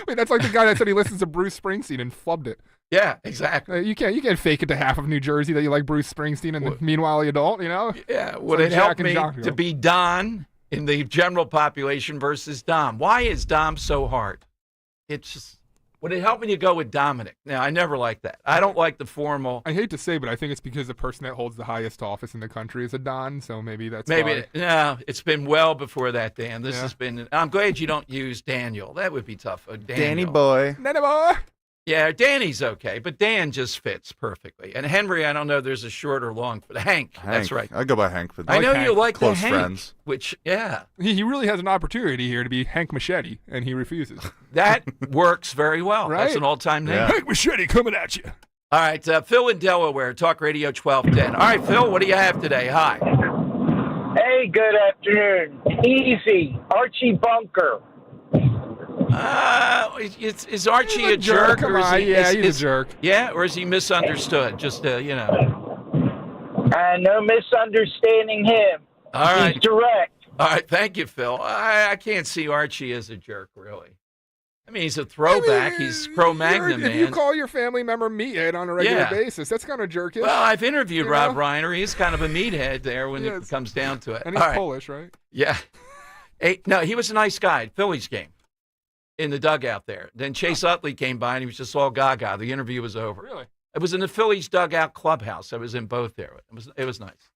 Wait, that's like the guy that said he listens to Bruce Springsteen and flubbed it. Yeah, exactly. You can't fake it to half of New Jersey that you like Bruce Springsteen, and meanwhile you don't. You know. Yeah. Would it help me to be Don in the general population versus Dom? Why is Dom so hard? It's just. Would it help me to go with Dominic? Now, I never like that. I don't like the formal. I hate to say, but I think it's because the person that holds the highest office in the country is a Don, so maybe that's why. No, it's been well before that, Dan. This has been. I'm glad you don't use Daniel. That would be tough. Danny boy. Danny boy. Yeah, Danny's okay, but Dan just fits perfectly. And Henry, I don't know. There's a short or long for Hank. That's right. I go by Hank. I know you like close the Hank, friends. which he really has an opportunity here to be Hank Machete, and he refuses. That works very well. Right? That's an all-time name. Yeah. Hank Machete coming at you. All right, Phil in Delaware, Talk Radio 1210. All right, Phil, what do you have today? Hi. Hey, good afternoon. Easy, Archie Bunker. Is Archie a jerk? Come on, he's a jerk. Yeah, or is he misunderstood? Just, no misunderstanding him. All right. He's direct. All right, thank you, Phil. I can't see Archie as a jerk, really. I mean, he's a throwback. He's Cro-Magnon, man. If you call your family member meathead on a regular basis, that's kind of jerkish. Well, I've interviewed Rob Reiner. He's kind of a meathead there when it comes down to it. And he's Polish, right? Yeah. No, he was a nice guy at Phillies game in the dugout there. Then Chase Utley came by, and he was just all gaga. The interview was over. Really? It was in the Phillies dugout clubhouse. I was in both there. It was nice.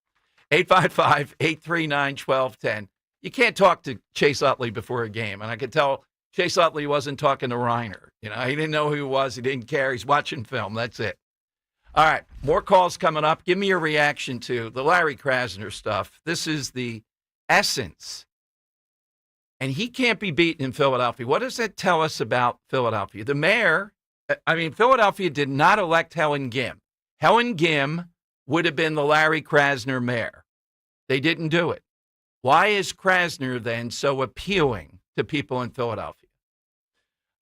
855-839-1210. You can't talk to Chase Utley before a game, and I could tell Chase Utley wasn't talking to Reiner. You know, he didn't know who he was. He didn't care. He's watching film. That's it. All right, more calls coming up. Give me your reaction to the Larry Krasner stuff. This is the essence. And he can't be beaten in Philadelphia. What does that tell us about Philadelphia? The mayor, Philadelphia did not elect Helen Gim. Helen Gim would have been the Larry Krasner mayor. They didn't do it. Why is Krasner then so appealing to people in Philadelphia?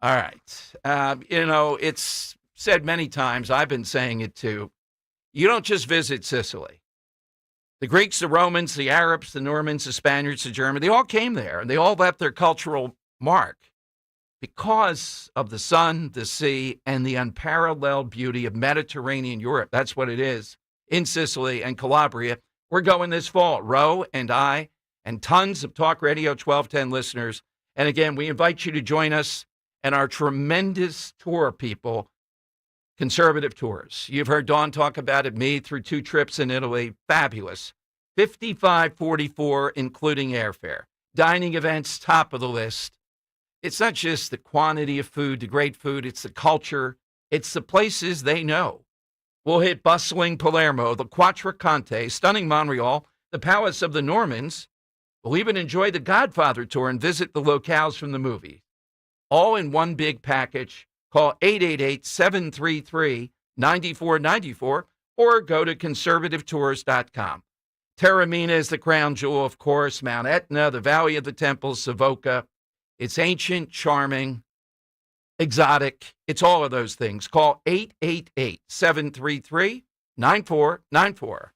All right. It's said many times, I've been saying it too, you don't just visit Sicily. The Greeks, the Romans, the Arabs, the Normans, the Spaniards, the Germans, they all came there, and they all left their cultural mark because of the sun, the sea, and the unparalleled beauty of Mediterranean Europe. That's what it is in Sicily and Calabria. We're going this fall, Ro and I, and tons of Talk Radio 1210 listeners. And again, we invite you to join us and our tremendous tour people, Conservative Tours. You've heard Dawn talk about it, me through 2 trips in Italy. Fabulous. $55.44, including airfare. Dining events, top of the list. It's not just the quantity of food, the great food, it's the culture. It's the places they know. We'll hit bustling Palermo, the Quattrocante, stunning Montreal, the Palace of the Normans. We'll even enjoy the Godfather tour and visit the locales from the movie. All in one big package. Call 888-733-9494 or go to conservativetours.com. Taormina is the crown jewel, of course, Mount Etna, the Valley of the Temples, Savoca. It's ancient, charming, exotic. It's all of those things. Call 888-733-9494.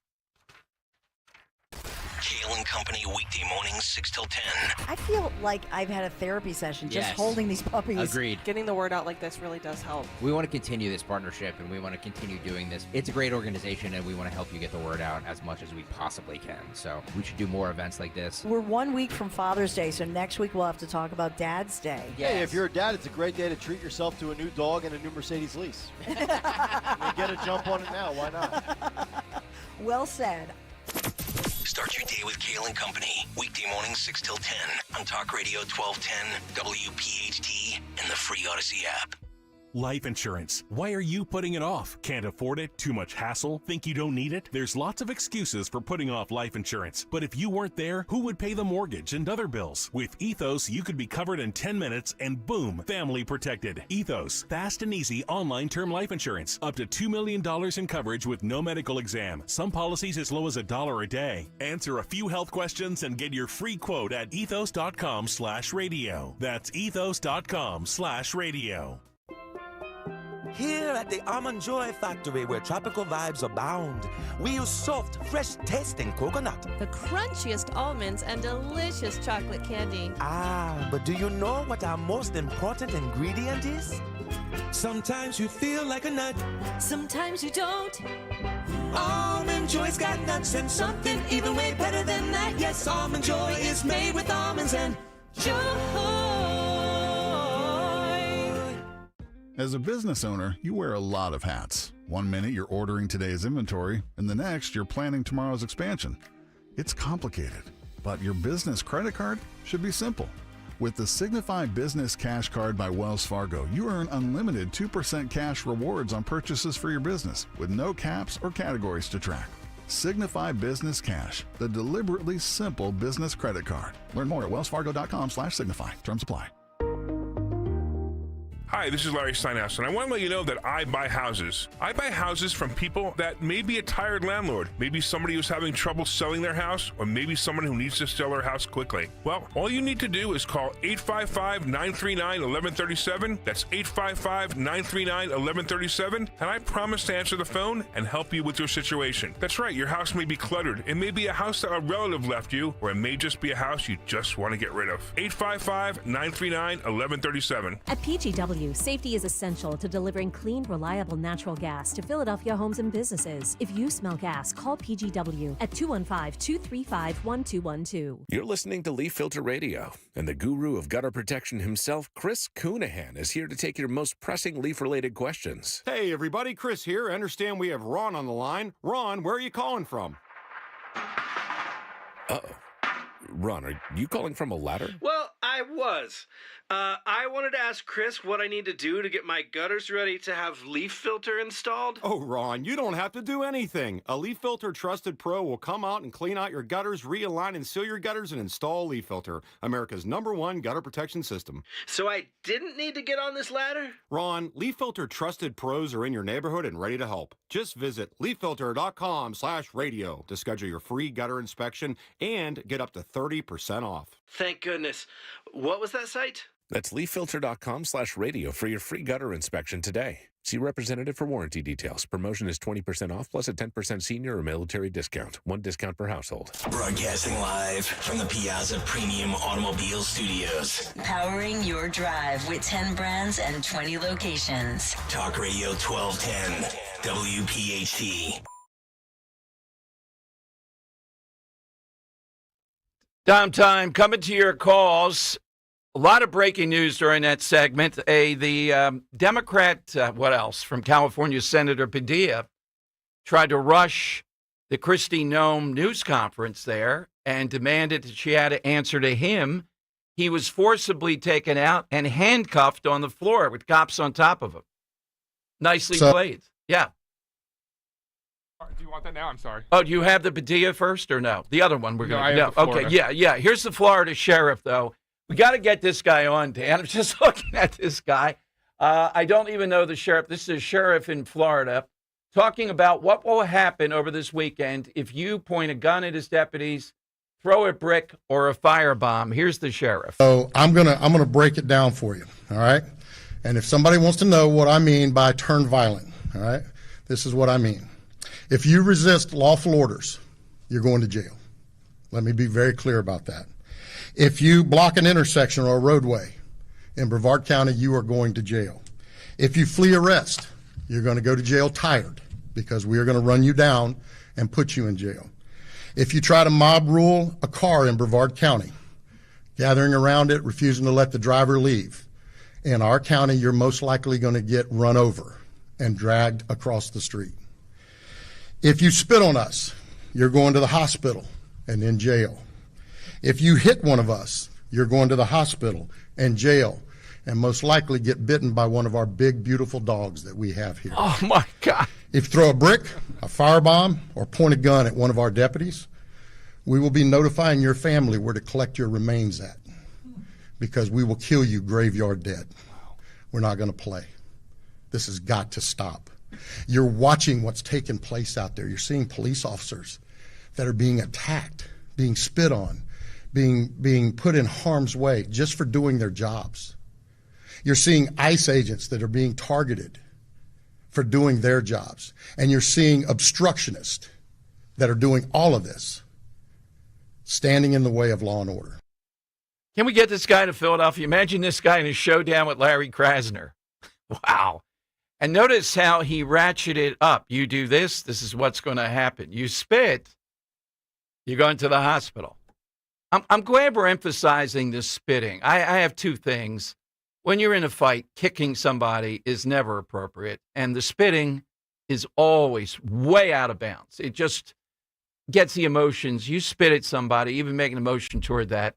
Kale and Company, weekday mornings, 6 till 10. I feel like I've had a therapy session just holding these puppies. Agreed. Getting the word out like this really does help. We want to continue this partnership, and we want to continue doing this. It's a great organization, and we want to help you get the word out as much as we possibly can. So we should do more events like this. We're 1 week from Father's Day, so next week we'll have to talk about Dad's Day. Hey, if you're a dad, it's a great day to treat yourself to a new dog and a new Mercedes lease. You get a jump on it now. Why not? Well said. Start your day with Kale and Company. Weekday mornings 6 till 10 on Talk Radio 1210, WPHT, and the free Odyssey app. Life insurance. Why are you putting it off? Can't afford it? Too much hassle? Think you don't need it? There's lots of excuses for putting off life insurance. But if you weren't there, who would pay the mortgage and other bills? With Ethos, you could be covered in 10 minutes and boom, family protected. Ethos, fast and easy online term life insurance. Up to $2 million in coverage with no medical exam. Some policies as low as $1 a day. Answer a few health questions and get your free quote at ethos.com/radio. That's ethos.com/radio. Here at the Almond Joy Factory, where tropical vibes abound, we use soft, fresh-tasting coconut. The crunchiest almonds and delicious chocolate candy. Ah, but do you know what our most important ingredient is? Sometimes you feel like a nut. Sometimes you don't. Almond Joy's got nuts and something even way better than that. Yes, Almond Joy is made with almonds and joy. As a business owner, you wear a lot of hats. 1 minute you're ordering today's inventory, and the next you're planning tomorrow's expansion. It's complicated, but your business credit card should be simple. With the Signify Business Cash Card by Wells Fargo, you earn unlimited 2% cash rewards on purchases for your business, with no caps or categories to track. Signify Business Cash, the deliberately simple business credit card. Learn more at wellsfargo.com/signify. Terms apply. Hi, this is Larry Steinhaus, and I want to let you know that I buy houses. I buy houses from people that may be a tired landlord, maybe somebody who's having trouble selling their house, or maybe someone who needs to sell their house quickly. Well, all you need to do is call 855-939-1137. That's 855-939-1137, and I promise to answer the phone and help you with your situation. That's right, your house may be cluttered. It may be a house that a relative left you, or it may just be a house you just want to get rid of. 855-939-1137. At PGW, safety is essential to delivering clean, reliable natural gas to Philadelphia homes and businesses. If you smell gas, call PGW at 215-235-1212. You're listening to Leaf Filter Radio, and the guru of gutter protection himself, Chris Coonahan, is here to take your most pressing leaf-related questions. Hey, everybody, Chris here. I understand we have Ron on the line. Ron, where are you calling from? Ron, are you calling from a ladder? Well, I was. I wanted to ask Chris what I need to do to get my gutters ready to have leaf filter installed. Oh, Ron, you don't have to do anything. A Leaf Filter Trusted Pro will come out and clean out your gutters, realign and seal your gutters, and install Leaf Filter, America's #1 gutter protection system. So I didn't need to get on this ladder? Ron, Leaf Filter Trusted Pros are in your neighborhood and ready to help. Just visit leaffilter.com/radio to schedule your free gutter inspection and get up to 30% off. Thank goodness. What was that site? That's leaffilter.com/radio for your free gutter inspection today. See representative for warranty details. Promotion is 20% off plus a 10% senior or military discount. One discount per household. Broadcasting live from the Piazza Premium Automobile Studios. Powering your drive with 10 brands and 20 locations. Talk Radio 1210, WPHT. Dom time coming to your calls. A lot of breaking news during that segment. The Democrat, from California, Senator Padilla, tried to rush the Kristi Noem news conference there and demanded that she had to answer to him. He was forcibly taken out and handcuffed on the floor with cops on top of him. Nicely played. Yeah. Do you want that now? I'm sorry. Oh, do you have the Padilla first or no? The other one we're going to. Okay, yeah. Here's the Florida sheriff, though. We got to get this guy on, Dan. I'm just looking at this guy. I don't even know the sheriff. This is a sheriff in Florida talking about what will happen over this weekend if you point a gun at his deputies, throw a brick or a firebomb. Here's the sheriff. So I'm gonna break it down for you, all right? And if somebody wants to know what I mean by turn violent, all right, this is what I mean. If you resist lawful orders, you're going to jail. Let me be very clear about that. If you block an intersection or a roadway in Brevard County, you are going to jail. If you flee arrest, you're going to go to jail tired because we are going to run you down and put you in jail. If you try to mob rule a car in Brevard County, gathering around it, refusing to let the driver leave, in our county, you're most likely going to get run over and dragged across the street. If you spit on us, you're going to the hospital and in jail. If you hit one of us, you're going to the hospital and jail and most likely get bitten by one of our big, beautiful dogs that we have here. Oh, my God. If you throw a brick, a firebomb, or point a gun at one of our deputies, we will be notifying your family where to collect your remains at because we will kill you graveyard dead. We're not going to play. This has got to stop. You're watching what's taking place out there. You're seeing police officers that are being attacked, being spit on, being put in harm's way just for doing their jobs. You're seeing ICE agents that are being targeted for doing their jobs. And you're seeing obstructionists that are doing all of this, standing in the way of law and order. Can we get this guy to Philadelphia? Imagine this guy in a showdown with Larry Krasner. Wow. And notice how he ratcheted up. You do this, this is what's going to happen. You spit, you're going to the hospital. I'm glad we're emphasizing this spitting. I have two things. When you're in a fight, kicking somebody is never appropriate, and the spitting is always way out of bounds. It just gets the emotions. You spit at somebody, even make an emotion toward that.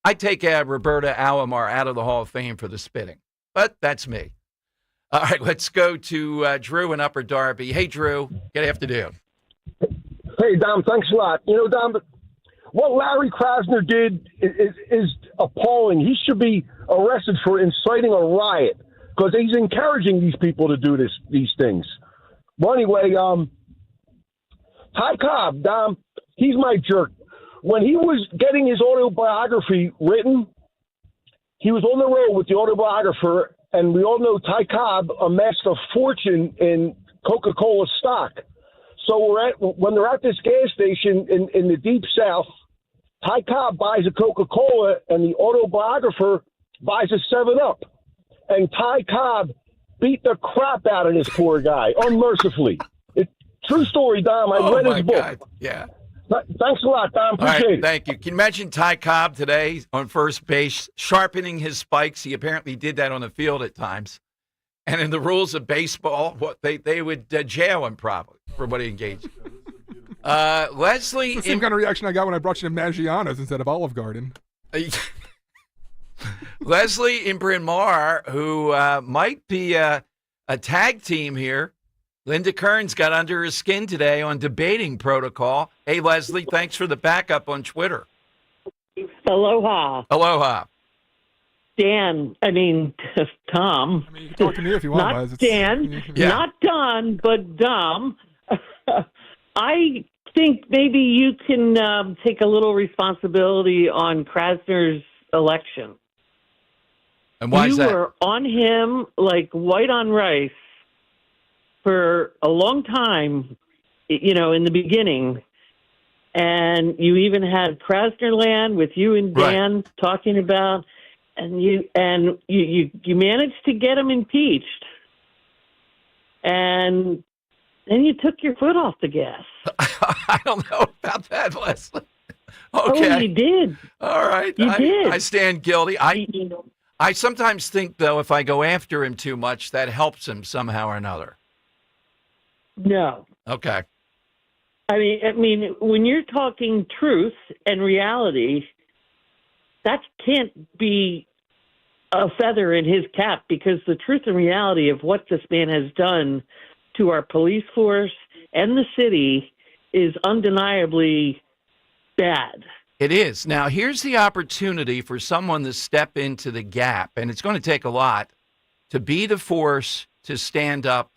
I take Roberta Alomar out of the Hall of Fame for the spitting, but that's me. All right, let's go to Drew in Upper Darby. Hey, Drew, good afternoon. Hey, Dom, thanks a lot. You know, Dom, what Larry Krasner did is appalling. He should be arrested for inciting a riot because he's encouraging these people to do these things. Well, anyway, Ty Cobb, Dom, he's my jerk. When he was getting his autobiography written, he was on the road with the autobiographer, and we all know Ty Cobb amassed a fortune in Coca-Cola stock. So when they're at this gas station in the Deep South, Ty Cobb buys a Coca-Cola and the autobiographer buys a 7-Up. And Ty Cobb beat the crap out of this poor guy, unmercifully. True story, Dom. I read his book. God. Yeah. Thanks a lot, Dom. Appreciate it. Thank you. Can you imagine Ty Cobb today on first base, sharpening his spikes? He apparently did that on the field at times. And in the rules of baseball, they would jail him probably for what he engaged in. Leslie, It's the same kind of reaction I got when I brought you to Maggiano's instead of Olive Garden. Leslie in Bryn Mawr, who might be a tag team here. Linda Kern's got under her skin today on debating protocol. Hey, Leslie, thanks for the backup on Twitter. Aloha. Aloha. Dan, Tom. You can talk to me if you want, not Les. Dan, Yeah. not Don, but Dom. I think maybe you can take a little responsibility on Krasner's election. And why is that? You were on him like white on rice for a long time, in the beginning. And you even had Krasnerland with you and Dan talking about, and you managed to get him impeached. And then you took your foot off the gas. I don't know about that, Leslie. Okay. Oh, you did. All right. You did. I stand guilty. I sometimes think, though, if I go after him too much, that helps him somehow or another. No. Okay. I mean, when you're talking truth and reality, that can't be a feather in his cap, because the truth and reality of what this man has done to our police force and the city is undeniably bad. It is. Now, here's the opportunity for someone to step into the gap, and it's going to take a lot to be the force to stand up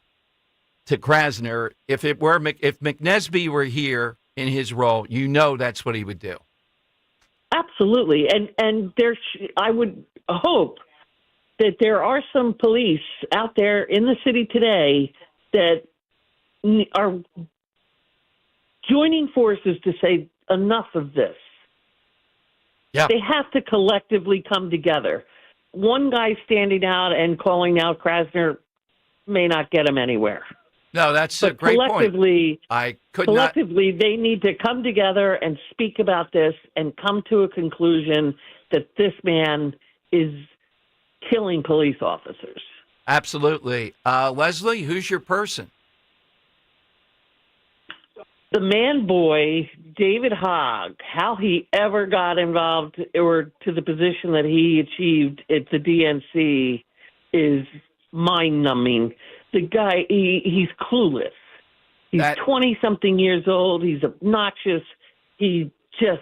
to Krasner. If McNesby were here in his role, that's what he would do. Absolutely. And I would hope that there are some police out there in the city today that are joining forces to say enough of this. Yeah. They have to collectively come together. One guy standing out and calling out Krasner may not get him anywhere. No, that's a great point. Collectively, they need to come together and speak about this and come to a conclusion that this man is killing police officers. Absolutely. Leslie, who's your person? The man boy, David Hogg, how he ever got involved or to the position that he achieved at the DNC is mind-numbing. The guy, he's clueless. He's 20-something years old. He's obnoxious. He just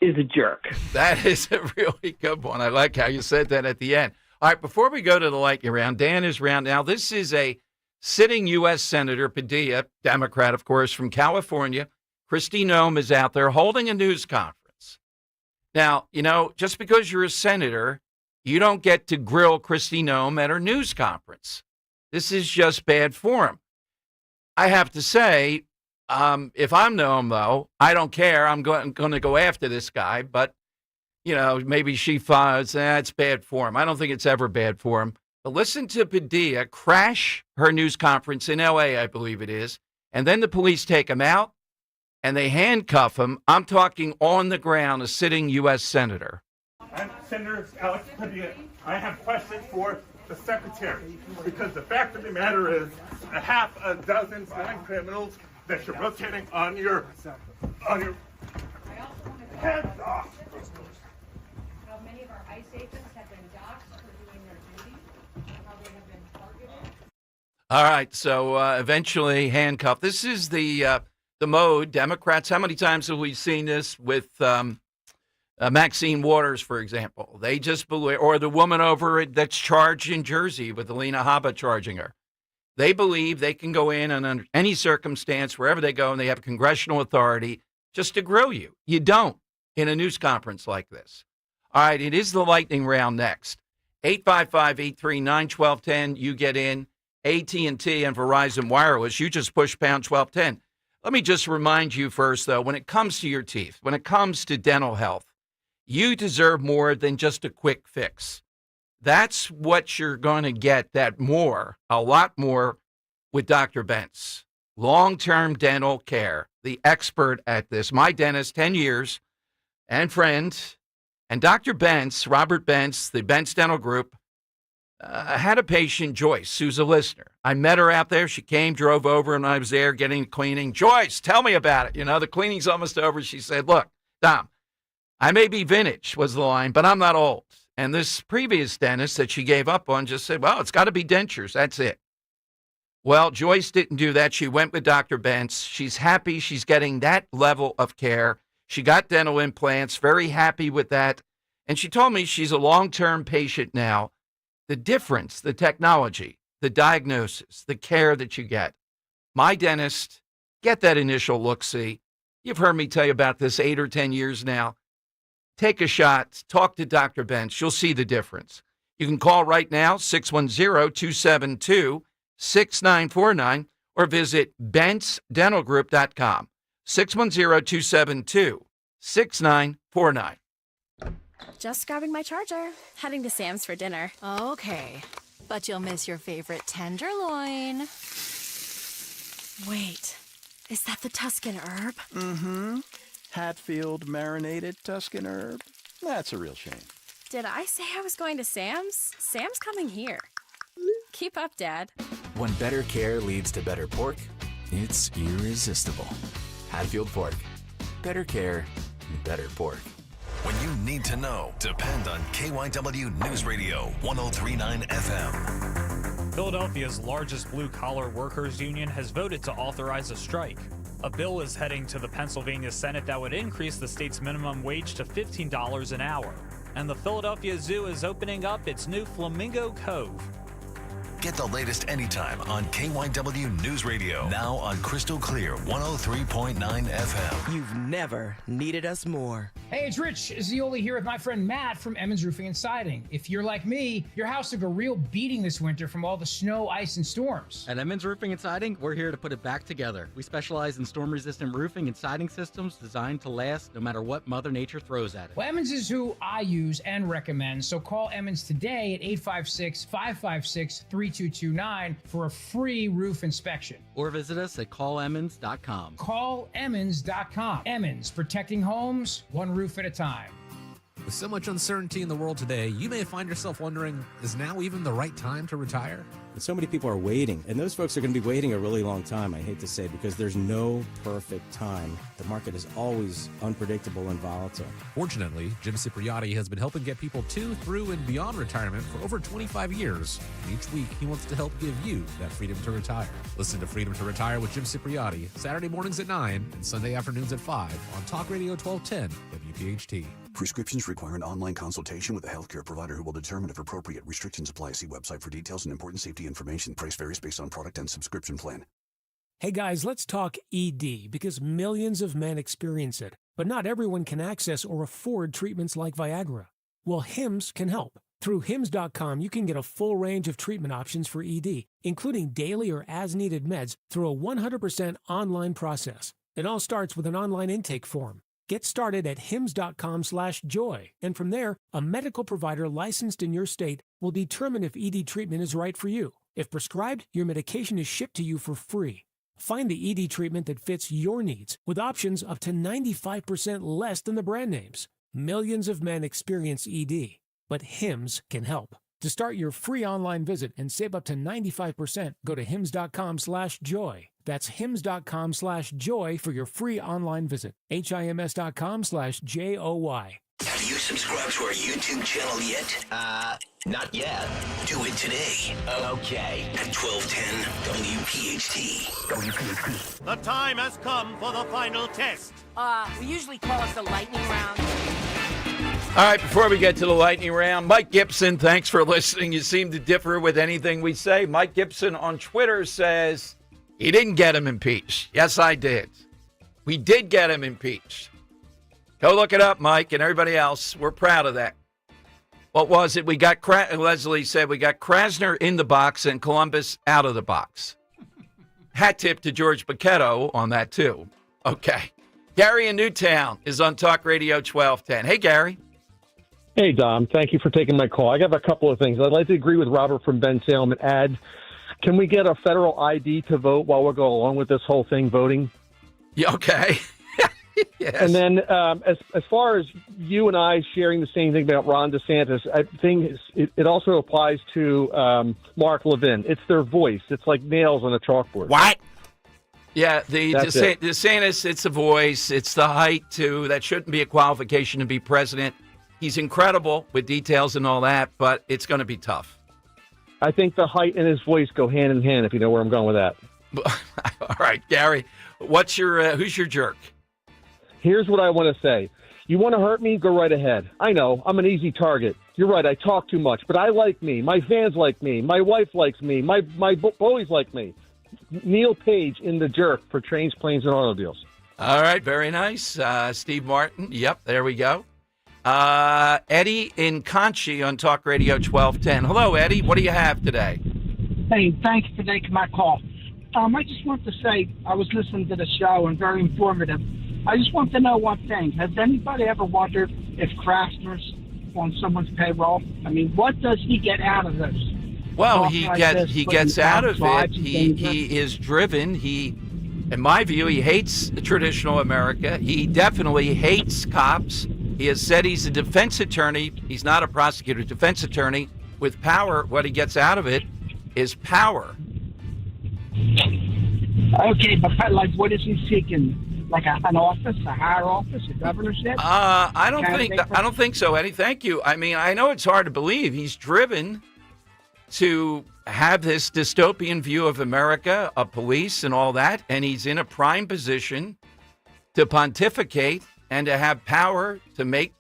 is a jerk. That is a really good one. I like how you said that at the end. All right, before we go to the lightning round, Dan is round. Now, this is a sitting U.S. Senator, Padilla, Democrat, of course, from California. Kristi Noem is out there holding a news conference. Now, just because you're a senator, you don't get to grill Kristi Noem at her news conference. This is just bad form. I have to say, if I'm Noem, though, I don't care. I'm going to go after this guy. But, maybe she finds it's bad form. I don't think it's ever bad form. But listen to Padilla crash her news conference in L.A., I believe it is, and then the police take him out and they handcuff him. I'm talking on the ground, a sitting U.S. senator. I'm Senator Alex Padilla. I have questions for the secretary, because the fact of the matter is a half a dozen violent criminals that you're rotating on your heads off. Many of our ICE agents have been doxxed for doing their duty, how they have been targeted. All right, so eventually handcuffed. This is the mode. Democrats, how many times have we seen this with Maxine Waters, for example? They just believe, or the woman over that's charged in Jersey with Alina Habba charging her. They believe they can go in and under any circumstance, wherever they go, and they have congressional authority just to grill you. You don't in a news conference like this. All right, it is the lightning round next. 855-839-1210. You get in. AT&T and Verizon Wireless. You just push pound 1210. Let me just remind you first, though, when it comes to your teeth, when it comes to dental health, you deserve more than just a quick fix. That's what you're going to get, a lot more, with Dr. Bentz. Long-term dental care, the expert at this. My dentist, 10 years, and friend. And Dr. Bentz, Robert Bentz, the Bentz Dental Group, had a patient, Joyce, who's a listener. I met her out there. She came, drove over, and I was there getting cleaning. Joyce, tell me about it. The cleaning's almost over. She said, look, Dom, I may be vintage, was the line, but I'm not old. And this previous dentist that she gave up on just said, well, it's got to be dentures. That's it. Well, Joyce didn't do that. She went with Dr. Bentz. She's happy she's getting that level of care. She got dental implants, very happy with that. And she told me she's a long-term patient now. The difference, the technology, the diagnosis, the care that you get. My dentist, get that initial look-see. You've heard me tell you about this 8 or 10 years now. Take a shot. Talk to Dr. Bentz. You'll see the difference. You can call right now, 610-272-6949, or visit bentzdentalgroup.com, 610-272-6949. Just grabbing my charger. Heading to Sam's for dinner. Okay, but you'll miss your favorite tenderloin. Wait, is that the Tuscan herb? Mm-hmm. Hatfield marinated Tuscan herb. That's a real shame. Did I say I was going to Sam's? Sam's coming here. Keep up, Dad. When better care leads to better pork, it's irresistible. Hatfield Pork. Better care, better pork. When you need to know, depend on KYW News Radio 1039 FM. Philadelphia's largest blue-collar workers union has voted to authorize a strike. A bill is heading to the Pennsylvania Senate that would increase the state's minimum wage to $15 an hour. And the Philadelphia Zoo is opening up its new Flamingo Cove. Get the latest anytime on KYW News Radio. Now on Crystal Clear 103.9 FM. You've never needed us more. Hey, it's Rich Zioli here with my friend Matt from Emmons Roofing and Siding. If you're like me, your house took a real beating this winter from all the snow, ice, and storms. At Emmons Roofing and Siding, we're here to put it back together. We specialize in storm-resistant roofing and siding systems designed to last no matter what Mother Nature throws at it. Well, Emmons is who I use and recommend, so call Emmons today at 856-556-3229 for a free roof inspection. Or visit us at callemmons.com. Callemmons.com. Emmons, protecting homes, one roof at a time. With so much uncertainty in the world today, you may find yourself wondering, is now even the right time to retire? And so many people are waiting, and those folks are going to be waiting a really long time, I hate to say, because there's no perfect time. The market is always unpredictable and volatile. Fortunately, Jim Cipriotti has been helping get people to, through, and beyond retirement for over 25 years. And each week, he wants to help give you that freedom to retire. Listen to Freedom to Retire with Jim Cipriotti, Saturday mornings at 9 and Sunday afternoons at 5 on Talk Radio 1210 WPHT. Prescriptions require an online consultation with a healthcare provider who will determine if appropriate. Restrictions apply. See website for details and important safety information. Price varies based on product and subscription plan. Hey guys, let's talk ED because millions of men experience it, but not everyone can access or afford treatments like Viagra. Well, Hims can help. Through Hims.com, you can get a full range of treatment options for ED, including daily or as-needed meds through a 100% online process. It all starts with an online intake form. Get started at hims.com/joy, and from there, a medical provider licensed in your state will determine if ED treatment is right for you. If prescribed, your medication is shipped to you for free. Find the ED treatment that fits your needs with options up to 95% less than the brand names. Millions of men experience ED, but Hims can help. To start your free online visit and save up to 95%, go to hims.com/joy. That's hims.com/joy for your free online visit. HIMS.com/JOY. Have you subscribed to our YouTube channel yet? Not yet. Do it today. Okay. At 1210 WPHT. The time has come for the final test. We usually call it the lightning round. All right, before we get to the lightning round, Mike Gibson, thanks for listening. You seem to differ with anything we say. Mike Gibson on Twitter says, he didn't get him impeached. Yes, I did. We did get him impeached. Go look it up, Mike, and everybody else. We're proud of that. What was it? Leslie said we got Krasner in the box and Columbus out of the box. Hat tip to George Paquetto on that, too. Okay. Gary in Newtown is on Talk Radio 1210. Hey, Gary. Hey, Dom. Thank you for taking my call. I have a couple of things. I'd like to agree with Robert from Ben Salem and add, can we get a federal ID to vote while we go along with this whole thing, voting? Yeah, okay. Yes. And then as far as you and I sharing the same thing about Ron DeSantis, I think it also applies to Mark Levin. It's their voice. It's like nails on a chalkboard. What? Yeah, That's it. DeSantis, it's a voice. It's the height, too. That shouldn't be a qualification to be president. He's incredible with details and all that, but it's going to be tough. I think the height and his voice go hand in hand, if you know where I'm going with that. All right, Gary, who's your jerk? Here's what I want to say. You want to hurt me? Go right ahead. I know. I'm an easy target. You're right. I talk too much, but I like me. My fans like me. My wife likes me. My boys like me. Neil Page in The Jerk for Trains, Planes, and Automobiles. All right, very nice. Steve Martin. Yep, there we go. Eddie in Conchi on Talk Radio 1210. Hello, Eddie. What do you have today? Hey, thanks for taking my call. I just want to say I was listening to the show and very informative. I just want to know one thing. Has anybody ever wondered if Krasner's on someone's payroll? I mean, what does he get out of this? Well, Talk he like gets this, he putting gets out of down it. slides and He is driven. In my view, he hates traditional America. He definitely hates cops. He has said he's a defense attorney. He's not a prosecutor. Defense attorney with power. What he gets out of it is power. Okay, but like, what is he seeking? Like an office, a higher office, a governorship? I don't think so, Eddie. Thank you. I mean, I know it's hard to believe. He's driven to have this dystopian view of America, of police and all that, and he's in a prime position to pontificate and to have power to make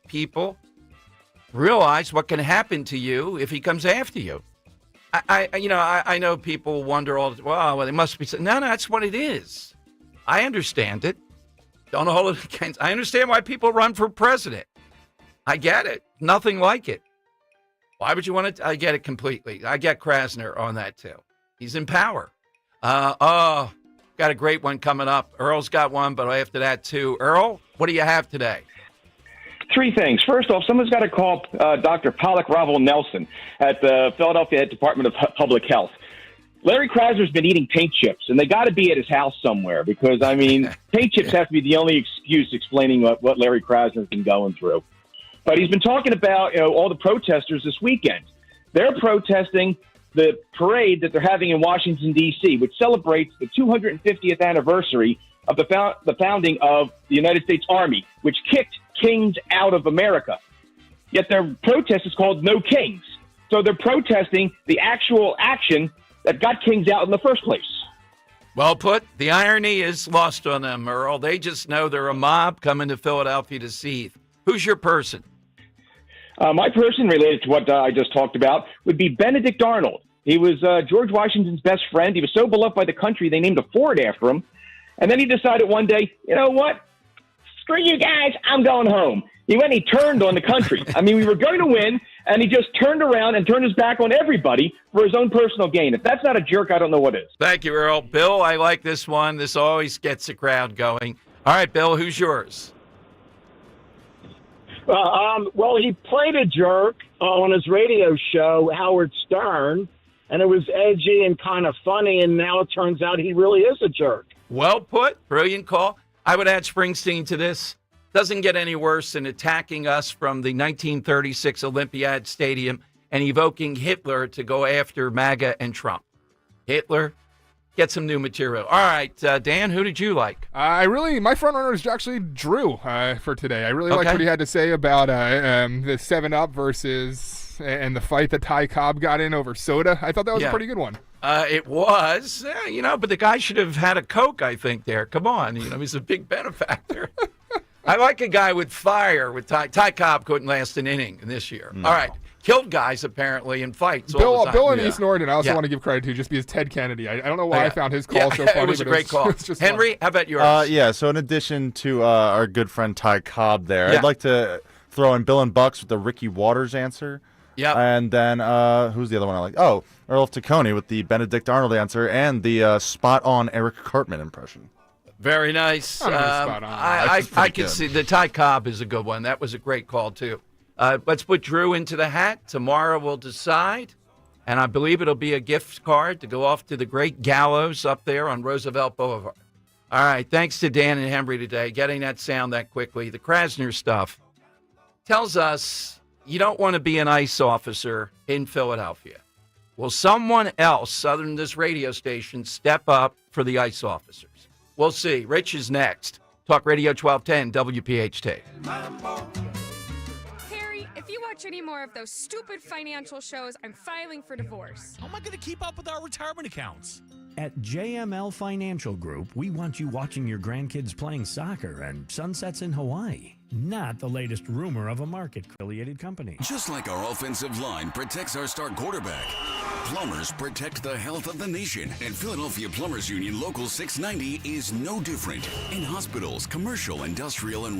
realize what can happen to you if he comes after you. I know people wonder well, they must be. No, that's what it is. I understand it. Don't hold it against. I understand why people run for president. I get it. Nothing like it. Why would you want to? I get it completely. I get Krasner on that too. He's in power. Got a great one coming up. Earl's got one, but after that too. Earl, what do you have today? Three things. First off, someone's got to call Dr. Pollock Ravel Nelson at the Philadelphia Department of Public Health. Larry Krasner's been eating paint chips, and they got to be at his house somewhere because, I mean, paint chips have to be the only excuse explaining what Larry Krasner's been going through. But he's been talking about all the protesters this weekend. They're protesting the parade that they're having in Washington, D.C., which celebrates the 250th anniversary of the founding of the United States Army, which kicked kings out of America. Yet their protest is called No Kings. So they're protesting the actual action that got kings out in the first place. Well put. The irony is lost on them, Earl. They just know they're a mob coming to Philadelphia to seethe. Who's your person? My person, related to what I just talked about, would be Benedict Arnold. He was George Washington's best friend. He was so beloved by the country, they named a fort after him. And then he decided one day, you know what? Screw you guys, I'm going home. He went, he turned on the country. I mean, we were going to win, and he just turned around and turned his back on everybody for his own personal gain. If that's not a jerk, I don't know what is. Thank you, Earl. Bill, I like this one. This always gets the crowd going. All right, Bill, who's yours? Well, he played a jerk on his radio show, Howard Stern, and it was edgy and kind of funny, and now it turns out he really is a jerk. Well put. Brilliant call. I would add Springsteen to this. Doesn't get any worse than attacking us from the 1936 Olympiad Stadium and evoking Hitler to go after MAGA and Trump. Hitler, get some new material. All right, Dan, who did you like? My front runner is actually Drew for today. I really liked what he had to say about the 7-Up versus and the fight that Ty Cobb got in over soda. I thought that was a pretty good one. It was, but the guy should have had a Coke, I think, there. Come on, he's a big benefactor. I like a guy with fire. With Ty Cobb couldn't last an inning this year. No. All right. Killed guys, apparently, in fights. Bill in East Norton, I also want to give credit to just because Ted Kennedy. I don't know why I found his call so funny. It was a great call. Henry, how about yours? So in addition to our good friend Ty Cobb there, Yeah. I'd like to throw in Bill and Bucks with the Ricky Waters answer. Yep. And then who's the other one I like? Oh, Earl Taccone with the Benedict Arnold answer and the spot-on Eric Cartman impression. Very nice. I can see the Ty Cobb is a good one. That was a great call, too. Let's put Drew into the hat. Tomorrow we'll decide. And I believe it'll be a gift card to go off to the great gallows up there on Roosevelt Boulevard. All right. Thanks to Dan and Henry today, getting that sound that quickly. The Krasner stuff tells us you don't want to be an ICE officer in Philadelphia. Will someone else, other than this radio station, step up for the ICE officers? We'll see. Rich is next. Talk Radio 1210, WPHT. Harry, if you watch any more of those stupid financial shows, I'm filing for divorce. How am I going to keep up with our retirement accounts? At JML Financial Group, we want you watching your grandkids playing soccer and sunsets in Hawaii, not the latest rumor of a market-affiliated company. Just like our offensive line protects our star quarterback, plumbers protect the health of the nation. And Philadelphia Plumbers Union Local 690 is no different. In hospitals, commercial, industrial, and